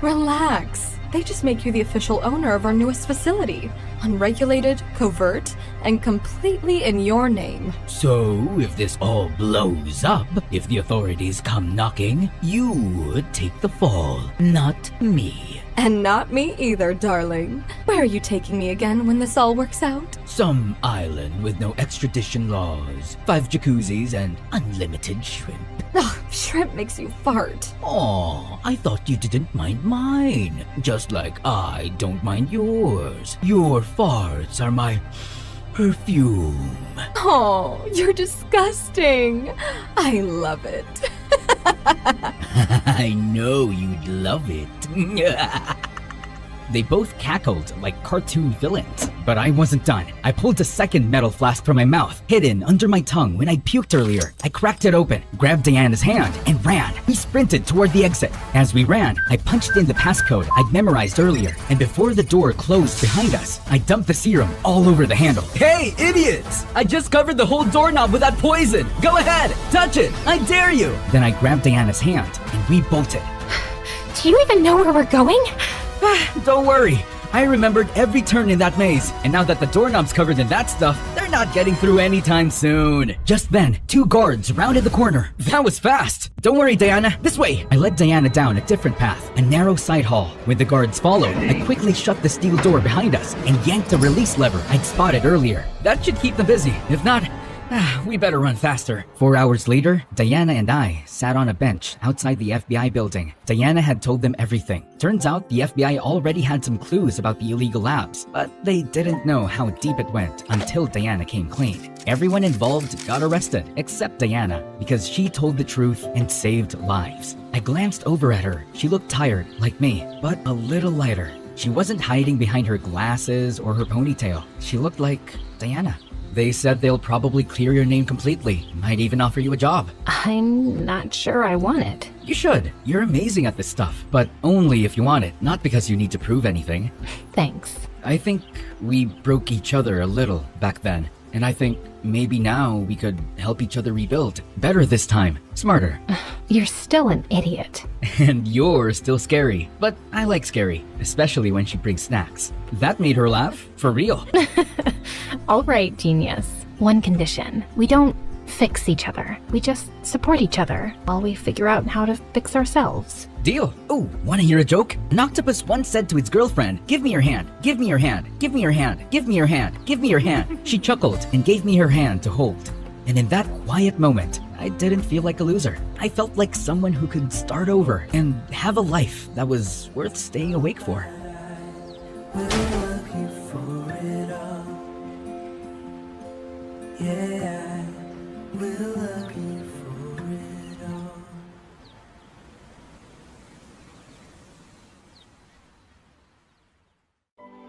Relax. They just make you the official owner of our newest facility. Unregulated, covert, and completely in your name. So, if this all blows up, if the authorities come knocking, you would take the fall, not me. And not me either, darling. Where are you taking me again when this all works out? Some island with no extradition laws, 5 jacuzzis, and unlimited shrimp. Ugh, shrimp makes you fart. Aw, I thought you didn't mind mine. Just like I don't mind yours. Your farts are my perfume. Oh, you're disgusting. I love it. I know you'd love it. They both cackled like cartoon villains. But I wasn't done. I pulled a second metal flask from my mouth, hidden under my tongue when I puked earlier. I cracked it open, grabbed Diana's hand, and ran. We sprinted toward the exit. As we ran, I punched in the passcode I'd memorized earlier, and before the door closed behind us, I dumped the serum all over the handle. Hey, idiots! I just covered the whole doorknob with that poison! Go ahead! Touch it! I dare you! Then I grabbed Diana's hand, and we bolted. Do you even know where we're going? Don't worry. I remembered every turn in that maze, and now that the doorknob's covered in that stuff, they're not getting through anytime soon. Just then, 2 guards rounded the corner. That was fast. Don't worry, Diana. This way. I led Diana down a different path, a narrow side hall. When the guards followed, I quickly shut the steel door behind us and yanked the release lever I'd spotted earlier. That should keep them busy. If not, we better run faster. 4 hours later, Diana and I sat on a bench outside the FBI building. Diana had told them everything. Turns out the FBI already had some clues about the illegal labs, but they didn't know how deep it went until Diana came clean. Everyone involved got arrested, except Diana, because she told the truth and saved lives. I glanced over at her. She looked tired, like me, but a little lighter. She wasn't hiding behind her glasses or her ponytail. She looked like Diana. They said they'll probably clear your name completely, might even offer you a job. I'm not sure I want it. You should. You're amazing at this stuff, but only if you want it, not because you need to prove anything. Thanks. I think we broke each other a little back then, and I think maybe now we could help each other rebuild. Better this time. Smarter. You're still an idiot. And you're still scary. But I like scary, especially when she brings snacks. That made her laugh. For real. All right, genius. One condition. We don't fix each other. We just support each other while we figure out how to fix ourselves. Deal. Oh, wanna hear a joke? An octopus once said to its girlfriend, "Give me your hand, give me your hand, give me your hand, give me your hand, give me your hand." She chuckled and gave me her hand to hold. And in that quiet moment, I didn't feel like a loser. I felt like someone who could start over and have a life that was worth staying awake for.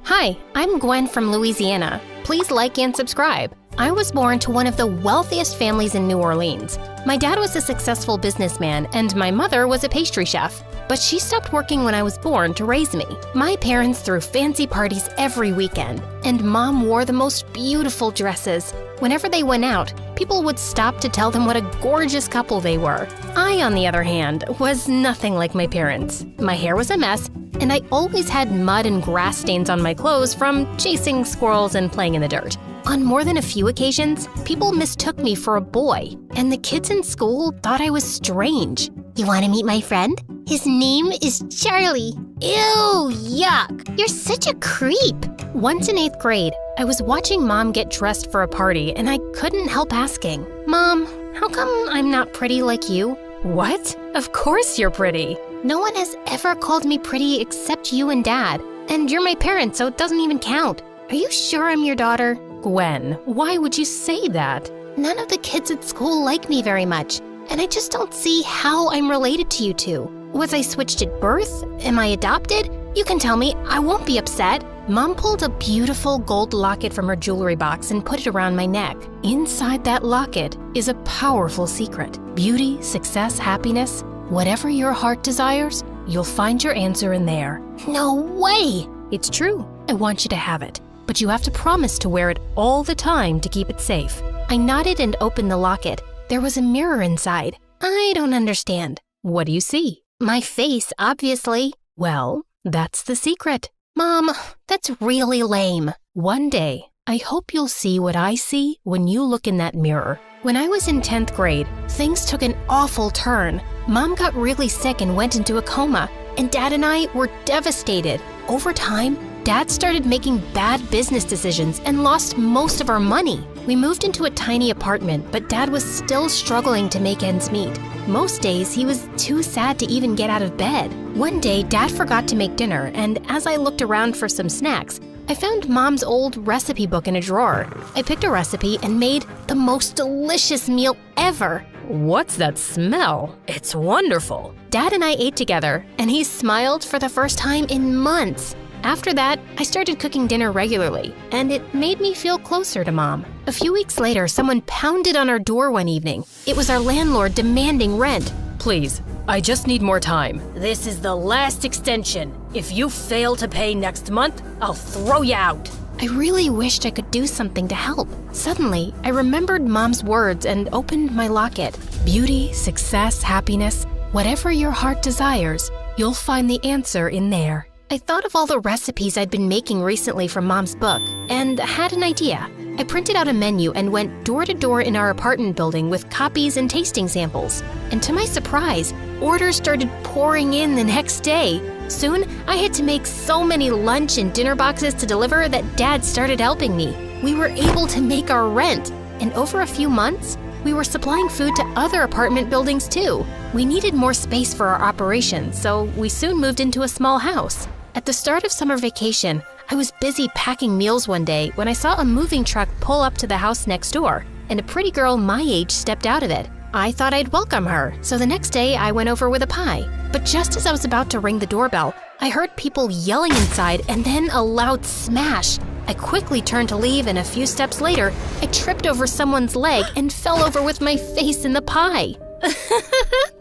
Hi, I'm Gwen from Louisiana. Please like and subscribe. I was born to one of the wealthiest families in New Orleans. My dad was a successful businessman and my mother was a pastry chef. But she stopped working when I was born to raise me. My parents threw fancy parties every weekend, and Mom wore the most beautiful dresses. Whenever they went out, people would stop to tell them what a gorgeous couple they were. I, on the other hand, was nothing like my parents. My hair was a mess, and I always had mud and grass stains on my clothes from chasing squirrels and playing in the dirt. On more than a few occasions, people mistook me for a boy, and the kids in school thought I was strange. You want to meet my friend? His name is Charlie. Ew, yuck! You're such a creep! Once in 8th grade, I was watching Mom get dressed for a party, and I couldn't help asking, Mom, how come I'm not pretty like you? What? Of course you're pretty. No one has ever called me pretty except you and Dad, and you're my parents, so it doesn't even count. Are you sure I'm your daughter? Gwen, why would you say that? None of the kids at school like me very much, and I just don't see how I'm related to you two. Was I switched at birth? Am I adopted? You can tell me, I won't be upset. Mom pulled a beautiful gold locket from her jewelry box and put it around my neck. Inside that locket is a powerful secret. Beauty, success, happiness, whatever your heart desires, you'll find your answer in there. No way! It's true. I want you to have it. But you have to promise to wear it all the time to keep it safe. I nodded and opened the locket. There was a mirror inside. I don't understand. What do you see? My face, obviously. Well, that's the secret. Mom, that's really lame. One day, I hope you'll see what I see when you look in that mirror. When I was in 10th grade, things took an awful turn. Mom got really sick and went into a coma, and Dad and I were devastated. Over time, Dad started making bad business decisions and lost most of our money. We moved into a tiny apartment, but Dad was still struggling to make ends meet. Most days, he was too sad to even get out of bed. One day, Dad forgot to make dinner, and as I looked around for some snacks, I found Mom's old recipe book in a drawer. I picked a recipe and made the most delicious meal ever. What's that smell? It's wonderful. Dad and I ate together, and he smiled for the first time in months. After that, I started cooking dinner regularly, and it made me feel closer to Mom. A few weeks later, someone pounded on our door one evening. It was our landlord demanding rent. Please, I just need more time. This is the last extension. If you fail to pay next month, I'll throw you out. I really wished I could do something to help. Suddenly, I remembered Mom's words and opened my locket. Beauty, success, happiness, whatever your heart desires, you'll find the answer in there. I thought of all the recipes I'd been making recently from Mom's book and had an idea. I printed out a menu and went door to door in our apartment building with copies and tasting samples. And to my surprise, orders started pouring in the next day. Soon, I had to make so many lunch and dinner boxes to deliver that Dad started helping me. We were able to make our rent, and over a few months, we were supplying food to other apartment buildings too. We needed more space for our operation, so we soon moved into a small house. At the start of summer vacation, I was busy packing meals one day when I saw a moving truck pull up to the house next door, and a pretty girl my age stepped out of it. I thought I'd welcome her, so the next day I went over with a pie. But just as I was about to ring the doorbell, I heard people yelling inside and then a loud smash. I quickly turned to leave, and a few steps later, I tripped over someone's leg and fell over with my face in the pie.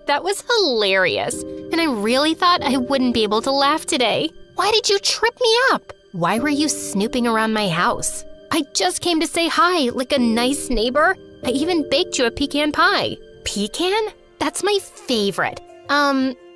That was hilarious, and I really thought I wouldn't be able to laugh today. Why did you trip me up? Why were you snooping around my house? I just came to say hi, like a nice neighbor. I even baked you a pecan pie. Pecan? That's my favorite.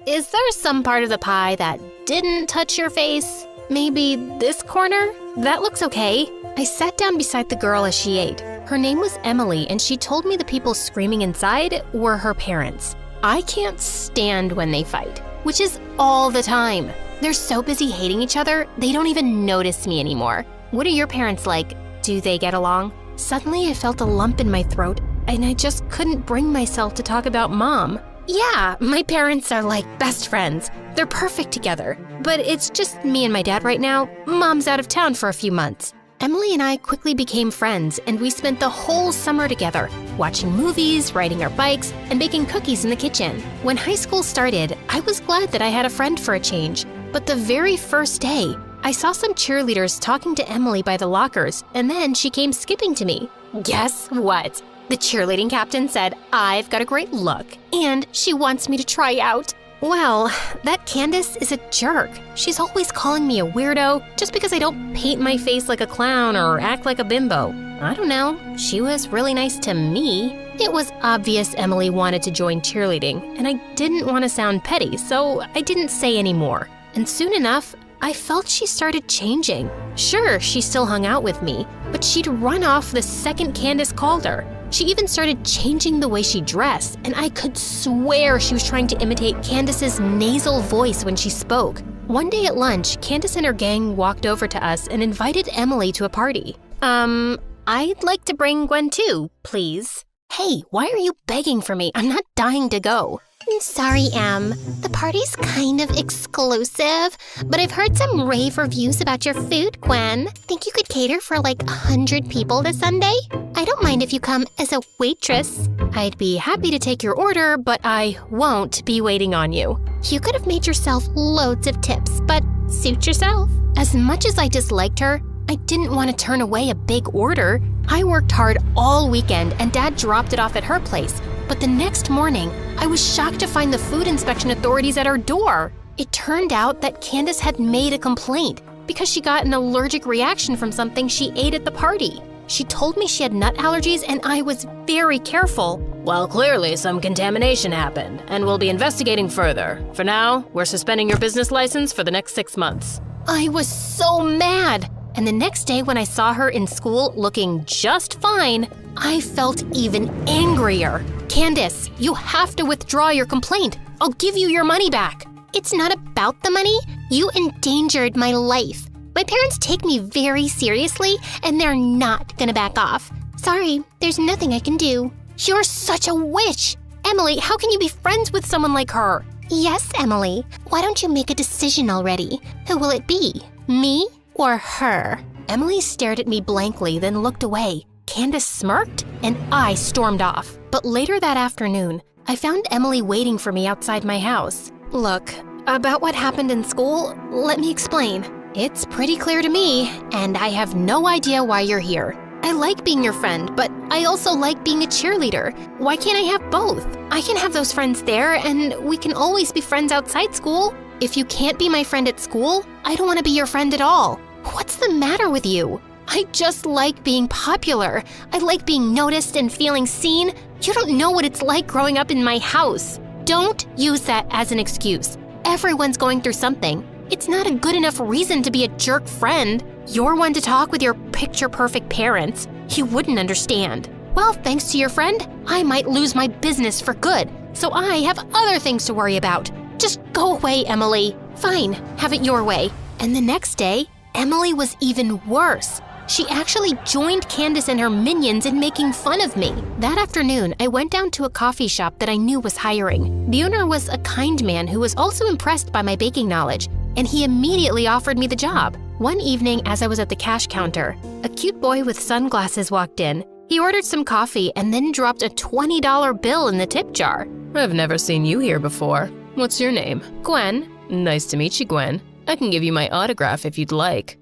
Is there some part of the pie that didn't touch your face? Maybe this corner? That looks okay. I sat down beside the girl as she ate. Her name was Emily, and she told me the people screaming inside were her parents. I can't stand when they fight, which is all the time. They're so busy hating each other, they don't even notice me anymore. What are your parents like? Do they get along? Suddenly, I felt a lump in my throat, and I just couldn't bring myself to talk about Mom. Yeah, my parents are like best friends. They're perfect together. But it's just me and my dad right now. Mom's out of town for a few months. Emily and I quickly became friends, and we spent the whole summer together, watching movies, riding our bikes, and baking cookies in the kitchen. When high school started, I was glad that I had a friend for a change. But the very first day, I saw some cheerleaders talking to Emily by the lockers, and then she came skipping to me. Guess what? The cheerleading captain said I've got a great look, and she wants me to try out. Well, that Candace is a jerk. She's always calling me a weirdo just because I don't paint my face like a clown or act like a bimbo. I don't know. She was really nice to me. It was obvious Emily wanted to join cheerleading, and I didn't want to sound petty, so I didn't say any more. And soon enough, I felt she started changing. Sure, she still hung out with me, but she'd run off the second Candace called her. She even started changing the way she dressed, and I could swear she was trying to imitate Candace's nasal voice when she spoke. One day at lunch, Candace and her gang walked over to us and invited Emily to a party. I'd like to bring Gwen too, please. Hey, why are you begging for me? I'm not dying to go. Sorry, Em. The party's kind of exclusive, but I've heard some rave reviews about your food, Gwen. Think you could cater for like 100 people this Sunday? I don't mind if you come as a waitress. I'd be happy to take your order, but I won't be waiting on you. You could have made yourself loads of tips, but suit yourself. As much as I disliked her, I didn't want to turn away a big order. I worked hard all weekend and Dad dropped it off at her place. But the next morning, I was shocked to find the food inspection authorities at our door. It turned out that Candace had made a complaint because she got an allergic reaction from something she ate at the party. She told me she had nut allergies and I was very careful. Well, clearly some contamination happened, and we'll be investigating further. For now, we're suspending your business license for the next 6 months. I was so mad. And the next day when I saw her in school looking just fine, I felt even angrier. Candace, you have to withdraw your complaint. I'll give you your money back. It's not about the money. You endangered my life. My parents take me very seriously, and they're not gonna back off. Sorry, there's nothing I can do. You're such a witch. Emily, how can you be friends with someone like her? Yes, Emily. Why don't you make a decision already? Who will it be? Me or her? Emily stared at me blankly, then looked away. Candace smirked, and I stormed off. But later that afternoon, I found Emily waiting for me outside my house. Look, about what happened in school, let me explain. It's pretty clear to me, and I have no idea why you're here. I like being your friend, but I also like being a cheerleader. Why can't I have both? I can have those friends there, and we can always be friends outside school. If you can't be my friend at school, I don't want to be your friend at all. What's the matter with you? I just like being popular. I like being noticed and feeling seen. You don't know what it's like growing up in my house. Don't use that as an excuse. Everyone's going through something. It's not a good enough reason to be a jerk friend. You're one to talk with your picture-perfect parents. You wouldn't understand. Well, thanks to your friend, I might lose my business for good, so I have other things to worry about. Just go away, Emily. Fine, have it your way. And the next day, Emily was even worse. She actually joined Candace and her minions in making fun of me. That afternoon, I went down to a coffee shop that I knew was hiring. The owner was a kind man who was also impressed by my baking knowledge, and he immediately offered me the job. One evening, as I was at the cash counter, a cute boy with sunglasses walked in. He ordered some coffee and then dropped a $20 bill in the tip jar. I've never seen you here before. What's your name? Gwen. Nice to meet you, Gwen. I can give you my autograph if you'd like.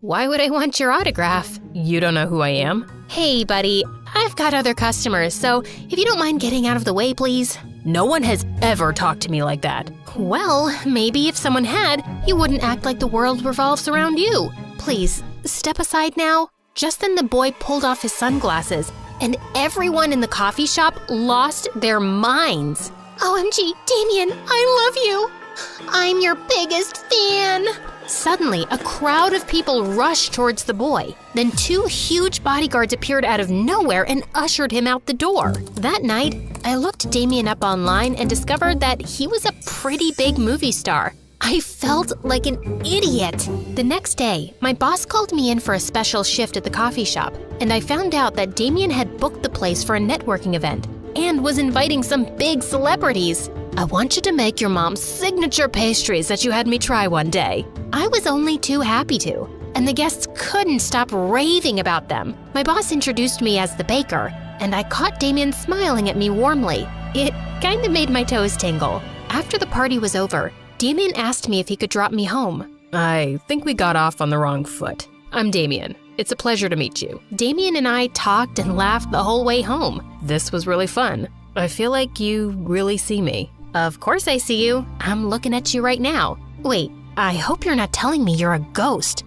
Why would I want your autograph? You don't know who I am? Hey, buddy, I've got other customers, so if you don't mind getting out of the way, please. No one has ever talked to me like that. Well, maybe if someone had, you wouldn't act like the world revolves around you. Please, step aside now. Just then the boy pulled off his sunglasses, and everyone in the coffee shop lost their minds. OMG, Damien, I love you. I'm your biggest fan. Suddenly, a crowd of people rushed towards the boy. Then 2 huge bodyguards appeared out of nowhere and ushered him out the door. That night, I looked Damien up online and discovered that he was a pretty big movie star. I felt like an idiot. The next day, my boss called me in for a special shift at the coffee shop, and I found out that Damien had booked the place for a networking event and was inviting some big celebrities. I want you to make your mom's signature pastries that you had me try one day. I was only too happy to, and the guests couldn't stop raving about them. My boss introduced me as the baker, and I caught Damien smiling at me warmly. It kind of made my toes tingle. After the party was over, Damien asked me if he could drop me home. I think we got off on the wrong foot. I'm Damien. It's a pleasure to meet you. Damien and I talked and laughed the whole way home. This was really fun. I feel like you really see me. Of course I see you. I'm looking at you right now. Wait, I hope you're not telling me you're a ghost.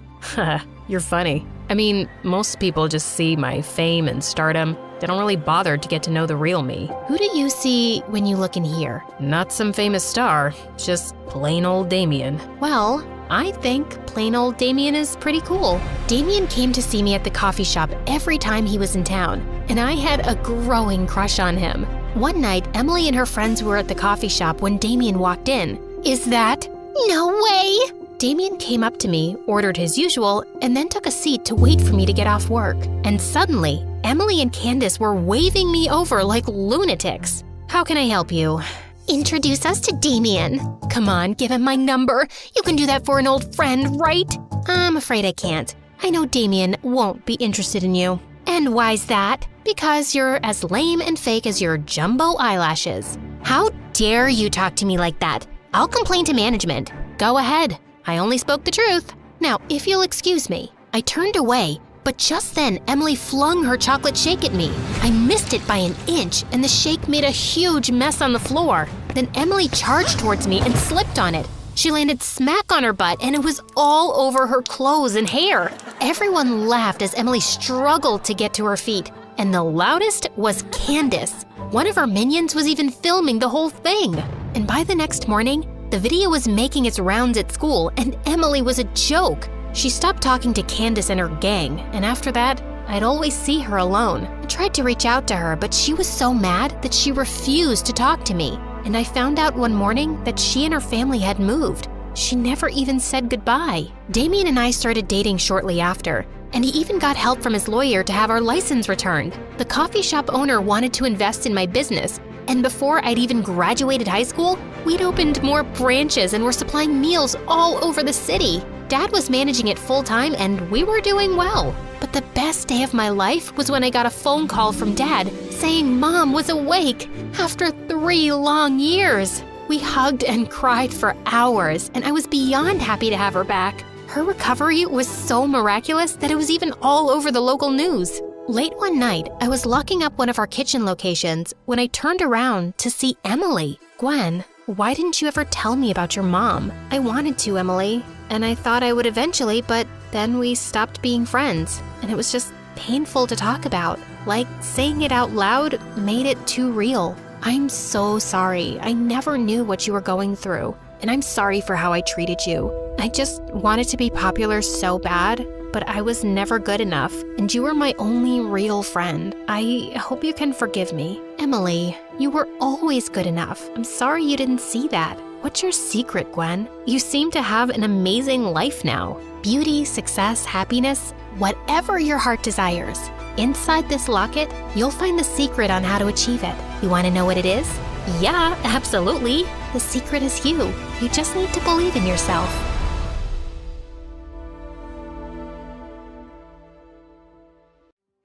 You're funny. I mean, most people just see my fame and stardom. They don't really bother to get to know the real me. Who do you see when you look in here? Not some famous star, just plain old Damien. Well, I think plain old Damien is pretty cool. Damien came to see me at the coffee shop every time he was in town, and I had a growing crush on him. One night, Emily and her friends were at the coffee shop when Damien walked in. Is that? No way! Damien came up to me, ordered his usual, and then took a seat to wait for me to get off work. And suddenly, Emily and Candace were waving me over like lunatics. How can I help you? Introduce us to Damien. Come on, give him my number. You can do that for an old friend, right? I'm afraid I can't. I know Damien won't be interested in you. And why's that? Because you're as lame and fake as your jumbo eyelashes. How dare you talk to me like that? I'll complain to management. Go ahead. I only spoke the truth. Now, if you'll excuse me. I turned away, but just then Emily flung her chocolate shake at me. I missed it by an inch, and the shake made a huge mess on the floor. Then Emily charged towards me and slipped on it. She landed smack on her butt, and it was all over her clothes and hair. Everyone laughed as Emily struggled to get to her feet, and the loudest was Candace. One of her minions was even filming the whole thing. And by the next morning, the video was making its rounds at school, and Emily was a joke. She stopped talking to Candace and her gang, and after that, I'd always see her alone. I tried to reach out to her, but she was so mad that she refused to talk to me. And I found out one morning that she and her family had moved. She never even said goodbye. Damien and I started dating shortly after, and he even got help from his lawyer to have our license returned. The coffee shop owner wanted to invest in my business, and before I'd even graduated high school, we'd opened more branches and were supplying meals all over the city. Dad was managing it full-time, and we were doing well. But the best day of my life was when I got a phone call from Dad saying Mom was awake after 3 long years. We hugged and cried for hours, and I was beyond happy to have her back. Her recovery was so miraculous that it was even all over the local news. Late one night, I was locking up one of our kitchen locations when I turned around to see Emily. Gwen, why didn't you ever tell me about your mom? I wanted to, Emily, and I thought I would eventually, but then we stopped being friends, and it was just painful to talk about. Like, saying it out loud made it too real. I'm so sorry. I never knew what you were going through, and I'm sorry for how I treated you. I just wanted to be popular so bad, but I was never good enough, and you were my only real friend. I hope you can forgive me. Emily, you were always good enough. I'm sorry you didn't see that. What's your secret, Gwen? You seem to have an amazing life now. Beauty, success, happiness, whatever your heart desires. Inside this locket, you'll find the secret on how to achieve it. You want to know what it is? Yeah, absolutely. The secret is you. You just need to believe in yourself.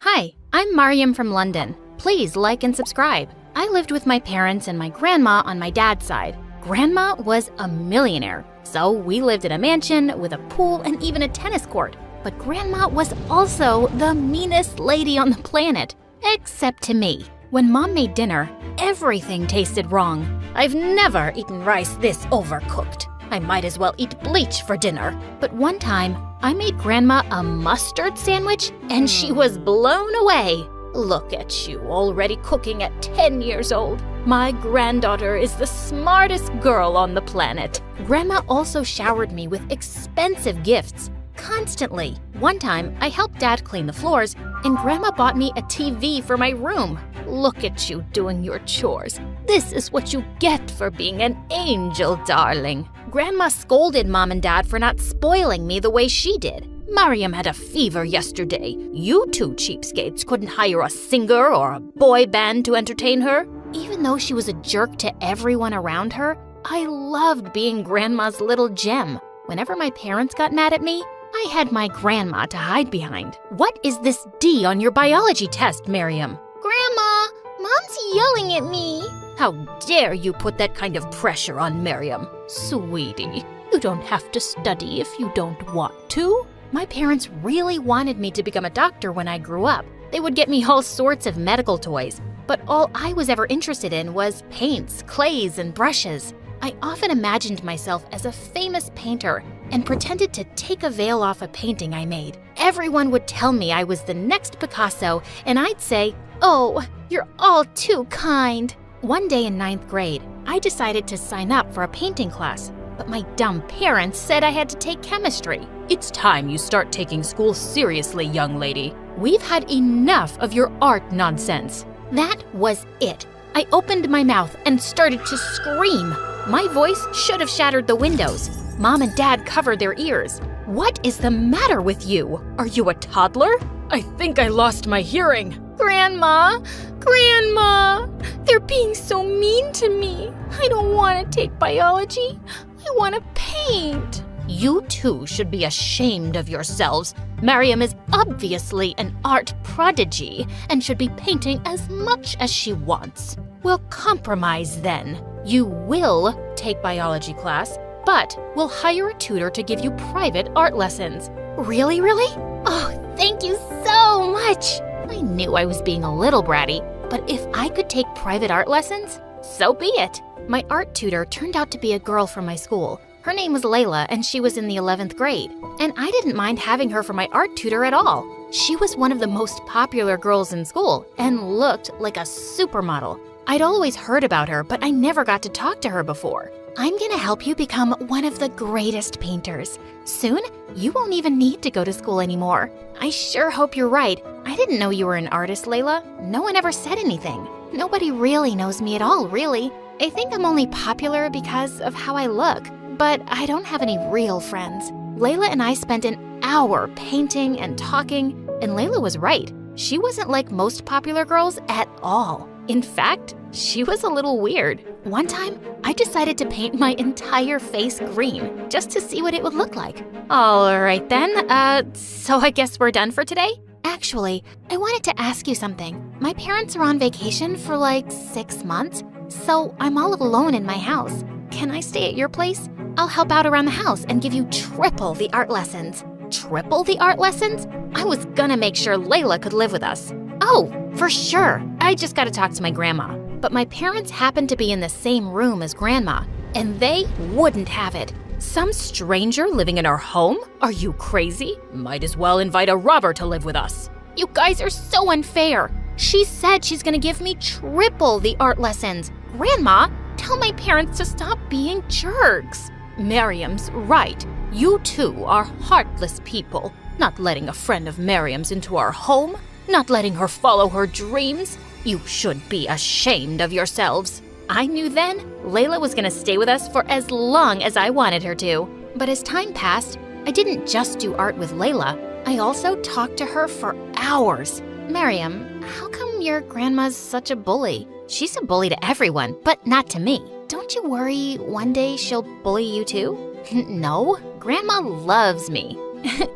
Hi, I'm Mariam from London. Please like and subscribe. I lived with my parents and my grandma on my dad's side. Grandma was a millionaire, so we lived in a mansion with a pool and even a tennis court. But Grandma was also the meanest lady on the planet, except to me. When Mom made dinner, everything tasted wrong. I've never eaten rice this overcooked. I might as well eat bleach for dinner. But one time, I made Grandma a mustard sandwich, and she was blown away. Look at you, already cooking at 10 years old. My granddaughter is the smartest girl on the planet. Grandma also showered me with expensive gifts, constantly. One time, I helped Dad clean the floors, and Grandma bought me a TV for my room. Look at you doing your chores. This is what you get for being an angel, darling. Grandma scolded Mom and Dad for not spoiling me the way she did. Mariam had a fever yesterday. You two cheapskates couldn't hire a singer or a boy band to entertain her. Even though she was a jerk to everyone around her, I loved being Grandma's little gem. Whenever my parents got mad at me, I had my grandma to hide behind. What is this D on your biology test, Mariam? Grandma, Mom's yelling at me. How dare you put that kind of pressure on Mariam? Sweetie, you don't have to study if you don't want to. My parents really wanted me to become a doctor when I grew up. They would get me all sorts of medical toys, but all I was ever interested in was paints, clays, and brushes. I often imagined myself as a famous painter and pretended to take a veil off a painting I made. Everyone would tell me I was the next Picasso, and I'd say, "Oh, you're all too kind." One day in 9th grade, I decided to sign up for a painting class, but my dumb parents said I had to take chemistry. It's time you start taking school seriously, young lady. We've had enough of your art nonsense. That was it. I opened my mouth and started to scream. My voice should have shattered the windows. Mom and Dad covered their ears. What is the matter with you? Are you a toddler? I think I lost my hearing. Grandma, they're being so mean to me. I don't want to take biology. I want to paint. You two should be ashamed of yourselves. Mariam is obviously an art prodigy and should be painting as much as she wants. We'll compromise then. You will take biology class, but we'll hire a tutor to give you private art lessons. Really? Oh, thank you so much. I knew I was being a little bratty, but if I could take private art lessons, so be it. My art tutor turned out to be a girl from my school. Her name was Layla, and she was in the 11th grade. And I didn't mind having her for my art tutor at all. She was one of the most popular girls in school and looked like a supermodel. I'd always heard about her, but I never got to talk to her before. I'm gonna help you become one of the greatest painters. Soon, you won't even need to go to school anymore. I sure hope you're right. I didn't know you were an artist, Layla. No one ever said anything. Nobody really knows me at all, really. I think I'm only popular because of how I look, but I don't have any real friends. Layla and I spent an hour painting and talking, and Layla was right. She wasn't like most popular girls at all. In fact, she was a little weird. One time, I decided to paint my entire face green just to see what it would look like. All right then, so I guess we're done for today? Actually, I wanted to ask you something. My parents are on vacation for like 6 months, so I'm all alone in my house. Can I stay at your place? I'll help out around the house and give you triple the art lessons. Triple the art lessons? I was gonna make sure Layla could live with us. Oh, for sure. I just gotta talk to my grandma. But my parents happen to be in the same room as Grandma, and they wouldn't have it. Some stranger living in our home? Are you crazy? Might as well invite a robber to live with us. You guys are so unfair. She said she's gonna give me triple the art lessons. Grandma, tell my parents to stop being jerks. Mariam's right. You two are heartless people. Not letting a friend of Mariam's into our home. Not letting her follow her dreams. You should be ashamed of yourselves. I knew then Layla was gonna stay with us for as long as I wanted her to. But as time passed, I didn't just do art with Layla. I also talked to her for hours. Mariam, how come your grandma's such a bully? She's a bully to everyone, but not to me. Don't you worry one day she'll bully you too? No, Grandma loves me.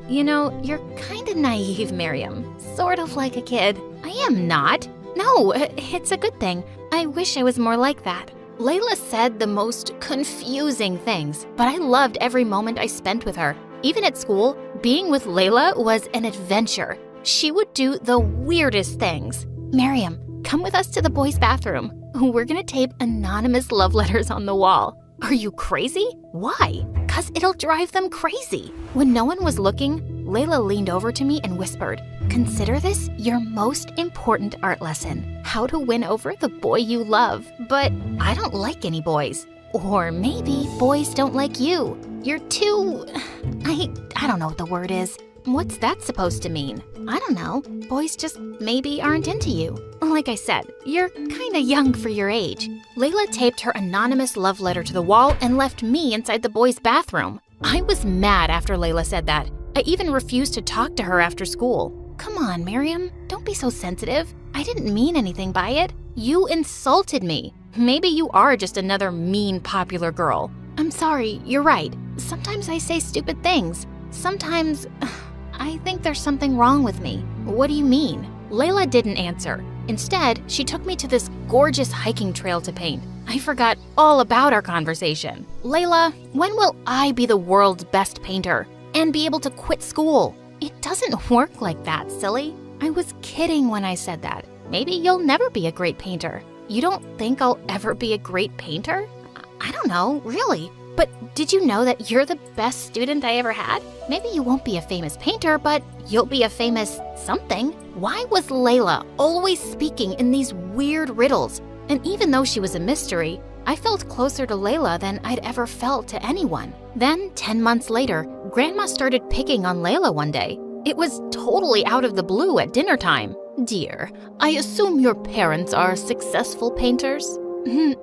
You know, you're kinda naive, Mariam. Sort of like a kid. I am not. No, it's a good thing. I wish I was more like that. Layla said the most confusing things, but I loved every moment I spent with her. Even at school, being with Layla was an adventure. She would do the weirdest things. Mariam, come with us to the boys' bathroom. We're gonna tape anonymous love letters on the wall. Are you crazy? Why? 'Cause it'll drive them crazy. When no one was looking, Layla leaned over to me and whispered, "Consider this your most important art lesson. How to win over the boy you love. But I don't like any boys. Or maybe boys don't like you. You're too... I don't know what the word is. What's that supposed to mean? I don't know. Boys just maybe aren't into you. Like I said, you're kinda young for your age. Layla taped her anonymous love letter to the wall and left me inside the boys' bathroom. I was mad after Layla said that. I even refused to talk to her after school. Come on, Miriam, don't be so sensitive. I didn't mean anything by it. You insulted me. Maybe you are just another mean, popular girl. I'm sorry, you're right. Sometimes I say stupid things. Sometimes I think there's something wrong with me. What do you mean? Layla didn't answer. Instead, she took me to this gorgeous hiking trail to paint. I forgot all about our conversation. Layla, when will I be the world's best painter and be able to quit school? It doesn't work like that, silly. I was kidding when I said that. Maybe you'll never be a great painter. You don't think I'll ever be a great painter? I don't know, really. But did you know that you're the best student I ever had? Maybe you won't be a famous painter, but you'll be a famous something. Why was Layla always speaking in these weird riddles? And even though she was a mystery, I felt closer to Layla than I'd ever felt to anyone. Then, 10 months later, Grandma started picking on Layla one day. It was totally out of the blue at dinner time. Dear, I assume your parents are successful painters?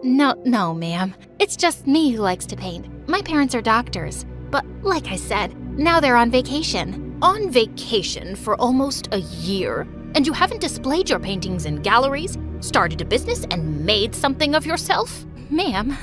No, ma'am. It's just me who likes to paint. My parents are doctors. But like I said, now they're on vacation. On vacation for almost a year? And you haven't displayed your paintings in galleries, started a business, and made something of yourself? Ma'am,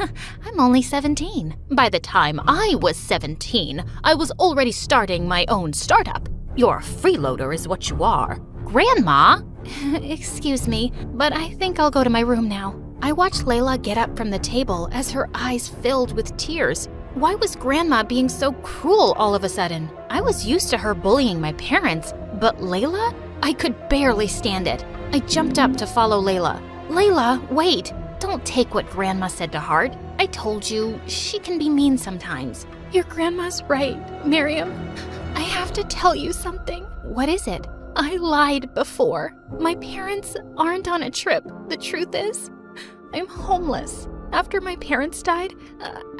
I'm only 17. By the time I was 17, I was already starting my own startup. You're a freeloader is what you are. Grandma? Excuse me, but I think I'll go to my room now. I watched Layla get up from the table as her eyes filled with tears. Why was Grandma being so cruel all of a sudden? I was used to her bullying my parents, but Layla? I could barely stand it. I jumped up to follow Layla. Layla, wait! Don't take what Grandma said to heart. I told you, she can be mean sometimes. Your grandma's right, Miriam. I have to tell you something. What is it? I lied before. My parents aren't on a trip. The truth is, I'm homeless. After my parents died,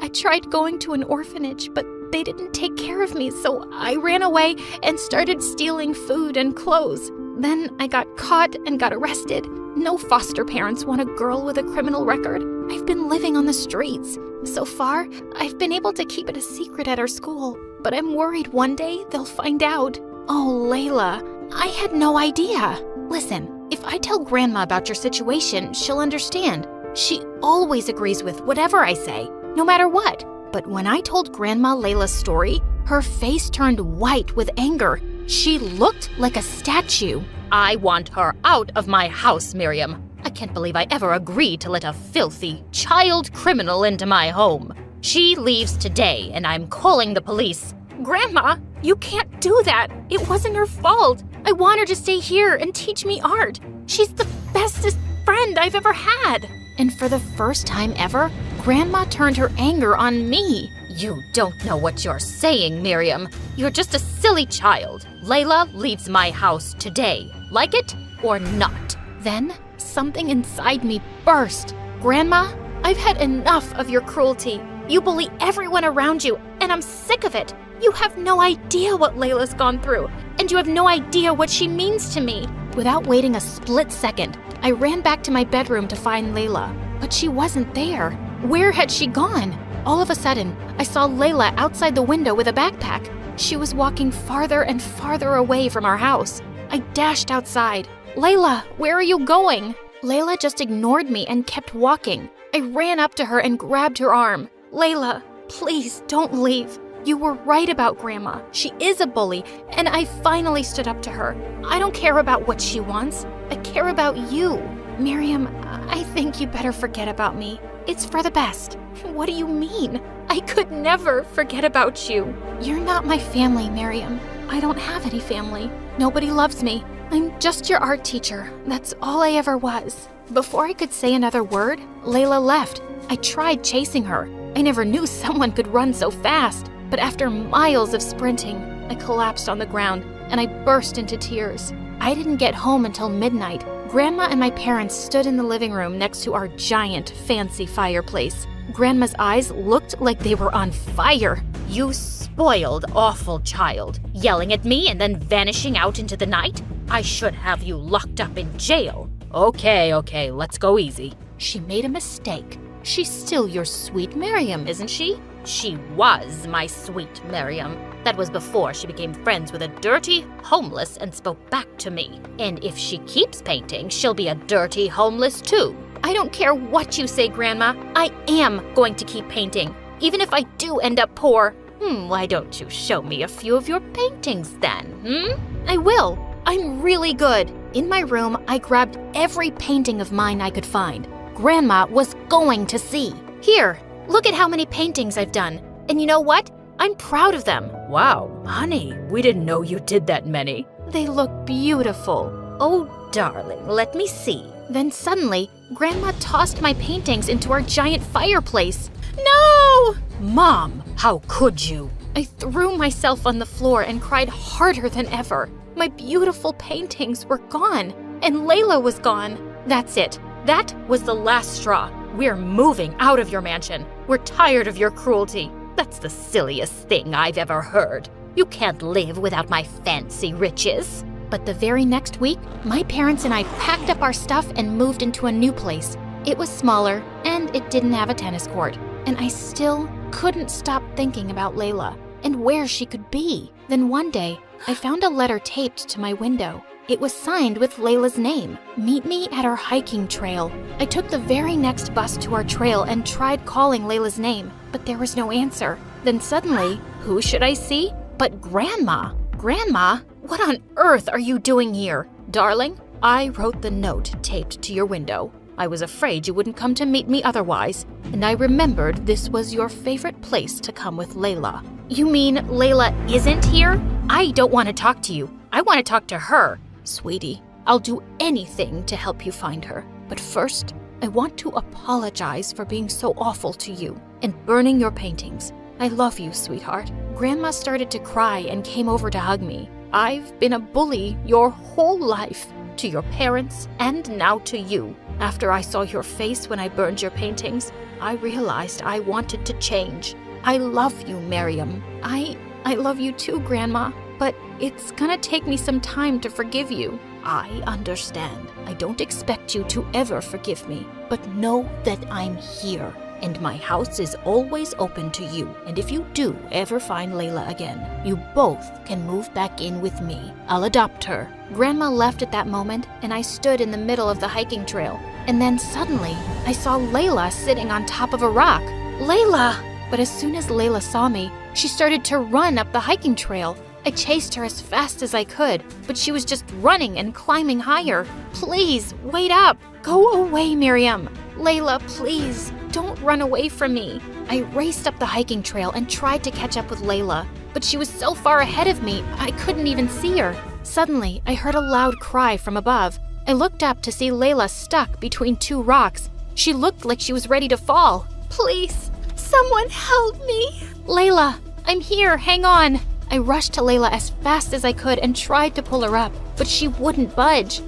I tried going to an orphanage, but they didn't take care of me, so I ran away and started stealing food and clothes. Then I got caught and got arrested. No foster parents want a girl with a criminal record. I've been living on the streets. So far, I've been able to keep it a secret at our school, but I'm worried one day they'll find out. Oh, Layla, I had no idea. Listen, if I tell Grandma about your situation, she'll understand. She always agrees with whatever I say, no matter what. But when I told Grandma Layla's story, her face turned white with anger. She looked like a statue. I want her out of my house, Miriam. I can't believe I ever agreed to let a filthy child criminal into my home. She leaves today, and I'm calling the police. Grandma, you can't do that. It wasn't her fault. I want her to stay here and teach me art. She's the bestest friend I've ever had. And for the first time ever, Grandma turned her anger on me. You don't know what you're saying, Miriam. You're just a silly child. Layla leaves my house today. Like it or not? Then something inside me burst. Grandma, I've had enough of your cruelty. You bully everyone around you, and I'm sick of it. You have no idea what Layla's gone through, and you have no idea what she means to me. Without waiting a split second, I ran back to my bedroom to find Layla, but she wasn't there. Where had she gone? All of a sudden, I saw Layla outside the window with a backpack. She was walking farther and farther away from our house. I dashed outside. Layla, where are you going? Layla just ignored me and kept walking. I ran up to her and grabbed her arm. Layla, please don't leave. You were right about Grandma. She is a bully, and I finally stood up to her. I don't care about what she wants. I care about you. Miriam, I think you better forget about me. It's for the best. What do you mean? I could never forget about you. You're not my family, Miriam. I don't have any family. Nobody loves me. I'm just your art teacher. That's all I ever was. Before I could say another word, Layla left. I tried chasing her. I never knew someone could run so fast. But after miles of sprinting, I collapsed on the ground and I burst into tears. I didn't get home until midnight. Grandma and my parents stood in the living room next to our giant, fancy fireplace. Grandma's eyes looked like they were on fire. You spoiled, awful child. Yelling at me and then vanishing out into the night? I should have you locked up in jail. Okay, let's go easy. She made a mistake. She's still your sweet Miriam, isn't she? She was my sweet Miriam. That was before she became friends with a dirty homeless and spoke back to me. And if she keeps painting, she'll be a dirty homeless too. I don't care what you say, Grandma. I am going to keep painting, even if I do end up poor. Why don't you show me a few of your paintings then, I will. I'm really good. In my room, I grabbed every painting of mine I could find. Grandma was going to see. Here, look at how many paintings I've done. And you know what? I'm proud of them. Wow, honey, we didn't know you did that many. They look beautiful. Oh, darling, let me see. Then suddenly, Grandma tossed my paintings into our giant fireplace. No! Mom, how could you? I threw myself on the floor and cried harder than ever. My beautiful paintings were gone, and Layla was gone. That's it. That was the last straw. We're moving out of your mansion. We're tired of your cruelty. That's the silliest thing I've ever heard. You can't live without my fancy riches. But the very next week, my parents and I packed up our stuff and moved into a new place. It was smaller, and it didn't have a tennis court. And I still couldn't stop thinking about Layla and where she could be. Then one day, I found a letter taped to my window. It was signed with Layla's name. Meet me at our hiking trail. I took the very next bus to our trail and tried calling Layla's name, but there was no answer. Then suddenly, who should I see but Grandma? Grandma, what on earth are you doing here? Darling, I wrote the note taped to your window. I was afraid you wouldn't come to meet me otherwise, and I remembered this was your favorite place to come with Layla. You mean Layla isn't here? I don't want to talk to you. I want to talk to her. Sweetie, I'll do anything to help you find her. But first, I want to apologize for being so awful to you and burning your paintings. I love you, sweetheart. Grandma started to cry and came over to hug me. I've been a bully your whole life, to your parents and now to you. After I saw your face when I burned your paintings, I realized I wanted to change. I love you, Miriam. I love you too, Grandma, but it's gonna take me some time to forgive you. I understand. I don't expect you to ever forgive me, but know that I'm here, and my house is always open to you. And if you do ever find Layla again, you both can move back in with me. I'll adopt her. Grandma left at that moment, and I stood in the middle of the hiking trail. And then suddenly, I saw Layla sitting on top of a rock. Layla! But as soon as Layla saw me, she started to run up the hiking trail. I chased her as fast as I could, but she was just running and climbing higher. Please, wait up. Go away, Miriam. Layla, please, don't run away from me. I raced up the hiking trail and tried to catch up with Layla, but she was so far ahead of me, I couldn't even see her. Suddenly, I heard a loud cry from above. I looked up to see Layla stuck between two rocks. She looked like she was ready to fall. Please, someone help me. Layla, I'm here, hang on. I rushed to Layla as fast as I could and tried to pull her up, but she wouldn't budge.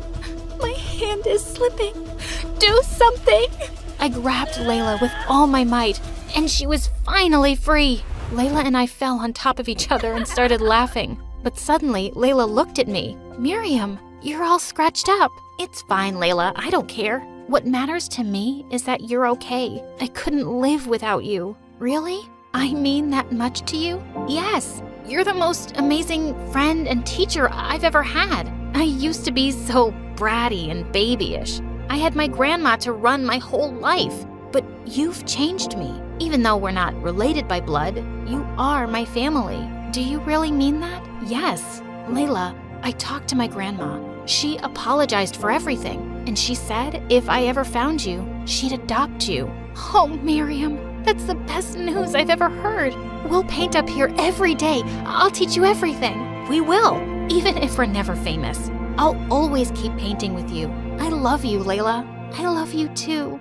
My hand is slipping. Do something. I grabbed Layla with all my might, and she was finally free. Layla and I fell on top of each other and started laughing. But suddenly, Layla looked at me. Miriam, you're all scratched up. It's fine, Layla, I don't care. What matters to me is that you're okay. I couldn't live without you. Really? I mean that much to you? Yes. You're the most amazing friend and teacher I've ever had. I used to be so bratty and babyish. I had my grandma to run my whole life. But you've changed me. Even though we're not related by blood, you are my family. Do you really mean that? Yes. Layla, I talked to my grandma. She apologized for everything. And she said if I ever found you, she'd adopt you. Oh, Miriam, that's the best news I've ever heard. We'll paint up here every day. I'll teach you everything. We will, even if we're never famous. I'll always keep painting with you. I love you, Layla. I love you too.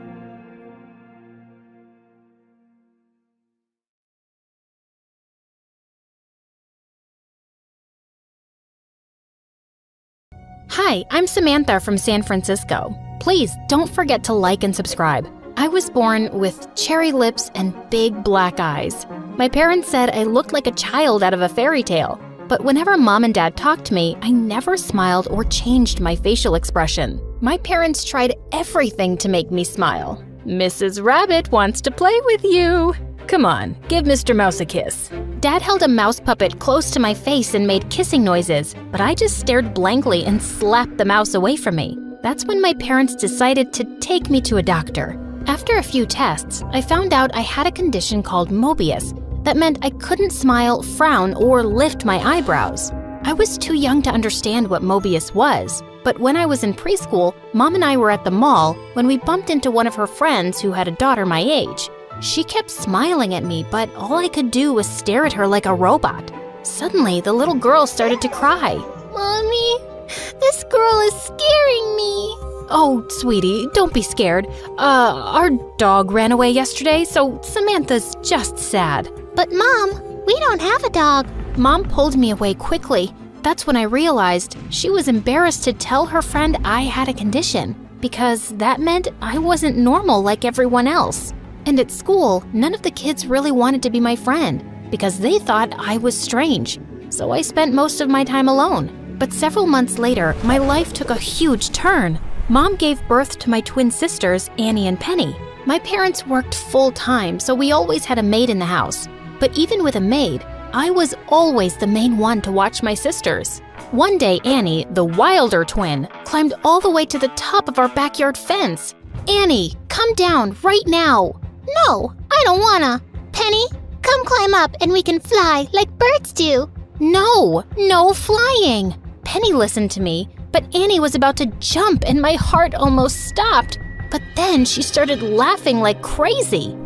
Hi, I'm Samantha from San Francisco. Please don't forget to like and subscribe. I was born with cherry lips and big black eyes. My parents said I looked like a child out of a fairy tale. But whenever Mom and Dad talked to me, I never smiled or changed my facial expression. My parents tried everything to make me smile. Mrs. Rabbit wants to play with you. Come on, give Mr. Mouse a kiss. Dad held a mouse puppet close to my face and made kissing noises, but I just stared blankly and slapped the mouse away from me. That's when my parents decided to take me to a doctor. After a few tests, I found out I had a condition called Mobius. That meant I couldn't smile, frown, or lift my eyebrows. I was too young to understand what Mobius was, but when I was in preschool, Mom and I were at the mall when we bumped into one of her friends who had a daughter my age. She kept smiling at me, but all I could do was stare at her like a robot. Suddenly, the little girl started to cry. Mommy, this girl is scaring me. Oh, sweetie, don't be scared. Our dog ran away yesterday, so Samantha's just sad. But Mom, we don't have a dog. Mom pulled me away quickly. That's when I realized she was embarrassed to tell her friend I had a condition, because that meant I wasn't normal like everyone else. And at school, none of the kids really wanted to be my friend, because they thought I was strange. So I spent most of my time alone. But several months later, my life took a huge turn. Mom gave birth to my twin sisters, Annie and Penny. My parents worked full-time, so we always had a maid in the house. But even with a maid, I was always the main one to watch my sisters. One day, Annie, the wilder twin, climbed all the way to the top of our backyard fence. Annie, come down right now. No, I don't wanna. Penny, come climb up and we can fly like birds do. No flying. Penny listened to me, but Annie was about to jump and my heart almost stopped. But then she started laughing like crazy.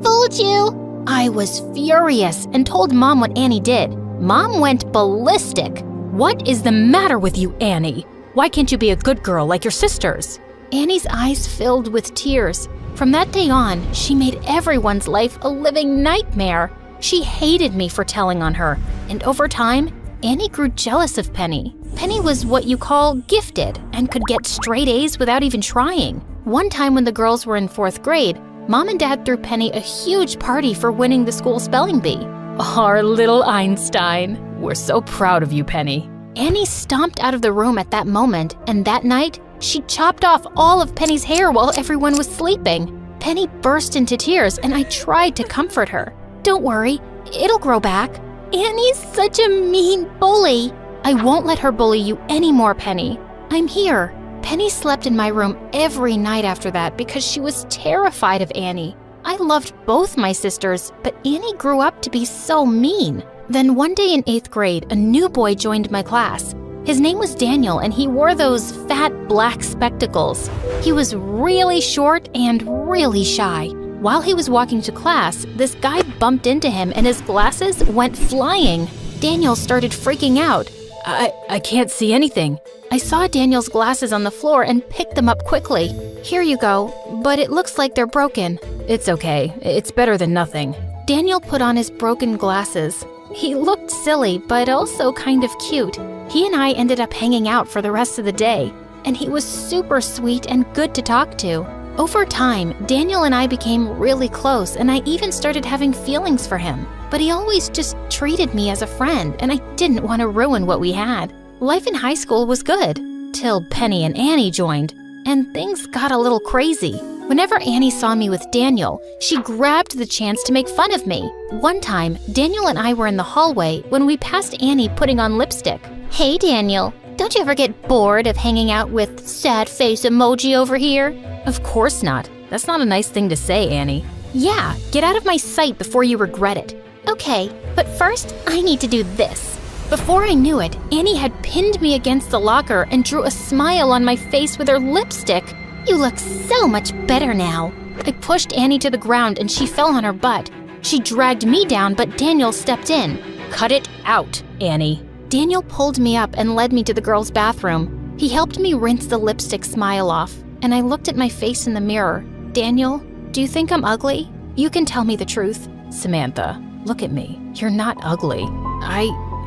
Fooled you. I was furious and told Mom what Annie did. Mom went ballistic. What is the matter with you, Annie? Why can't you be a good girl like your sisters? Annie's eyes filled with tears. From that day on, she made everyone's life a living nightmare. She hated me for telling on her, and over time, Annie grew jealous of Penny. Penny was what you call gifted and could get straight A's without even trying. One time when the girls were in 4th grade, Mom and Dad threw Penny a huge party for winning the school spelling bee. Our little Einstein. We're so proud of you, Penny. Annie stomped out of the room at that moment, and that night, she chopped off all of Penny's hair while everyone was sleeping. Penny burst into tears, and I tried to comfort her. Don't worry, it'll grow back. Annie's such a mean bully. I won't let her bully you anymore, Penny. I'm here. Penny slept in my room every night after that because she was terrified of Annie. I loved both my sisters, but Annie grew up to be so mean. Then one day in 8th grade, a new boy joined my class. His name was Daniel, and he wore those fat black spectacles. He was really short and really shy. While he was walking to class, this guy bumped into him and his glasses went flying. Daniel started freaking out. I can't see anything. I saw Daniel's glasses on the floor and picked them up quickly. Here you go, but it looks like they're broken. It's okay. It's better than nothing. Daniel put on his broken glasses. He looked silly, but also kind of cute. He and I ended up hanging out for the rest of the day, and he was super sweet and good to talk to. Over time, Daniel and I became really close, and I even started having feelings for him. But he always just treated me as a friend, and I didn't want to ruin what we had. Life in high school was good, till Penny and Annie joined, and things got a little crazy. Whenever Annie saw me with Daniel, she grabbed the chance to make fun of me. One time, Daniel and I were in the hallway when we passed Annie putting on lipstick. Hey, Daniel, don't you ever get bored of hanging out with sad face emoji over here? Of course not. That's not a nice thing to say, Annie. Yeah, get out of my sight before you regret it. Okay, but first, I need to do this. Before I knew it, Annie had pinned me against the locker and drew a smile on my face with her lipstick. You look so much better now. I pushed Annie to the ground and she fell on her butt. She dragged me down, but Daniel stepped in. Cut it out, Annie. Daniel pulled me up and led me to the girls' bathroom. He helped me rinse the lipstick smile off, and I looked at my face in the mirror. Daniel, do you think I'm ugly? You can tell me the truth. Samantha, look at me. You're not ugly.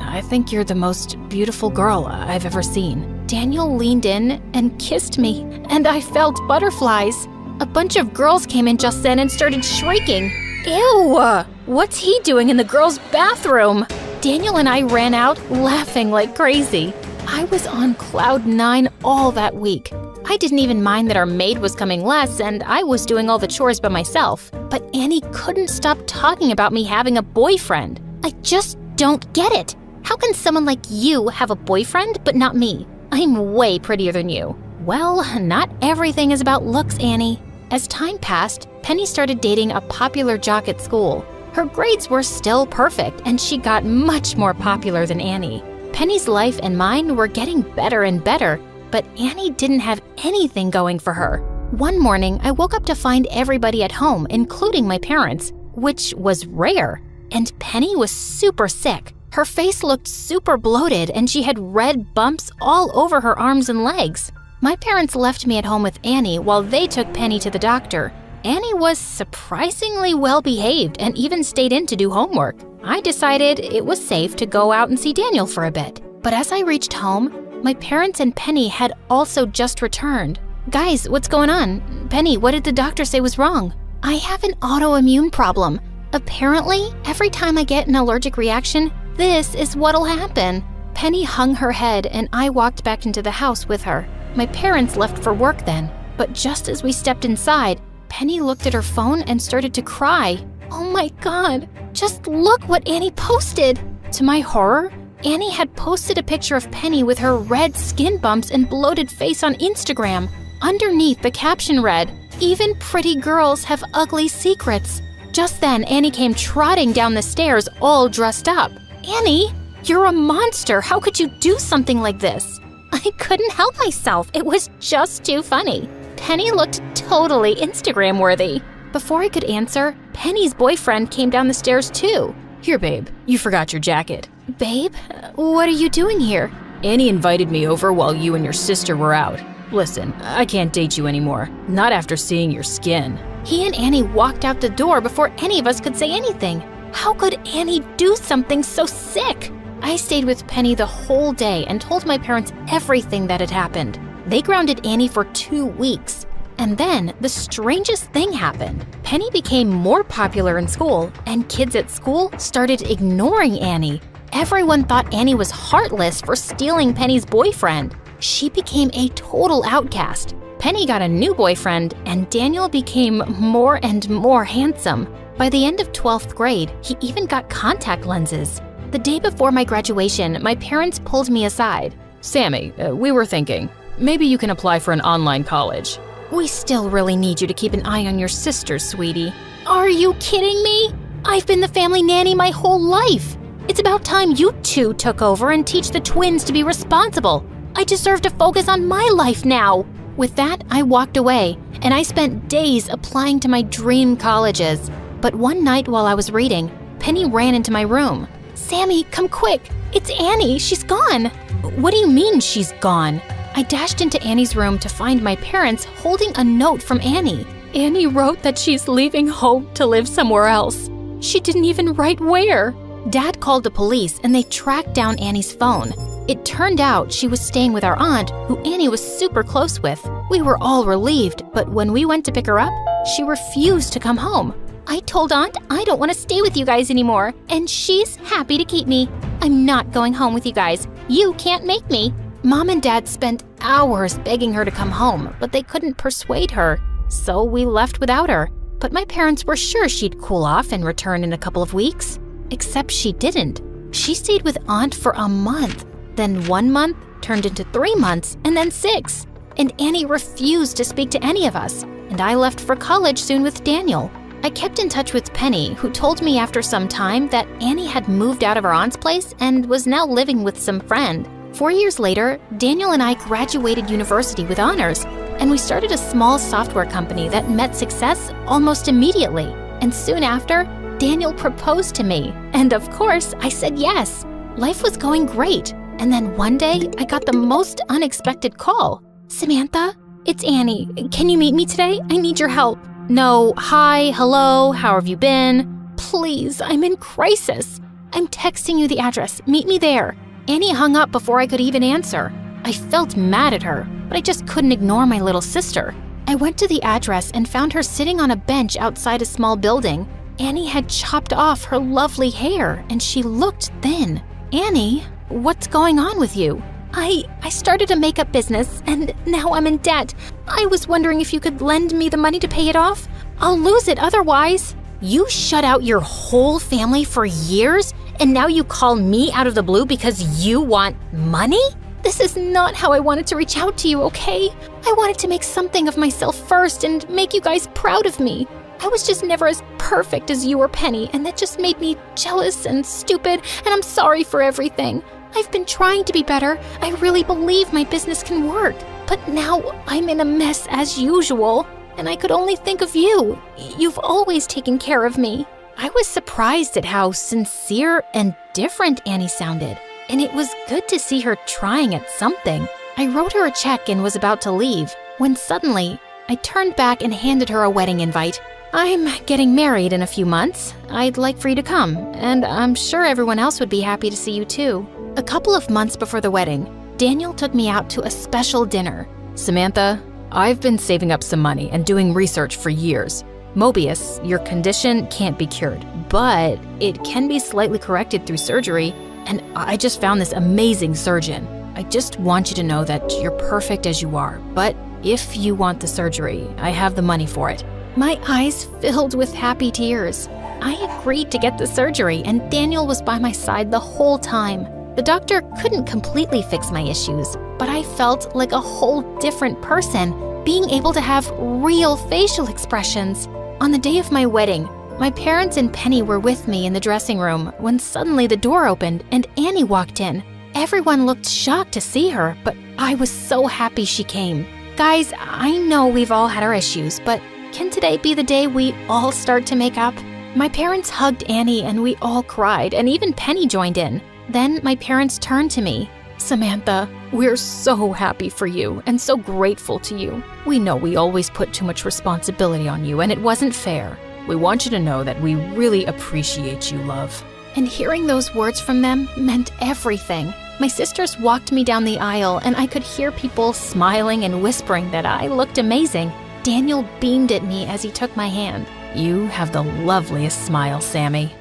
I think you're the most beautiful girl I've ever seen. Daniel leaned in and kissed me, and I felt butterflies. A bunch of girls came in just then and started shrieking. Ew! What's he doing in the girls' bathroom? Daniel and I ran out laughing like crazy. I was on cloud 9 all that week. I didn't even mind that our maid was coming less and I was doing all the chores by myself. But Annie couldn't stop talking about me having a boyfriend. I just don't get it. How can someone like you have a boyfriend but not me? I'm way prettier than you. Well, not everything is about looks, Annie. As time passed, Penny started dating a popular jock at school. Her grades were still perfect and she got much more popular than Annie. Penny's life and mine were getting better and better, but Annie didn't have anything going for her. One morning, I woke up to find everybody at home, including my parents, which was rare. And Penny was super sick. Her face looked super bloated and she had red bumps all over her arms and legs. My parents left me at home with Annie while they took Penny to the doctor. Annie was surprisingly well behaved and even stayed in to do homework. I decided it was safe to go out and see Daniel for a bit. But as I reached home, my parents and Penny had also just returned. Guys, what's going on? Penny, what did the doctor say was wrong? I have an autoimmune problem. Apparently, every time I get an allergic reaction, this is what'll happen. Penny hung her head and I walked back into the house with her. My parents left for work then, but just as we stepped inside, Penny looked at her phone and started to cry. Oh my God, just look what Annie posted. To my horror, Annie had posted a picture of Penny with her red skin bumps and bloated face on Instagram. Underneath, the caption read, "Even pretty girls have ugly secrets." Just then, Annie came trotting down the stairs all dressed up. Annie, you're a monster. How could you do something like this? I couldn't help myself. It was just too funny. Penny looked totally Instagram worthy. Before I could answer, Penny's boyfriend came down the stairs too. Here, babe, you forgot your jacket. Babe, what are you doing here? Annie invited me over while you and your sister were out. Listen, I can't date you anymore. Not after seeing your skin. He and Annie walked out the door before any of us could say anything. How could Annie do something so sick? I stayed with Penny the whole day and told my parents everything that had happened. They grounded Annie for 2 weeks. And then the strangest thing happened. Penny became more popular in school, and kids at school started ignoring Annie. Everyone thought Annie was heartless for stealing Penny's boyfriend. She became a total outcast. Penny got a new boyfriend, and Daniel became more and more handsome. By the end of 12th grade, he even got contact lenses. The day before my graduation, my parents pulled me aside. Sammy, we were thinking, maybe you can apply for an online college. We still really need you to keep an eye on your sisters, sweetie. Are you kidding me? I've been the family nanny my whole life. It's about time you two took over and teach the twins to be responsible. I deserve to focus on my life now. With that, I walked away, and I spent days applying to my dream colleges. But one night while I was reading, Penny ran into my room. Sammy, come quick. It's Annie. She's gone. What do you mean she's gone? I dashed into Annie's room to find my parents holding a note from Annie. Annie wrote that she's leaving home to live somewhere else. She didn't even write where. Dad called the police and they tracked down Annie's phone. It turned out she was staying with our aunt, who Annie was super close with. We were all relieved, but when we went to pick her up, she refused to come home. I told Aunt I don't want to stay with you guys anymore, and she's happy to keep me. I'm not going home with you guys. You can't make me. Mom and Dad spent hours begging her to come home, but they couldn't persuade her. So we left without her. But my parents were sure she'd cool off and return in a couple of weeks. Except she didn't. She stayed with Aunt for a month. Then 1 month turned into 3 months, and then 6. And Annie refused to speak to any of us. And I left for college soon with Daniel. I kept in touch with Penny, who told me after some time that Annie had moved out of her aunt's place and was now living with some friend. 4 years later, Daniel and I graduated university with honors, and we started a small software company that met success almost immediately. And soon after, Daniel proposed to me. And of course, I said yes. Life was going great. And then one day, I got the most unexpected call. Samantha, it's Annie. Can you meet me today? I need your help. No, hi, hello, how have you been? Please, I'm in crisis. I'm texting you the address. Meet me there. Annie hung up before I could even answer. I felt mad at her, but I just couldn't ignore my little sister. I went to the address and found her sitting on a bench outside a small building. Annie had chopped off her lovely hair and she looked thin. Annie, what's going on with you? I started a makeup business and now I'm in debt. I was wondering if you could lend me the money to pay it off. I'll lose it otherwise. You shut out your whole family for years and now you call me out of the blue because you want money? This is not how I wanted to reach out to you, okay? I wanted to make something of myself first and make you guys proud of me. I was just never as perfect as you or Penny, and that just made me jealous and stupid, and I'm sorry for everything. I've been trying to be better. I really believe my business can work. But now I'm in a mess as usual, and I could only think of you. You've always taken care of me. I was surprised at how sincere and different Annie sounded, and it was good to see her trying at something. I wrote her a check and was about to leave, when suddenly I turned back and handed her a wedding invite. I'm getting married in a few months. I'd like for you to come, and I'm sure everyone else would be happy to see you too. A couple of months before the wedding, Daniel took me out to a special dinner. Samantha, I've been saving up some money and doing research for years. Mobius, your condition can't be cured, but it can be slightly corrected through surgery, and I just found this amazing surgeon. I just want you to know that you're perfect as you are, but if you want the surgery, I have the money for it. My eyes filled with happy tears. I agreed to get the surgery, and Daniel was by my side the whole time. The doctor couldn't completely fix my issues, but I felt like a whole different person, being able to have real facial expressions. On the day of my wedding, my parents and Penny were with me in the dressing room when suddenly the door opened and Annie walked in. Everyone looked shocked to see her, but I was so happy she came. Guys, I know we've all had our issues, but can today be the day we all start to make up? My parents hugged Annie and we all cried, and even Penny joined in. Then my parents turned to me. Samantha, we're so happy for you and so grateful to you. We know we always put too much responsibility on you and it wasn't fair. We want you to know that we really appreciate you, love. And hearing those words from them meant everything. My sisters walked me down the aisle and I could hear people smiling and whispering that I looked amazing. Daniel beamed at me as he took my hand. You have the loveliest smile, Sammy.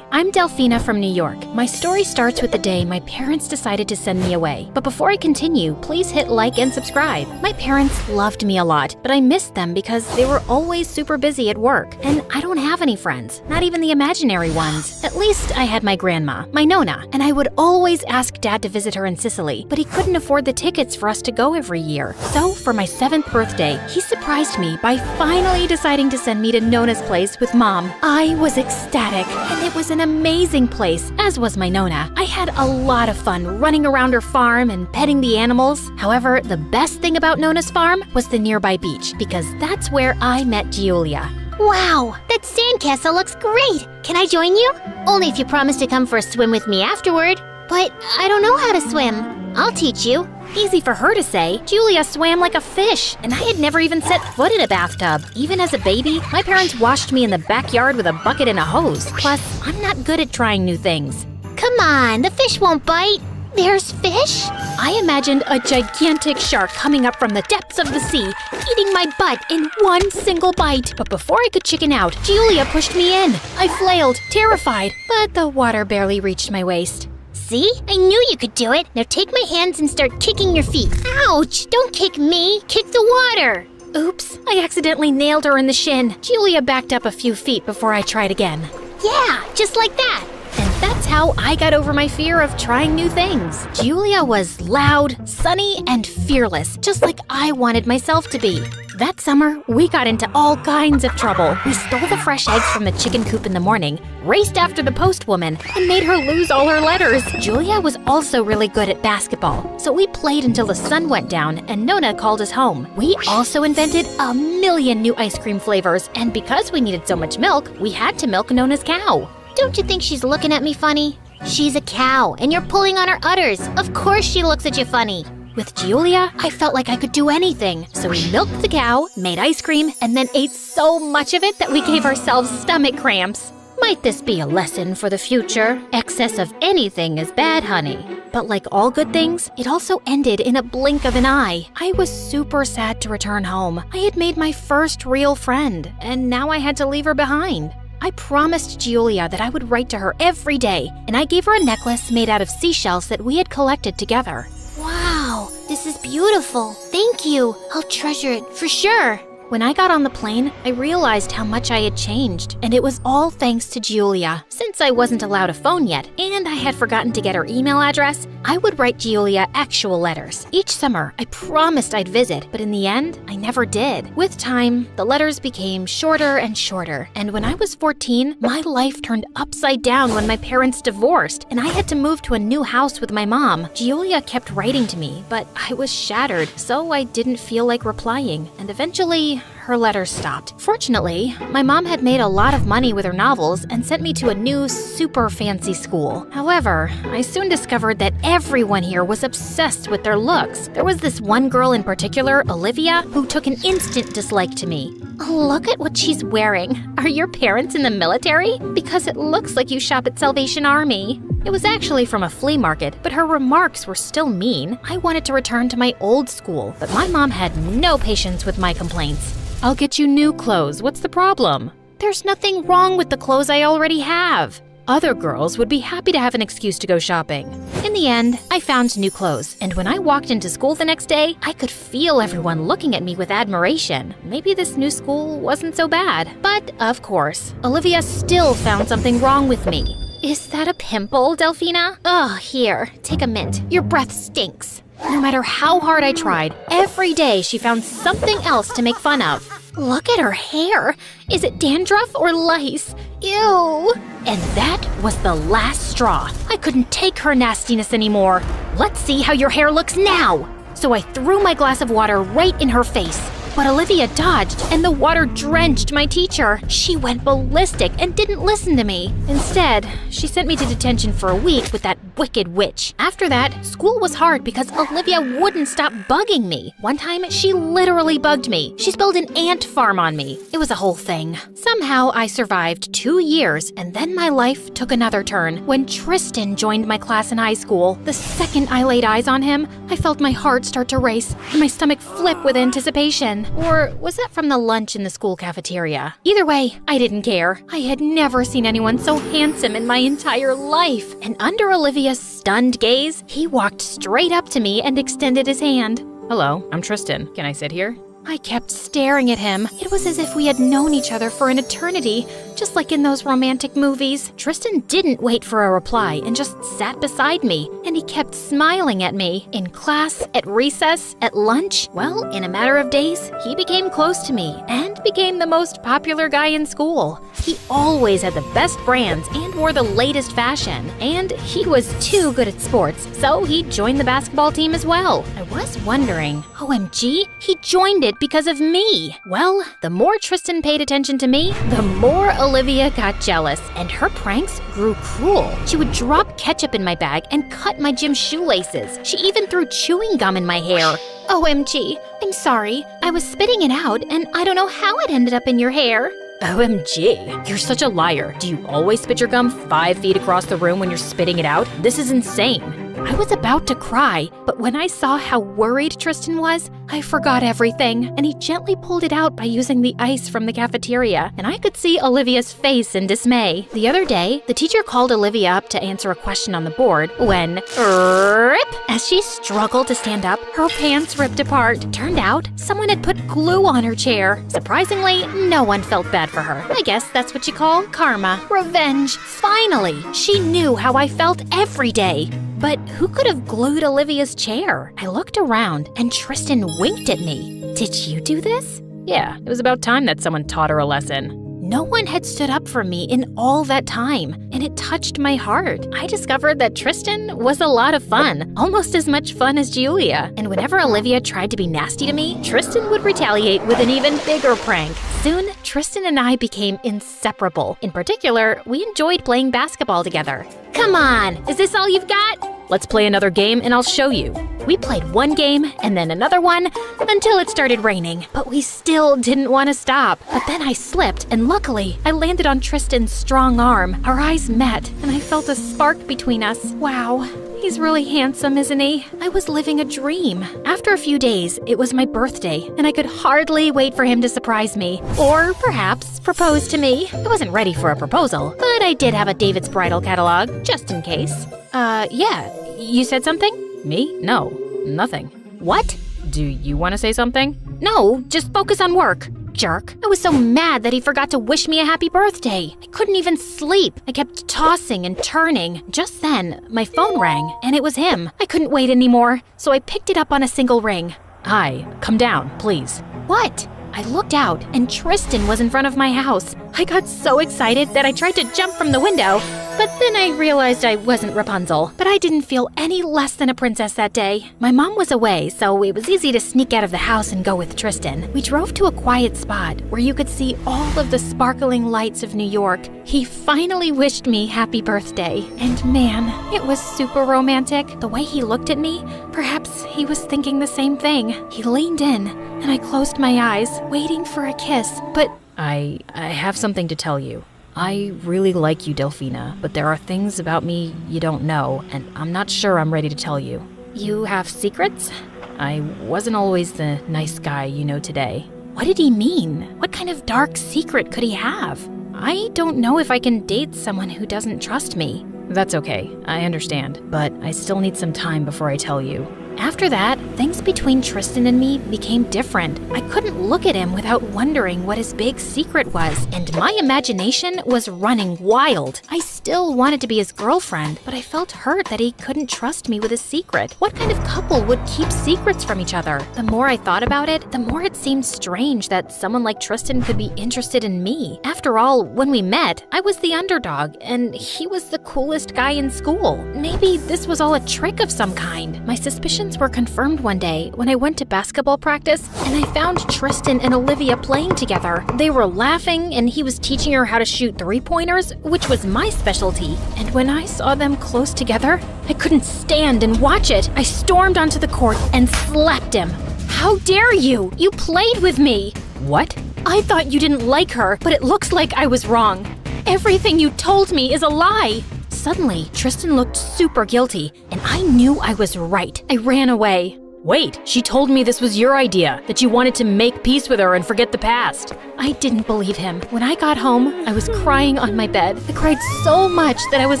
I'm Delphina from New York. My story starts with the day my parents decided to send me away. But before I continue, please hit like and subscribe. My parents loved me a lot, but I missed them because they were always super busy at work. And I don't have any friends, not even the imaginary ones. At least I had my grandma, my Nona, and I would always ask Dad to visit her in Sicily, but he couldn't afford the tickets for us to go every year. So for my 7th birthday, he surprised me by finally deciding to send me to Nona's place with Mom. I was ecstatic, and it was an amazing place, as was my Nona. I had a lot of fun running around her farm and petting the animals. However, the best thing about Nona's farm was the nearby beach, because that's where I met Giulia. Wow, that sandcastle looks great! Can I join you? Only if you promise to come for a swim with me afterward. But I don't know how to swim. I'll teach you. Easy for her to say. Giulia swam like a fish, and I had never even set foot in a bathtub. Even as a baby, my parents washed me in the backyard with a bucket and a hose. Plus, I'm not good at trying new things. Come on, the fish won't bite. There's fish? I imagined a gigantic shark coming up from the depths of the sea, eating my butt in one single bite. But before I could chicken out, Giulia pushed me in. I flailed, terrified, but the water barely reached my waist. See? I knew you could do it. Now take my hands and start kicking your feet. Ouch! Don't kick me. Kick the water. Oops, I accidentally nailed her in the shin. Giulia backed up a few feet before I tried again. Yeah, just like that. And that's how I got over my fear of trying new things. Giulia was loud, sunny, and fearless, just like I wanted myself to be. That summer, we got into all kinds of trouble. We stole the fresh eggs from the chicken coop in the morning, raced after the postwoman, and made her lose all her letters. Giulia was also really good at basketball, so we played until the sun went down and Nona called us home. We also invented a million new ice cream flavors, and because we needed so much milk, we had to milk Nona's cow. Don't you think she's looking at me funny? She's a cow, and you're pulling on her udders. Of course she looks at you funny. With Giulia, I felt like I could do anything. So we milked the cow, made ice cream, and then ate so much of it that we gave ourselves stomach cramps. Might this be a lesson for the future? Excess of anything is bad, honey. But like all good things, it also ended in a blink of an eye. I was super sad to return home. I had made my first real friend, and now I had to leave her behind. I promised Giulia that I would write to her every day, and I gave her a necklace made out of seashells that we had collected together. Wow, this is beautiful. Thank you. I'll treasure it for sure. When I got on the plane, I realized how much I had changed, and it was all thanks to Giulia. Since I wasn't allowed a phone yet, and I had forgotten to get her email address, I would write Giulia actual letters. Each summer, I promised I'd visit, but in the end, I never did. With time, the letters became shorter and shorter, and when I was 14, my life turned upside down when my parents divorced, and I had to move to a new house with my mom. Giulia kept writing to me, but I was shattered, so I didn't feel like replying, and eventually, her letters stopped. Fortunately, my mom had made a lot of money with her novels and sent me to a new, super fancy school. However, I soon discovered that everyone here was obsessed with their looks. There was this one girl in particular, Olivia, who took an instant dislike to me. Look at what she's wearing. Are your parents in the military? Because it looks like you shop at Salvation Army. It was actually from a flea market, but her remarks were still mean. I wanted to return to my old school, but my mom had no patience with my complaints. I'll get you new clothes. What's the problem? There's nothing wrong with the clothes I already have. Other girls would be happy to have an excuse to go shopping. In the end, I found new clothes, and when I walked into school the next day, I could feel everyone looking at me with admiration. Maybe this new school wasn't so bad. But, of course, Olivia still found something wrong with me. Is that a pimple, Delphina? Oh, here, take a mint. Your breath stinks. No matter how hard I tried, every day she found something else to make fun of. Look at her hair. Is it dandruff or lice? Ew. And that was the last straw. I couldn't take her nastiness anymore. Let's see how your hair looks now. So I threw my glass of water right in her face. But Olivia dodged, and the water drenched my teacher. She went ballistic and didn't listen to me. Instead, she sent me to detention for a week with that wicked witch. After that, school was hard because Olivia wouldn't stop bugging me. One time, she literally bugged me. She spilled an ant farm on me. It was a whole thing. Somehow, I survived 2 years, and then my life took another turn when Tristan joined my class in high school. The second I laid eyes on him, I felt my heart start to race and my stomach flip with anticipation. Or was that from the lunch in the school cafeteria? Either way, I didn't care. I had never seen anyone so handsome in my entire life. And under Olivia's stunned gaze, he walked straight up to me and extended his hand. Hello, I'm Tristan. Can I sit here? I kept staring at him. It was as if we had known each other for an eternity, just like in those romantic movies. Tristan didn't wait for a reply and just sat beside me, and he kept smiling at me. In class, at recess, at lunch. Well, in a matter of days, he became close to me and became the most popular guy in school. He always had the best brands and wore the latest fashion, and he was too good at sports, so he joined the basketball team as well. I was wondering, OMG, he joined it because of me. Well, the more Tristan paid attention to me, the more Olivia got jealous, and her pranks grew cruel. She would drop ketchup in my bag and cut my gym shoelaces. She even threw chewing gum in my hair. OMG, I'm sorry. I was spitting it out, and I don't know how it ended up in your hair. OMG, you're such a liar. Do you always spit your gum 5 feet across the room when you're spitting it out? This is insane. I was about to cry, but when I saw how worried Tristan was, I forgot everything, and he gently pulled it out by using the ice from the cafeteria, and I could see Olivia's face in dismay. The other day, the teacher called Olivia up to answer a question on the board when, rip! As she struggled to stand up, her pants ripped apart. Turned out, someone had put glue on her chair. Surprisingly, no one felt bad for her. I guess that's what you call karma. Revenge. Finally, she knew how I felt every day. But who could have glued Olivia's chair? I looked around, and Tristan winked at me. Did you do this? Yeah, it was about time that someone taught her a lesson. No one had stood up for me in all that time, and it touched my heart. I discovered that Tristan was a lot of fun, almost as much fun as Giulia. And whenever Olivia tried to be nasty to me, Tristan would retaliate with an even bigger prank. Soon, Tristan and I became inseparable. In particular, we enjoyed playing basketball together. Come on, is this all you've got? Let's play another game and I'll show you. We played one game and then another one until it started raining, but we still didn't want to stop. But then I slipped, and luckily, I landed on Tristan's strong arm. Our eyes met, and I felt a spark between us. Wow, He's really handsome, isn't he? I was living a dream. After a few days, it was my birthday, and I could hardly wait for him to surprise me. Or perhaps propose to me. I wasn't ready for a proposal, but I did have a David's bridal catalog, just in case. Yeah. You said something? Me? No, nothing. What? Do you want to say something? No, just focus on work. Jerk. I was so mad that he forgot to wish me a happy birthday. I couldn't even sleep. I kept tossing and turning. Just then, my phone rang, and it was him. I couldn't wait anymore, so I picked it up on a single ring. Hi, come down, please. What? I looked out, and Tristan was in front of my house. I got so excited that I tried to jump from the window, but then I realized I wasn't Rapunzel. But I didn't feel any less than a princess that day. My mom was away, so it was easy to sneak out of the house and go with Tristan. We drove to a quiet spot where you could see all of the sparkling lights of New York. He finally wished me happy birthday. And man, it was super romantic. The way he looked at me, perhaps he was thinking the same thing. He leaned in, and I closed my eyes, waiting for a kiss, but I have something to tell you. I really like you, Delphina, but there are things about me you don't know, and I'm not sure I'm ready to tell you. You have secrets? I wasn't always the nice guy you know today. What did he mean? What kind of dark secret could he have? I don't know if I can date someone who doesn't trust me. That's okay, I understand, but I still need some time before I tell you. After that, things between Tristan and me became different. I couldn't look at him without wondering what his big secret was, and my imagination was running wild. I still wanted to be his girlfriend, but I felt hurt that he couldn't trust me with his secret. What kind of couple would keep secrets from each other? The more I thought about it, the more it seemed strange that someone like Tristan could be interested in me. After all, when we met, I was the underdog, and he was the coolest guy in school. Maybe this was all a trick of some kind. My suspicions were confirmed one day when I went to basketball practice and I found Tristan and Olivia playing together. They were laughing and he was teaching her how to shoot three-pointers, which was my specialty. And when I saw them close together, I couldn't stand and watch it. I stormed onto the court and slapped him. How dare you? You played with me. What? I thought you didn't like her, but it looks like I was wrong. Everything you told me is a lie. Suddenly, Tristan looked super guilty, and I knew I was right. I ran away. Wait, she told me this was your idea, that you wanted to make peace with her and forget the past. I didn't believe him. When I got home, I was crying on my bed. I cried so much that I was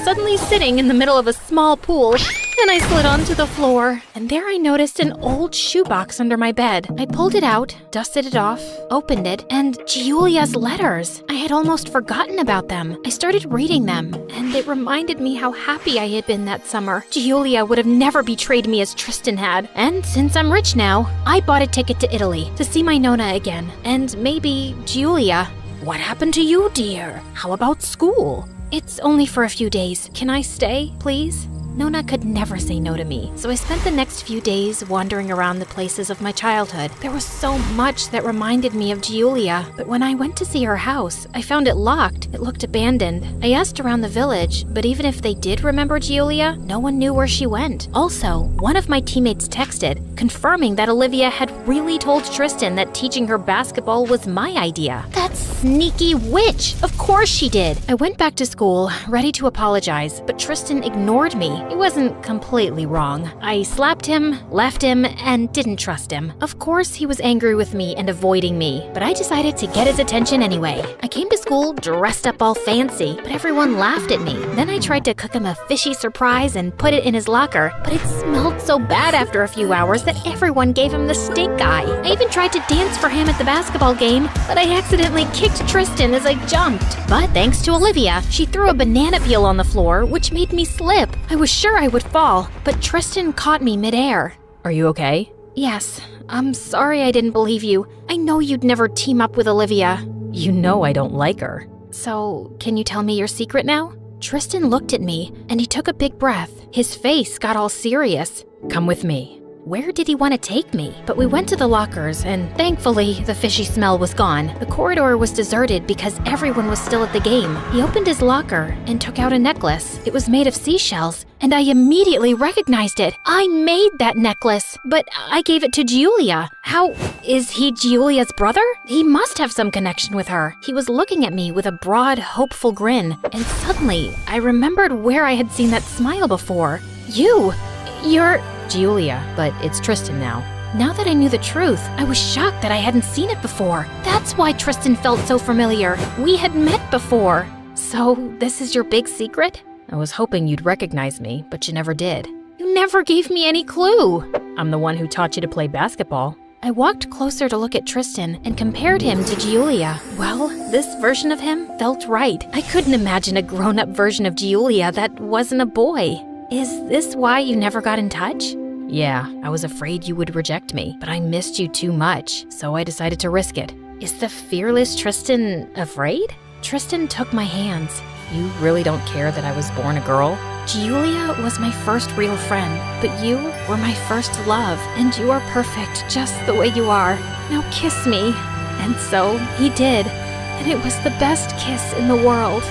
suddenly sitting in the middle of a small pool, and I slid onto the floor. And there I noticed an old shoebox under my bed. I pulled it out, dusted it off, opened it, and Giulia's letters. I had almost forgotten about them. I started reading them, and it reminded me how happy I had been that summer. Giulia would have never betrayed me as Tristan had. And since I'm rich now, I bought a ticket to Italy to see my Nona again, and maybe Giulia. What happened to you, dear? How about school? It's only for a few days. Can I stay, please? Nona could never say no to me, so I spent the next few days wandering around the places of my childhood. There was so much that reminded me of Giulia, but when I went to see her house, I found it locked. It looked abandoned. I asked around the village, but even if they did remember Giulia, no one knew where she went. Also, one of my teammates texted, confirming that Olivia had really told Tristan that teaching her basketball was my idea. That sneaky witch! Of course she did! I went back to school, ready to apologize, but Tristan ignored me. He wasn't completely wrong. I slapped him, left him, and didn't trust him. Of course, he was angry with me and avoiding me, but I decided to get his attention anyway. I came to school dressed up all fancy, but everyone laughed at me. Then I tried to cook him a fishy surprise and put it in his locker, but it smelled so bad after a few hours that everyone gave him the stink eye. I even tried to dance for him at the basketball game, but I accidentally kicked Tristan as I jumped. But thanks to Olivia, she threw a banana peel on the floor, which made me slip. I was sure I would fall, but Tristan caught me midair. Are you okay? Yes. I'm sorry I didn't believe you. I know you'd never team up with Olivia. You know I don't like her. So, can you tell me your secret now? Tristan looked at me, and he took a big breath. His face got all serious. Come with me. Where did he want to take me? But we went to the lockers, and thankfully, the fishy smell was gone. The corridor was deserted because everyone was still at the game. He opened his locker and took out a necklace. It was made of seashells, and I immediately recognized it. I made that necklace, but I gave it to Giulia. How is he Giulia's brother? He must have some connection with her. He was looking at me with a broad, hopeful grin, and suddenly, I remembered where I had seen that smile before. You're... Julia, but it's Tristan now. Now that I knew the truth, I was shocked that I hadn't seen it before. That's why Tristan felt so familiar. We had met before. So, this is your big secret? I was hoping you'd recognize me, but you never did. You never gave me any clue. I'm the one who taught you to play basketball. I walked closer to look at Tristan and compared him to Julia. Well, this version of him felt right. I couldn't imagine a grown-up version of Julia that wasn't a boy. Is this why you never got in touch? Yeah, I was afraid you would reject me, but I missed you too much, so I decided to risk it. Is the fearless Tristan afraid? Tristan took my hands. You really don't care that I was born a girl? Julia was my first real friend, but you were my first love, and you are perfect just the way you are. Now kiss me. And so he did, and it was the best kiss in the world.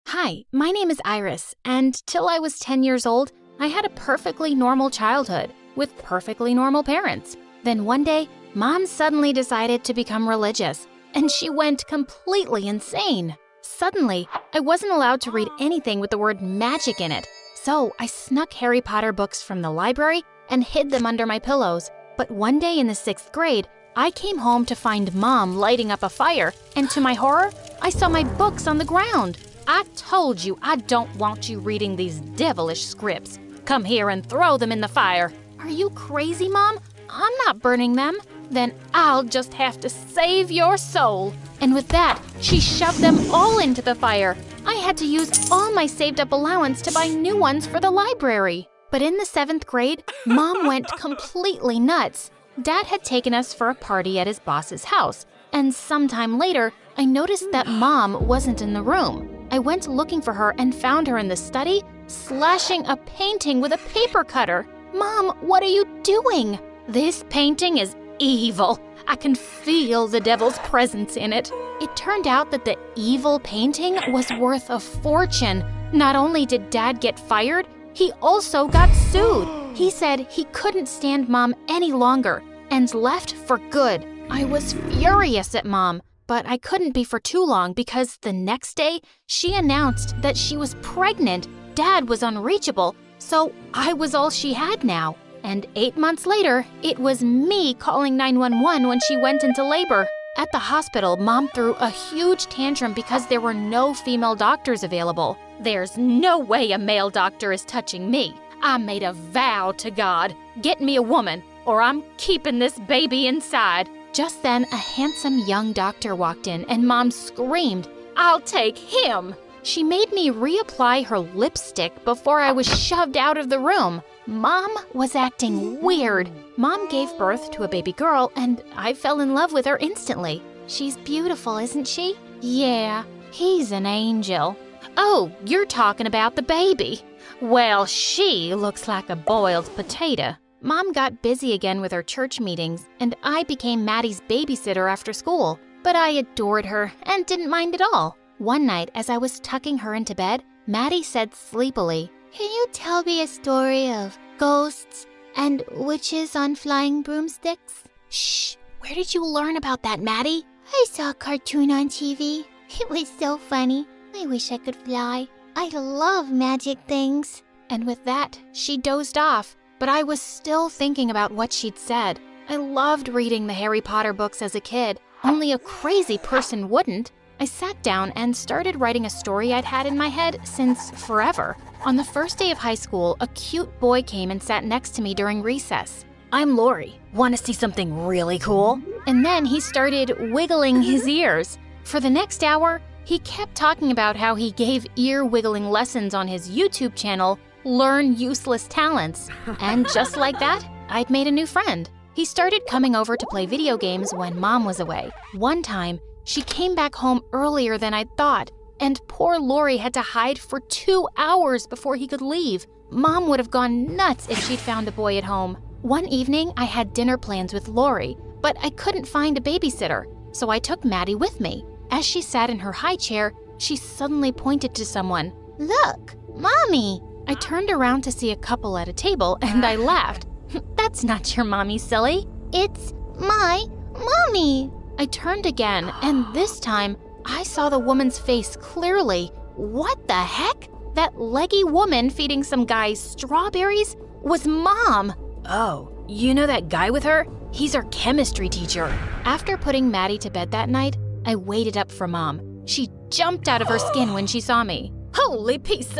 Hi, my name is Iris, and till I was 10 years old, I had a perfectly normal childhood with perfectly normal parents. Then one day, Mom suddenly decided to become religious, and she went completely insane. Suddenly, I wasn't allowed to read anything with the word magic in it, so I snuck Harry Potter books from the library and hid them under my pillows. But one day in the 6th grade, I came home to find Mom lighting up a fire, and to my horror, I saw my books on the ground. I told you I don't want you reading these devilish scripts. Come here and throw them in the fire. Are you crazy, Mom? I'm not burning them. Then I'll just have to save your soul. And with that, she shoved them all into the fire. I had to use all my saved up allowance to buy new ones for the library. But in the 7th grade, Mom went completely nuts. Dad had taken us for a party at his boss's house, and sometime later, I noticed that Mom wasn't in the room. I went looking for her and found her in the study, slashing a painting with a paper cutter. Mom, what are you doing? This painting is evil. I can feel the devil's presence in it. It turned out that the evil painting was worth a fortune. Not only did Dad get fired, he also got sued. He said he couldn't stand Mom any longer and left for good. I was furious at Mom, but I couldn't be for too long because the next day, she announced that she was pregnant. Dad was unreachable, so I was all she had now. And 8 months later, it was me calling 911 when she went into labor. At the hospital, Mom threw a huge tantrum because there were no female doctors available. There's no way a male doctor is touching me. I made a vow to God. Get me a woman, or I'm keeping this baby inside. Just then, a handsome young doctor walked in, and Mom screamed, "I'll take him!" She made me reapply her lipstick before I was shoved out of the room. Mom was acting weird. Mom gave birth to a baby girl, and I fell in love with her instantly. She's beautiful, isn't she? Yeah, he's an angel. Oh, you're talking about the baby. Well, she looks like a boiled potato. Mom got busy again with her church meetings, and I became Maddie's babysitter after school. But I adored her and didn't mind at all. One night, as I was tucking her into bed, Maddie said sleepily, "Can you tell me a story of ghosts and witches on flying broomsticks?" Shh! Where did you learn about that, Maddie? I saw a cartoon on TV. It was so funny. I wish I could fly. I love magic things. And with that, she dozed off. But I was still thinking about what she'd said. I loved reading the Harry Potter books as a kid. Only a crazy person wouldn't. I sat down and started writing a story I'd had in my head since forever. On the first day of high school, a cute boy came and sat next to me during recess. "I'm Lori. Want to see something really cool?" And then he started wiggling his ears. For the next hour, he kept talking about how he gave ear-wiggling lessons on his YouTube channel, Learn Useless Talents. And just like that, I'd made a new friend. He started coming over to play video games when Mom was away. One time, she came back home earlier than I'd thought, and poor Lori had to hide for 2 hours before he could leave. Mom would have gone nuts if she'd found a boy at home. One evening, I had dinner plans with Lori, but I couldn't find a babysitter, so I took Maddie with me. As she sat in her high chair, she suddenly pointed to someone. "Look, Mommy!" I turned around to see a couple at a table, and I laughed. "That's not your mommy, silly. It's My mommy! I turned again, and this time, I saw the woman's face clearly. What the heck? That leggy woman feeding some guys strawberries was Mom. Oh, you know that guy with her? He's our chemistry teacher. After putting Maddie to bed that night, I waited up for Mom. She jumped out of her skin when she saw me. Holy piece.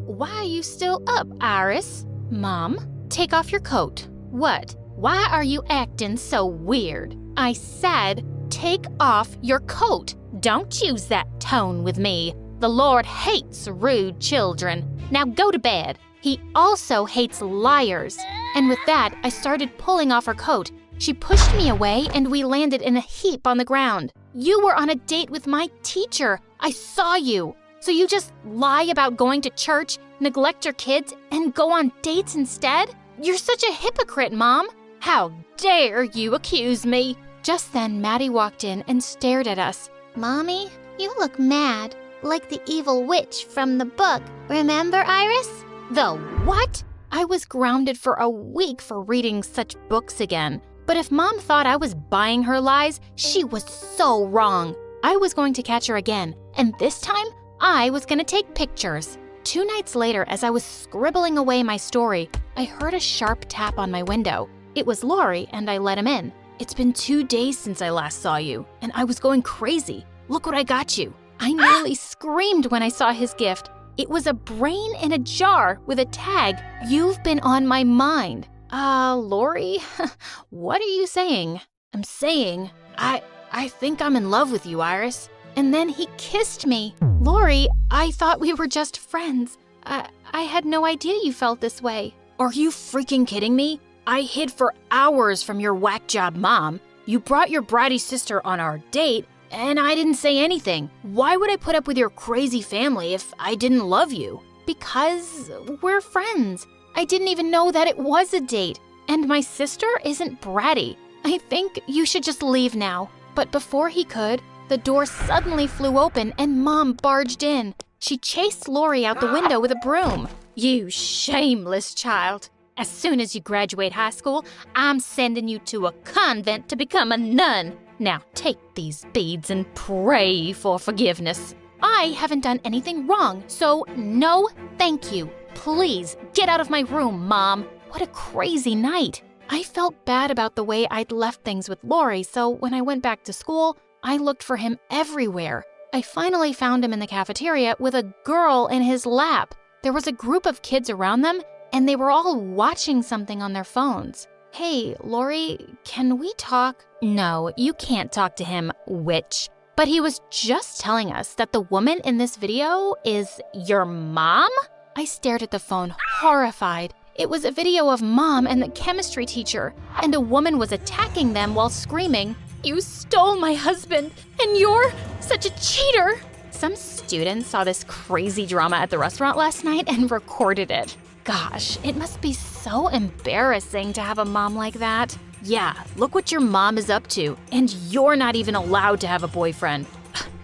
Why are you still up, Iris? Mom, take off your coat. What? Why are you acting so weird? I said, take off your coat. Don't use that tone with me. The Lord hates rude children. Now go to bed. He also hates liars. And with that, I started pulling off her coat. She pushed me away and we landed in a heap on the ground. You were on a date with my teacher. I saw you. So you just lie about going to church, neglect your kids, and go on dates instead? You're such a hypocrite, Mom. How dare you accuse me? Just then, Maddie walked in and stared at us. Mommy, you look mad, like the evil witch from the book. Remember, Iris? The what? I was grounded for a week for reading such books again. But if Mom thought I was buying her lies, she was so wrong. I was going to catch her again, and this time, I was going to take pictures. 2 nights later, as I was scribbling away my story, I heard a sharp tap on my window. It was Laurie, and I let him in. It's been 2 days since I last saw you, and I was going crazy. Look what I got you. I nearly screamed when I saw his gift. It was a brain in a jar with a tag, "You've been on my mind." Laurie, what are you saying? I'm saying, I think I'm in love with you, Iris. And then he kissed me. Laurie, I thought we were just friends. I had no idea you felt this way. Are you freaking kidding me? I hid for hours from your whack job mom. You brought your bratty sister on our date, and I didn't say anything. Why would I put up with your crazy family if I didn't love you? Because we're friends. I didn't even know that it was a date. And my sister isn't bratty. I think you should just leave now. But before he could, the door suddenly flew open and Mom barged in. She chased Laurie out the window with a broom. You shameless child. As soon as you graduate high school, I'm sending you to a convent to become a nun. Now take these beads and pray for forgiveness. I haven't done anything wrong, so no thank you. Please get out of my room, Mom. What a crazy night. I felt bad about the way I'd left things with Laurie, so when I went back to school, I looked for him everywhere. I finally found him in the cafeteria with a girl in his lap. There was a group of kids around them, and they were all watching something on their phones. Hey, Laurie, can we talk? No, you can't talk to him, witch. But he was just telling us that the woman in this video is your mom? I stared at the phone, horrified. It was a video of Mom and the chemistry teacher, and a woman was attacking them while screaming, "You stole my husband, and you're such a cheater!" Some students saw this crazy drama at the restaurant last night and recorded it. Gosh, it must be so embarrassing to have a mom like that. Yeah, look what your mom is up to, and you're not even allowed to have a boyfriend.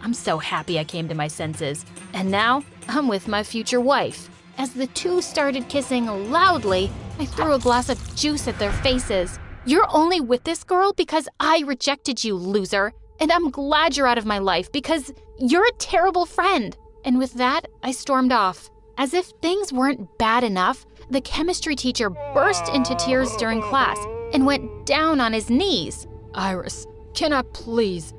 I'm so happy I came to my senses. And now, I'm with my future wife. As the two started kissing loudly, I threw a glass of juice at their faces. You're only with this girl because I rejected you, loser. And I'm glad you're out of my life because you're a terrible friend. And with that, I stormed off. As if things weren't bad enough, the chemistry teacher burst into tears during class and went down on his knees. Iris, can I please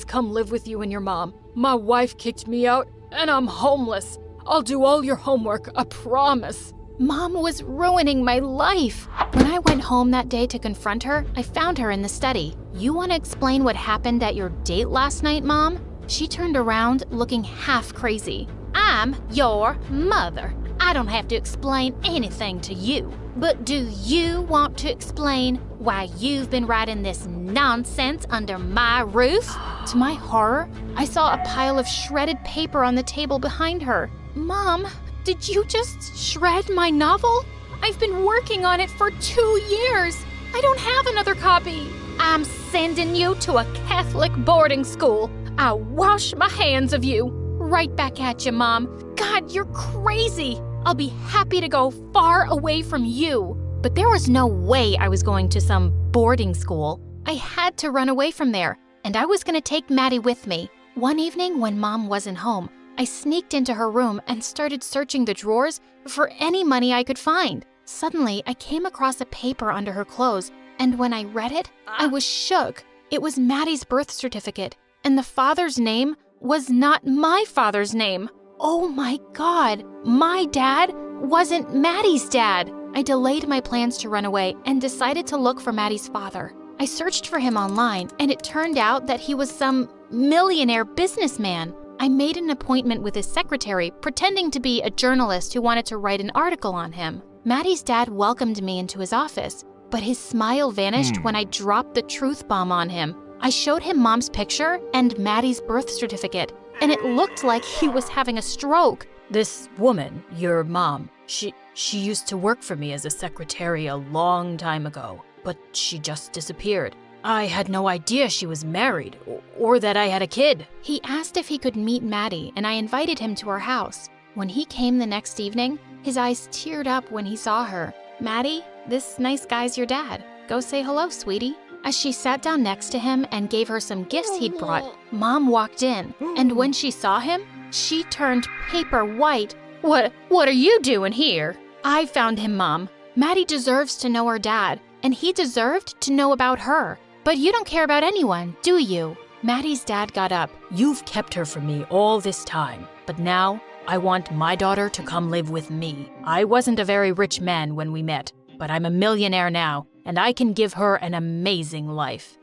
come live with you and your mom? My wife kicked me out and I'm homeless. I'll do all your homework, I promise. Mom was ruining my life. When I went home that day to confront her, I found her in the study. You want to explain what happened at your date last night, Mom? She turned around, looking half crazy. I'm your mother. I don't have to explain anything to you. But do you want to explain why you've been writing this nonsense under my roof? To my horror, I saw a pile of shredded paper on the table behind her. Mom, did you just shred my novel? I've been working on it for 2 years. I don't have another copy. I'm sending you to a Catholic boarding school. I wash my hands of you. Right back at you, Mom. God, you're crazy. I'll be happy to go far away from you. But there was no way I was going to some boarding school. I had to run away from there, and I was going to take Maddie with me. One evening when Mom wasn't home, I sneaked into her room and started searching the drawers for any money I could find. Suddenly, I came across a paper under her clothes, and when I read it, I was shook. It was Maddie's birth certificate, and the father's name was not my father's name. Oh my God, my dad wasn't Maddie's dad. I delayed my plans to run away and decided to look for Maddie's father. I searched for him online, and it turned out that he was some millionaire businessman. I made an appointment with his secretary, pretending to be a journalist who wanted to write an article on him. Maddie's dad welcomed me into his office, but his smile vanished when I dropped the truth bomb on him. I showed him Mom's picture and Maddie's birth certificate, and it looked like he was having a stroke. This woman, your mom, she used to work for me as a secretary a long time ago, but she just disappeared. I had no idea she was married or that I had a kid. He asked if he could meet Maddie, and I invited him to our house. When he came the next evening, his eyes teared up when he saw her. Maddie, this nice guy's your dad. Go say hello, sweetie. As she sat down next to him and gave her some gifts he'd brought, Mom walked in, and when she saw him, she turned paper white. What are you doing here? I found him, Mom. Maddie deserves to know her dad, and he deserved to know about her. But you don't care about anyone, do you? Maddie's dad got up. You've kept her from me all this time, but now I want my daughter to come live with me. I wasn't a very rich man when we met, but I'm a millionaire now, and I can give her an amazing life.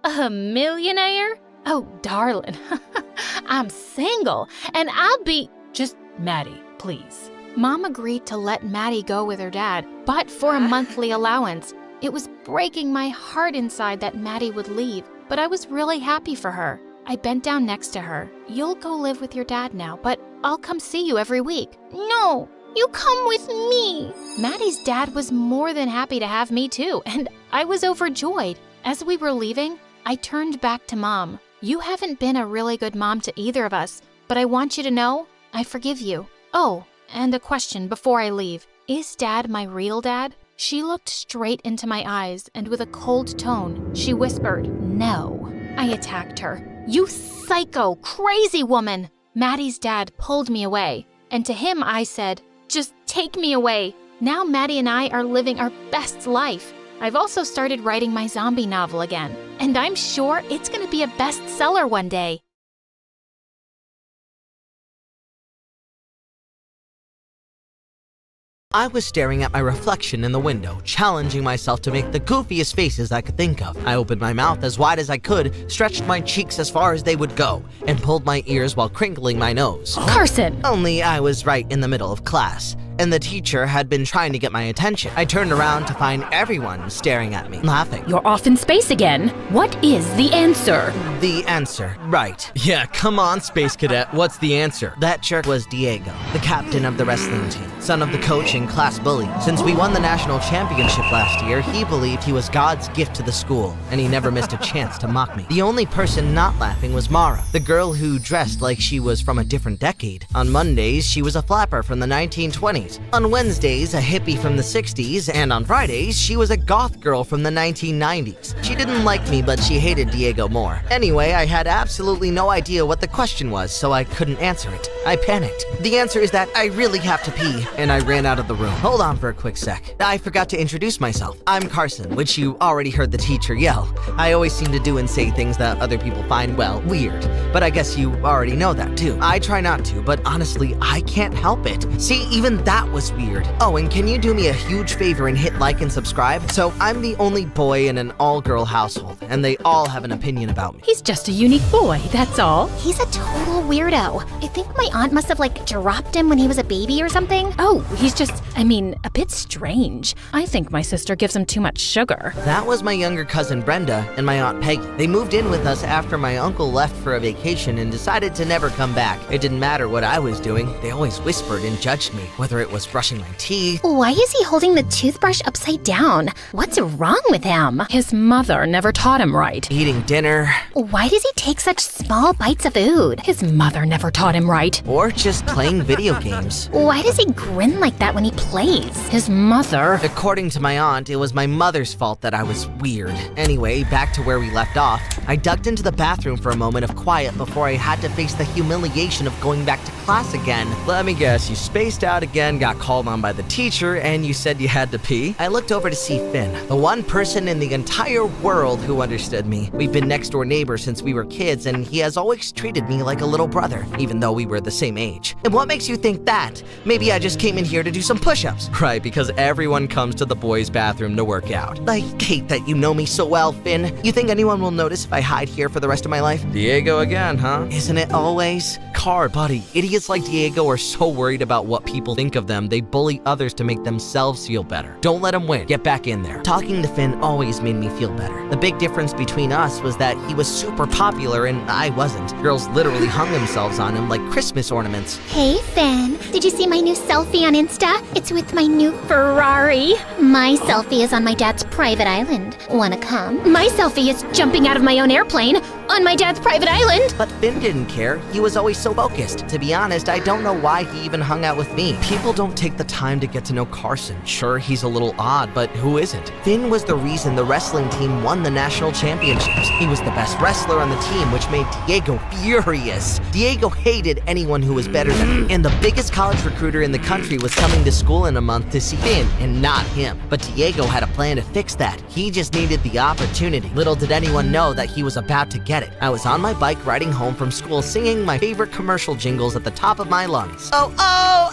A millionaire? Oh, darling, I'm single, and I'll be... Just Maddie, please. Mom agreed to let Maddie go with her dad, but for a monthly allowance. It was breaking my heart inside that Maddie would leave, but I was really happy for her. I bent down next to her. You'll go live with your dad now, but I'll come see you every week. No, you come with me. Maddie's dad was more than happy to have me too, and I was overjoyed. As we were leaving, I turned back to Mom. You haven't been a really good mom to either of us, but I want you to know I forgive you. Oh, and a question before I leave. Is Dad my real dad? She looked straight into my eyes, and with a cold tone, she whispered, "No." I attacked her. You psycho, crazy woman! Maddie's dad pulled me away, and to him I said, "Just take me away." Now Maddie and I are living our best life. I've also started writing my zombie novel again, and I'm sure it's gonna be a bestseller one day. I was staring at my reflection in the window, challenging myself to make the goofiest faces I could think of. I opened my mouth as wide as I could, stretched my cheeks as far as they would go, and pulled my ears while crinkling my nose. Carson! Only I was right in the middle of class, and the teacher had been trying to get my attention. I turned around to find everyone staring at me, laughing. You're off in space again. What is the answer? The answer, right. Yeah, come on, Space Cadet, what's the answer? That jerk was Diego, the captain of the wrestling team, son of the coach and class bully. Since we won the national championship last year, he believed he was God's gift to the school, and he never missed a chance to mock me. The only person not laughing was Mara, the girl who dressed like she was from a different decade. On Mondays, she was a flapper from the 1920s. On Wednesdays, a hippie from the 60s, and on Fridays, she was a goth girl from the 1990s. She didn't like me, but she hated Diego more. Anyway, I had absolutely no idea what the question was, so I couldn't answer it. I panicked. The answer is that I really have to pee, and I ran out of the room. Hold on for a quick sec. I forgot to introduce myself. I'm Carson, which you already heard the teacher yell. I always seem to do and say things that other people find, well, weird. But I guess you already know that too. I try not to, but honestly, I can't help it. See, even that was weird. Oh, and can you do me a huge favor and hit like and subscribe? So I'm the only boy in an all-girl household, and they all have an opinion about me. He's just a unique boy, that's all. He's a total weirdo. I think my aunt must have dropped him when he was a baby or something. Oh, he's just, a bit strange. I think my sister gives him too much sugar. That was my younger cousin Brenda and my aunt Peggy. They moved in with us after my uncle left for a vacation and decided to never come back. It didn't matter what I was doing. They always whispered and judged me, whether whether it was brushing my teeth. Why is he holding the toothbrush upside down? What's wrong with him? His mother never taught him right. Eating dinner. Why does he take such small bites of food? His mother never taught him right. Or just playing video games. Why does he grin like that when he plays? His mother. According to my aunt, it was my mother's fault that I was weird. Anyway, back to where we left off. I ducked into the bathroom for a moment of quiet before I had to face the humiliation of going back to class again. Let me guess, you spaced out again, got called on by the teacher, and you said you had to pee? I looked over to see Finn, the one person in the entire world who understood me. We've been next door neighbors since we were kids, and he has always treated me like a little brother, even though we were the same age. And what makes you think that? Maybe I just came in here to do some push-ups. Right, because everyone comes to the boys' bathroom to work out. I hate that you know me so well, Finn. You think anyone will notice if I hide here for the rest of my life? Diego again, huh? Isn't it always? Car, buddy, idiots like Diego are so worried about what people think of them, they bully others to make themselves feel better. Don't let him win. Get back in there. Talking to Finn always made me feel better. The big difference between us was that he was super popular and I wasn't. Girls literally hung themselves on him like Christmas ornaments. Hey, Finn. Did you see my new selfie on Insta? It's with my new Ferrari. My selfie is on my dad's private island. Wanna come? My selfie is jumping out of my own airplane on my dad's private island. But Finn didn't care. He was always so focused. To be honest, I don't know why he even hung out with me. People don't take the time to get to know Carson. Sure, he's a little odd, but who isn't? Finn was the reason the wrestling team won the national championships. He was the best wrestler on the team, which made Diego furious. Diego hated anyone who was better than him. And the biggest college recruiter in the country was coming to school in a month to see Finn and not him. But Diego had a plan to fix that. He just needed the opportunity. Little did anyone know that he was about to get it. I was on my bike riding home from school singing my favorite commercial jingles at the top of my lungs. Oh,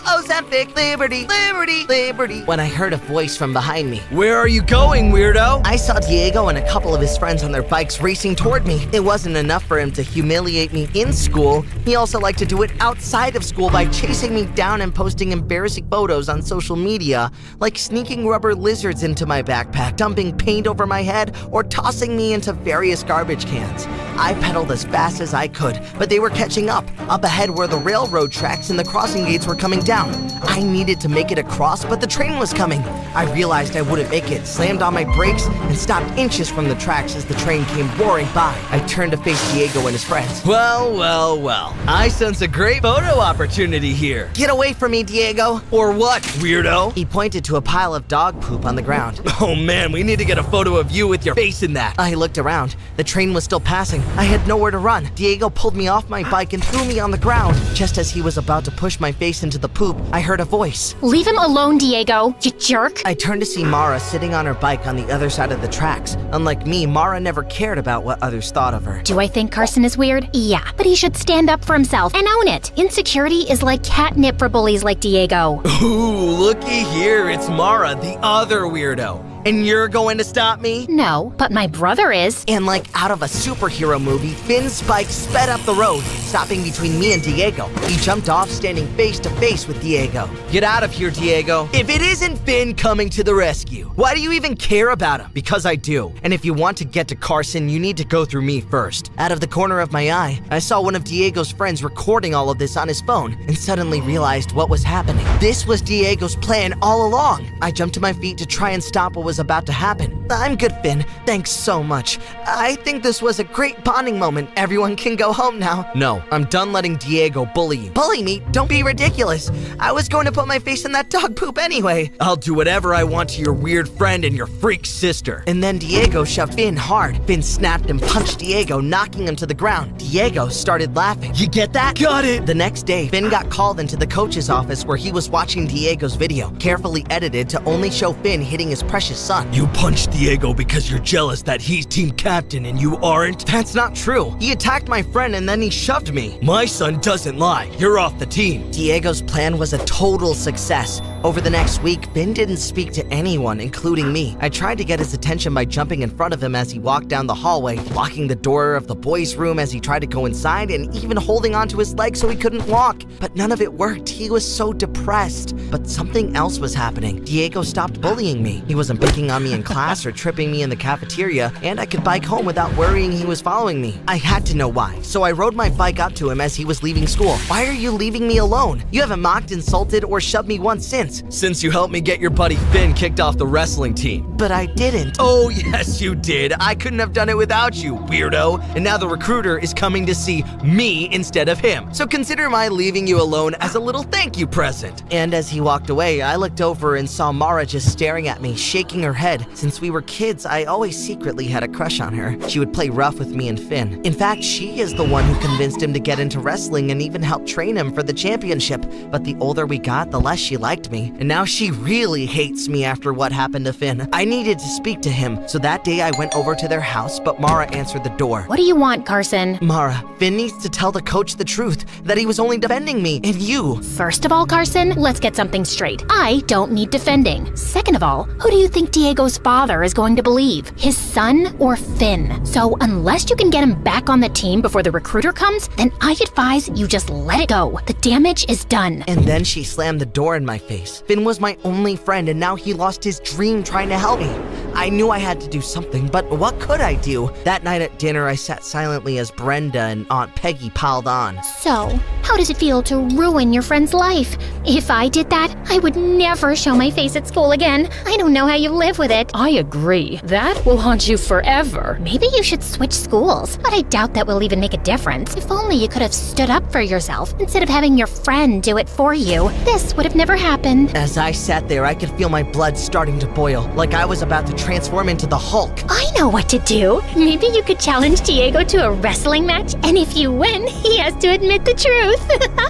Ozempic, liberty, liberty, liberty. When I heard a voice from behind me. Where are you going, weirdo? I saw Diego and a couple of his friends on their bikes racing toward me. It wasn't enough for him to humiliate me in school. He also liked to do it outside of school by chasing me down and posting embarrassing photos on social media, like sneaking rubber lizards into my backpack, dumping paint over my head, or tossing me into various garbage cans. I pedaled as fast as I could, but they were catching up. Up ahead were the railroad tracks and the crossing gates were coming down. I needed to make it across, but the train was coming. I realized I wouldn't make it, slammed on my brakes, and stopped inches from the tracks as the train came roaring by. I turned to face Diego and his friends. Well, well, well. I sense a great photo opportunity here. Get away from me, Diego. Or what, weirdo? He pointed to a pile of dog poop on the ground. Oh man, we need to get a photo of you with your face in that. I looked around. The train was still passing. I had nowhere to run. Diego pulled me off my bike and threw me on the ground. Just as he was about to push my face into the poop, I heard a voice. Leave him alone, Diego, you jerk. I turned to see Mara sitting on her bike on the other side of the tracks. Unlike me, Mara never cared about what others thought of her. Do I think Carson is weird? Yeah, but he should stand up for himself and own it. Insecurity is like catnip for bullies like Diego. Ooh, looky here, it's Mara, the other weirdo. And you're going to stop me? No, but my brother is. And like out of a superhero movie, Finn's bike sped up the road, stopping between me and Diego. He jumped off, standing face to face with Diego. Get out of here, Diego. If it isn't Finn coming to the rescue, why do you even care about him? Because I do. And if you want to get to Carson, you need to go through me first. Out of the corner of my eye, I saw one of Diego's friends recording all of this on his phone and suddenly realized what was happening. This was Diego's plan all along. I jumped to my feet to try and stop what was about to happen. I'm good, Finn. Thanks so much. I think this was a great bonding moment. Everyone can go home now. No, I'm done letting Diego bully you. Bully me? Don't be ridiculous. I was going to put my face in that dog poop anyway. I'll do whatever I want to your weird friend and your freak sister. And then Diego shoved Finn hard. Finn snapped and punched Diego, knocking him to the ground. Diego started laughing. You get that? Got it! The next day, Finn got called into the coach's office where he was watching Diego's video, carefully edited to only show Finn hitting his precious son. You punched Diego because you're jealous that he's team captain and you aren't? That's not true. He attacked my friend and then he shoved me. My son doesn't lie. You're off the team. Diego's plan was a total success. Over the next week, Finn didn't speak to anyone, including me. I tried to get his attention by jumping in front of him as he walked down the hallway, locking the door of the boys' room as he tried to go inside, and even holding onto his leg so he couldn't walk. But none of it worked. He was so depressed. But something else was happening. Diego stopped bullying me. He wasn't picking on me in class or tripping me in the cafeteria, and I could bike home without worrying he was following me. I had to know why, so I rode my bike up to him as he was leaving school. Why are you leaving me alone? You haven't mocked, insulted, or shoved me once since you helped me get your buddy Finn kicked off the wrestling team. But I didn't. Oh, yes, you did. I couldn't have done it without you, weirdo. And now the recruiter is coming to see me instead of him. So consider my leaving you alone as a little thank you present. And as he walked away, I looked over and saw Mara just staring at me, shaking her head. Since we were kids, I always secretly had a crush on her. She would play rough with me and Finn. In fact, she is the one who convinced him to get into wrestling and even helped train him for the championship. But the older we got, the less she liked me. And now she really hates me after what happened to Finn. I needed to speak to him, so that day I went over to their house, but Mara answered the door. What do you want, Carson? Mara, Finn needs to tell the coach the truth, that he was only defending me and you. First of all, Carson, let's get something straight. I don't need defending. Second of all, who do you think Diego's father is going to believe? His son or Finn? So unless you can get him back on the team before the recruiter comes, then I advise you just let it go. The damage is done. And then she slammed the door in my face. Finn was my only friend, and now he lost his dream trying to help me. I knew I had to do something, but what could I do? That night at dinner, I sat silently as Brenda and Aunt Peggy piled on. So, how does it feel to ruin your friend's life? If I did that, I would never show my face at school again. I don't know how you live with it. I agree. That will haunt you forever. Maybe you should switch schools, but I doubt that will even make a difference. If only you could have stood up for yourself instead of having your friend do it for you. This would have never happened. As I sat there, I could feel my blood starting to boil, like I was about to transform into the Hulk. I know what to do. Maybe you could challenge Diego to a wrestling match, and if you win, he has to admit the truth.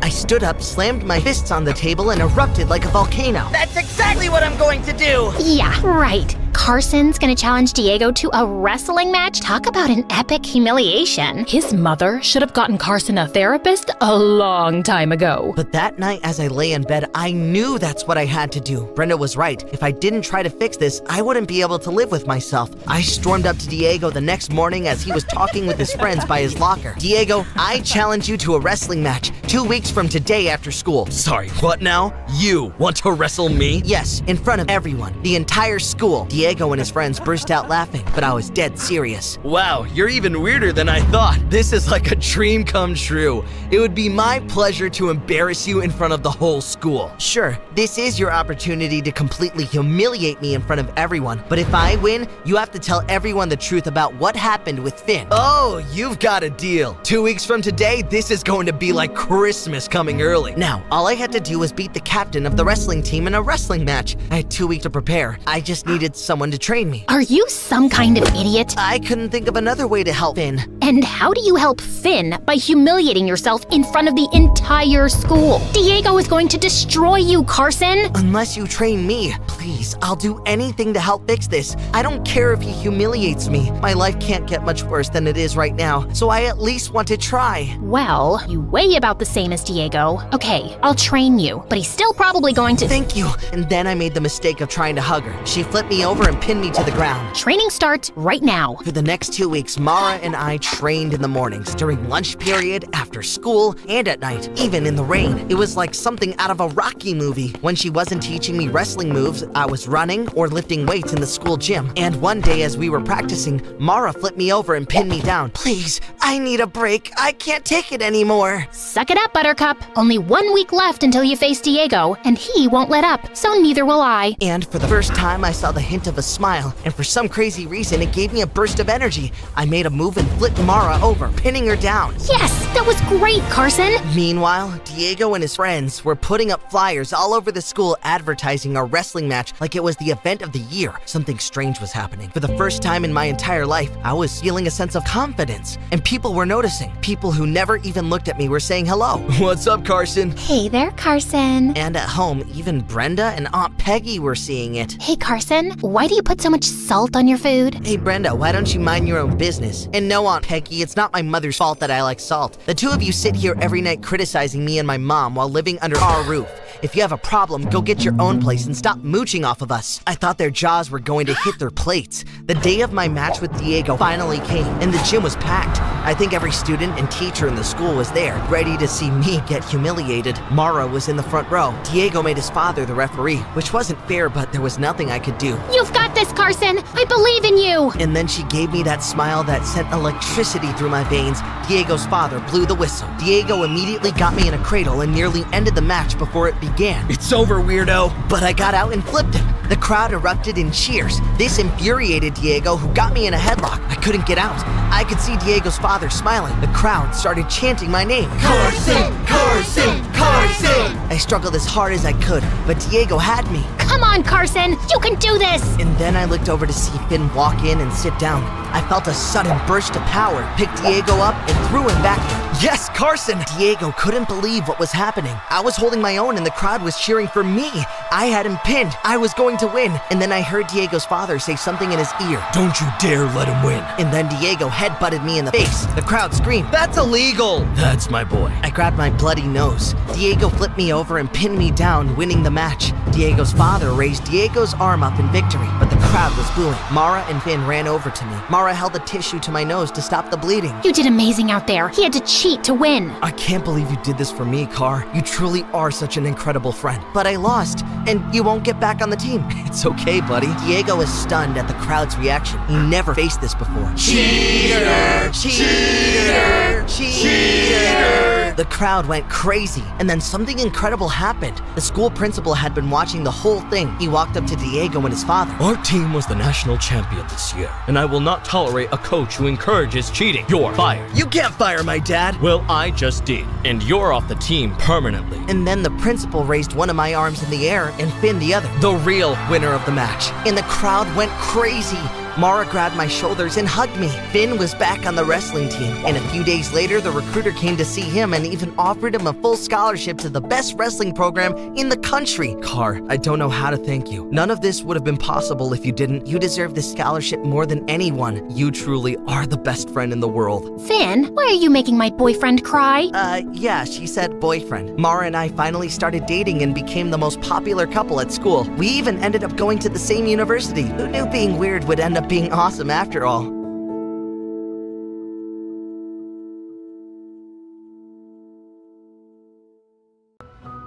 I stood up, slammed my fists on the table, and erupted like a volcano. That's exactly what I'm going to do! Yeah, right. Carson's gonna challenge Diego to a wrestling match? Talk about an epic humiliation. His mother should have gotten Carson a therapist a long time ago. But that night, as I lay in bed, I knew that's what I had to do. Brenda was right. If I didn't try to fix this, I wouldn't be able to live with myself. I stormed up to Diego the next morning as he was talking with his friends by his locker. Diego, I challenge you to a wrestling match 2 weeks from today after school. Sorry, what now? You want to wrestle me? Yes, in front of everyone, the entire school. Diego and his friends burst out laughing, but I was dead serious. Wow, you're even weirder than I thought. This is like a dream come true. It would be my pleasure to embarrass you in front of the whole school. Sure, this is your opportunity to completely humiliate me in front of everyone, but if I win, you have to tell everyone the truth about what happened with Finn. Oh, you've got a deal. 2 weeks from today, this is going to be like Christmas coming early. Now, all I had to do was beat the captain of the wrestling team in a wrestling match. I had 2 weeks to prepare. I just needed someone to train me. Are you some kind of idiot? I couldn't think of another way to help Finn. And how do you help Finn by humiliating yourself in front of the entire school? Diego is going to destroy you, Carson. Unless you train me, please, I'll do anything to help fix this. I don't care if he humiliates me. My life can't get much worse than it is right now, so I at least want to try. Well, you weigh about the same as Diego. Okay, I'll train you, but he's still probably going to— Thank you. And then I made the mistake of trying to hug her. She flipped me over and pinned me to the ground. Training starts right now. For the next 2 weeks, Mara and I trained in the mornings, during lunch period, after school, and at night, even in the rain. It was like something out of a Rocky movie. When she wasn't teaching me wrestling moves, I was running or lifting weights in the school gym. And one day as we were practicing, Mara flipped me over and pinned me down. Please, I need a break. I can't take it anymore. Suck it up, Buttercup. Only 1 week left until you face Diego, and he won't let up, so neither will I. And for the first time, I saw the hint of a smile, and for some crazy reason, it gave me a burst of energy. I made a move and flipped Mara over, pinning her down. Yes, that was great, Carson. Meanwhile, Diego and his friends were putting up flyers all over the school advertising our wrestling match like it was the event of the year. Something strange was happening. For the first time in my entire life, I was feeling a sense of confidence, and people were noticing. People who never even looked at me were saying hello. What's up, Carson? Hey there, Carson. And at home, even Brenda and Aunt Peggy were seeing it. Hey, Carson, why do you put so much salt on your food? Hey, Brenda, why don't you mind your own business? And no, Aunt Peggy, it's not my mother's fault that I like salt. The two of you sit here every night criticizing me and my mom while living under our roof. If you have a problem, go get your own place and stop mooching off of us. I thought their jaws were going to hit their plates. The day of my match with Diego finally came, and the gym was packed. I think every student and teacher in the school was there, ready to see me get humiliated. Mara was in the front row. Diego made his father the referee, which wasn't fair, but there was nothing I could do. You've got this, Carson! I believe in you! And then she gave me that smile that sent electricity through my veins. Diego's father blew the whistle. Diego immediately got me in a cradle and nearly ended the match before it began. It's over, weirdo! But I got out and flipped him. The crowd erupted in cheers. This infuriated Diego, who got me in a headlock. I couldn't get out. I could see Diego's father smiling. The crowd started chanting my name. Carson! Carson! Carson! I struggled as hard as I could, but Diego had me. Come on, Carson! You can do this! And then I looked over to see Finn walk in and sit down. I felt a sudden burst of power, picked Diego up, and threw him back in. Yes, Carson! Diego couldn't believe what was happening. I was holding my own and the crowd was cheering for me. I had him pinned. I was going to win. And then I heard Diego's father say something in his ear. Don't you dare let him win. And then Diego headbutted me in the face. The crowd screamed, "That's illegal!" That's my boy. I grabbed my bloody nose. Diego flipped me over and pinned me down, winning the match. Diego's father raised Diego's arm up in victory, but the crowd was booing. Mara and Finn ran over to me. Mara held a tissue to my nose to stop the bleeding. You did amazing out there. He had to cheat to win. I can't believe you did this for me, Car. You truly are such an incredible friend. But I lost, and you won't get back on the team. It's okay, buddy. Diego is stunned at the crowd's reaction. He never faced this before. Cheater! Cheater! Cheater! The crowd went crazy, and then something incredible happened. The school principal had been watching the whole thing. He walked up to Diego and his father. Our team was the national champion this year, and I will not tolerate a coach who encourages cheating. You're fired. You can't fire my dad. Well, I just did, and you're off the team permanently. And then the principal raised one of my arms in the air and Finn the other. The real winner of the match. And the crowd went crazy. Mara grabbed my shoulders and hugged me. Finn was back on the wrestling team, and a few days later, the recruiter came to see him and even offered him a full scholarship to the best wrestling program in the country. Car, I don't know how to thank you. None of this would have been possible if you didn't. You deserve this scholarship more than anyone. You truly are the best friend in the world. Finn, why are you making my boyfriend cry? Yeah, she said boyfriend. Mara and I finally started dating and became the most popular couple at school. We even ended up going to the same university. Who knew being weird would end up being awesome after all?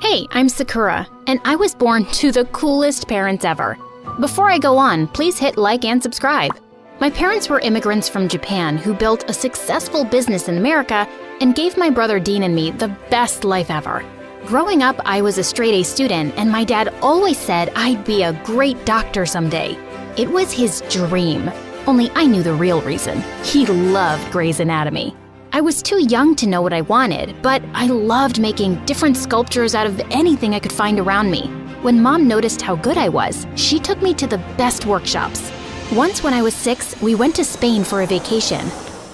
Hey, I'm Sakura, and I was born to the coolest parents ever. Before I go on, please hit like and subscribe. My parents were immigrants from Japan who built a successful business in America and gave my brother Dean and me the best life ever. Growing up, I was a straight-A student, and my dad always said I'd be a great doctor someday. It was his dream, only I knew the real reason. He loved Grey's Anatomy. I was too young to know what I wanted, but I loved making different sculptures out of anything I could find around me. When Mom noticed how good I was, she took me to the best workshops. Once when I was 6, we went to Spain for a vacation.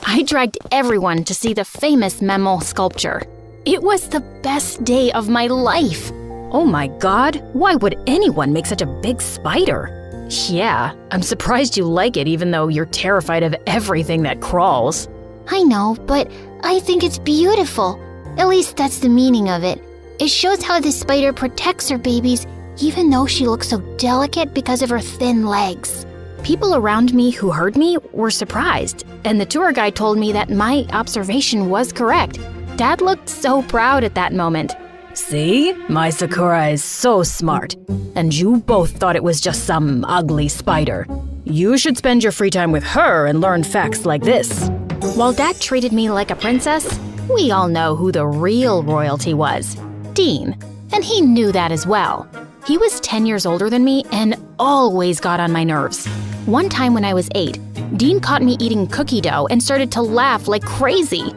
I dragged everyone to see the famous Memel sculpture. It was the best day of my life. Oh my god, why would anyone make such a big spider? Yeah, I'm surprised you like it even though you're terrified of everything that crawls. I know, but I think it's beautiful. At least that's the meaning of it. It shows how the spider protects her babies even though she looks so delicate because of her thin legs. People around me who heard me were surprised, and the tour guide told me that my observation was correct. Dad looked so proud at that moment. See? My Sakura is so smart. And you both thought it was just some ugly spider. You should spend your free time with her and learn facts like this. While Dad treated me like a princess, we all know who the real royalty was. Dean. And he knew that as well. He was 10 years older than me and always got on my nerves. One time when I was 8, Dean caught me eating cookie dough and started to laugh like crazy.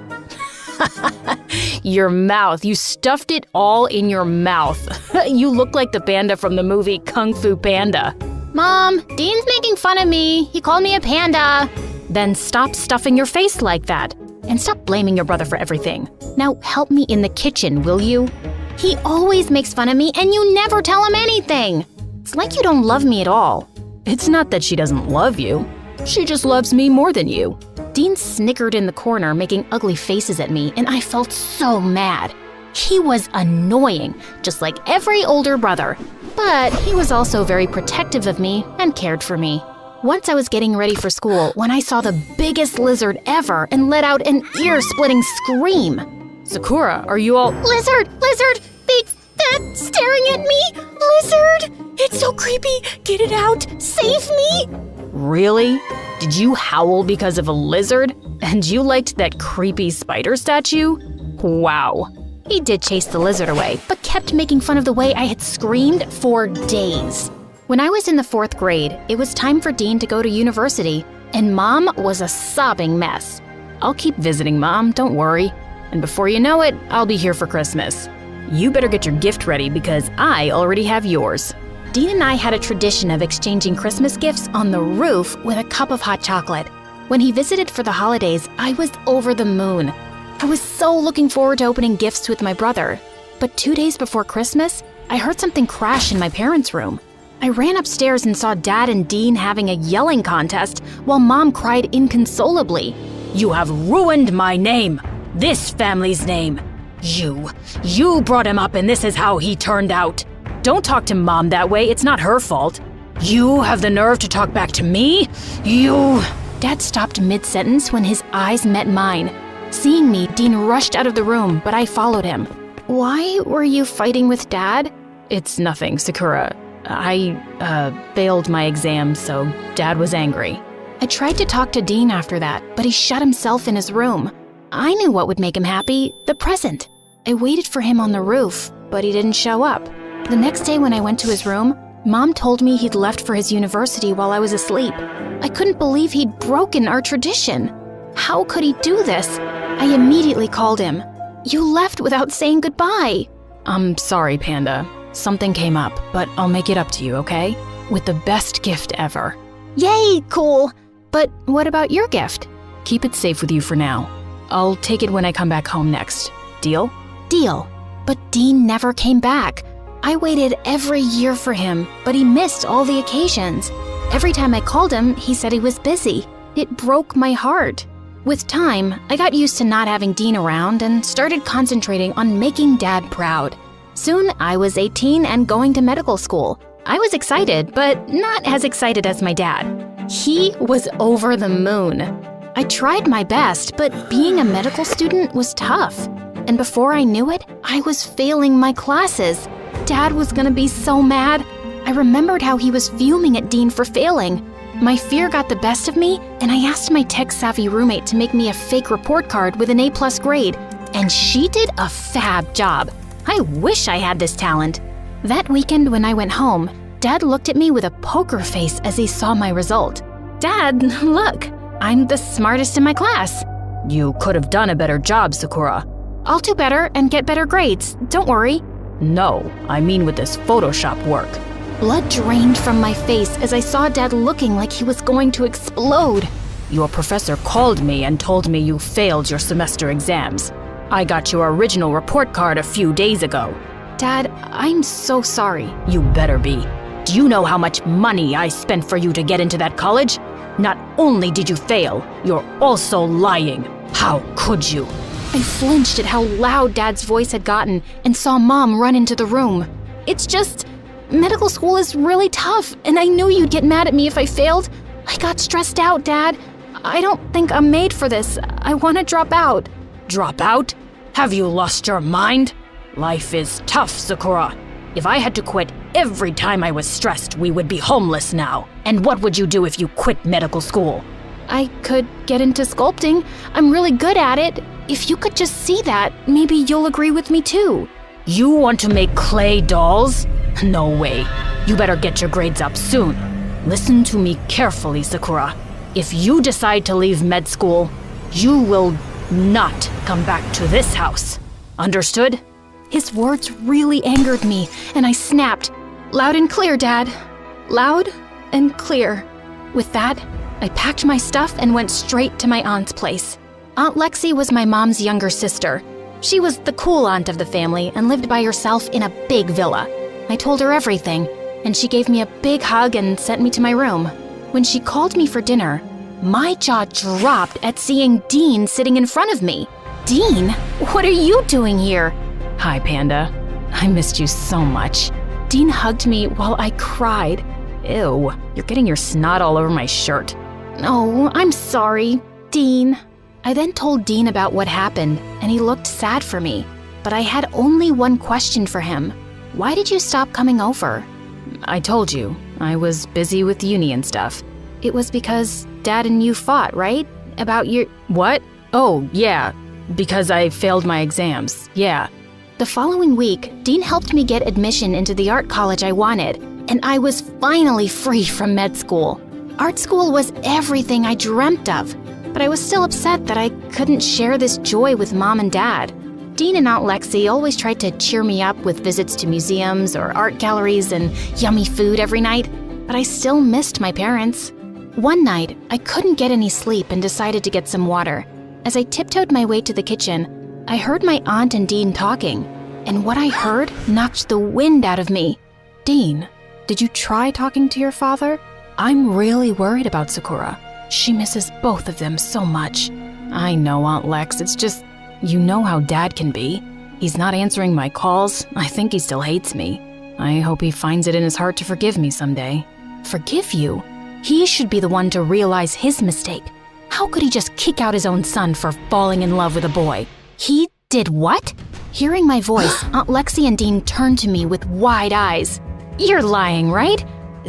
Your mouth. You stuffed it all in your mouth. You look like the panda from the movie Kung Fu Panda. Mom, Dean's making fun of me. He called me a panda. Then stop stuffing your face like that. And stop blaming your brother for everything. Now help me in the kitchen, will you? He always makes fun of me and you never tell him anything. It's like you don't love me at all. It's not that she doesn't love you. She just loves me more than you. Dean snickered in the corner, making ugly faces at me, and I felt so mad. He was annoying, just like every older brother. But he was also very protective of me and cared for me. Once I was getting ready for school when I saw the biggest lizard ever and let out an ear-splitting scream. Sakura, are you all— Lizard! Lizard! Big, fat, staring at me! Lizard! It's so creepy. Get it out. Save me. Really? Did you howl because of a lizard? And you liked that creepy spider statue? Wow. He did chase the lizard away, but kept making fun of the way I had screamed for days. When I was in the 4th grade, it was time for Dean to go to university, and Mom was a sobbing mess. I'll keep visiting, Mom, don't worry. And before you know it, I'll be here for Christmas. You better get your gift ready because I already have yours. Dean and I had a tradition of exchanging Christmas gifts on the roof with a cup of hot chocolate. When he visited for the holidays, I was over the moon. I was so looking forward to opening gifts with my brother. But 2 days before Christmas, I heard something crash in my parents' room. I ran upstairs and saw Dad and Dean having a yelling contest while Mom cried inconsolably. You have ruined my name, this family's name. You brought him up and this is how he turned out. Don't talk to Mom that way, it's not her fault. You have the nerve to talk back to me? You… Dad stopped mid-sentence when his eyes met mine. Seeing me, Dean rushed out of the room, but I followed him. Why were you fighting with Dad? It's nothing, Sakura. I failed my exam, so Dad was angry. I tried to talk to Dean after that, but he shut himself in his room. I knew what would make him happy, the present. I waited for him on the roof, but he didn't show up. The next day when I went to his room, Mom told me he'd left for his university while I was asleep. I couldn't believe he'd broken our tradition. How could he do this? I immediately called him. You left without saying goodbye. I'm sorry, Panda. Something came up, but I'll make it up to you, okay? With the best gift ever. Yay, cool. But what about your gift? Keep it safe with you for now. I'll take it when I come back home next. Deal? Deal. But Dean never came back. I waited every year for him, but he missed all the occasions. Every time I called him, he said he was busy. It broke my heart. With time, I got used to not having Dean around and started concentrating on making Dad proud. Soon, I was 18 and going to medical school. I was excited, but not as excited as my dad. He was over the moon. I tried my best, but being a medical student was tough. And before I knew it, I was failing my classes. Dad was gonna be so mad. I remembered how he was fuming at Dean for failing. My fear got the best of me, and I asked my tech-savvy roommate to make me a fake report card with an A+ grade, and she did a fab job. I wish I had this talent. That weekend when I went home, Dad looked at me with a poker face as he saw my result. Dad, look, I'm the smartest in my class. You could have done a better job, Sakura. I'll do better and get better grades, don't worry. No, I mean with this Photoshop work. Blood drained from my face as I saw Dad looking like he was going to explode. Your professor called me and told me you failed your semester exams. I got your original report card a few days ago. Dad, I'm so sorry. You better be. Do you know how much money I spent for you to get into that college? Not only did you fail, you're also lying. How could you? I flinched at how loud Dad's voice had gotten and saw Mom run into the room. It's just, medical school is really tough, and I knew you'd get mad at me if I failed. I got stressed out, Dad. I don't think I'm made for this. I want to drop out. Drop out? Have you lost your mind? Life is tough, Sakura. If I had to quit every time I was stressed, we would be homeless now. And what would you do if you quit medical school? I could get into sculpting. I'm really good at it. If you could just see that, maybe you'll agree with me too. You want to make clay dolls? No way. You better get your grades up soon. Listen to me carefully, Sakura. If you decide to leave med school, you will not come back to this house. Understood? His words really angered me, and I snapped. Loud and clear, Dad. Loud and clear. With that, I packed my stuff and went straight to my aunt's place. Aunt Lexi was my mom's younger sister. She was the cool aunt of the family and lived by herself in a big villa. I told her everything, and she gave me a big hug and sent me to my room. When she called me for dinner, my jaw dropped at seeing Dean sitting in front of me. Dean, what are you doing here? Hi, Panda. I missed you so much. Dean hugged me while I cried. Ew, you're getting your snot all over my shirt. Oh, I'm sorry, Dean. I then told Dean about what happened, and he looked sad for me. But I had only one question for him. Why did you stop coming over? I told you, I was busy with uni and stuff. It was because Dad and you fought, right? About your... What? Oh, yeah. Because I failed my exams, yeah. The following week, Dean helped me get admission into the art college I wanted, and I was finally free from med school. Art school was everything I dreamt of, but I was still upset that I couldn't share this joy with Mom and Dad. Dean and Aunt Lexi always tried to cheer me up with visits to museums or art galleries and yummy food every night, but I still missed my parents. One night, I couldn't get any sleep and decided to get some water. As I tiptoed my way to the kitchen, I heard my aunt and Dean talking, and what I heard knocked the wind out of me. Dean, did you try talking to your father? I'm really worried about Sakura. She misses both of them so much. I know, Aunt Lex, it's just, you know how Dad can be. He's not answering my calls. I think he still hates me. I hope he finds it in his heart to forgive me someday. Forgive you? He should be the one to realize his mistake. How could he just kick out his own son for falling in love with a boy? He did what? Hearing my voice, Aunt Lexi and Dean turned to me with wide eyes. You're lying, right?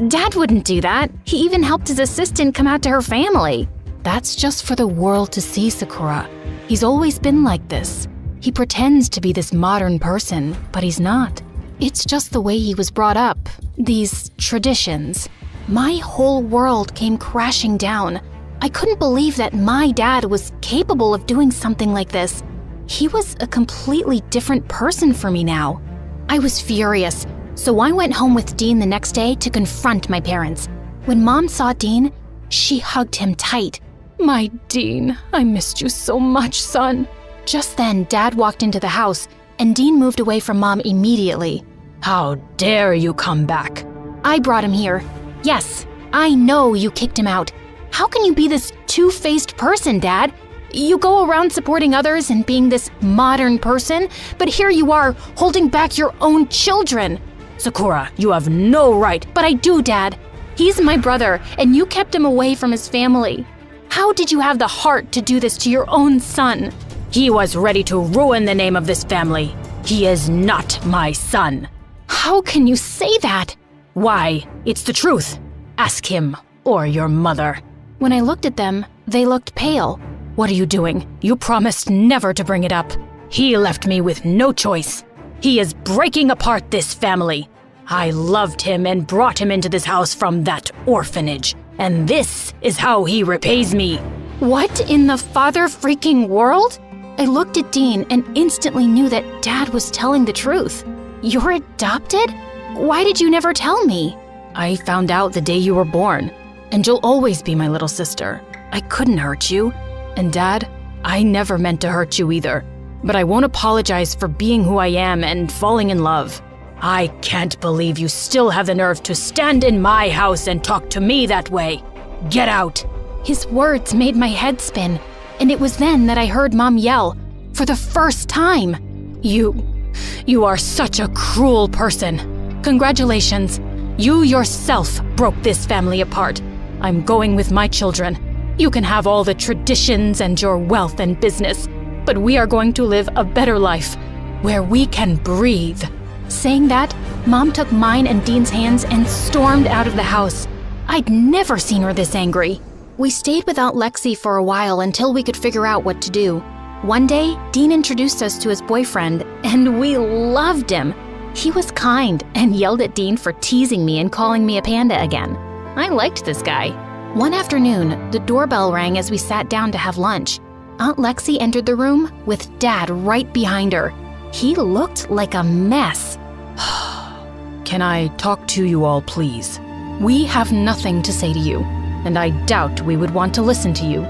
Dad wouldn't do that. He even helped his assistant come out to her family. That's just for the world to see, Sakura. He's always been like this. He pretends to be this modern person, but he's not. It's just the way he was brought up. These traditions. My whole world came crashing down. I couldn't believe that my dad was capable of doing something like this. He was a completely different person for me now. I was furious, so I went home with Dean the next day to confront my parents. When Mom saw Dean, she hugged him tight. My Dean, I missed you so much, son. Just then, Dad walked into the house, and Dean moved away from Mom immediately. How dare you come back? I brought him here. Yes, I know you kicked him out. How can you be this two-faced person, Dad? You go around supporting others and being this modern person, but here you are holding back your own children. Sakura, you have no right. But I do, Dad. He's my brother, and you kept him away from his family. How did you have the heart to do this to your own son? He was ready to ruin the name of this family. He is not my son. How can you say that? Why, it's the truth. Ask him or your mother. When I looked at them, they looked pale. What are you doing? You promised never to bring it up. He left me with no choice. He is breaking apart this family. I loved him and brought him into this house from that orphanage. And this is how he repays me. What in the father-freaking world? I looked at Dean and instantly knew that Dad was telling the truth. You're adopted? Why did you never tell me? I found out the day you were born, and you'll always be my little sister. I couldn't hurt you. And Dad, I never meant to hurt you either. But I won't apologize for being who I am and falling in love. I can't believe you still have the nerve to stand in my house and talk to me that way. Get out. His words made my head spin, and it was then that I heard Mom yell, for the first time. You are such a cruel person. Congratulations. You yourself broke this family apart. I'm going with my children. You can have all the traditions and your wealth and business, but we are going to live a better life, where we can breathe. Saying that, Mom took mine and Dean's hands and stormed out of the house. I'd never seen her this angry. We stayed with Aunt Lexi for a while until we could figure out what to do. One day, Dean introduced us to his boyfriend, and we loved him. He was kind and yelled at Dean for teasing me and calling me a panda again. I liked this guy. One afternoon, the doorbell rang as we sat down to have lunch. Aunt Lexi entered the room with Dad right behind her. He looked like a mess. Can I talk to you all, please? We have nothing to say to you, and I doubt we would want to listen to you.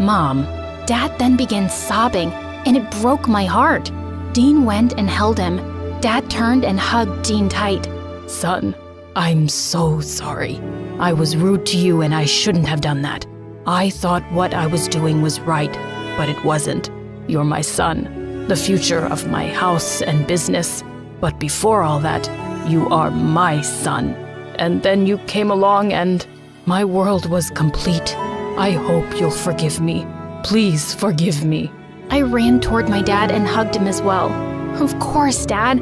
Mom. Dad then began sobbing, and it broke my heart. Dean went and held him. Dad turned and hugged Dean tight. Son, I'm so sorry. I was rude to you and I shouldn't have done that. I thought what I was doing was right, but it wasn't. You're my son, the future of my house and business. But before all that, you are my son. And then you came along and my world was complete. I hope you'll forgive me. Please forgive me. I ran toward my dad and hugged him as well. Of course, Dad.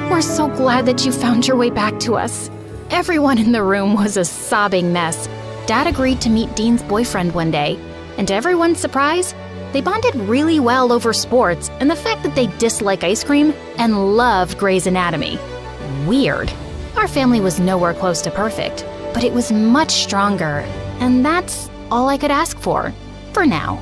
We're so glad that you found your way back to us. Everyone in the room was a sobbing mess. Dad agreed to meet Dean's boyfriend one day, and to everyone's surprise, they bonded really well over sports and the fact that they dislike ice cream and loved Grey's Anatomy. Weird. Our family was nowhere close to perfect, but it was much stronger, and that's all I could ask for now.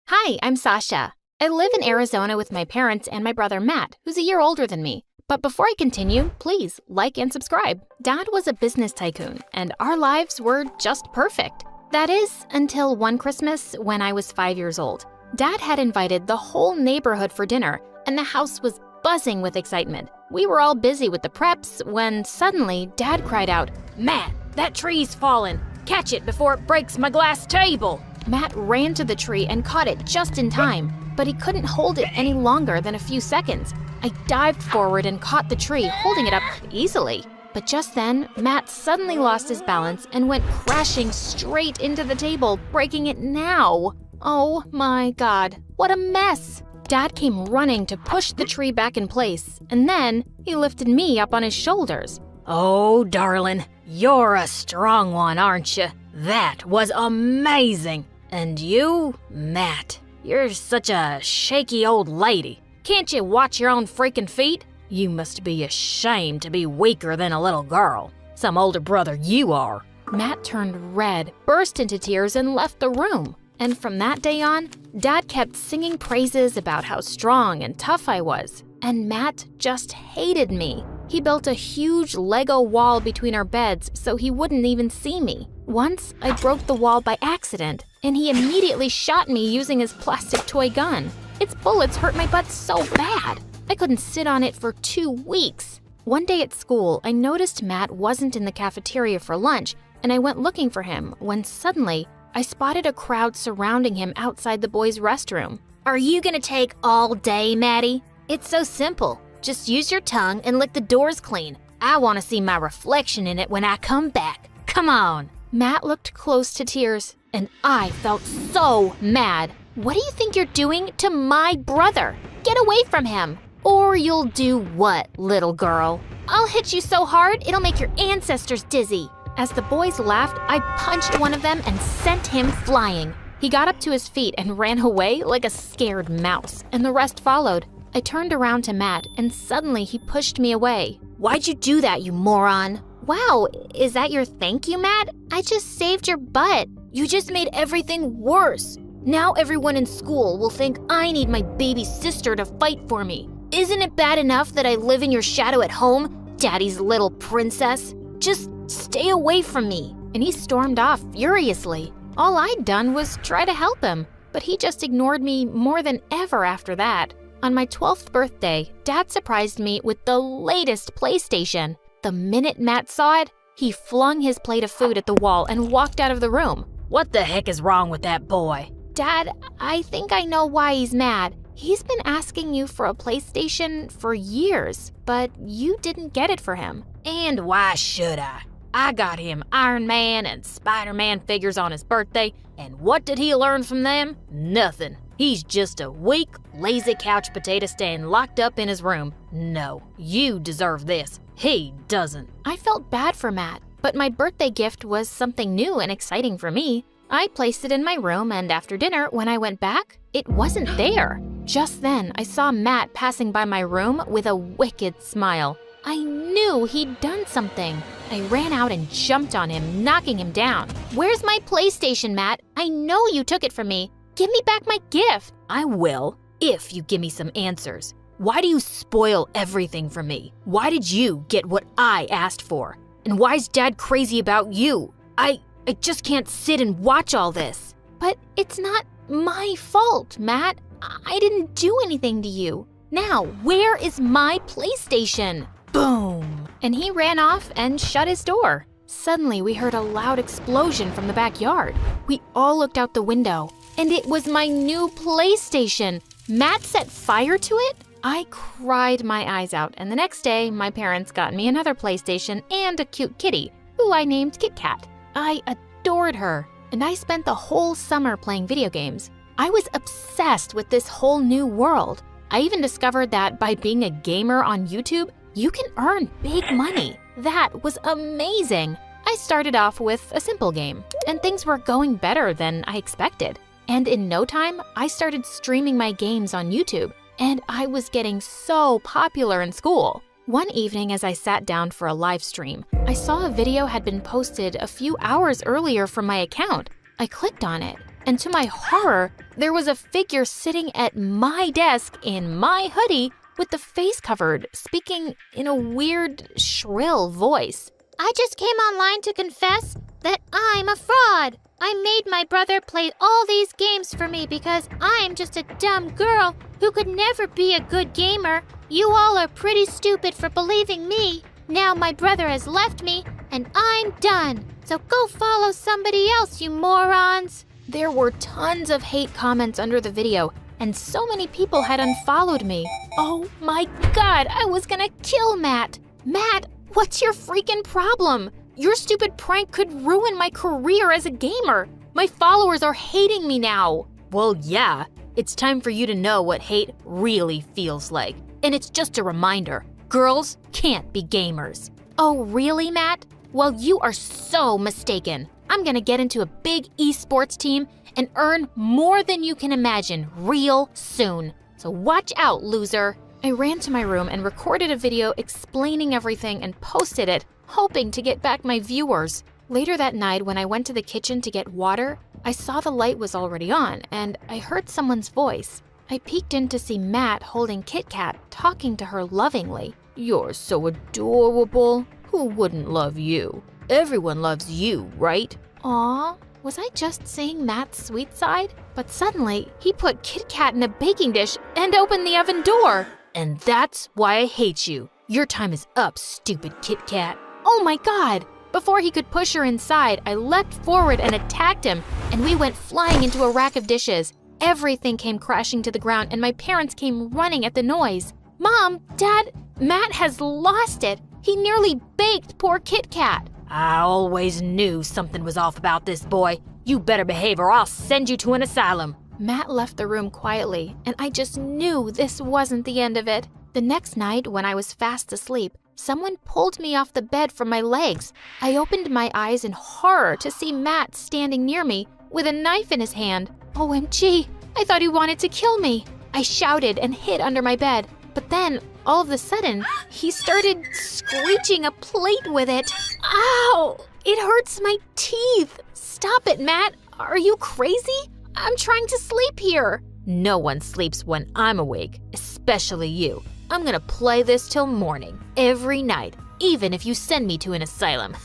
Hi, I'm Sasha. I live in Arizona with my parents and my brother Matt, who's a year older than me. But before I continue, please like and subscribe. Dad was a business tycoon, and our lives were just perfect. That is, until one Christmas when I was 5 years old. Dad had invited the whole neighborhood for dinner, and the house was buzzing with excitement. We were all busy with the preps when suddenly Dad cried out, "Matt, that tree's fallen. Catch it before it breaks my glass table." Matt ran to the tree and caught it just in time, but he couldn't hold it any longer than a few seconds. I dived forward and caught the tree, holding it up easily. But just then, Matt suddenly lost his balance and went crashing straight into the table, breaking it now. Oh my God, what a mess! Dad came running to push the tree back in place, and then he lifted me up on his shoulders. "Oh, darling, you're a strong one, aren't you? That was amazing. And you, Matt, you're such a shaky old lady. Can't you watch your own freaking feet? You must be ashamed to be weaker than a little girl. Some older brother you are." Matt turned red, burst into tears, and left the room. And from that day on, Dad kept singing praises about how strong and tough I was. And Matt just hated me. He built a huge Lego wall between our beds so he wouldn't even see me. Once, I broke the wall by accident, and he immediately shot me using his plastic toy gun. Its bullets hurt my butt so bad, I couldn't sit on it for 2 weeks. One day at school, I noticed Matt wasn't in the cafeteria for lunch, and I went looking for him when suddenly I spotted a crowd surrounding him outside the boys' restroom. "Are you gonna take all day, Maddie? It's so simple. Just use your tongue and lick the doors clean. I want to see my reflection in it when I come back. Come on." Matt looked close to tears, and I felt so mad. "What do you think you're doing to my brother? Get away from him. Or you'll do what, little girl? I'll hit you so hard it'll make your ancestors dizzy." As the boys laughed, I punched one of them and sent him flying. He got up to his feet and ran away like a scared mouse, and the rest followed. I turned around to Matt, and suddenly he pushed me away. "Why'd you do that, you moron?" "Wow, is that your thank you, Matt? I just saved your butt." "You just made everything worse. Now everyone in school will think I need my baby sister to fight for me. Isn't it bad enough that I live in your shadow at home, Daddy's little princess? Just stay away from me." And he stormed off furiously. All I'd done was try to help him, but he just ignored me more than ever after that. On my 12th birthday, Dad surprised me with the latest PlayStation. The minute Matt saw it, he flung his plate of food at the wall and walked out of the room. "What the heck is wrong with that boy?" "Dad, I think I know why he's mad. He's been asking you for a PlayStation for years, but you didn't get it for him." "And why should I? I got him Iron Man and Spider-Man figures on his birthday, and what did he learn from them? Nothing. He's just a weak, lazy couch potato staying locked up in his room. No, you deserve this. He doesn't." I felt bad for Matt, but my birthday gift was something new and exciting for me. I placed it in my room, and after dinner, when I went back, it wasn't there. Just then, I saw Matt passing by my room with a wicked smile. I knew he'd done something. I ran out and jumped on him, knocking him down. "Where's my PlayStation, Matt? I know you took it from me. Give me back my gift." "I will, if you give me some answers. Why do you spoil everything for me? Why did you get what I asked for? And why's Dad crazy about you? I just can't sit and watch all this." "But it's not my fault, Matt. I didn't do anything to you. Now, where is my PlayStation?" Boom! And he ran off and shut his door. Suddenly, we heard a loud explosion from the backyard. We all looked out the window, and it was my new PlayStation. Matt set fire to it? I cried my eyes out, and the next day, my parents got me another PlayStation and a cute kitty, who I named Kit Kat. I adored her, and I spent the whole summer playing video games. I was obsessed with this whole new world. I even discovered that by being a gamer on YouTube, you can earn big money. That was amazing. I started off with a simple game, and things were going better than I expected. And in no time, I started streaming my games on YouTube, and I was getting so popular in school. One evening as I sat down for a live stream, I saw a video had been posted a few hours earlier from my account. I clicked on it, and to my horror, there was a figure sitting at my desk in my hoodie with the face covered, speaking in a weird, shrill voice. I just came online to confess that I'm a fraud. I made my brother play all these games for me because I'm just a dumb girl who could never be a good gamer. You all are pretty stupid for believing me. Now my brother has left me and I'm done. So go follow somebody else, you morons. There were tons of hate comments under the video, and so many people had unfollowed me. Oh my God, I was gonna kill Matt. Matt, what's your freaking problem? Your stupid prank could ruin my career as a gamer. My followers are hating me now. Well, yeah, it's time for you to know what hate really feels like. And it's just a reminder, girls can't be gamers. Oh, really, Matt? Well, you are so mistaken. I'm gonna get into a big esports team and earn more than you can imagine real soon. So watch out, loser. I ran to my room and recorded a video explaining everything and posted it, hoping to get back my viewers. Later that night, when I went to the kitchen to get water, I saw the light was already on and I heard someone's voice. I peeked in to see Matt holding Kit Kat, talking to her lovingly. You're so adorable. Who wouldn't love you? Everyone loves you, right? Aw, was I just seeing Matt's sweet side? But suddenly, he put Kit Kat in a baking dish and opened the oven door. And that's why I hate you. Your time is up, stupid Kit Kat. Oh my God! Before he could push her inside, I leapt forward and attacked him, and we went flying into a rack of dishes. Everything came crashing to the ground, and my parents came running at the noise. Mom, Dad, Matt has lost it. He nearly baked poor Kit Kat. I always knew something was off about this boy. You better behave or I'll send you to an asylum. Matt left the room quietly, and I just knew this wasn't the end of it. The next night, when I was fast asleep, someone pulled me off the bed from my legs. I opened my eyes in horror to see Matt standing near me with a knife in his hand. OMG, I thought he wanted to kill me. I shouted and hid under my bed, but then, all of a sudden, he started screeching a plate with it. Ow! It hurts my teeth. Stop it, Matt. Are you crazy? I'm trying to sleep here. No one sleeps when I'm awake, especially you. I'm gonna play this till morning, every night, even if you send me to an asylum.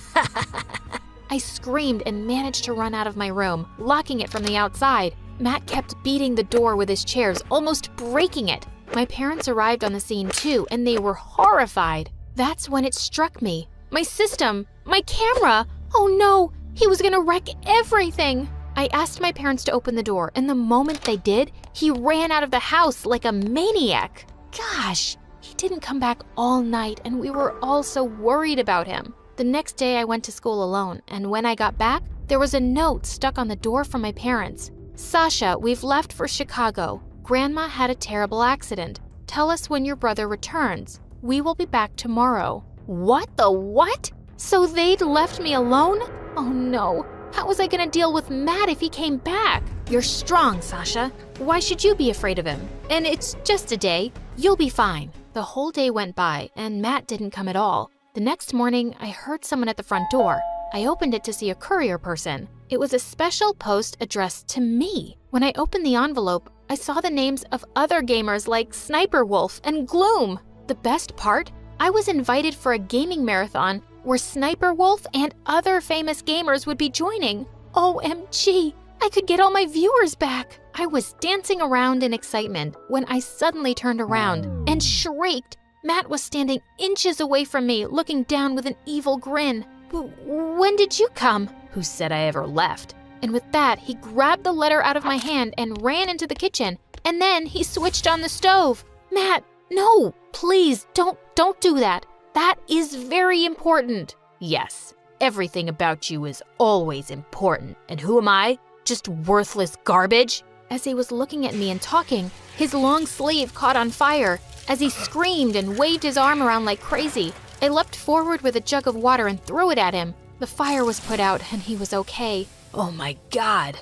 I screamed and managed to run out of my room, locking it from the outside. Matt kept beating the door with his chairs, almost breaking it. My parents arrived on the scene too, and they were horrified. That's when it struck me. My system, my camera. Oh no, he was gonna wreck everything. I asked my parents to open the door, and the moment they did, he ran out of the house like a maniac. Gosh, he didn't come back all night, and we were all so worried about him. The next day I went to school alone, and when I got back, there was a note stuck on the door from my parents. Sasha, we've left for Chicago. Grandma had a terrible accident. Tell us when your brother returns. We will be back tomorrow. What the what? So they'd left me alone? Oh no. How was I gonna deal with Matt if he came back? You're strong, Sasha. Why should you be afraid of him? And it's just a day. You'll be fine. The whole day went by, and Matt didn't come at all. The next morning, I heard someone at the front door. I opened it to see a courier person. It was a special post addressed to me. When I opened the envelope, I saw the names of other gamers like Sniper Wolf and Gloom. The best part? I was invited for a gaming marathon where Sniper Wolf and other famous gamers would be joining. OMG, I could get all my viewers back. I was dancing around in excitement when I suddenly turned around and shrieked. Matt was standing inches away from me, looking down with an evil grin. When did you come? Who said I ever left? And with that, he grabbed the letter out of my hand and ran into the kitchen. And then he switched on the stove. Matt, no, please, don't do that. That is very important. Yes, everything about you is always important. And who am I? Just worthless garbage? As he was looking at me and talking, his long sleeve caught on fire. As he screamed and waved his arm around like crazy, I leapt forward with a jug of water and threw it at him. The fire was put out and he was okay. Oh my God.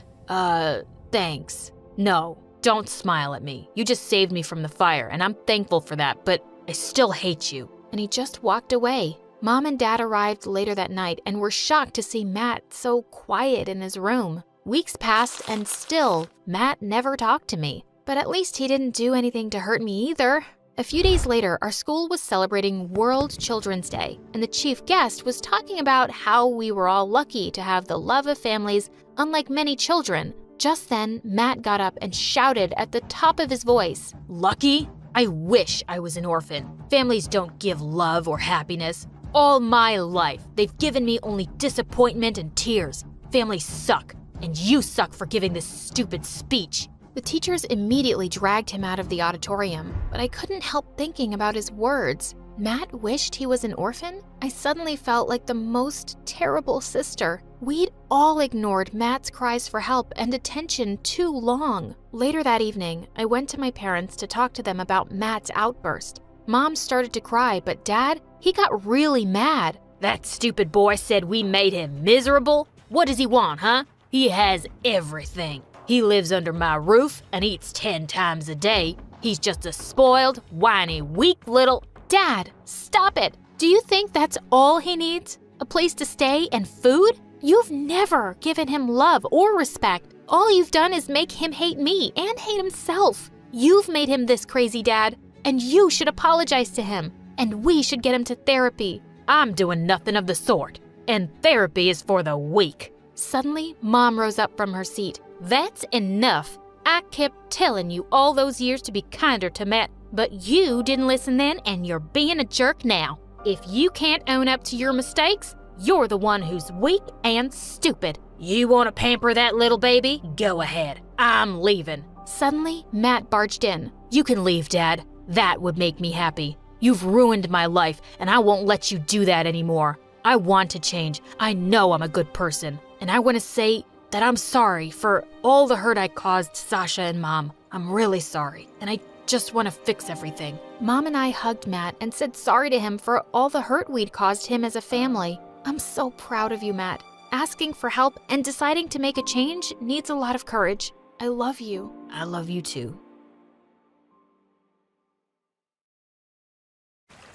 Thanks. No, don't smile at me. You just saved me from the fire, and I'm thankful for that, but I still hate you. And he just walked away. Mom and Dad arrived later that night and were shocked to see Matt so quiet in his room. Weeks passed and still, Matt never talked to me. But at least he didn't do anything to hurt me either. A few days later, our school was celebrating World Children's Day, and the chief guest was talking about how we were all lucky to have the love of families, unlike many children. Just then, Matt got up and shouted at the top of his voice, "Lucky? I wish I was an orphan. Families don't give love or happiness. All my life, they've given me only disappointment and tears. Families suck, and you suck for giving this stupid speech." The teachers immediately dragged him out of the auditorium, but I couldn't help thinking about his words. Matt wished he was an orphan? I suddenly felt like the most terrible sister. We'd all ignored Matt's cries for help and attention too long. Later that evening, I went to my parents to talk to them about Matt's outburst. Mom started to cry, but Dad, he got really mad. "That stupid boy said we made him miserable? What does he want, huh? He has everything. He lives under my roof and eats 10 times a day. He's just a spoiled, whiny, weak little—" Dad, stop it. Do you think that's all he needs? A place to stay and food? You've never given him love or respect. All you've done is make him hate me and hate himself. You've made him this crazy, Dad, and you should apologize to him, and we should get him to therapy. I'm doing nothing of the sort, and therapy is for the weak. Suddenly, Mom rose up from her seat. "That's enough. I kept telling you all those years to be kinder to Matt, but you didn't listen then, and you're being a jerk now. If you can't own up to your mistakes, you're the one who's weak and stupid." "You want to pamper that little baby? Go ahead. I'm leaving." Suddenly, Matt barged in. "You can leave, Dad. That would make me happy. You've ruined my life, and I won't let you do that anymore. I want to change. I know I'm a good person, and I want to say that I'm sorry for all the hurt I caused Sasha and Mom. I'm really sorry, and I just want to fix everything." Mom and I hugged Matt and said sorry to him for all the hurt we'd caused him as a family. I'm so proud of you, Matt. Asking for help and deciding to make a change needs a lot of courage. I love you. I love you too.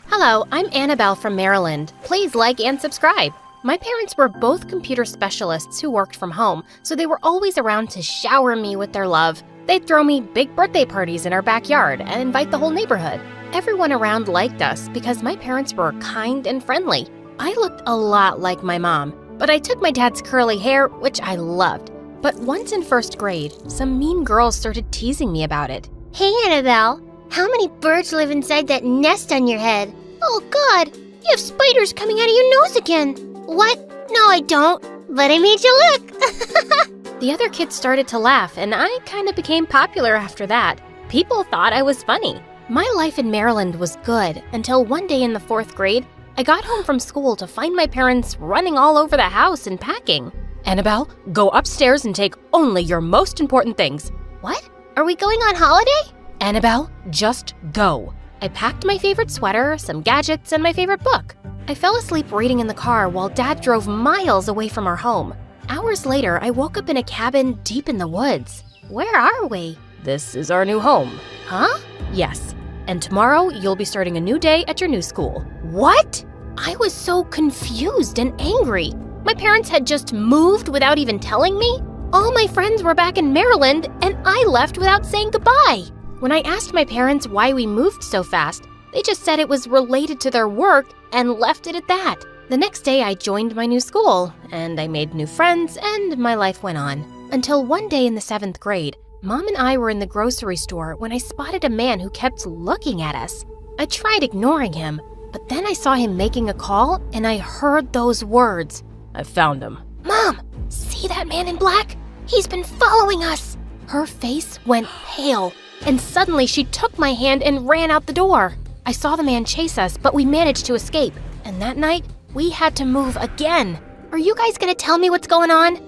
Hello, I'm Annabelle from Maryland. Please like and subscribe. My parents were both computer specialists who worked from home, so they were always around to shower me with their love. They'd throw me big birthday parties in our backyard and invite the whole neighborhood. Everyone around liked us because my parents were kind and friendly. I looked a lot like my mom, but I took my dad's curly hair, which I loved. But once in first grade, some mean girls started teasing me about it. Hey, Annabelle, how many birds live inside that nest on your head? Oh, God, you have spiders coming out of your nose again. What? No, I don't. But I made you look. The other kids started to laugh, and I kind of became popular after that. People thought I was funny. My life in Maryland was good until one day in the 4th grade, I got home from school to find my parents running all over the house and packing. "Annabelle, go upstairs and take only your most important things." What? Are we going on holiday? "Annabelle, just go." I packed my favorite sweater, some gadgets, and my favorite book. I fell asleep reading in the car while Dad drove miles away from our home. Hours later, I woke up in a cabin deep in the woods. Where are we? "This is our new home." "Huh?" "Yes. And tomorrow, you'll be starting a new day at your new school." "What?" I was so confused and angry. My parents had just moved without even telling me. All my friends were back in Maryland, and I left without saying goodbye. When I asked my parents why we moved so fast, they just said it was related to their work and left it at that. The next day, I joined my new school, and I made new friends, and my life went on. Until one day in the 7th grade, Mom and I were in the grocery store when I spotted a man who kept looking at us. I tried ignoring him, but then I saw him making a call, and I heard those words. "I found him." "Mom, see that man in black? He's been following us." Her face went pale, and suddenly she took my hand and ran out the door. I saw the man chase us, but we managed to escape. And that night, we had to move again. Are you guys gonna tell me what's going on?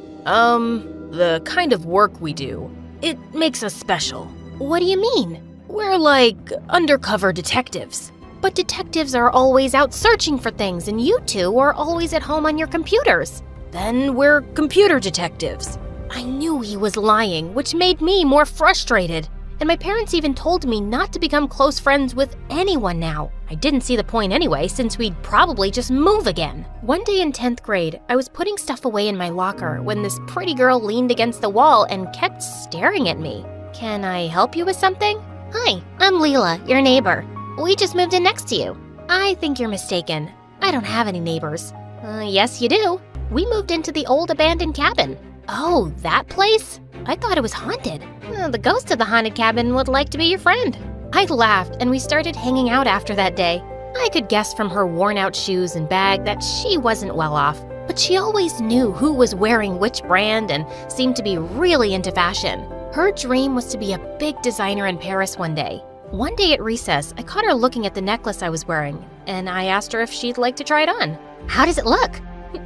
The kind of work we do. It makes us special. What do you mean? We're like undercover detectives. But detectives are always out searching for things, and you two are always at home on your computers. Then we're computer detectives. I knew he was lying, which made me more frustrated. And my parents even told me not to become close friends with anyone now. I didn't see the point anyway, since we'd probably just move again. One day in 10th grade, I was putting stuff away in my locker when this pretty girl leaned against the wall and kept staring at me. Can I help you with something? Hi, I'm Leela, your neighbor. We just moved in next to you. I think you're mistaken. I don't have any neighbors. Yes, you do. We moved into the old abandoned cabin. Oh, that place? I thought it was haunted. The ghost of the haunted cabin would like to be your friend. I laughed and we started hanging out after that day. I could guess from her worn-out shoes and bag that she wasn't well off, but she always knew who was wearing which brand and seemed to be really into fashion. Her dream was to be a big designer in Paris one day. One day at recess, I caught her looking at the necklace I was wearing, and I asked her if she'd like to try it on. How does it look?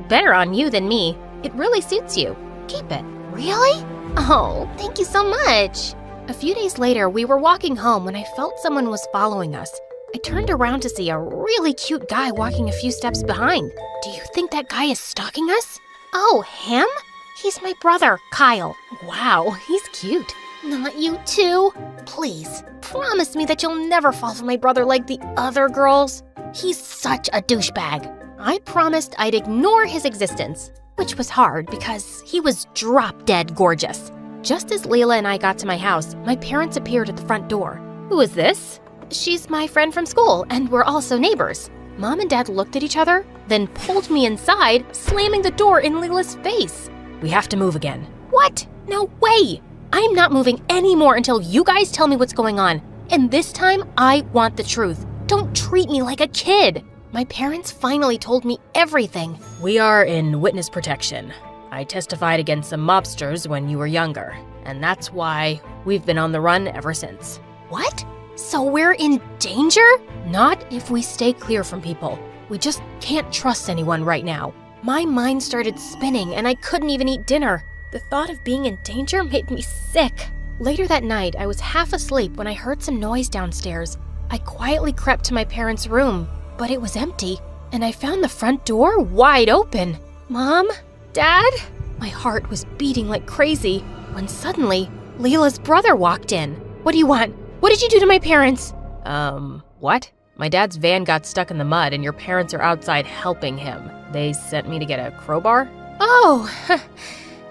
Better on you than me. It really suits you. Keep it. Really? Oh, thank you so much. A few days later, we were walking home when I felt someone was following us. I turned around to see a really cute guy walking a few steps behind. Do you think that guy is stalking us? Oh, him? He's my brother, Kyle. Wow, he's cute. Not you too. Please, promise me that you'll never fall for my brother like the other girls. He's such a douchebag. I promised I'd ignore his existence, which was hard because he was drop-dead gorgeous. Just as Leela and I got to my house, my parents appeared at the front door. Who is this? She's my friend from school, and we're also neighbors. Mom and Dad looked at each other, then pulled me inside, slamming the door in Leela's face. We have to move again. What? No way! I'm not moving anymore until you guys tell me what's going on. And this time, I want the truth. Don't treat me like a kid. My parents finally told me everything. We are in witness protection. I testified against some mobsters when you were younger, and that's why we've been on the run ever since. What? So we're in danger? Not if we stay clear from people. We just can't trust anyone right now. My mind started spinning and I couldn't even eat dinner. The thought of being in danger made me sick. Later that night, I was half asleep when I heard some noise downstairs. I quietly crept to my parents' room, but it was empty, and I found the front door wide open. Mom? Dad? My heart was beating like crazy when suddenly Leela's brother walked in. What do you want? What did you do to my parents? What? My dad's van got stuck in the mud and your parents are outside helping him. They sent me to get a crowbar? Oh,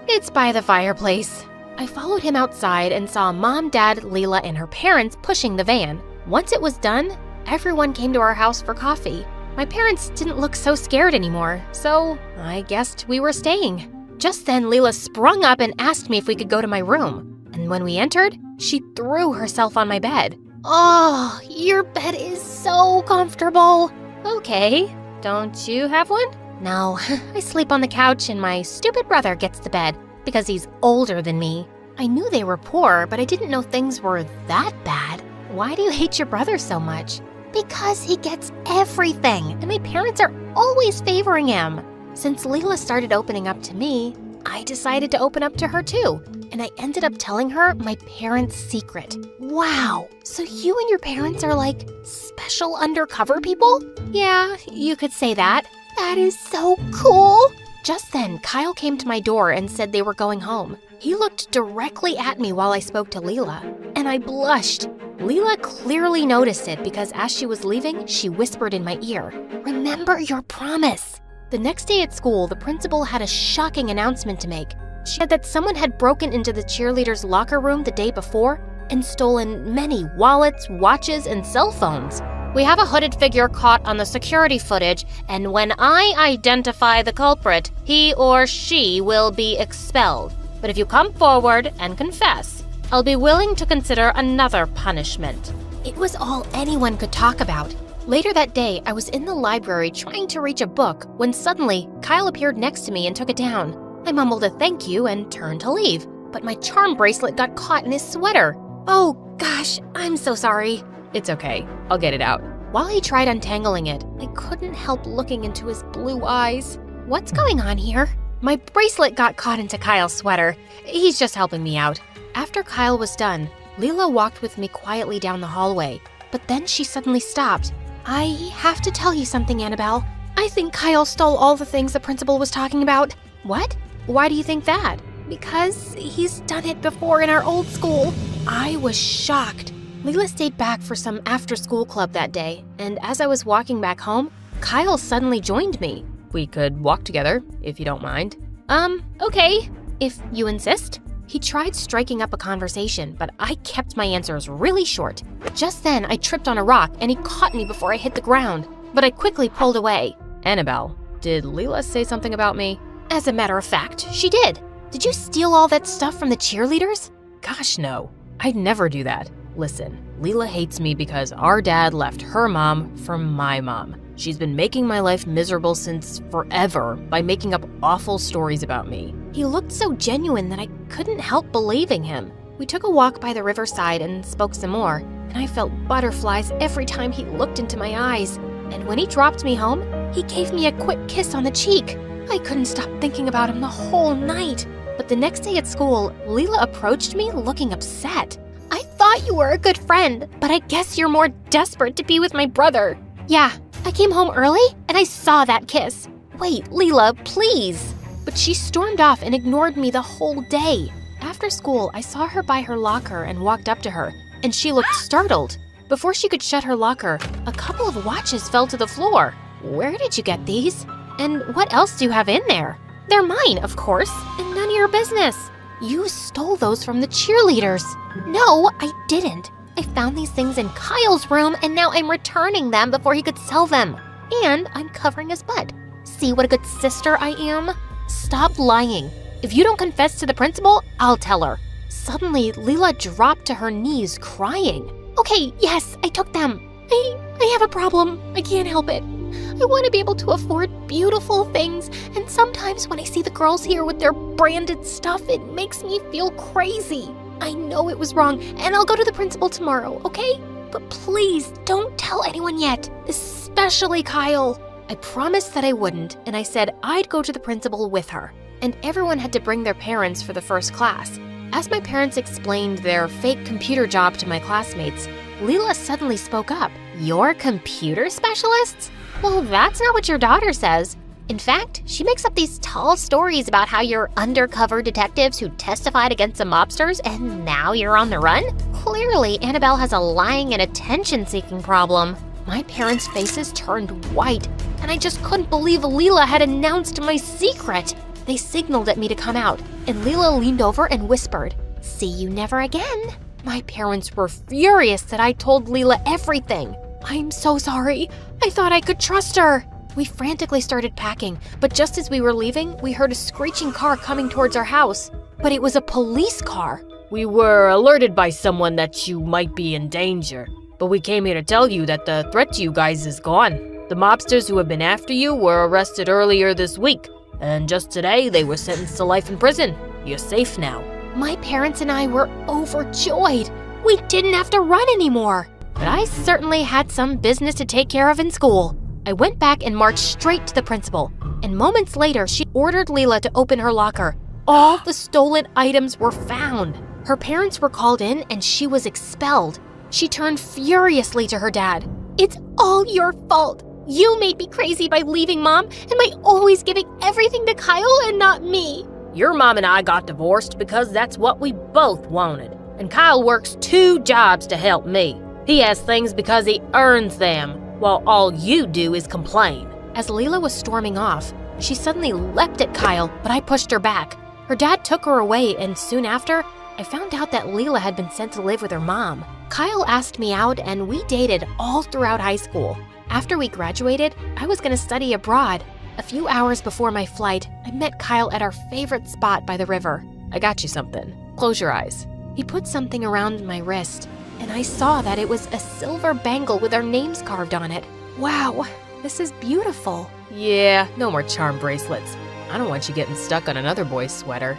it's by the fireplace. I followed him outside and saw Mom, Dad, Leela, and her parents pushing the van. Once it was done, everyone came to our house for coffee. My parents didn't look so scared anymore, so I guessed we were staying. Just then, Leela sprung up and asked me if we could go to my room. And when we entered, she threw herself on my bed. Oh, your bed is so comfortable. Okay, don't you have one? No, I sleep on the couch and my stupid brother gets the bed because he's older than me. I knew they were poor, but I didn't know things were that bad. Why do you hate your brother so much? Because he gets everything, and my parents are always favoring him. Since Leela started opening up to me, I decided to open up to her too, and I ended up telling her my parents' secret. Wow, so you and your parents are like special undercover people? Yeah, you could say that. That is so cool. Just then, Kyle came to my door and said they were going home. He looked directly at me while I spoke to Leela, and I blushed. Leela clearly noticed it because as she was leaving, she whispered in my ear, "Remember your promise." The next day at school, the principal had a shocking announcement to make. She said that someone had broken into the cheerleaders' locker room the day before and stolen many wallets, watches, and cell phones. We have a hooded figure caught on the security footage, and when I identify the culprit, he or she will be expelled. But if you come forward and confess, I'll be willing to consider another punishment. It was all anyone could talk about. Later that day, I was in the library trying to reach a book when suddenly Kyle appeared next to me and took it down. I mumbled a thank you and turned to leave, but my charm bracelet got caught in his sweater. Oh gosh, I'm so sorry. It's okay, I'll get it out. While he tried untangling it, I couldn't help looking into his blue eyes. What's going on here? My bracelet got caught into Kyle's sweater. He's just helping me out. After Kyle was done, Leela walked with me quietly down the hallway, but then she suddenly stopped. I have to tell you something, Annabelle. I think Kyle stole all the things the principal was talking about. What? Why do you think that? Because he's done it before in our old school. I was shocked. Leela stayed back for some after-school club that day, and as I was walking back home, Kyle suddenly joined me. We could walk together, if you don't mind. Okay, if you insist. He tried striking up a conversation, but I kept my answers really short. Just then, I tripped on a rock and he caught me before I hit the ground, but I quickly pulled away. Annabelle, did Leela say something about me? As a matter of fact, she did. Did you steal all that stuff from the cheerleaders? Gosh, no. I'd never do that. Listen, Leela hates me because our dad left her mom for my mom. She's been making my life miserable since forever by making up awful stories about me. He looked so genuine that I couldn't help believing him. We took a walk by the riverside and spoke some more, and I felt butterflies every time he looked into my eyes. And when he dropped me home, he gave me a quick kiss on the cheek. I couldn't stop thinking about him the whole night. But the next day at school, Leela approached me looking upset. I thought you were a good friend, but I guess you're more desperate to be with my brother. Yeah, I came home early and I saw that kiss. Wait, Leela, please. But she stormed off and ignored me the whole day. After school, I saw her by her locker and walked up to her, and she looked startled. Before she could shut her locker, a couple of watches fell to the floor. Where did you get these? And what else do you have in there? They're mine, of course, and none of your business. You stole those from the cheerleaders. No, I didn't. I found these things in Kyle's room, and now I'm returning them before he could sell them. And I'm covering his butt. See what a good sister I am? Stop lying. If you don't confess to the principal, I'll tell her. Suddenly, Leela dropped to her knees, crying. Okay, yes, I took them. I have a problem. I can't help it. I want to be able to afford beautiful things, and sometimes when I see the girls here with their branded stuff, it makes me feel crazy. I know it was wrong, and I'll go to the principal tomorrow, okay? But please don't tell anyone yet, especially Kyle. I promised that I wouldn't, and I said I'd go to the principal with her. And everyone had to bring their parents for the first class. As my parents explained their fake computer job to my classmates, Leela suddenly spoke up. You're computer specialists? Well, that's not what your daughter says. In fact, she makes up these tall stories about how you're undercover detectives who testified against the mobsters and now you're on the run? Clearly, Annabelle has a lying and attention-seeking problem. My parents' faces turned white, and I just couldn't believe Leela had announced my secret. They signaled at me to come out, and Leela leaned over and whispered, "See you never again." My parents were furious that I told Leela everything. I'm so sorry. I thought I could trust her. We frantically started packing, but just as we were leaving, we heard a screeching car coming towards our house. But it was a police car. We were alerted by someone that you might be in danger, but we came here to tell you that the threat to you guys is gone. The mobsters who have been after you were arrested earlier this week, and just today they were sentenced to life in prison. You're safe now. My parents and I were overjoyed. We didn't have to run anymore. But I certainly had some business to take care of in school. I went back and marched straight to the principal, and moments later, she ordered Leela to open her locker. All the stolen items were found. Her parents were called in, and she was expelled. She turned furiously to her dad. It's all your fault. You made me crazy by leaving Mom and by always giving everything to Kyle and not me. Your mom and I got divorced because that's what we both wanted. And Kyle works 2 jobs to help me. He has things because he earns them, while all you do is complain. As Leela was storming off, she suddenly leapt at Kyle, but I pushed her back. Her dad took her away, and soon after, I found out that Leela had been sent to live with her mom. Kyle asked me out, and we dated all throughout high school. After we graduated, I was going to study abroad. A few hours before my flight, I met Kyle at our favorite spot by the river. I got you something. Close your eyes. He put something around my wrist, and I saw that it was a silver bangle with our names carved on it. Wow, this is beautiful. Yeah, no more charm bracelets. I don't want you getting stuck on another boy's sweater.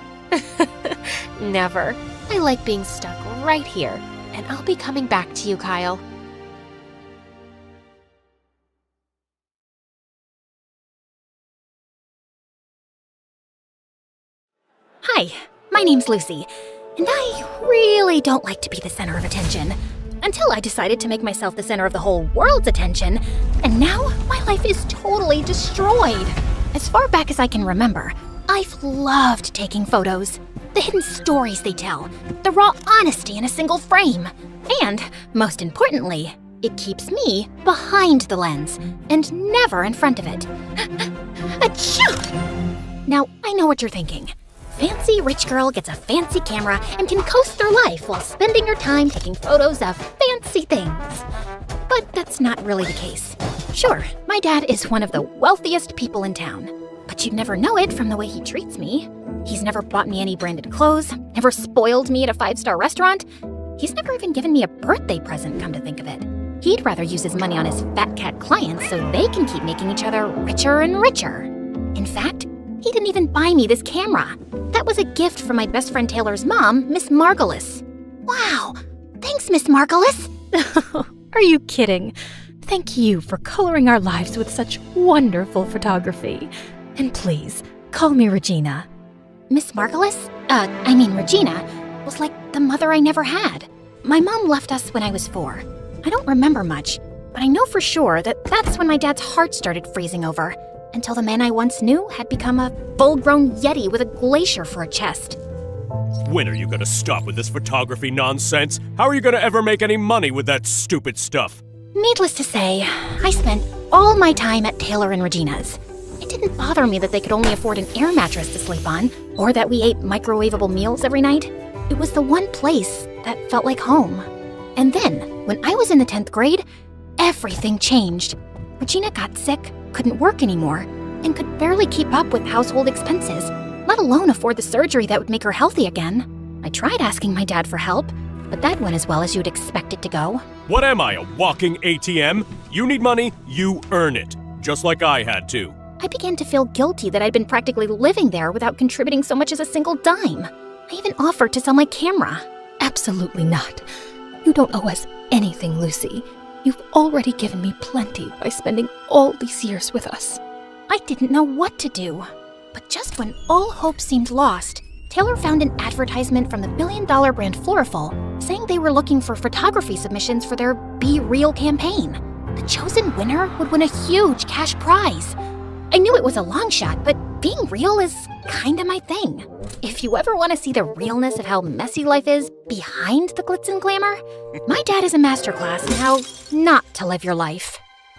Never. I like being stuck right here, and I'll be coming back to you, Kyle. Hi, my name's Lucy, And I really don't like to be the center of attention. Until I decided to make myself the center of the whole world's attention, and now my life is totally destroyed. As far back as I can remember, I've loved taking photos. The hidden stories they tell, the raw honesty in a single frame. And, most importantly, it keeps me behind the lens and never in front of it. Achoo! Now, I know what you're thinking. Fancy rich girl gets a fancy camera and can coast through life while spending her time taking photos of fancy things. But that's not really the case. Sure, my dad is one of the wealthiest people in town, but you'd never know it from the way he treats me. He's never bought me any branded clothes, never spoiled me at a 5-star restaurant. He's never even given me a birthday present, come to think of it. He'd rather use his money on his fat cat clients so they can keep making each other richer and richer. In fact, he didn't even buy me this camera. That was a gift from my best friend Taylor's mom, Miss Margulis. Wow! Thanks, Miss Margulis! Are you kidding? Thank you for coloring our lives with such wonderful photography. And please, call me Regina. Miss Margulis? Regina, was like the mother I never had. My mom left us when I was 4. I don't remember much, but I know for sure that that's when my dad's heart started freezing over, until the man I once knew had become a full-grown yeti with a glacier for a chest. When are you gonna stop with this photography nonsense? How are you gonna ever make any money with that stupid stuff? Needless to say, I spent all my time at Taylor and Regina's. It didn't bother me that they could only afford an air mattress to sleep on, or that we ate microwavable meals every night. It was the one place that felt like home. And then, when I was in the 10th grade, everything changed. Regina got sick, couldn't work anymore, and could barely keep up with household expenses, let alone afford the surgery that would make her healthy again. I tried asking my dad for help, but that went as well as you'd expect it to go. What am I, a walking ATM? You need money, you earn it. Just like I had to. I began to feel guilty that I'd been practically living there without contributing so much as a single dime. I even offered to sell my camera. Absolutely not. You don't owe us anything, Lucy. You've already given me plenty by spending all these years with us. I didn't know what to do. But just when all hope seemed lost, Taylor found an advertisement from the billion-dollar brand Floriful saying they were looking for photography submissions for their Be Real campaign. The chosen winner would win a huge cash prize. I knew it was a long shot, but being real is kinda my thing. If you ever want to see the realness of how messy life is behind the glitz and glamour, my dad is a masterclass in how not to live your life.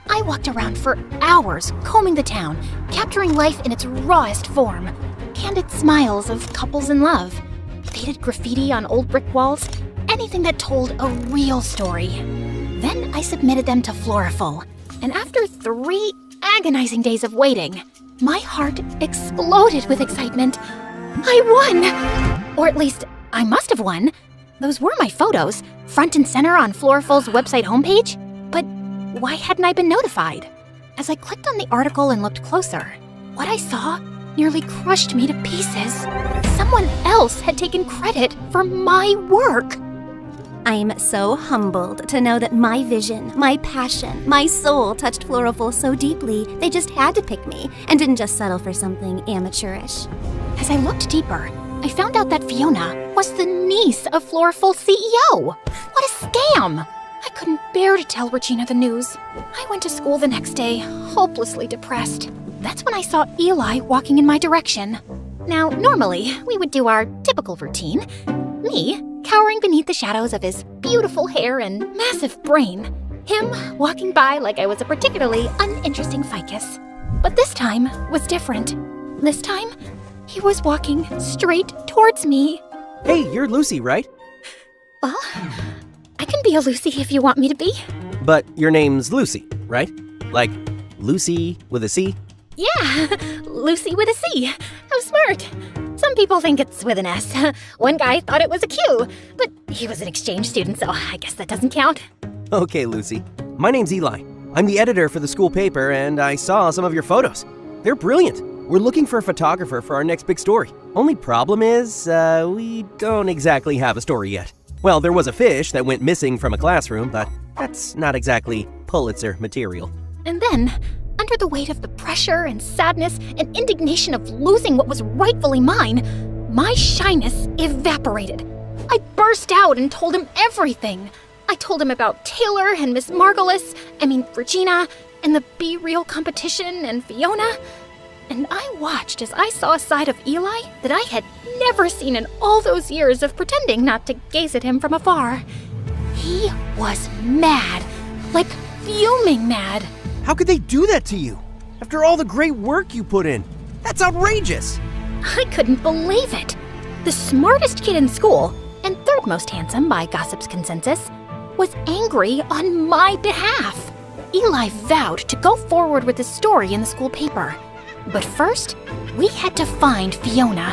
I walked around for hours combing the town, capturing life in its rawest form. Candid smiles of couples in love, faded graffiti on old brick walls, anything that told a real story. Then I submitted them to Floriful, and after 3 agonizing days of waiting, my heart exploded with excitement. I won! Or at least, I must have won. Those were my photos, front and center on Floriful's website homepage. But why hadn't I been notified? As I clicked on the article and looked closer, what I saw nearly crushed me to pieces. Someone else had taken credit for my work. I'm so humbled to know that my vision, my passion, my soul touched Floriful so deeply, they just had to pick me and didn't just settle for something amateurish. As I looked deeper, I found out that Fiona was the niece of Floriful's CEO. What a scam! I couldn't bear to tell Regina the news. I went to school the next day, hopelessly depressed. That's when I saw Eli walking in my direction. Now, normally, we would do our typical routine. Me, cowering beneath the shadows of his beautiful hair and massive brain. Him walking by like I was a particularly uninteresting ficus. But this time was different. This time, he was walking straight towards me. Hey, you're Lucy, right? Well, I can be a Lucy if you want me to be. But your name's Lucy, right? Like Lucy with a C? Yeah, Lucy with a C. How smart. Some people think it's with an S. One guy thought it was a Q, but he was an exchange student, so I guess that doesn't count. Okay, Lucy. My name's Eli. I'm the editor for the school paper, and I saw some of your photos. They're brilliant. We're looking for a photographer for our next big story. Only problem is, we don't exactly have a story yet. Well, there was a fish that went missing from a classroom, but that's not exactly Pulitzer material. And then, under the weight of the pressure and sadness and indignation of losing what was rightfully mine, my shyness evaporated. I burst out and told him everything. I told him about Taylor and Miss Regina, and the Be Real competition and Fiona. And I watched as I saw a side of Eli that I had never seen in all those years of pretending not to gaze at him from afar. He was mad, like fuming mad. How could they do that to you? After all the great work you put in? That's outrageous! I couldn't believe it. The smartest kid in school, and third most handsome by gossip's consensus, was angry on my behalf. Eli vowed to go forward with the story in the school paper. But first, we had to find Fiona.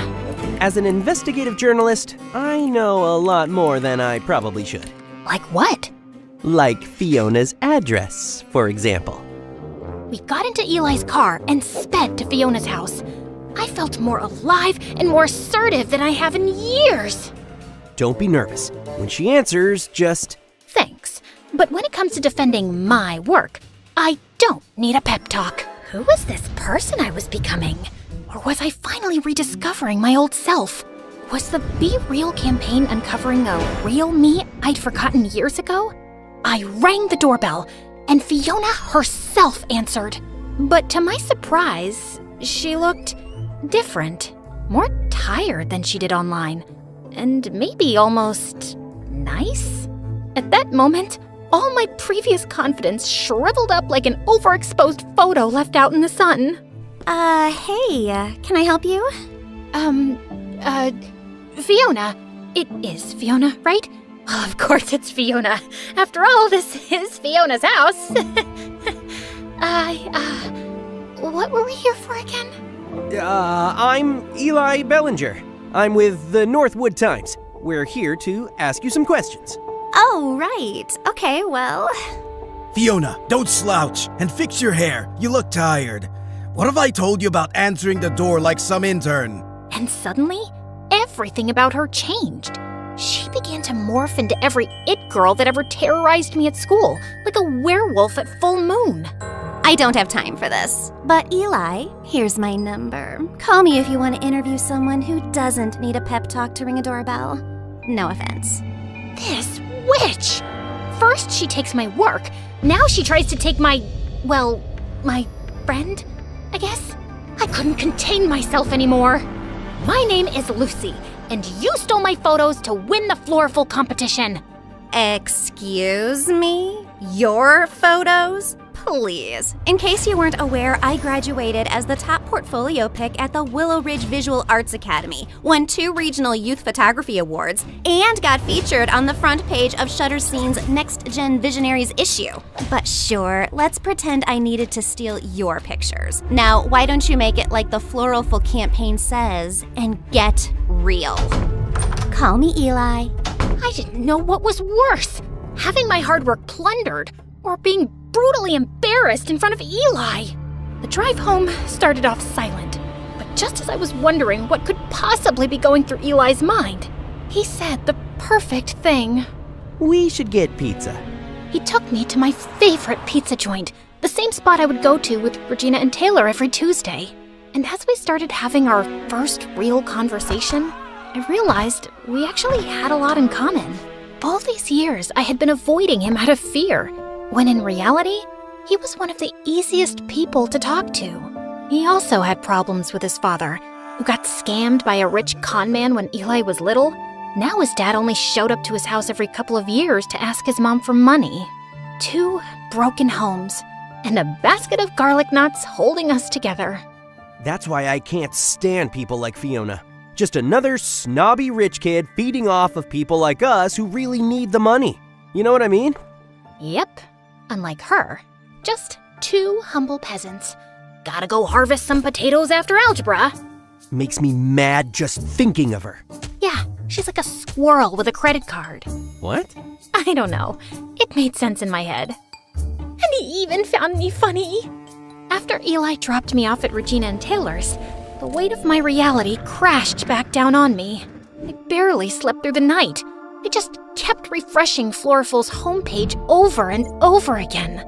As an investigative journalist, I know a lot more than I probably should. Like what? Like Fiona's address, for example. We got into Eli's car and sped to Fiona's house. I felt more alive and more assertive than I have in years. Don't be nervous. When she answers, just... Thanks. But when it comes to defending my work, I don't need a pep talk. Who was this person I was becoming? Or was I finally rediscovering my old self? Was the Be Real campaign uncovering a real me I'd forgotten years ago? I rang the doorbell, and Fiona herself answered. But to my surprise, she looked different, more tired than she did online, and maybe almost nice. At that moment, all my previous confidence shriveled up like an overexposed photo left out in the sun. Hey, can I help you? Fiona. It is Fiona, right? Of course it's Fiona. After all, this is Fiona's house. What were we here for again? I'm Eli Bellinger. I'm with the Northwood Times. We're here to ask you some questions. Oh, right. Okay, well... Fiona, don't slouch and fix your hair. You look tired. What have I told you about answering the door like some intern? And suddenly, everything about her changed. She began to morph into every it girl that ever terrorized me at school, like a werewolf at full moon. I don't have time for this. But Eli, here's my number. Call me if you want to interview someone who doesn't need a pep talk to ring a doorbell. No offense. This witch! First she takes my work, now she tries to take my friend, I guess? I couldn't contain myself anymore. My name is Lucy, and you stole my photos to win the Floriful competition. Excuse me? Your photos? Please. In case you weren't aware, I graduated as the top portfolio pick at the Willow Ridge Visual Arts Academy, won 2 regional youth photography awards, and got featured on the front page of Shutterscene's Next Gen Visionaries issue. But sure, let's pretend I needed to steal your pictures. Now, why don't you make it like the Floriful campaign says and get real? Call me Eli. I didn't know what was worse, having my hard work plundered or being brutally embarrassed in front of Eli. The drive home started off silent, but just as I was wondering what could possibly be going through Eli's mind, he said the perfect thing. We should get pizza. He took me to my favorite pizza joint, the same spot I would go to with Regina and Taylor every Tuesday. And as we started having our first real conversation, I realized we actually had a lot in common. All these years, I had been avoiding him out of fear, when in reality, he was one of the easiest people to talk to. He also had problems with his father, who got scammed by a rich con man when Eli was little. Now his dad only showed up to his house every couple of years to ask his mom for money. 2 broken homes, and a basket of garlic knots holding us together. That's why I can't stand people like Fiona. Just another snobby rich kid feeding off of people like us who really need the money. You know what I mean? Yep. Unlike her, just 2 humble peasants. Gotta go harvest some potatoes after algebra. Makes me mad just thinking of her. Yeah, she's like a squirrel with a credit card. What? I don't know. It made sense in my head. And he even found me funny. After Eli dropped me off at Regina and Taylor's, the weight of my reality crashed back down on me. I barely slept through the night. I just kept refreshing Floriful's homepage over and over again.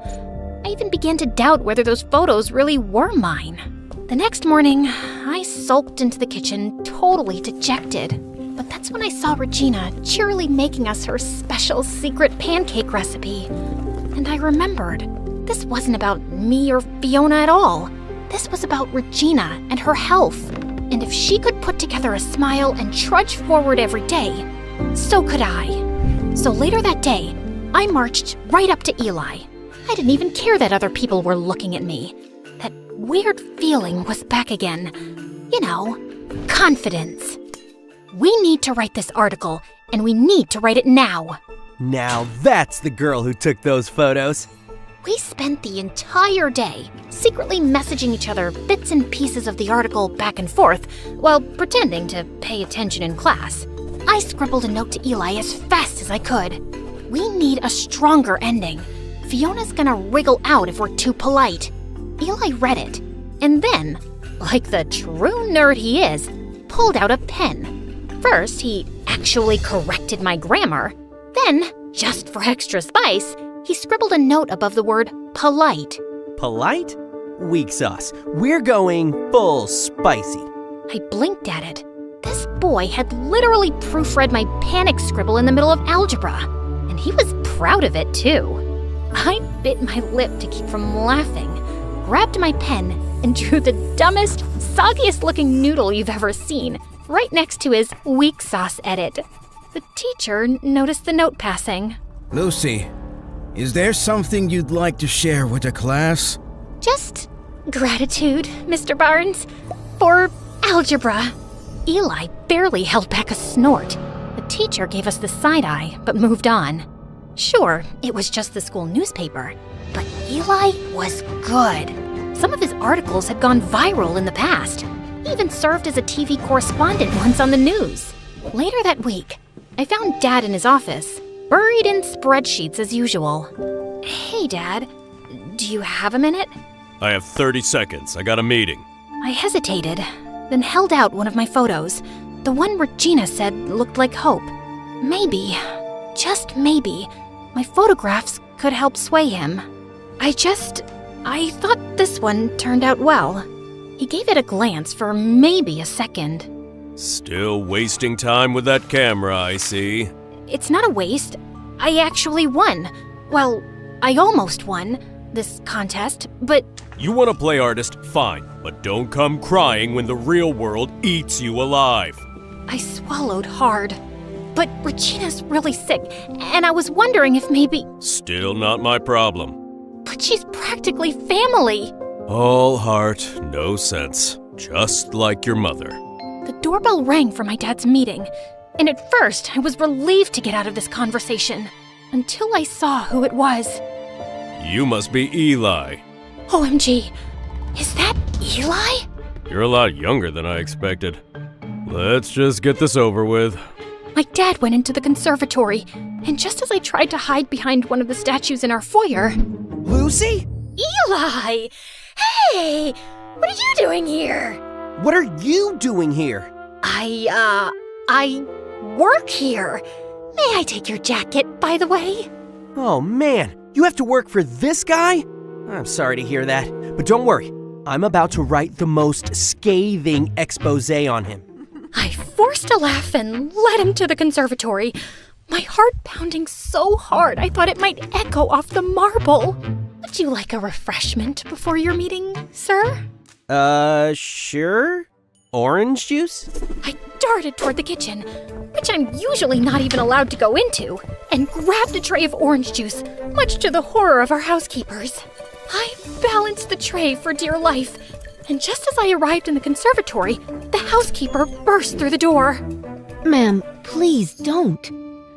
I even began to doubt whether those photos really were mine. The next morning, I sulked into the kitchen, totally dejected. But that's when I saw Regina cheerily making us her special secret pancake recipe. And I remembered, this wasn't about me or Fiona at all. This was about Regina and her health. And if she could put together a smile and trudge forward every day, so could I. So later that day, I marched right up to Eli. I didn't even care that other people were looking at me. That weird feeling was back again. You know, confidence. We need to write this article, and we need to write it now. Now that's the girl who took those photos. We spent the entire day secretly messaging each other bits and pieces of the article back and forth while pretending to pay attention in class. I scribbled a note to Eli as fast as I could. We need a stronger ending. Fiona's gonna wriggle out if we're too polite. Eli read it, and then, like the true nerd he is, pulled out a pen. First, he actually corrected my grammar. Then, just for extra spice, he scribbled a note above the word polite. Polite? Weak sauce. We're going full spicy. I blinked at it. This boy had literally proofread my panic scribble in the middle of algebra, and he was proud of it too. I bit my lip to keep from laughing, grabbed my pen, and drew the dumbest, soggiest looking noodle you've ever seen, right next to his weak sauce edit. The teacher noticed the note passing. Lucy, is there something you'd like to share with the class? Just gratitude, Mr. Barnes, for algebra. Eli barely held back a snort. The teacher gave us the side eye, but moved on. Sure, it was just the school newspaper, but Eli was good. Some of his articles had gone viral in the past. He even served as a TV correspondent once on the news. Later that week, I found Dad in his office, buried in spreadsheets as usual. Hey, Dad, do you have a minute? I have 30 seconds. I got a meeting. I hesitated, then held out one of my photos. The one Regina said looked like hope. Maybe, just maybe, my photographs could help sway him. I thought this one turned out well. He gave it a glance for maybe a second. Still wasting time with that camera, I see. It's not a waste. I actually won. Well, I almost won this contest, but... You want to play artist? Fine. But don't come crying when the real world eats you alive. I swallowed hard. But Regina's really sick, and I was wondering if maybe... Still not my problem. But she's practically family. All heart, no sense. Just like your mother. The doorbell rang for my dad's meeting, and at first I was relieved to get out of this conversation, until I saw who it was. You must be Eli. OMG, is that Eli? You're a lot younger than I expected. Let's just get this over with. My dad went into the conservatory, and just as I tried to hide behind one of the statues in our foyer... Lucy? Eli! Hey! What are you doing here? What are you doing here? I work here. May I take your jacket, by the way? Oh man, you have to work for this guy? I'm sorry to hear that, but don't worry. I'm about to write the most scathing expose on him. I forced a laugh and led him to the conservatory, my heart pounding so hard I thought it might echo off the marble. Would you like a refreshment before your meeting, sir? Sure? Orange juice? I darted toward the kitchen, which I'm usually not even allowed to go into, and grabbed a tray of orange juice, much to the horror of our housekeepers. I balanced the tray for dear life, and just as I arrived in the conservatory, the housekeeper burst through the door. Ma'am, please don't.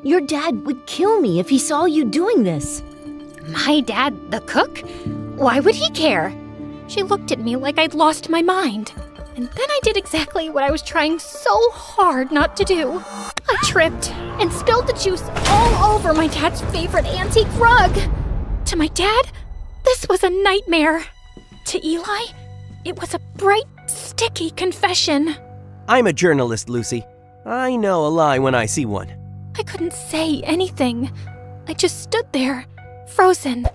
Your dad would kill me if he saw you doing this. My dad, the cook? Why would he care? She looked at me like I'd lost my mind. And then I did exactly what I was trying so hard not to do. I tripped and spilled the juice all over my dad's favorite antique rug. To my dad, this was a nightmare. To Eli, it was a bright, sticky confession. I'm a journalist, Lucy. I know a lie when I see one. I couldn't say anything. I just stood there, frozen,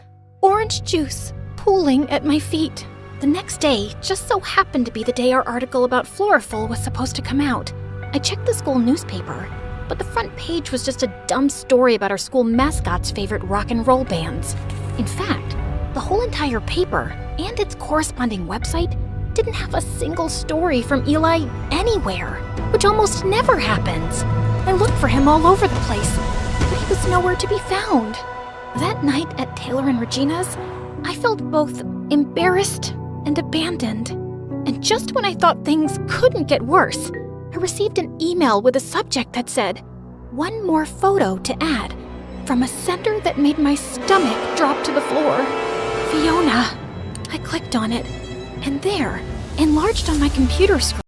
orange juice pooling at my feet. The next day just so happened to be the day our article about Floraful was supposed to come out. I I checked the school newspaper, but the front page was just a dumb story about our school mascot's favorite rock and roll bands. In fact, the whole entire paper and its corresponding website didn't have a single story from Eli anywhere, which almost never happens. I looked for him all over the place, but he was nowhere to be found. That night at Taylor and Regina's, I felt both embarrassed and abandoned. And just when I thought things couldn't get worse, I received an email with a subject that said, "One more photo to add," from a sender that made my stomach drop to the floor. Fiona. I clicked on it, and there, enlarged on my computer screen,